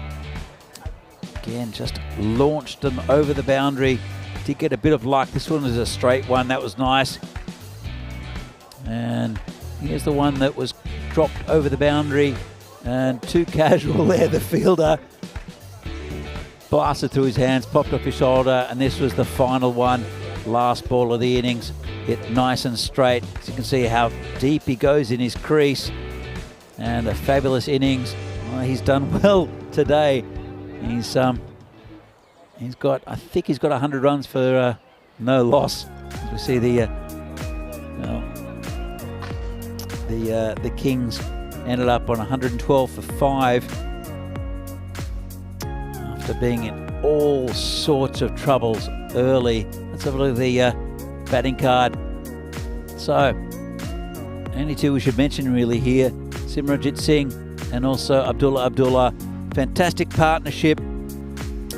again, just launched them over the boundary. Did get a bit of luck. This one was a straight one. That was nice. And here's the one that was dropped over the boundary. And too casual there, the fielder. Blasted through his hands, popped off his shoulder. And this was the final one. Last ball of the innings. Hit nice and straight. As you can see how deep he goes in his crease. And a fabulous innings. Well, he's done well today. He's got, I think he's got 100 runs for no loss. As we see the Kings ended up on 112 for 5 after being in all sorts of troubles early. Let's have a look at the batting card. So, only 2 we should mention really here, Simranjit Singh and also Abdullah. Fantastic partnership.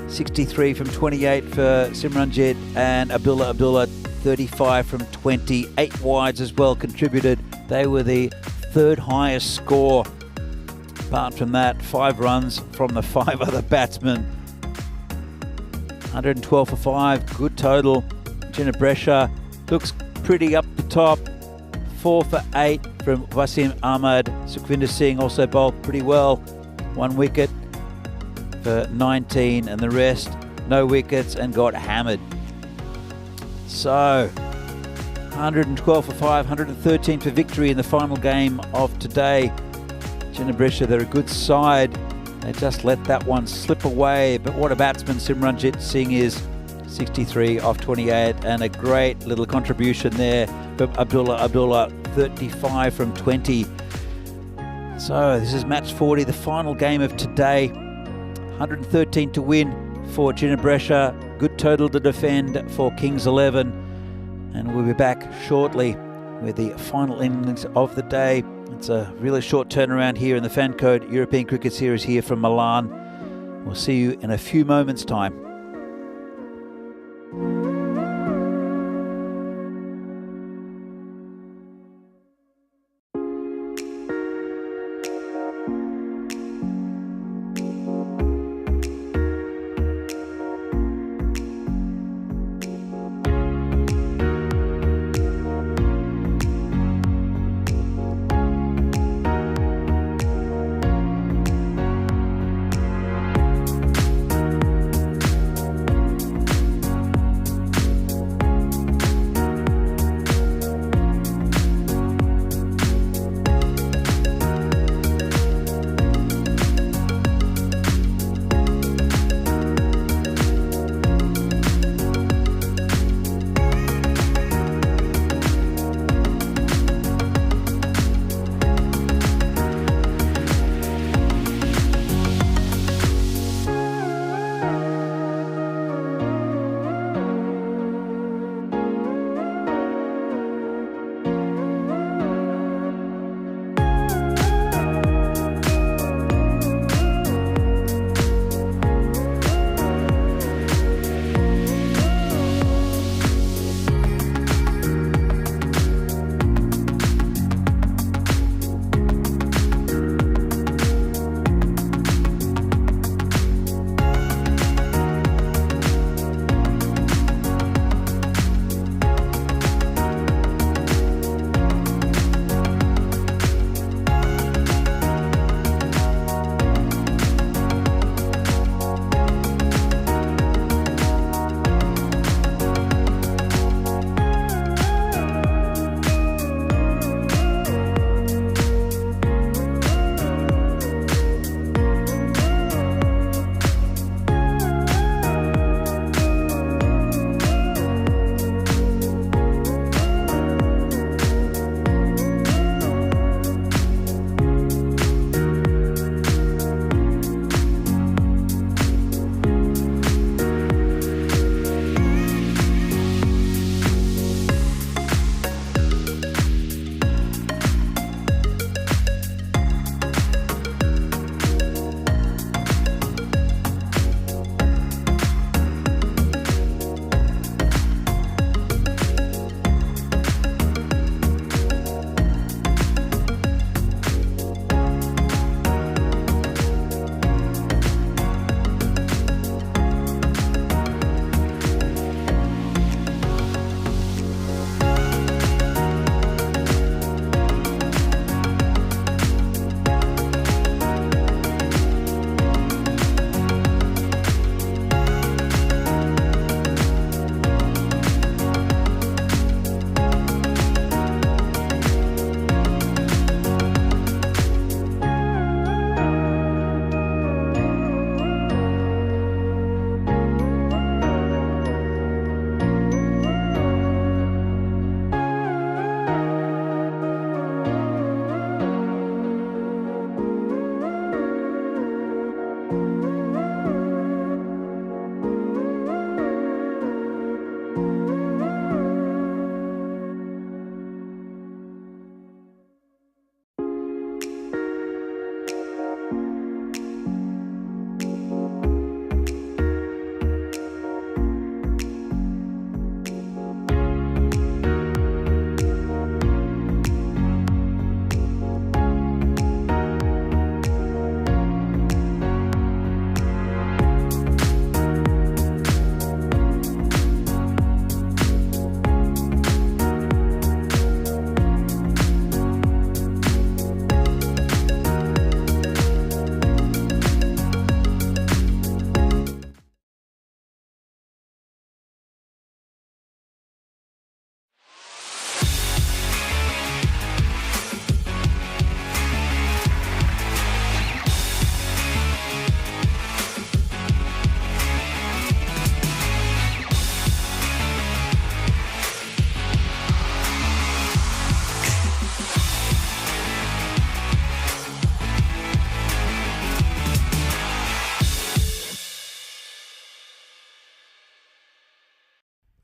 63 from 28 for Simranjit, and Abdullah 35 from 20. 8 wides as well contributed. They were the 3rd highest score. Apart from that, 5 runs from the 5 other batsmen. 112 for 5, good total. Jinabresha looks pretty up the top. 4 for 8 from Wasim Ahmad. Sukhvinder Singh also bowled pretty well. 1 wicket for 19, and the rest no wickets and got hammered. So 112 for 5, 113 for victory in the final game of today. Jinabresha, they're a good side. They just let that one slip away, but what a batsman Simranjit Singh is. 63 off 28, and a great little contribution there from Abdullah 35 from 20. So this is match 40, the final game of today. 113 to win for Jinabresha. Good total to defend for Kings 11. And we'll be back shortly with the final innings of the day. It's a really short turnaround here in the FanCode European Cricket Series here from Milan. We'll see you in a few moments' time.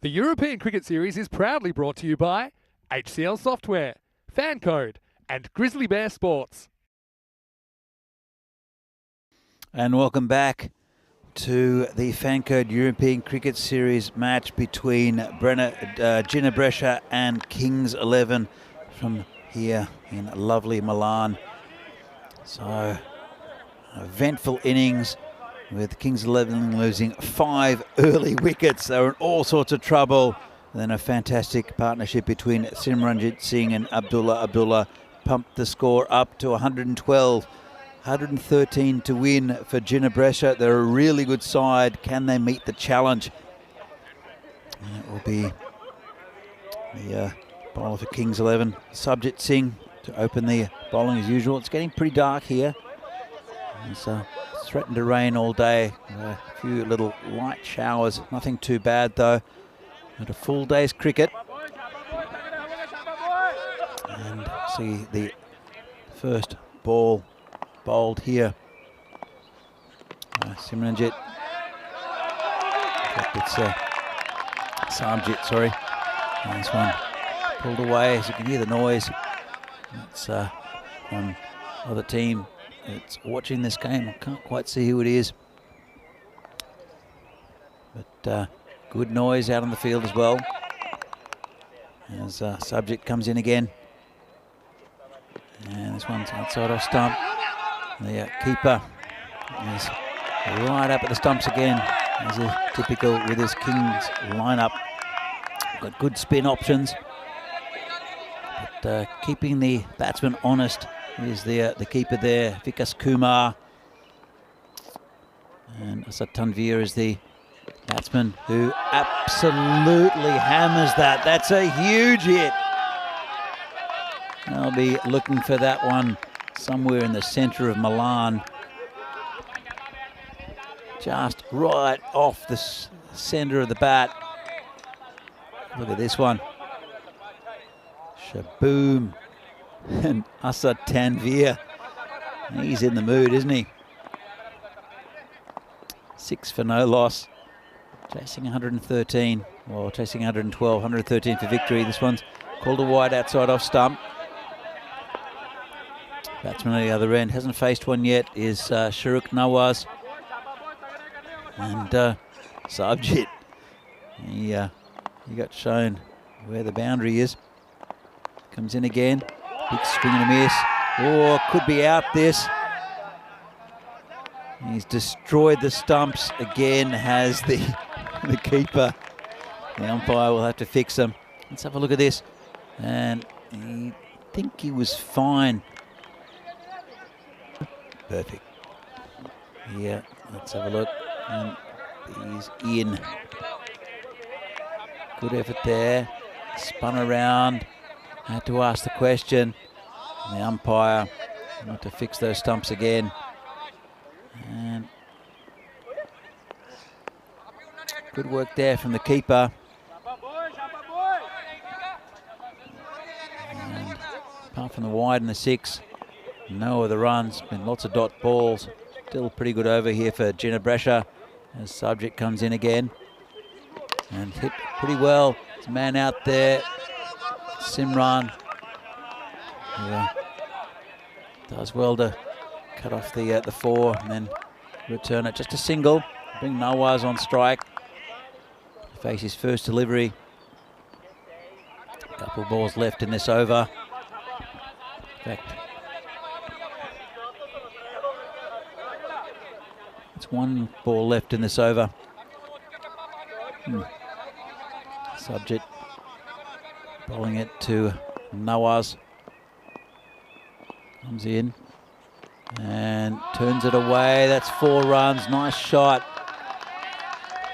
The European Cricket Series is proudly brought to you by HCL Software, FanCode, and Grizzly Bear Sports. And welcome back to the FanCode European Cricket Series match between Gina Brescia and Kings 11 from here in lovely Milan. So, eventful innings with Kings 11 losing 5 early wickets. They were in all sorts of trouble. And then a fantastic partnership between Simranjit Singh and Abdullah pumped the score up to 112. 113 to win for Gina Brescia. They're a really good side. Can they meet the challenge? And it will be the bowler for Kings 11, Subjit Singh, to open the bowling as usual. It's getting pretty dark here. It's threatened to rain all day. A few little light showers. Nothing too bad though. But a full day's cricket. And see the first ball bowled here. Simranjit. It's Samjit, sorry. And this one pulled away, as you can hear the noise. It's from other team that's watching this game. I can't quite see who it is. But good noise out on the field as well. As Subject comes in again. And this one's outside off stump. The keeper is right up at the stumps again, as is typical with his Kings lineup. Got good spin options. But keeping the batsman honest is the keeper there, Vikas Kumar. And Asad Tanvir is the batsman who absolutely hammers that. That's a huge hit. I'll be looking for that one somewhere in the centre of Milan. Just right off the centre of the bat. Look at this one. Shaboom. And Asad Tanvir. He's in the mood, isn't he? 6 for no loss. Chasing 113. Or chasing 112. 113 for victory. This one's called a wide outside off stump. Batsman at the other end hasn't faced one yet is Sharuk Nawaz. And Subjit. He got shown where the boundary is. Comes in again. Big swing and a miss. Oh, could be out this. He's destroyed the stumps again, has the keeper. The umpire will have to fix them. Let's have a look at this. And I think he was fine. Perfect. Yeah, let's have a look. And he's in. Good effort there. Spun around. Had to ask the question. And the umpire had to fix those stumps again. And good work there from the keeper. And apart from the wide and the 6, no other runs. Been lots of dot balls. Still pretty good over here for Gina Brescia as Subject comes in again. And hit pretty well. There's a man out there. Simran. Yeah. Does well to cut off the 4 and then return it. Just a single. Bring Nawaz on strike. Face his first delivery. Couple of balls left in this over. In fact, it's 1 ball left in this over. Subject bowling it to Nawaz. Comes in and turns it away. That's 4 runs. Nice shot.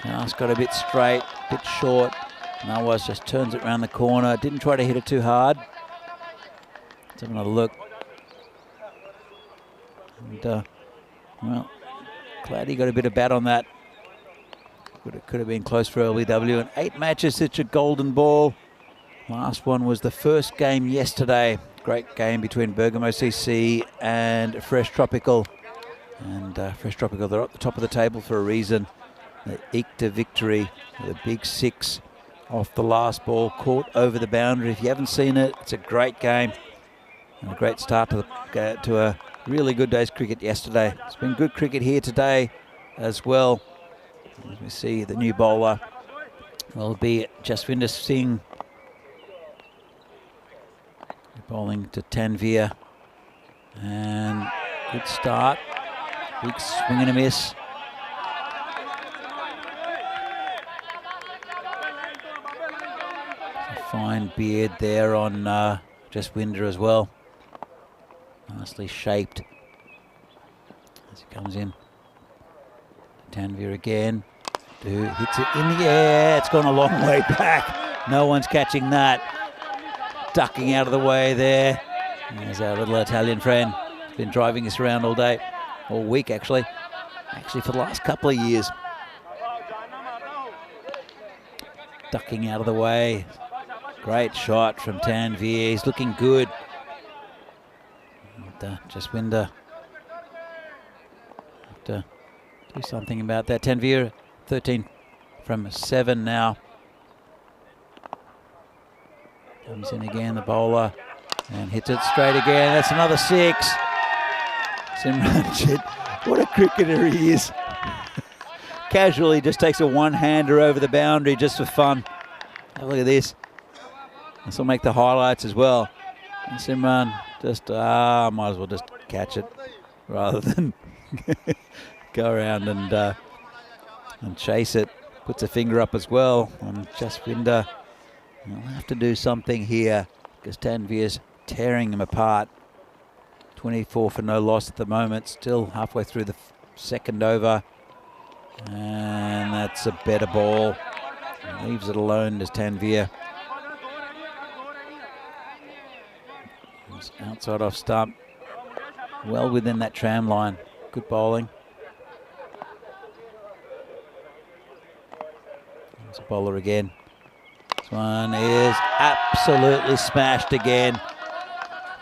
Just got a bit straight, bit short. Nawaz just turns it around the corner. Didn't try to hit it too hard. Let's have another look. And, well, glad he got a bit of bat on that. Could have been close for LBW. And 8 matches, such a golden ball. Last one was the first game yesterday. Great game between Bergamo CC and Fresh Tropical. And Fresh Tropical, they're at the top of the table for a reason. They eked a victory with a big 6 off the last ball, caught over the boundary. If you haven't seen it, it's a great game and a great start to a really good day's cricket yesterday. It's been good cricket here today as well. As we see, the new bowler will be Jaswinder Singh, bowling to Tanvir, and good start. Big swing and a miss. A fine beard there on Jaswinder as well. Nicely shaped as he comes in. Tanvir again. Hits it in the air. It's gone a long way back. No one's catching that. Ducking out of the way there. There's our little Italian friend. He's been driving us around all day, all week actually. Actually for the last couple of years. Ducking out of the way. Great shot from Tanvir. He's looking good. Jaswinder have to do something about that. Tanvir 13 from 7 now. Comes in again, the bowler, and hits it straight again. That's another 6. Simranjit, what a cricketer he is. Casually just takes a one-hander over the boundary just for fun. Have a look at this. This will make the highlights as well. And Simran just, might as well just catch it rather than go around and chase it. Puts a finger up as well. And Jaswinder will have to do something here because Tanvir's tearing him apart. 24 for no loss at the moment. Still halfway through the second over. And that's a better ball. Leaves it alone as Tanvir. Outside off stump. Well within that tram line. Good bowling. There's a bowler again. This one is absolutely smashed again.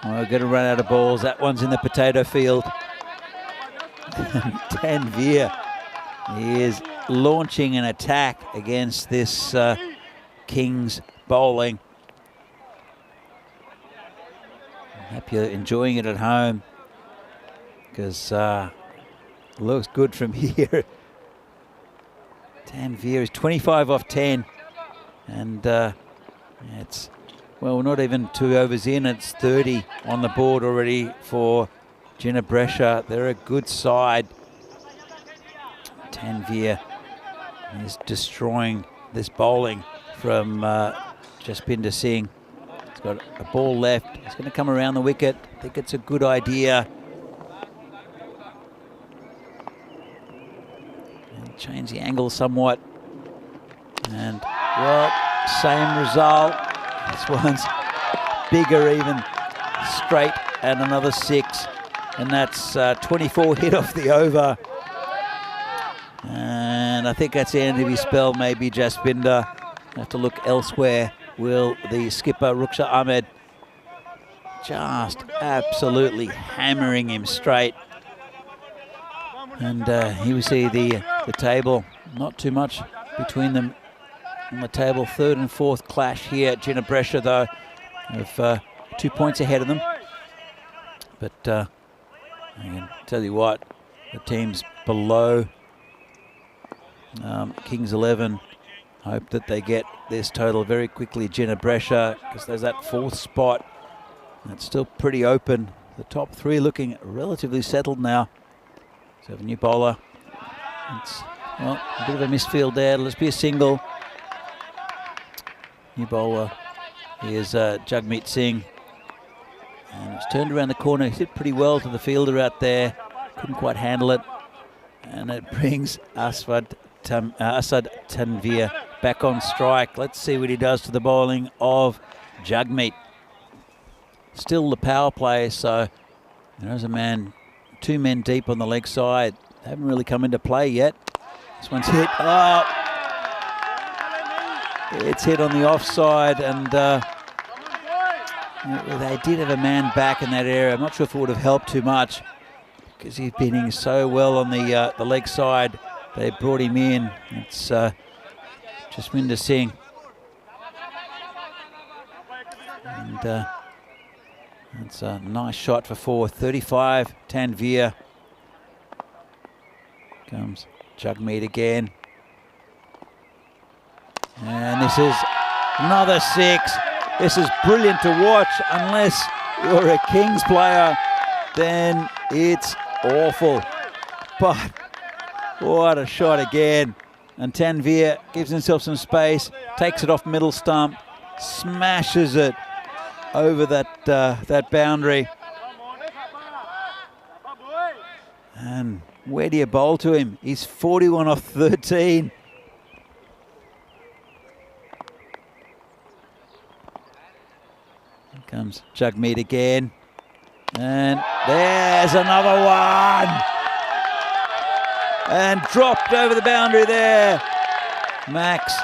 We're going to run out of balls. That one's in the potato field. Tanvir is launching an attack against this Kings bowling. I hope you're enjoying it at home because it looks good from here. Tanvir is 25 off 10 and it's, well, not even 2 overs in. It's 30 on the board already for Ginebresha. They're a good side. Tanvir is destroying this bowling from Jaswinder Singh. He's got a ball left. He's going to come around the wicket. I think it's a good idea. And change the angle somewhat. And, well, same result. This one's bigger even. Straight and another 6. And that's 24 hit off the over. And I think that's the end of his spell, maybe Jaswinder. Have to look elsewhere. Will the skipper, Ruksha Ahmed, just absolutely hammering him straight. And here we see the table. Not too much between them on the table. 3rd and 4th clash here at Ginebresha, though, of 2 points ahead of them. But I can tell you what, the teams below Kings 11 hope that they get this total very quickly. Ginebresha, because there's that 4th spot. It's still pretty open. The top 3 looking relatively settled now. So we have a new bowler. It's, well, a bit of a misfield there. Let's be a single. New bowler is Jagmeet Singh. And it's turned around the corner. He hit pretty well to the fielder out there. Couldn't quite handle it. And it brings Asad Tanvir back on strike. Let's see what he does to the bowling of Jagmeet. Still the power play, so there's a man, 2 men deep on the leg side. They haven't really come into play yet. This one's hit. Oh! It's hit on the offside, and they did have a man back in that area. I'm not sure if it would have helped too much because he's been hitting so well on the leg side. They brought him in. It's Jaswinder Singh And that's a nice shot for 4. 35, Tanveer. Comes Jagmeet again. And this is another 6. This is brilliant to watch. Unless you're a Kings player, then it's awful. But what a shot again. And Tanveer gives himself some space, takes it off middle stump, smashes it over that boundary. And where do you bowl to him? He's 41 off 13. Here comes Jagmeet again. And there's another one. And dropped over the boundary there. Max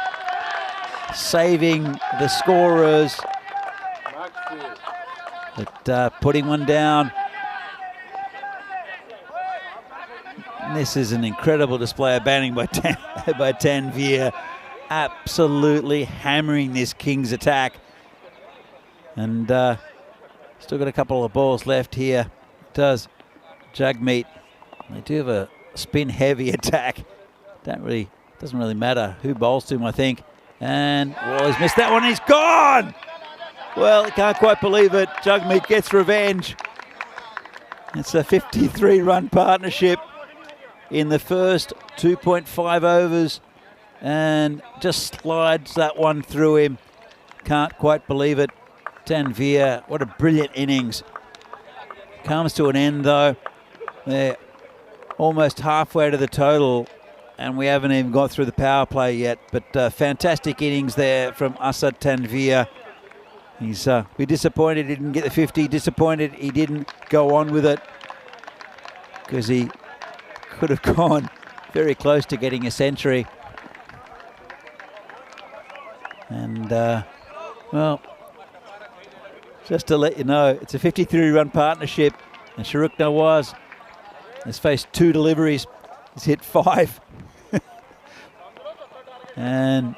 saving the scorers. But putting one down. And this is an incredible display of batting by Tanveer. Absolutely hammering this Kings attack. And still got a couple of balls left here. Does Jagmeet. They do have a spin-heavy attack. Doesn't really matter who bowls to him, I think. And he's missed that one. He's gone. Well, I can't quite believe it. Jagmeet gets revenge. It's a 53-run partnership in the first 2.5 overs, and just slides that one through him. Can't quite believe it. Tanveer, what a brilliant innings. Comes to an end though. They're almost halfway to the total, and we haven't even got through the power play yet. But fantastic innings there from Asad Tanveer. He's be disappointed he didn't get the 50, disappointed he didn't go on with it, because he could have gone very close to getting a century. And, well, just to let you know, it's a 53-run partnership, and Shahrukh Nawaz has faced 2 deliveries. He's hit 5. And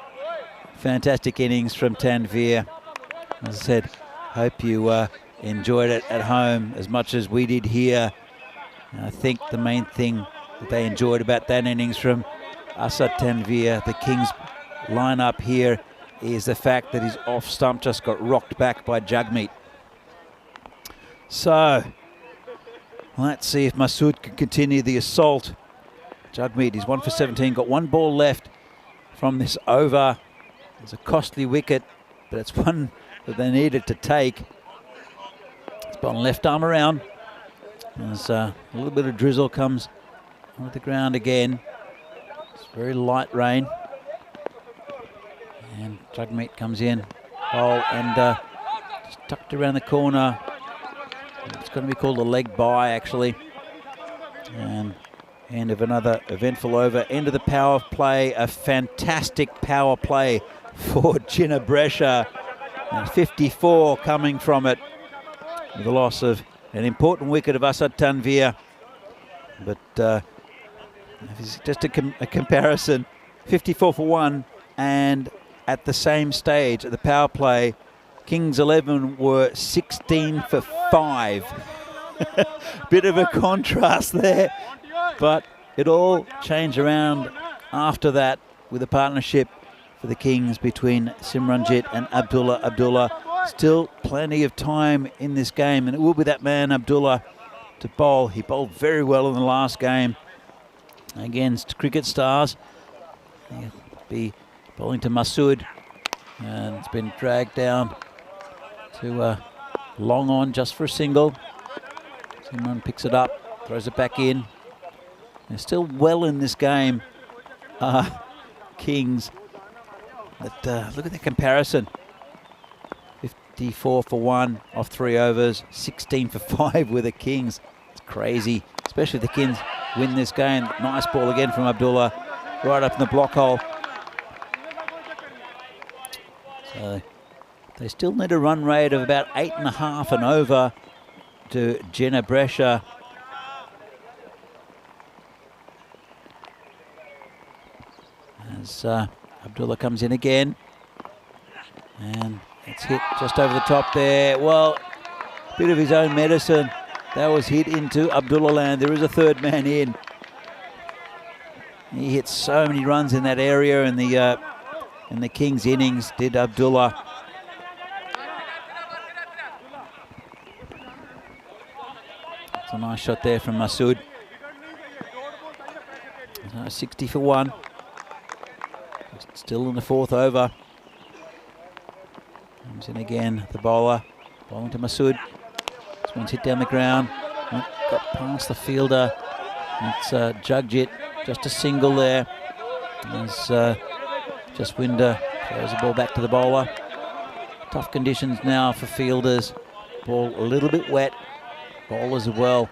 fantastic innings from Tanveer. As I said, hope you enjoyed it at home as much as we did here. And I think the main thing that they enjoyed about that innings from Asad Tanveer, the Kings lineup here, is the fact that his off stump just got rocked back by Jagmeet. So let's see if Masood can continue the assault. Jagmeet is 1 for 17, got 1 ball left from this over. It's a costly wicket, but it's one that they needed to take. It's on left arm around. There's a little bit of drizzle comes onto the ground again. It's very light rain. And Jagmeet comes in, bowl, and just tucked around the corner. It's going to be called a leg bye, actually. And end of another eventful over. End of the power play. A fantastic power play for Jinabresha. And 54 coming from it, with the loss of an important wicket of Asad Tanveer. But just a comparison, 54 for 1, and at the same stage at the power play, Kings 11 were 16 for 5. Bit of a contrast there, but it all changed around after that with a partnership for the Kings between Simranjit and Abdullah. Abdullah, still plenty of time in this game, and it will be that man Abdullah to bowl. He bowled very well in the last game against Cricket Stars. He'll be bowling to Masood, and it's been dragged down to long on just for a single. Simran picks it up, throws it back in. They're still well in this game, Kings. But look at the comparison. 54 for 1 off 3 overs, 16 for 5 with the Kings. It's crazy, especially if the Kings win this game. Nice ball again from Abdullah, right up in the block hole. So they still need a run rate of about 8.5 and over to Jinabresha. As Abdullah comes in again, and It's hit just over the top there. Well, a bit of his own medicine. That was hit into Abdullah land. There is a third man in. He hit so many runs in that area in the Kings innings, did Abdullah. It's a nice shot there from Masood. 60 for 1. Still in the 4th over. Comes in again, the bowler. Bowling to Masood. This one's hit down the ground. Got past the fielder. It's Jugjit. Just a single there. As Jaswinder throws the ball back to the bowler. Tough conditions now for fielders. Ball a little bit wet. Bowlers as well.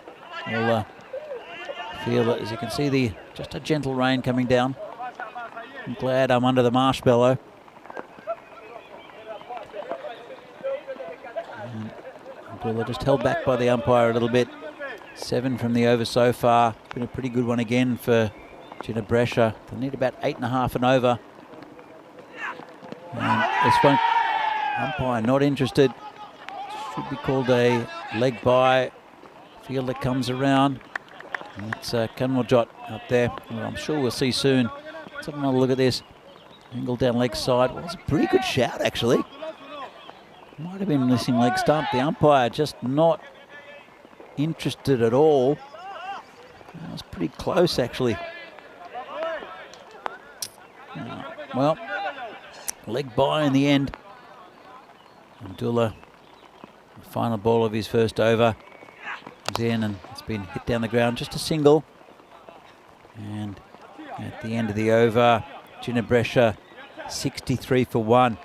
Will feel it. As you can see, just a gentle rain coming down. I'm glad I'm under the marshmallow. Abdullah just held back by the umpire a little bit. 7 from the over so far. Been a pretty good one again for Ginebresha. They need about 8.5 and over. And this one, umpire not interested. Should be called a leg by. Fielder comes around. And it's Kamaljot up there. Well, I'm sure we'll see soon. Let's have another look at this. Angle down leg side. Well, it's a pretty good shout, actually. Might have been missing leg stump. The umpire just not interested at all. That was pretty close, actually. Well, leg by in the end. Abdullah, the final ball of his first over, comes in and it's been hit down the ground. Just a single. And at the end of the over, Ginebresha 63 for 1.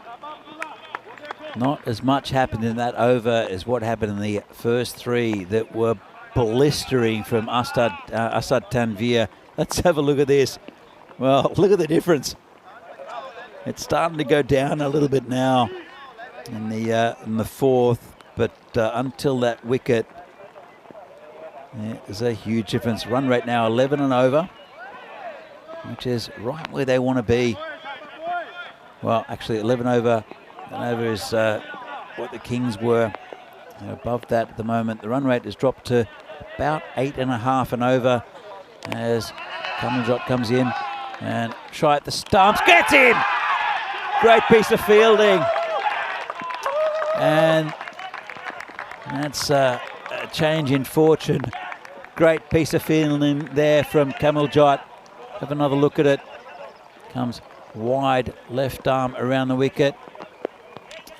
Not as much happened in that over as what happened in the first 3 that were blistering from Asad Tanvir. Let's have a look at this. Well, look at the difference. It's starting to go down a little bit now in the 4th, but until that wicket, there's a huge difference. Run rate now 11 and over, which is right where they want to be. Well, actually 11 over. And over is what the Kings were. They're above that at the moment. The run rate has dropped to about 8.5 and over as Kamaljot comes in and try at the stumps. Gets him! Great piece of fielding. And that's a change in fortune. Great piece of fielding there from Kamaljot. Have another look at it. Comes wide left arm around the wicket.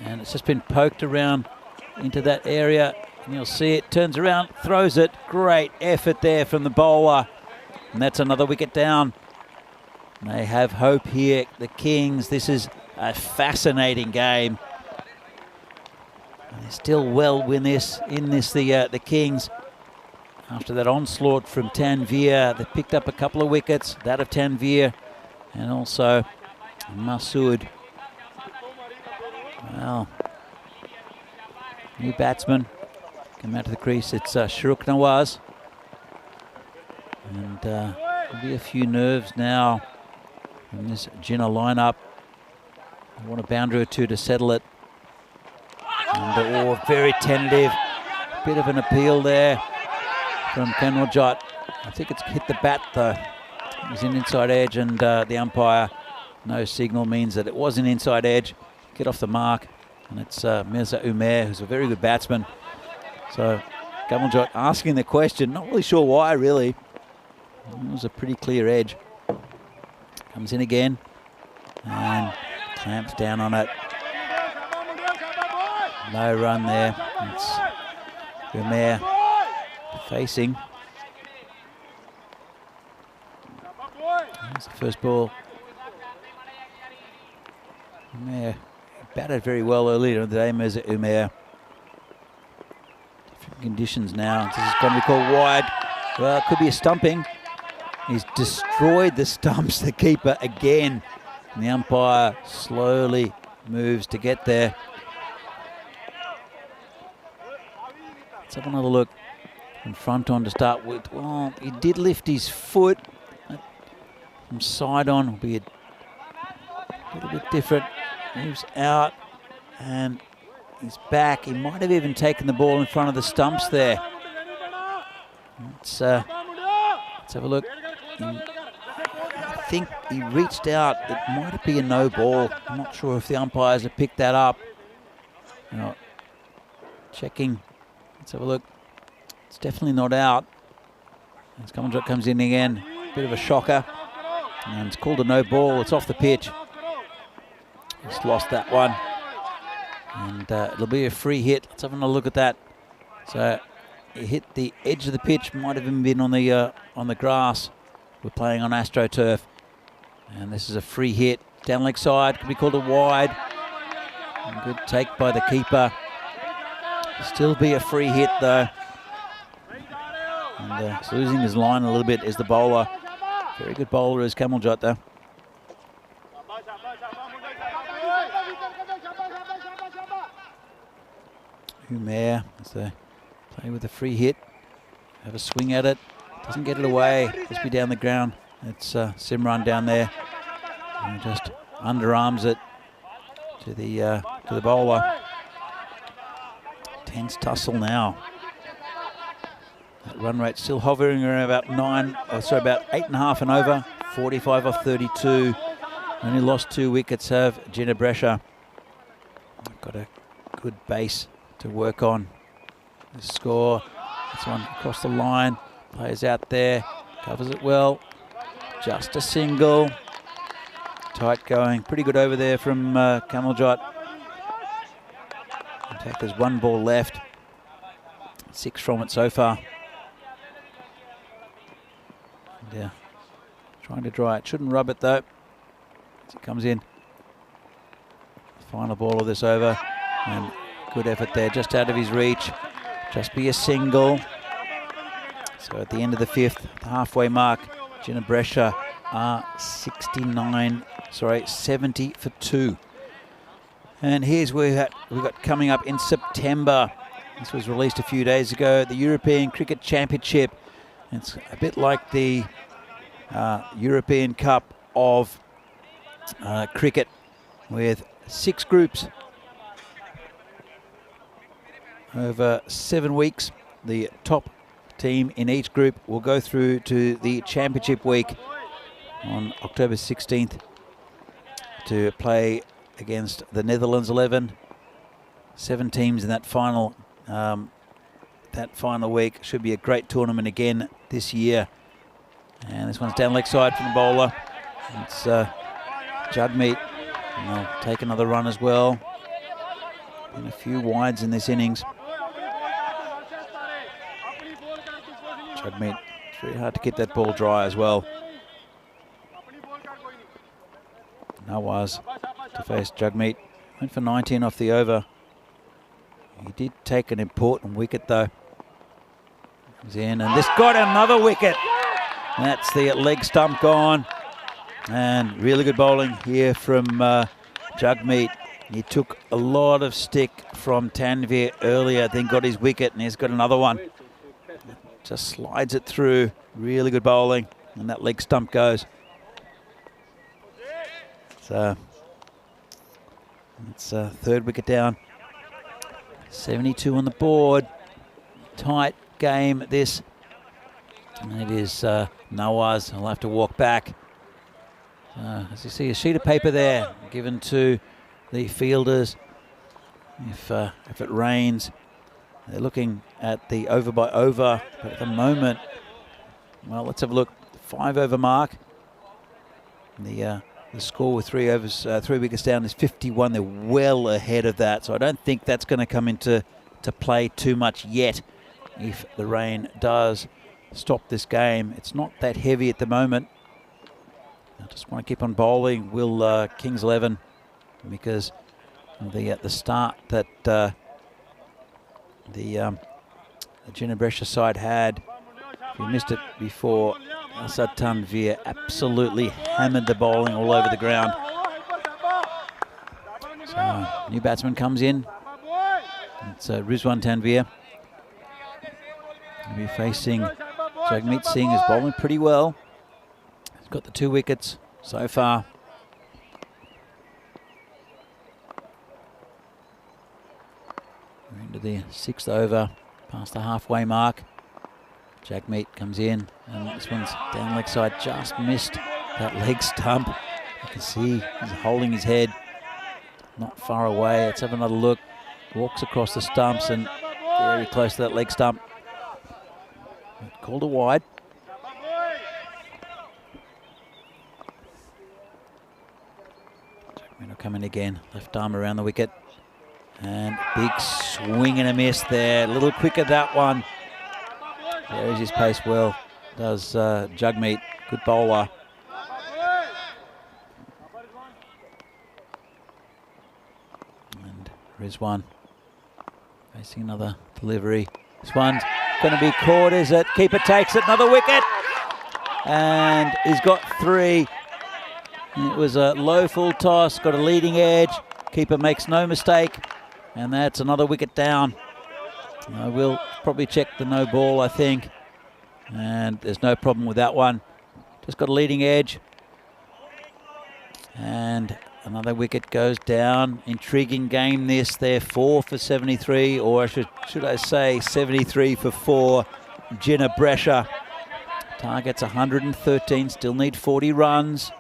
And it's just been poked around into that area. And you'll see it turns around, throws it. Great effort there from the bowler. And that's another wicket down. And they have hope here, the Kings. This is a fascinating game. And they still well win this. The Kings. After that onslaught from Tanvir, they picked up a couple of wickets. That of Tanvir and also Masood. Well, new batsman come out to the crease. It's Shahrukh Nawaz. And there'll be a few nerves now in this Jinnah lineup. I want a boundary or two to settle it. And very tentative. Bit of an appeal there from Kamaljot. I think it's hit the bat though. It was an inside edge, and the umpire, no signal means that it was an inside edge. Get off the mark, and it's Mirza Umair, who's a very good batsman. So Kamaljot asking the question, not really sure why really. It was a pretty clear edge. Comes in again and clamps down on it. No run there. It's Umair facing. That's the first ball. Umair batted very well earlier in the day, Mirza Umair. Different conditions now. This is going to be called wide. Well, it could be a stumping. He's destroyed the stumps, the keeper, again. And the umpire slowly moves to get there. Let's have another look. From front on to start with. Well, he did lift his foot. From side on will be a little bit different. Moves out. And he's back. He might have even taken the ball in front of the stumps there. Let's have a look. I think he reached out. It might be a no ball. I'm not sure if the umpires have picked that up. Checking. Let's have a look. It's definitely not out. As Kamanjot comes in again. Bit of a shocker. And it's called a no ball. It's off the pitch. Just lost that one. And it'll be a free hit. Let's have a look at that. So it hit the edge of the pitch. Might have even been on the grass. We're playing on AstroTurf. And this is a free hit. Down leg side. Could be called a wide. And good take by the keeper. Still be a free hit though. And he's losing his line a little bit is the bowler. Very good bowler is Kamanjot though. Umair as they play with a free hit. Have a swing at it. Doesn't get it away. Just be down the ground. It's Simran down there. And just underarms it to the bowler. Tense tussle now. That run rate still hovering around about about 8.5 and over. 45 off 32. Only lost 2 wickets have Gina Brescia. Got a good base to work on. The score. This one across the line. Players out there. Covers it well. Just a single. Tight going. Pretty good over there from Kamanjot. In fact, there's 1 ball left. 6 from it so far. Yeah, trying to dry it. Shouldn't rub it though. As it comes in. Final ball of this over. And good effort there, just out of his reach. Just be a single. So at the end of the 5th, the halfway mark, Gina Brescia are 70 for 2. And here's where we've got coming up in September. This was released a few days ago. The European Cricket Championship. It's a bit like the European Cup of cricket with 6 groups over 7 weeks. The top team in each group will go through to the championship week on October 16th to play against the Netherlands 11. 7 teams in that final week. Should be a great tournament again this year. And this one's down leg side from the bowler. It's Jagmeet. And they'll take another run as well. And a few wides in this innings. Jagmeet, it's very hard to get that ball dry as well. Nawaz to face Jagmeet. Went for 19 off the over. He did take an important wicket though. He's in, and this got another wicket. That's the leg stump gone. And really good bowling here from Jagmeet. He took a lot of stick from Tanvir earlier, then got his wicket, and he's got another one. Just slides it through. Really good bowling, and that leg stump goes. So it's 3rd wicket down. 72 on the board. Tight game this. And it is Nawaz. He'll have to walk back. As you see, a sheet of paper there given to the fielders. If it rains, they're looking at the over by over. But at the moment, well, let's have a look. 5 over mark. The score with 3 wickets down is 51. They're well ahead of that. So I don't think that's going to come into play too much yet. If the rain does stop this game, it's not that heavy at the moment. I just want to keep on bowling. Will Kings 11, because the start that the Gina Brescia side had. If you missed it before, Asad Tanvir absolutely hammered the bowling all over the ground. So new batsman comes in. It's Rizwan Tanvir. He'll be facing Jagmeet Singh, who's bowling pretty well. He's got the 2 wickets so far. We're into the 6th over, past the halfway mark. Jagmeet comes in, and this one's down leg side, just missed that leg stump. You can see he's holding his head, not far away. Let's have another look. Walks across the stumps and very close to that leg stump. Called a wide. Jagmeet will come in again, left arm around the wicket. And big swing and a miss there. A little quicker that one. Carries his pace well. Does Jagmeet. Good bowler. And Rizwan facing another delivery. This one's going to be caught, is it? Keeper takes it. Another wicket. And he's got 3. It was a low full toss. Got a leading edge. Keeper makes no mistake. And that's another wicket down. We'll probably check the no ball, I think. And there's no problem with that one. Just got a leading edge. And another wicket goes down. Intriguing game this. They're 4 for 73, or should I say 73 for 4. Jinnah Brescia. Target's 113, still need 40 runs.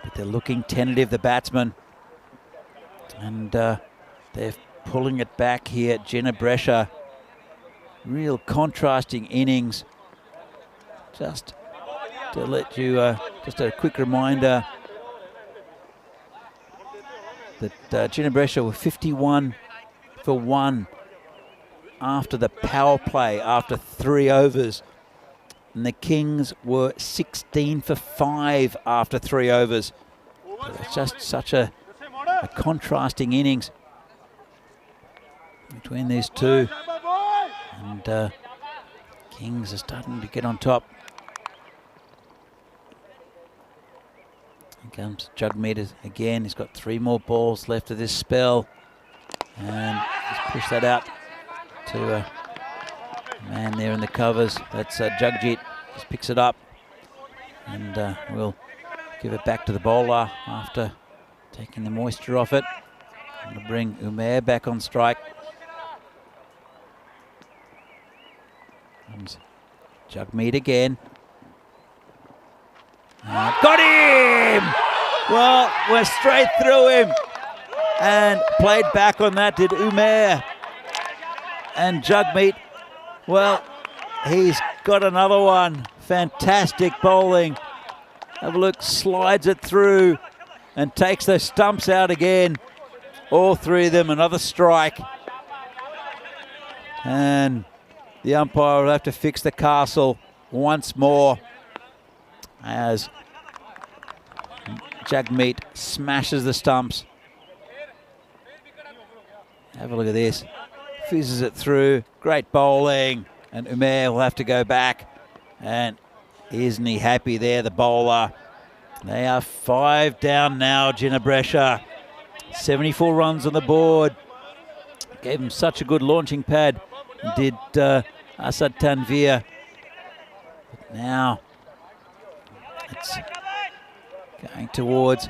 But they're looking tentative, the batsmen. And they're pulling it back here. Jinnah Brescia. Real contrasting innings. Just to let you, just a quick reminder that Jinnah Brescia were 51 for 1 after the power play, after 3 overs. And the Kings were 16 for 5 after 3 overs. So it's just such a contrasting innings between these two. And Kings are starting to get on top. Here comes Jagmeet again. He's got 3 more balls left of this spell. And he's pushed that out to a man there in the covers. That's Jagjit. Just picks it up. And we'll give it back to the bowler after taking the moisture off it. And we'll bring Umair back on strike. Comes Jagmeet again. Got him! Well, we're straight through him. And played back on that did Umair. And Jagmeet, well, he's got another one. Fantastic bowling. Have a look, slides it through and takes those stumps out again. All 3 of them, another strike. And the umpire will have to fix the castle once more as Jagmeet smashes the stumps. Have a look at this. Fizzes it through. Great bowling. And Umair will have to go back. And isn't he happy there, the bowler? They are 5 down now, Jinnah Brescia. 74 runs on the board. Gave him such a good launching pad. Did Asad Tanveer. But now it's going towards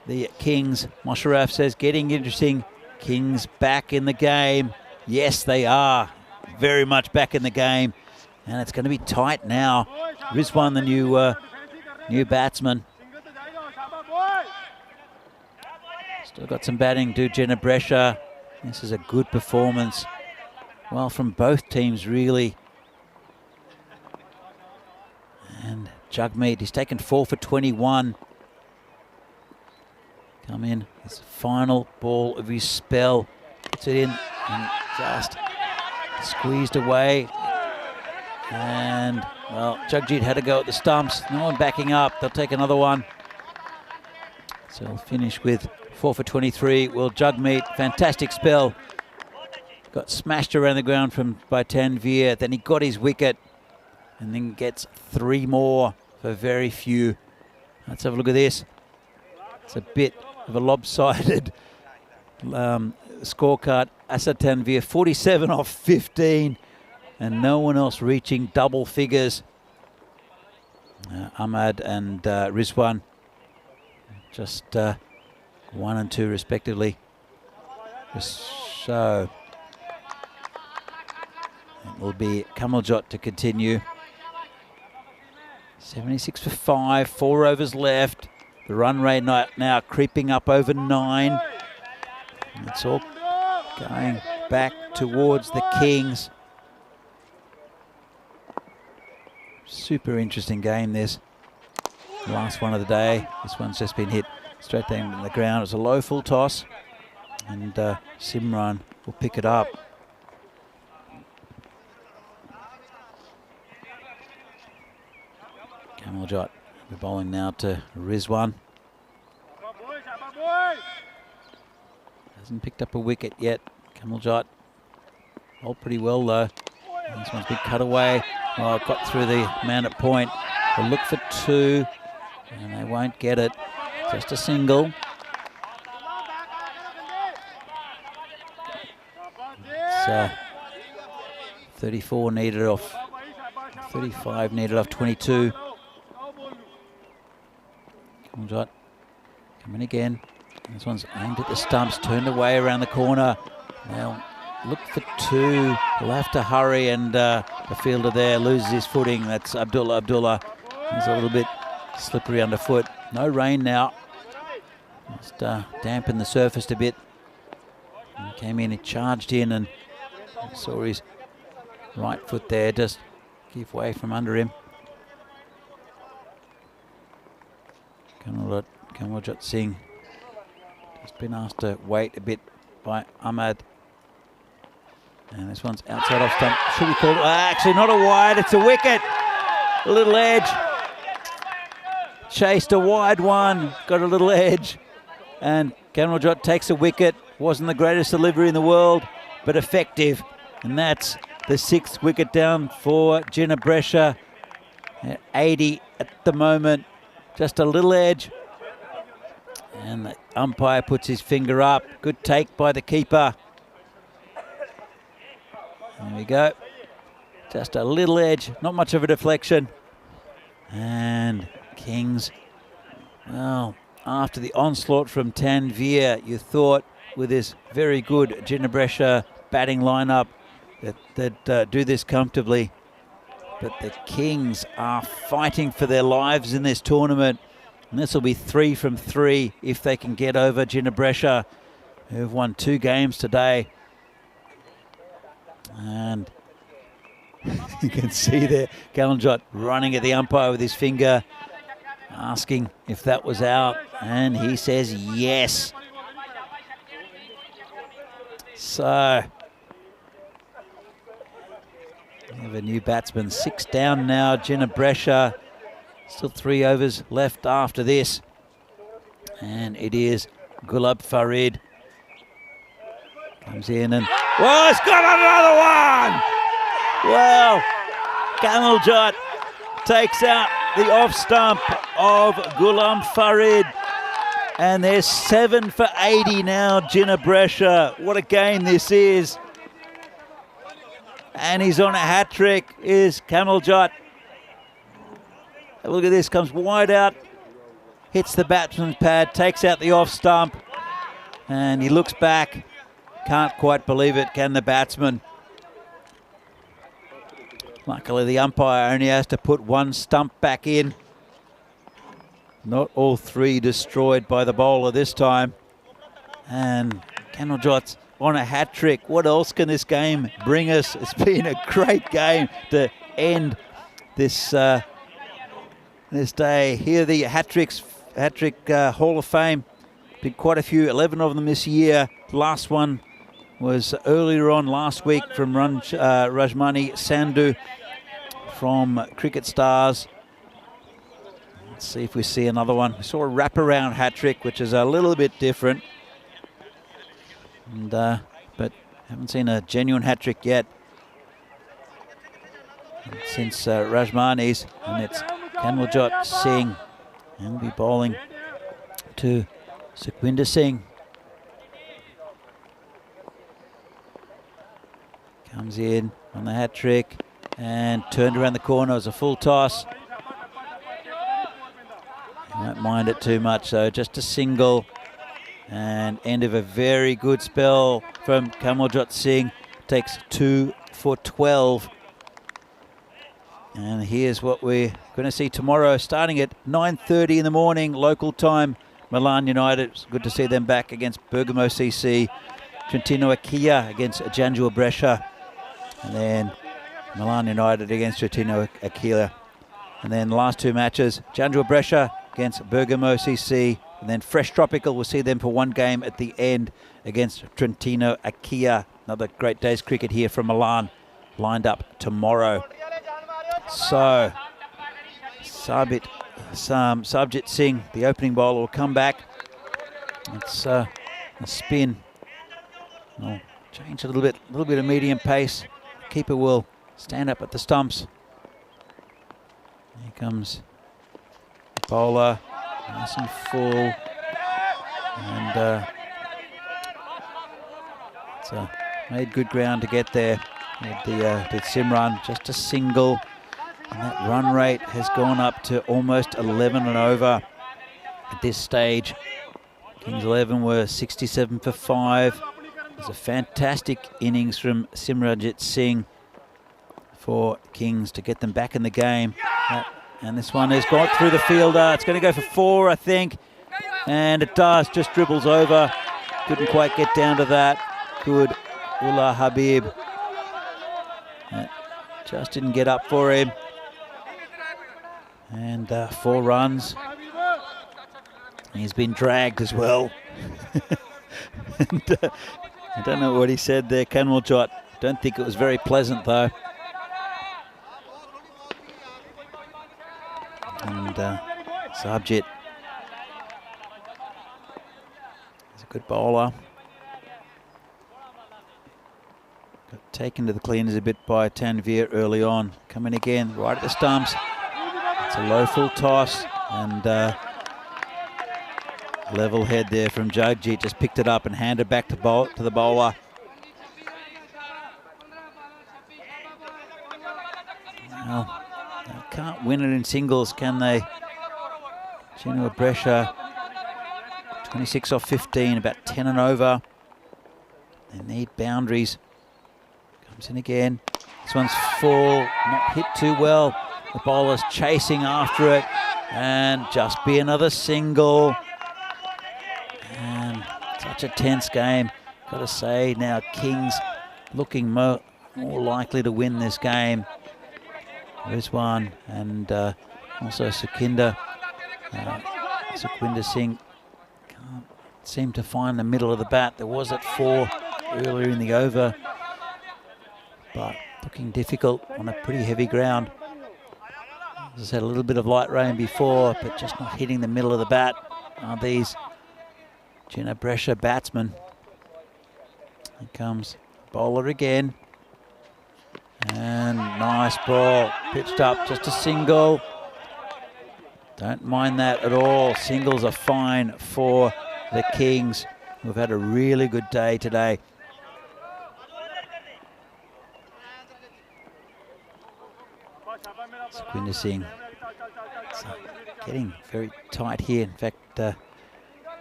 the Kings. Mosharraf says, getting interesting. Kings back in the game. Yes, they are. Very much back in the game. And it's going to be tight now. Rizwan, the new batsman. Still got some batting to Jinnah Brescia. This is a good performance. Well, from both teams, really. And Jagmeet, he's taken 4 for 21. Come in, his final ball of his spell. Puts it in and just squeezed away. And, well, Jagjit had to go at the stumps. No one backing up. They'll take another one. So he'll finish with 4 for 23. Well, Jagmeet, fantastic spell. Got smashed around the ground by Tanveer. Then he got his wicket. And then gets 3 more for very few. Let's have a look at this. It's a bit of a lopsided scorecard. Asad Tanveer, 47 off 15. And no one else reaching double figures. Ahmad and Rizwan, just 1 and 2 respectively. So will be Kamaljot to continue. 76 for 5, 4 overs left. The run rate now creeping up over 9. It's all going back towards the Kings. Super interesting game, this. Last one of the day. This one's just been hit straight down to the ground. It's a low full toss, and Simran will pick it up. Kamaljot will be bowling now to Rizwan. Hasn't picked up a wicket yet. Kamaljot bowled pretty well though. This one's been cut away. Oh, got through the man at point. They'll look for 2, and they won't get it. Just a single. It's 34 needed off, 35 needed off 22. Kamaljot coming again. This one's aimed at the stumps, turned away around the corner. Now look for 2. He'll have to hurry, and the fielder there loses his footing. That's Abdullah. He's a little bit slippery underfoot. No rain now. Just dampened the surface a bit. He came in, he charged in, and saw his right foot there just give way from under him. Kamaljot Singh just been asked to wait a bit by Ahmad. And this one's outside off stump. Should be called, actually not a wide, it's a wicket. A little edge. Chased a wide one, got a little edge. And Kamaljot takes a wicket. Wasn't the greatest delivery in the world, but effective. And that's the 6th wicket down for Ginebresha. At 80 at the moment. Just a little edge. And the umpire puts his finger up. Good take by the keeper. There we go. Just a little edge, not much of a deflection. And Kings, well, after the onslaught from Tanveer, you thought with this very good Ginebresha batting lineup that they'd do this comfortably. But the Kings are fighting for their lives in this tournament. And this will be 3 from 3 if they can get over Ginebresha, who've won 2 games today. And you can see there Kamaljot running at the umpire with his finger, asking if that was out, and he says yes. So we have a new batsman, 6 down now, Ginebresha. Still 3 overs left after this. And it is Gulab Farid. Comes in and, whoa, it's got another one! Well, Kamaljot takes out the off stump of Ghulam Farid. And they're 7 for 80 now, Ginebresha. What a game this is. And he's on a hat-trick, is Kamaljot. Look at this, comes wide out, hits the batsman's pad, takes out the off stump, and he looks back. Can't quite believe it, can the batsman? Luckily, the umpire only has to put 1 stump back in. Not all 3 destroyed by the bowler this time. And Kamaljot's on a hat-trick. What else can this game bring us? It's been a great game to end this this day. Here the hat-trick Hall of Fame. Been quite a few, 11 of them this year. Last one was earlier on last week from Rajmani Sandhu from Cricket Stars. Let's see if we see another one. We saw a wraparound hat-trick, which is a little bit different. And, but haven't seen a genuine hat-trick yet since Rajmani's, and it's Kamaljot Singh, and will be bowling to Sukhwinder Singh. Comes in on the hat-trick and turned around the corner as a full toss. You won't mind it too much, so just a single. And end of a very good spell from Kamaljot Singh. Takes 2 for 12. And here's what we're going to see tomorrow, starting at 9:30 in the morning, local time. Milan United, it's good to see them back against Bergamo CC. Trentino Acquia against Giangio Brescia. And then Milan United against Trentino Acquia. And then the last two matches, Giangio Brescia against Bergamo CC. And then Fresh Tropical, we'll see them for one game at the end against Trentino Acquia. Another great day's cricket here from Milan, lined up tomorrow. So, Sarabjit Singh, the opening bowler, will come back. It's a spin. I'll change a little bit of medium pace. Keeper will stand up at the stumps. Here comes the bowler, nice and full. And it's made good ground to get there. Did Simran, just a single. And that run rate has gone up to almost 11 and over at this stage. Kings 11 were 67 for 5. It was a fantastic innings from Simranjit Singh for Kings to get them back in the game. And this one has gone through the fielder. It's going to go for 4, I think. And it does, just dribbles over. Couldn't quite get down to that. Good, Ullah Habib. Just didn't get up for him. And 4 runs. He's been dragged as well. And, I don't know what he said there, Kanwaljot. Don't think it was very pleasant though. And Sarabjit is a good bowler. Got taken to the cleaners a bit by Tanvir early on. Coming again, right at the stumps. It's a low full toss, and level head there from Jagjit. Just picked it up and handed back to the bowler. Well, they can't win it in singles, can they? Gino Brescia, 26 off 15, about 10 and over. They need boundaries. Comes in again. This one's full, not hit too well. The bowler's chasing after it, and just be another single. And such a tense game. Got to say now, Kings looking more likely to win this game. There's one, and also Sukhwinder Singh can't seem to find the middle of the bat. There was at 4 earlier in the over, but looking difficult on a pretty heavy ground. Just had a little bit of light rain before, but just not hitting the middle of the bat are these Gino Brescia batsmen. Here comes bowler again. And nice ball, pitched up, just a single. Don't mind that at all. Singles are fine for the Kings, who've had a really good day today. Sukhwinder Singh. It's getting very tight here. In fact, well,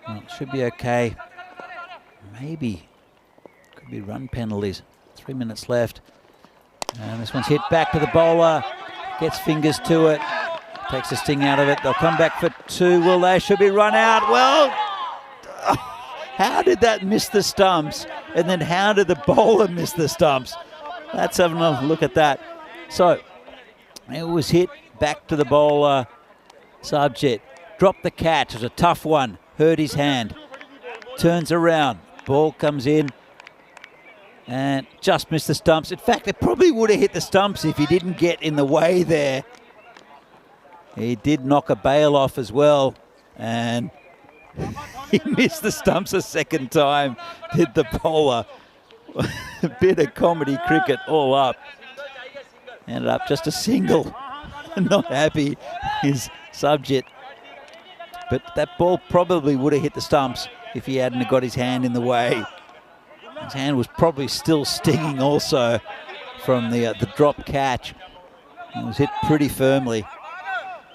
it should be okay. Maybe could be run penalties. 3 minutes left. And this one's hit back to the bowler. Gets fingers to it. Takes the sting out of it. They'll come back for 2. Will they? Should be run out. Well, how did that miss the stumps? And then how did the bowler miss the stumps? Let's have a look at that. So, it was hit back to the bowler. Sarabjit dropped the catch. It was a tough one. Hurt his hand. Turns around. Ball comes in. And just missed the stumps. In fact, it probably would have hit the stumps if he didn't get in the way there. He did knock a bail off as well. And he missed the stumps a second time, did the bowler. A bit of comedy cricket all up. Ended up just a single. Not happy is Sarabjit. But that ball probably would have hit the stumps if he hadn't got his hand in the way. His hand was probably still stinging also from the drop catch. It was hit pretty firmly.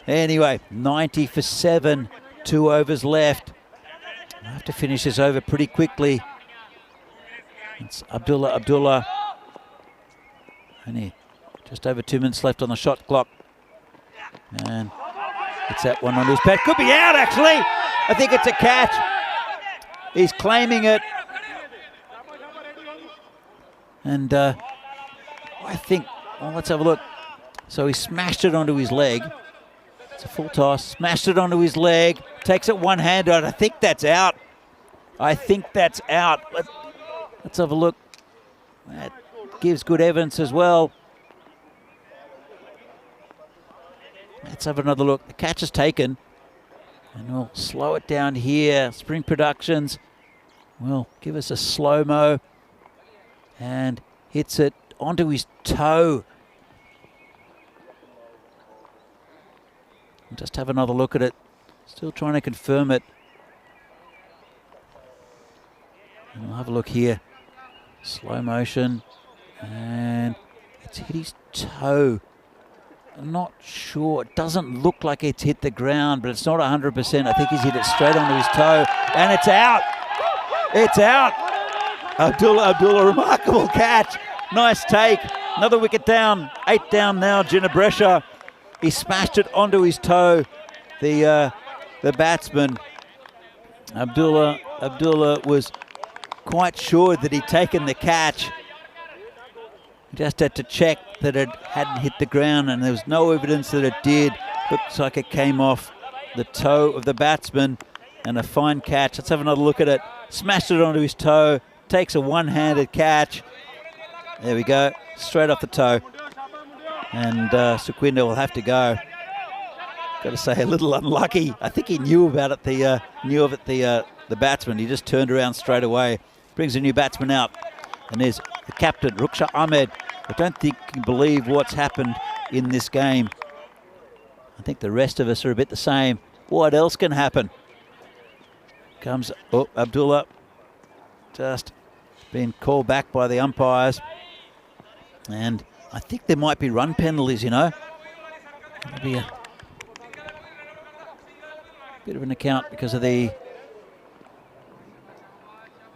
Anyway, 90 for 7, 2 overs left. I have to finish this over pretty quickly. It's Abdullah Only just over 2 minutes left on the shot clock. And it's that one on his pad. Could be out, actually. I think it's a catch. He's claiming it. And I think, well, let's have a look. So he smashed it onto his leg. It's a full toss. Smashed it onto his leg. Takes it one-handed. I think that's out. I think that's out. Let's have a look. That gives good evidence as well. Let's have another look. The catch is taken. And we'll slow it down here. Spring Productions will give us a slow-mo. And hits it onto his toe. We'll just have another look at it. Still trying to confirm it. And we'll have a look here. Slow motion. And it's hit his toe. I'm not sure. It doesn't look like it's hit the ground, but it's not 100%. I think he's hit it straight onto his toe. And it's out. It's out. Abdullah, remarkable catch. Nice take. Another wicket down. 8 down now, Ginebrescia. He smashed it onto his toe. The batsman, Abdullah was quite sure that he'd taken the catch. Just had to check that it hadn't hit the ground, and there was no evidence that it did. Looks like it came off the toe of the batsman, and a fine catch. Let's have another look at it. Smashed it onto his toe. Takes a one-handed catch. There we go. Straight off the toe. And Suquindo will have to go. Got to say, a little unlucky. I think he knew about it. The batsman. He just turned around straight away. Brings a new batsman out, and there's the captain, Ruksha Ahmed. I don't think you can believe what's happened in this game. I think the rest of us are a bit the same. What else can happen? Comes Abdullah, just being called back by the umpires, and I think there might be run penalties, you know. It'll be a bit of an account because of the...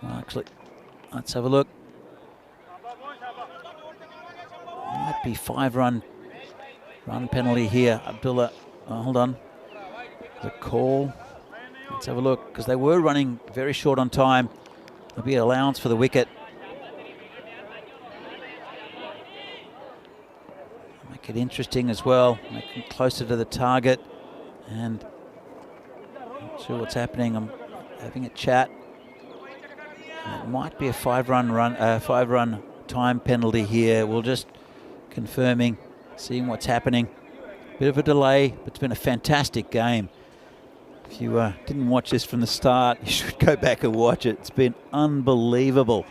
Well, actually, let's have a look. Might be 5-run penalty here. Abdullah, hold on. The call. Let's have a look, because they were running very short on time. There'll be an allowance for the wicket. Make it interesting as well. Make it closer to the target. And not sure what's happening. I'm having a chat. It might be a 5-run time penalty here. We'll just confirming, seeing what's happening. Bit of a delay, but it's been a fantastic game. If you didn't watch this from the start, you should go back and watch it. It's been unbelievable.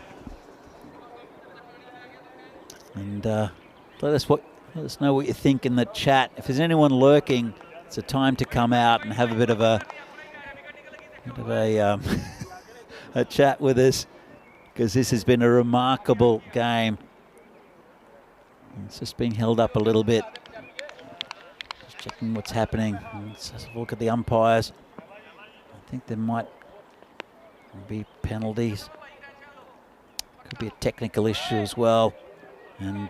And let us know what you think in the chat. If there's anyone lurking, it's a time to come out and have a bit of a a chat with us, because this has been a remarkable game. It's just being held up a little bit. Just checking what's happening. Let's just look at the umpires. I think there might be penalties. Could be a technical issue as well. And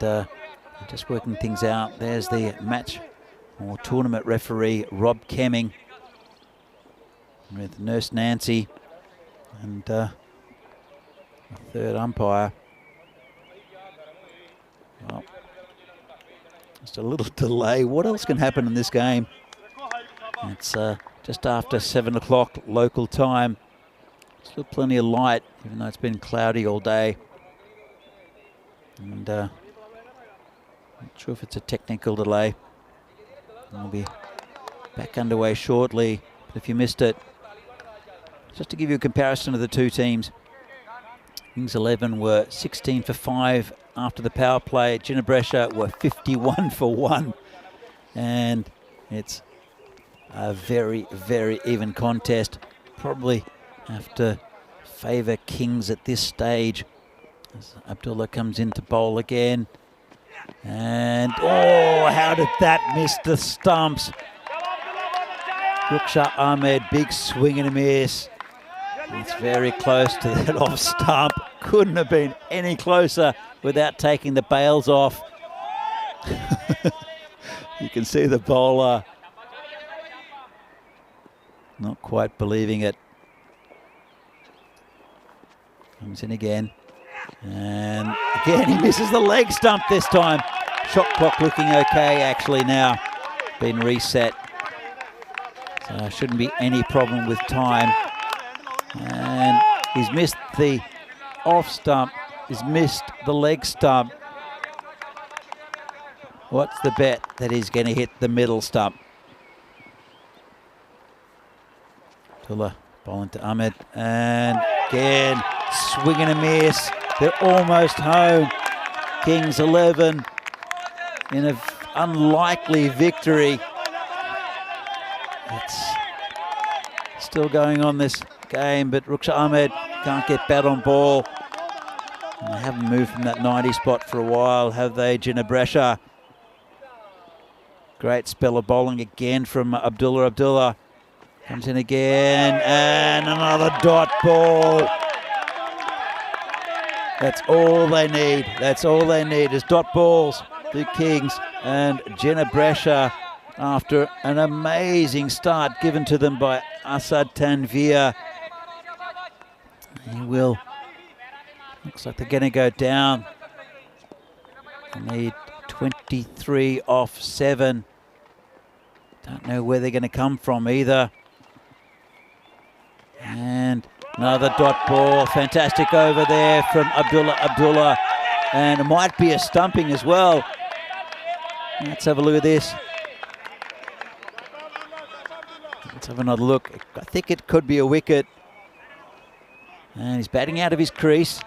just working things out. There's the match or tournament referee, Rob Kemming, with Nurse Nancy, and the third umpire. Well, just a little delay. What else can happen in this game? It's just after 7 o'clock local time. Still plenty of light, even though it's been cloudy all day. And not sure if it's a technical delay. We'll be back underway shortly. But if you missed it, just to give you a comparison of the two teams, Kings 11 were 16 for 5 after the power play. Ginebrescia were 51 for 1. And it's a very, very even contest. Probably have to favour Kings at this stage. As Abdullah comes in to bowl again. And, oh, how did that miss the stumps? Ruksha Ahmed, big swing and a miss. It's very close to that off stump. Couldn't have been any closer without taking the bails off. You can see the bowler not quite believing it. Comes in again. And again, he misses the leg stump this time. Shot clock looking okay actually now. Been reset. So shouldn't be any problem with time. And he's missed the off stump. He's missed the leg stump. What's the bet that he's going to hit the middle stump? Abdullah bowling to Ahmed. And again, swing and a miss. They're almost home. Kings 11 in an unlikely victory. It's still going on this game, but Rukhsar Ahmed can't get bat on ball. And they haven't moved from that 90 spot for a while, have they, Ginebresha? Great spell of bowling again from Abdullah. Abdullah comes in again, and another dot ball. That's all they need. That's all they need is dot balls. The Kings and Ginebresha, after an amazing start given to them by Asad Tanvir. He will. Looks like they're going to go down. They need 23 off 7. Don't know where they're going to come from either. And another dot ball. Fantastic over there from Abdullah. And it might be a stumping as well. Let's have a look at this. Let's have another look. I think it could be a wicket. And he's batting out of his crease.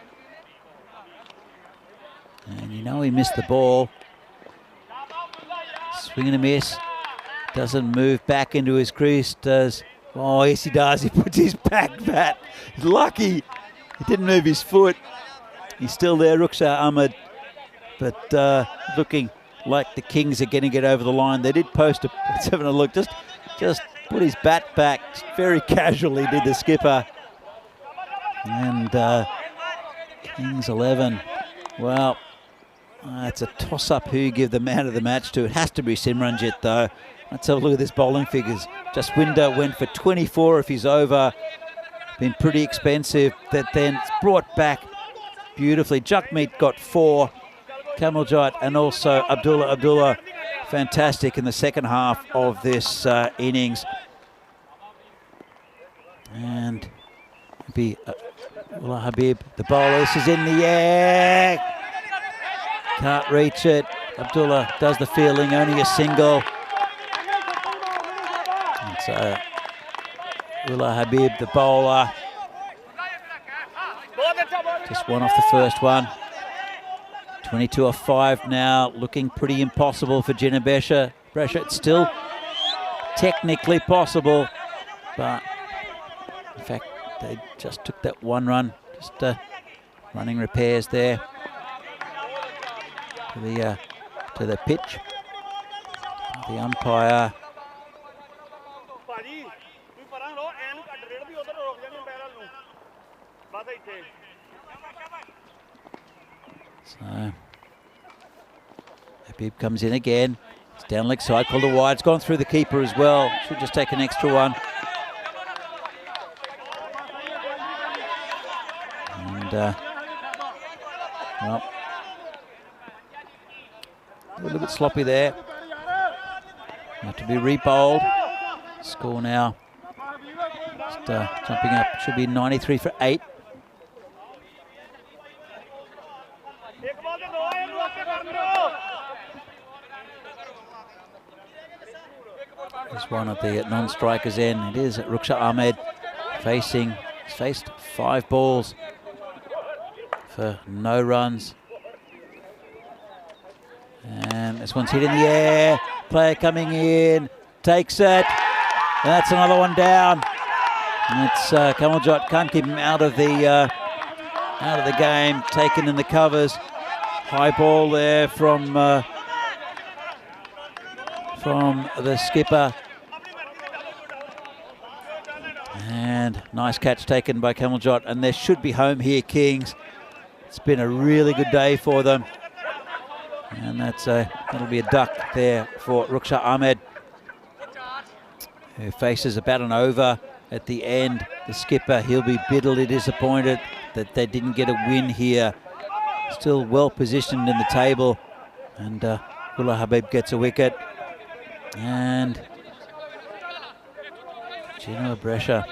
And you know he missed the ball. Swing and a miss. Doesn't move back into his crease, does. Oh, yes he does. He puts his back bat. He's lucky. He didn't move his foot. He's still there, Rukhsar Ahmed. But looking like the Kings are going to get over the line. They did post a, let's have a look. Just put his bat back. Very casually did the skipper. And Kings 11. Well, it's a toss-up who you give the man of the match to. It has to be Simranjit, though. Let's have a look at this bowling figures. Jaswinder went for 24 if he's over. Been pretty expensive. That then it's brought back beautifully. Jagmeet got 4. Kamaljot and also Abdullah. Fantastic in the second half of this innings. And be Ullah Habib, the bowler. This is in the air. Can't reach it. Abdullah does the fielding, only a single. And so Ullah Habib, the bowler. Just one off the first one. 22 off 5 now, looking pretty impossible for Ginebresha. It's still technically possible, but in fact they just took that one run. Just running repairs there to the pitch. The umpire. So Habib comes in again. It's down leg side, called a wide. It's gone through the keeper as well. Should just take an extra one. And well, a little bit sloppy there. Have to be re-bowled. Score now. Just jumping up. Should be 93 for 8. There's one of the non-strikers in. It is Rukhsar Ahmed faced 5 balls for no runs. And this one's hit in the air. Player coming in, takes it. And that's another one down. And it's Kamaljot can't keep him out of the game. Taken in the covers. High ball there from the skipper. And nice catch taken by Kamaljot. And there should be home here, Kings. It's been a really good day for them. And that'll be a duck there for Ruksha Ahmed, who faces about an over at the end. The skipper, he'll be bitterly disappointed that they didn't get a win here. Still well positioned in the table. And Ullah Habib gets a wicket. And Gina Brescia,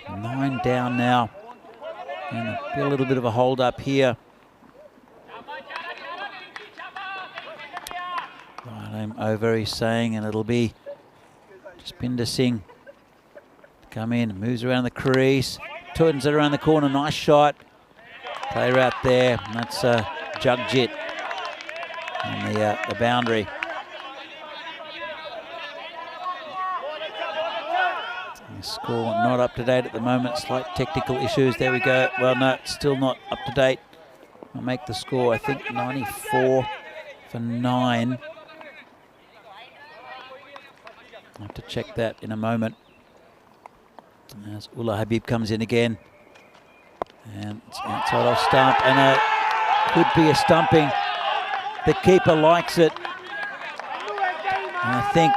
9 down now. And a little bit of a hold up here. I'm over, he's saying, and it'll be Jaspinder Singh come in, moves around the crease, turns it around the corner, nice shot. Player out there, and that's Jagjit on the boundary. The score not up to date at the moment, slight technical issues. There we go. Well, no, it's still not up to date. I'll make the score, I think, 94 for 9. I'll have to check that in a moment. As Ullah Habib comes in again. And it's outside off stump, and could be a stumping. The keeper likes it. And I think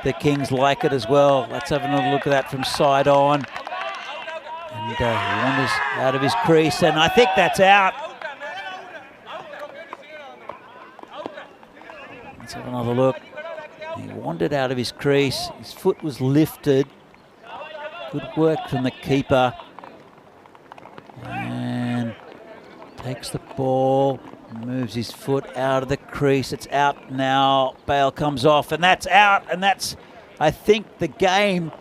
the Kings like it as well. Let's have another look at that from side on. And he wanders out of his crease, and I think that's out. Let's have another look. He wandered out of his crease. His foot was lifted. Good work from the keeper. And takes the ball, moves his foot out of the crease. It's out now. Bail comes off, and that's out. And that's, I think, the game.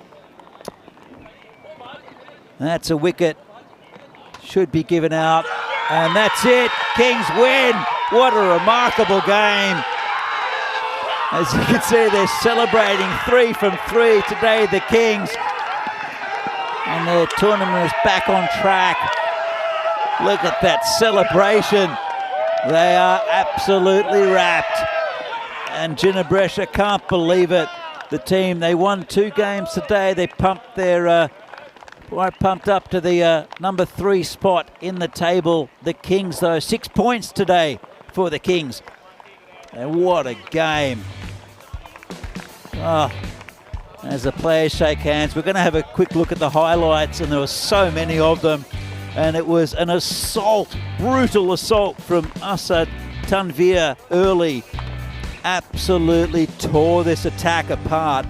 And that's a wicket. Should be given out. And that's it. Kings win. What a remarkable game. As you can see, they're celebrating 3 from 3 today, the Kings. And their tournament is back on track. Look at that celebration. They are absolutely wrapped. And Gina Brescia can't believe it. The team, they won 2 games today. They pumped their, pumped up to the number 3 spot in the table. The Kings, though, 6 points today for the Kings. And what a game. Oh, as the players shake hands, we're going to have a quick look at the highlights, and there were so many of them. And it was an assault, brutal assault from Asad Tanvir early. Absolutely tore this attack apart.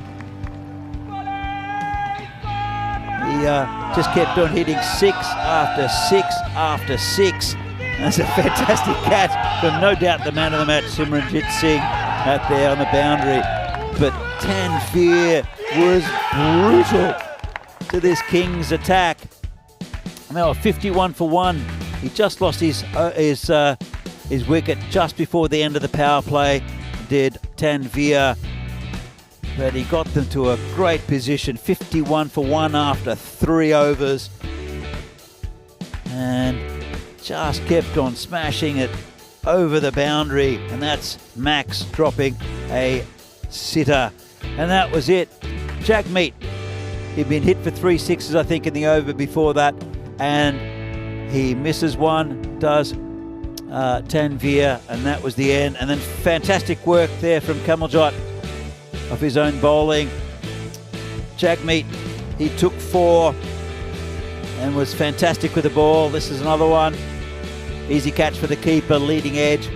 He just kept on hitting 6 after 6 after 6. That's a fantastic catch from no doubt the man of the match, Simranjit Singh, out there on the boundary. But Tanvir was brutal to this Kings attack. And they were 51 for 1. He just lost his wicket just before the end of the power play, did Tanvir. But he got them to a great position, 51 for 1 after 3 overs. And just kept on smashing it over the boundary, and that's Max dropping a sitter. And that was it. Jagmeet, he'd been hit for 3 sixes, I think, in the over before that, and he misses one, does Tanvir, and that was the end. And then fantastic work there from Kamaljot of his own bowling. Jagmeet, he took 4 and was fantastic with the ball. This is another one. Easy catch for the keeper, leading edge.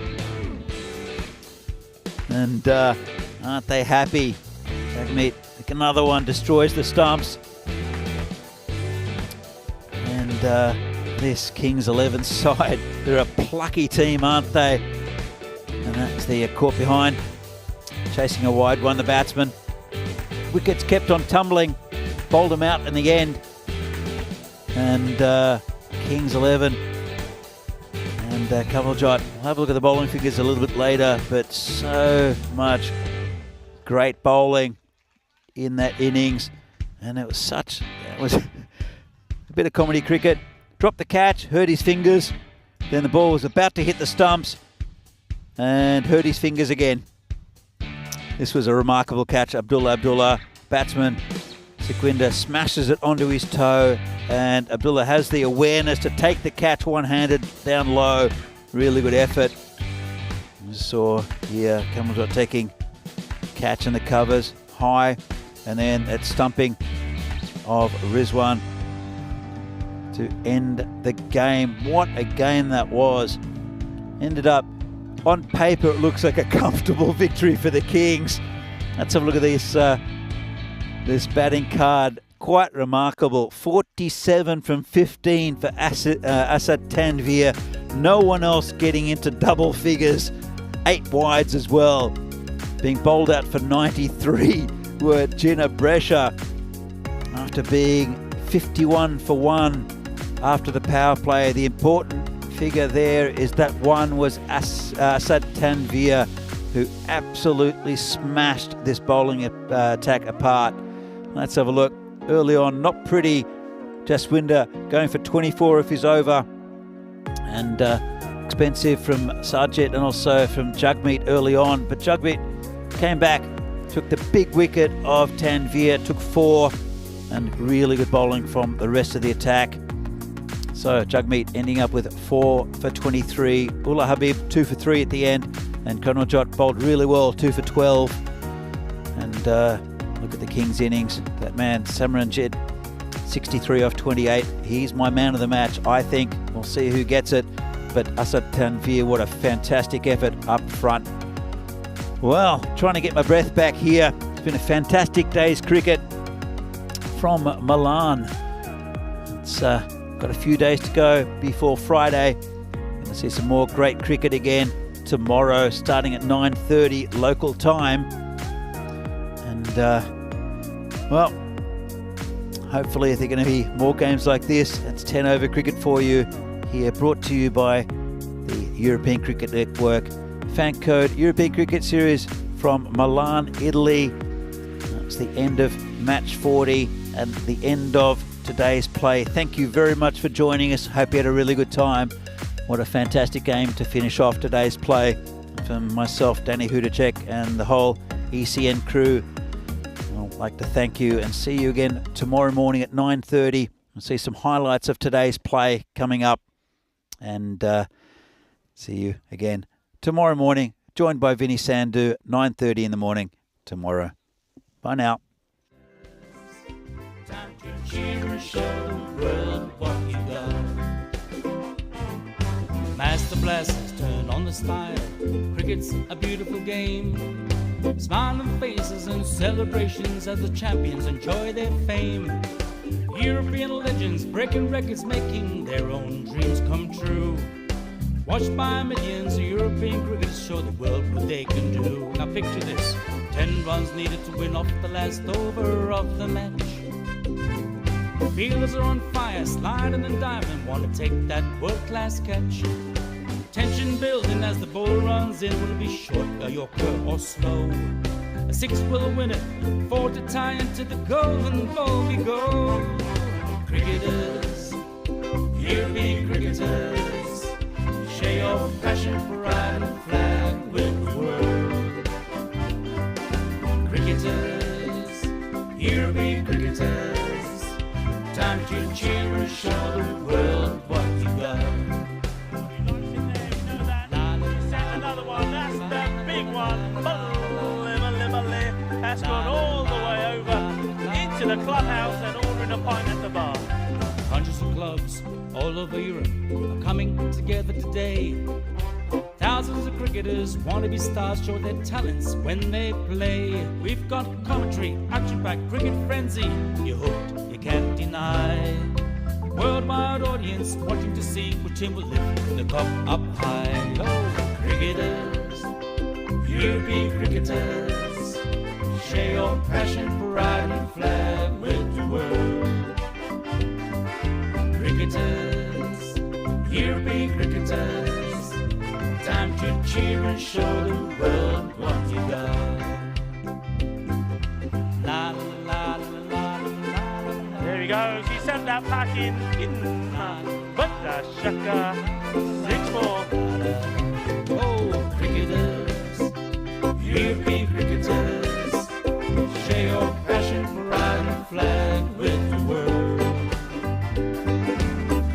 And aren't they happy? Jagmeet, another one, destroys the stumps. And this Kings 11 side, they're a plucky team, aren't they? And that's the caught behind. Chasing a wide one, the batsman. Wickets kept on tumbling, bowled them out in the end. And Kings 11 and Kamaljot. We'll have a look at the bowling figures a little bit later, but so much great bowling in that innings. And it was a bit of comedy cricket. Dropped the catch, hurt his fingers. Then the ball was about to hit the stumps and hurt his fingers again. This was a remarkable catch. Abdullah, batsman, Sequinder smashes it onto his toe, and Abdullah has the awareness to take the catch one-handed down low. really good effort. We saw here Cameron taking catch in the covers high, and then that stumping of Rizwan to end the game. What a game that was. Ended up, on paper, it looks like a comfortable victory for the Kings. Let's have a look at this batting card. Quite remarkable. 47 from 15 for Asad Tanvir. No one else getting into double figures. 8 wides as well. Being bowled out for 93 were Gina Brescia after being 51 for 1 after the power play. The important figure there is that one was Asad Tanvir, who absolutely smashed this bowling attack apart. Let's have a look. Early on, not pretty. Jaswinder going for 24 of his over, and expensive from Sajid and also from Jagmeet early on. But Jagmeet came back, took the big wicket of Tanvir, took 4, and really good bowling from the rest of the attack. So Jagmeet ending up with 4 for 23. Ullah Habib 2 for 3 at the end, and Karnojot bowled really well, 2 for 12. And look at the Kings innings. That man, Samranjit, 63 off 28. He's my man of the match, I think. We'll see who gets it. But Asad Tanvir, what a fantastic effort up front. Well, trying to get my breath back here. It's been a fantastic day's cricket from Milan. It's got a few days to go before Friday. Going to see some more great cricket again tomorrow, starting at 9:30 local time. And well, hopefully there are going to be more games like this. It's 10 over cricket for you here, brought to you by the European Cricket Network. FanCode European Cricket Series from Milan, Italy. It's the end of match 40 and the end of today's play. Thank you very much for joining us. Hope you had a really good time. What a fantastic game to finish off today's play. From myself, Danny Hudacek, and the whole ECN crew, I'd like to thank you and see you again tomorrow morning at 9:30. We'll see some highlights of today's play coming up, and see you again tomorrow morning, joined by Vinny Sandhu, 9:30 in the morning tomorrow. Bye now. Time to cheer and show the world what you got. Master blasters turn on the style. Cricket's a beautiful game. Smiling faces and celebrations as the champions enjoy their fame. European legends breaking records, making their own dreams come true. Watched by millions, European cricketers show the world what they can do. Now picture this, 10 runs needed to win off the last over of the match. Fielders are on fire, sliding and diving, want to take that world-class catch. Tension building as the ball runs in. Will it be short, a yorker or slow? A 6 will win it, 4 to tie into the golden ball we go. Cricketers, European cricketers, share your passion for riding the flag with the world. Cricketers, European cricketers, time to cheer and show the world what you got. Another one, that's the big one. That's gone all the way over into the clubhouse and ordering a pint at the bar. Hundreds of clubs all over Europe are coming together today. Thousands of cricketers want to be stars, show their talents when they play. We've got commentary, action-packed cricket frenzy. You're hooked, you can't deny. Worldwide audience watching to see which team will lift the cup up high. Oh, cricketers, European cricketers, share your passion for riding the flag with the world. Cricketers, European cricketers, time to cheer and show the world what you got. La la la la la la. There he goes, he sent that pack in but the shaka, 6 more. Oh, cricketers, European cricketers, share your passion for riding the flag with the world.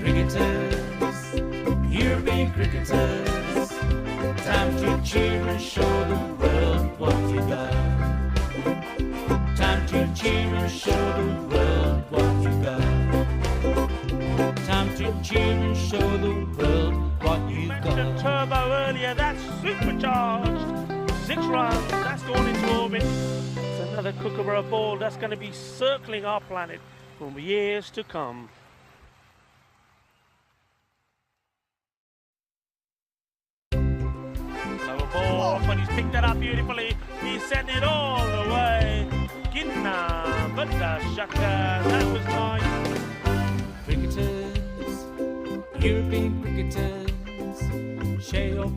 Cricketers, European cricketers, cheer and show the world what you got. Time to cheer and show the world what you Mentioned got. turbo earlier, that's supercharged. 6 runs, that's going into orbit. It's another Kookaburra ball that's going to be circling our planet for years to come. Lower ball, but he's picked that up beautifully. He's sent it all the way. Ginna, but the shaka, that was nice. Cricketers, European cricketers, share your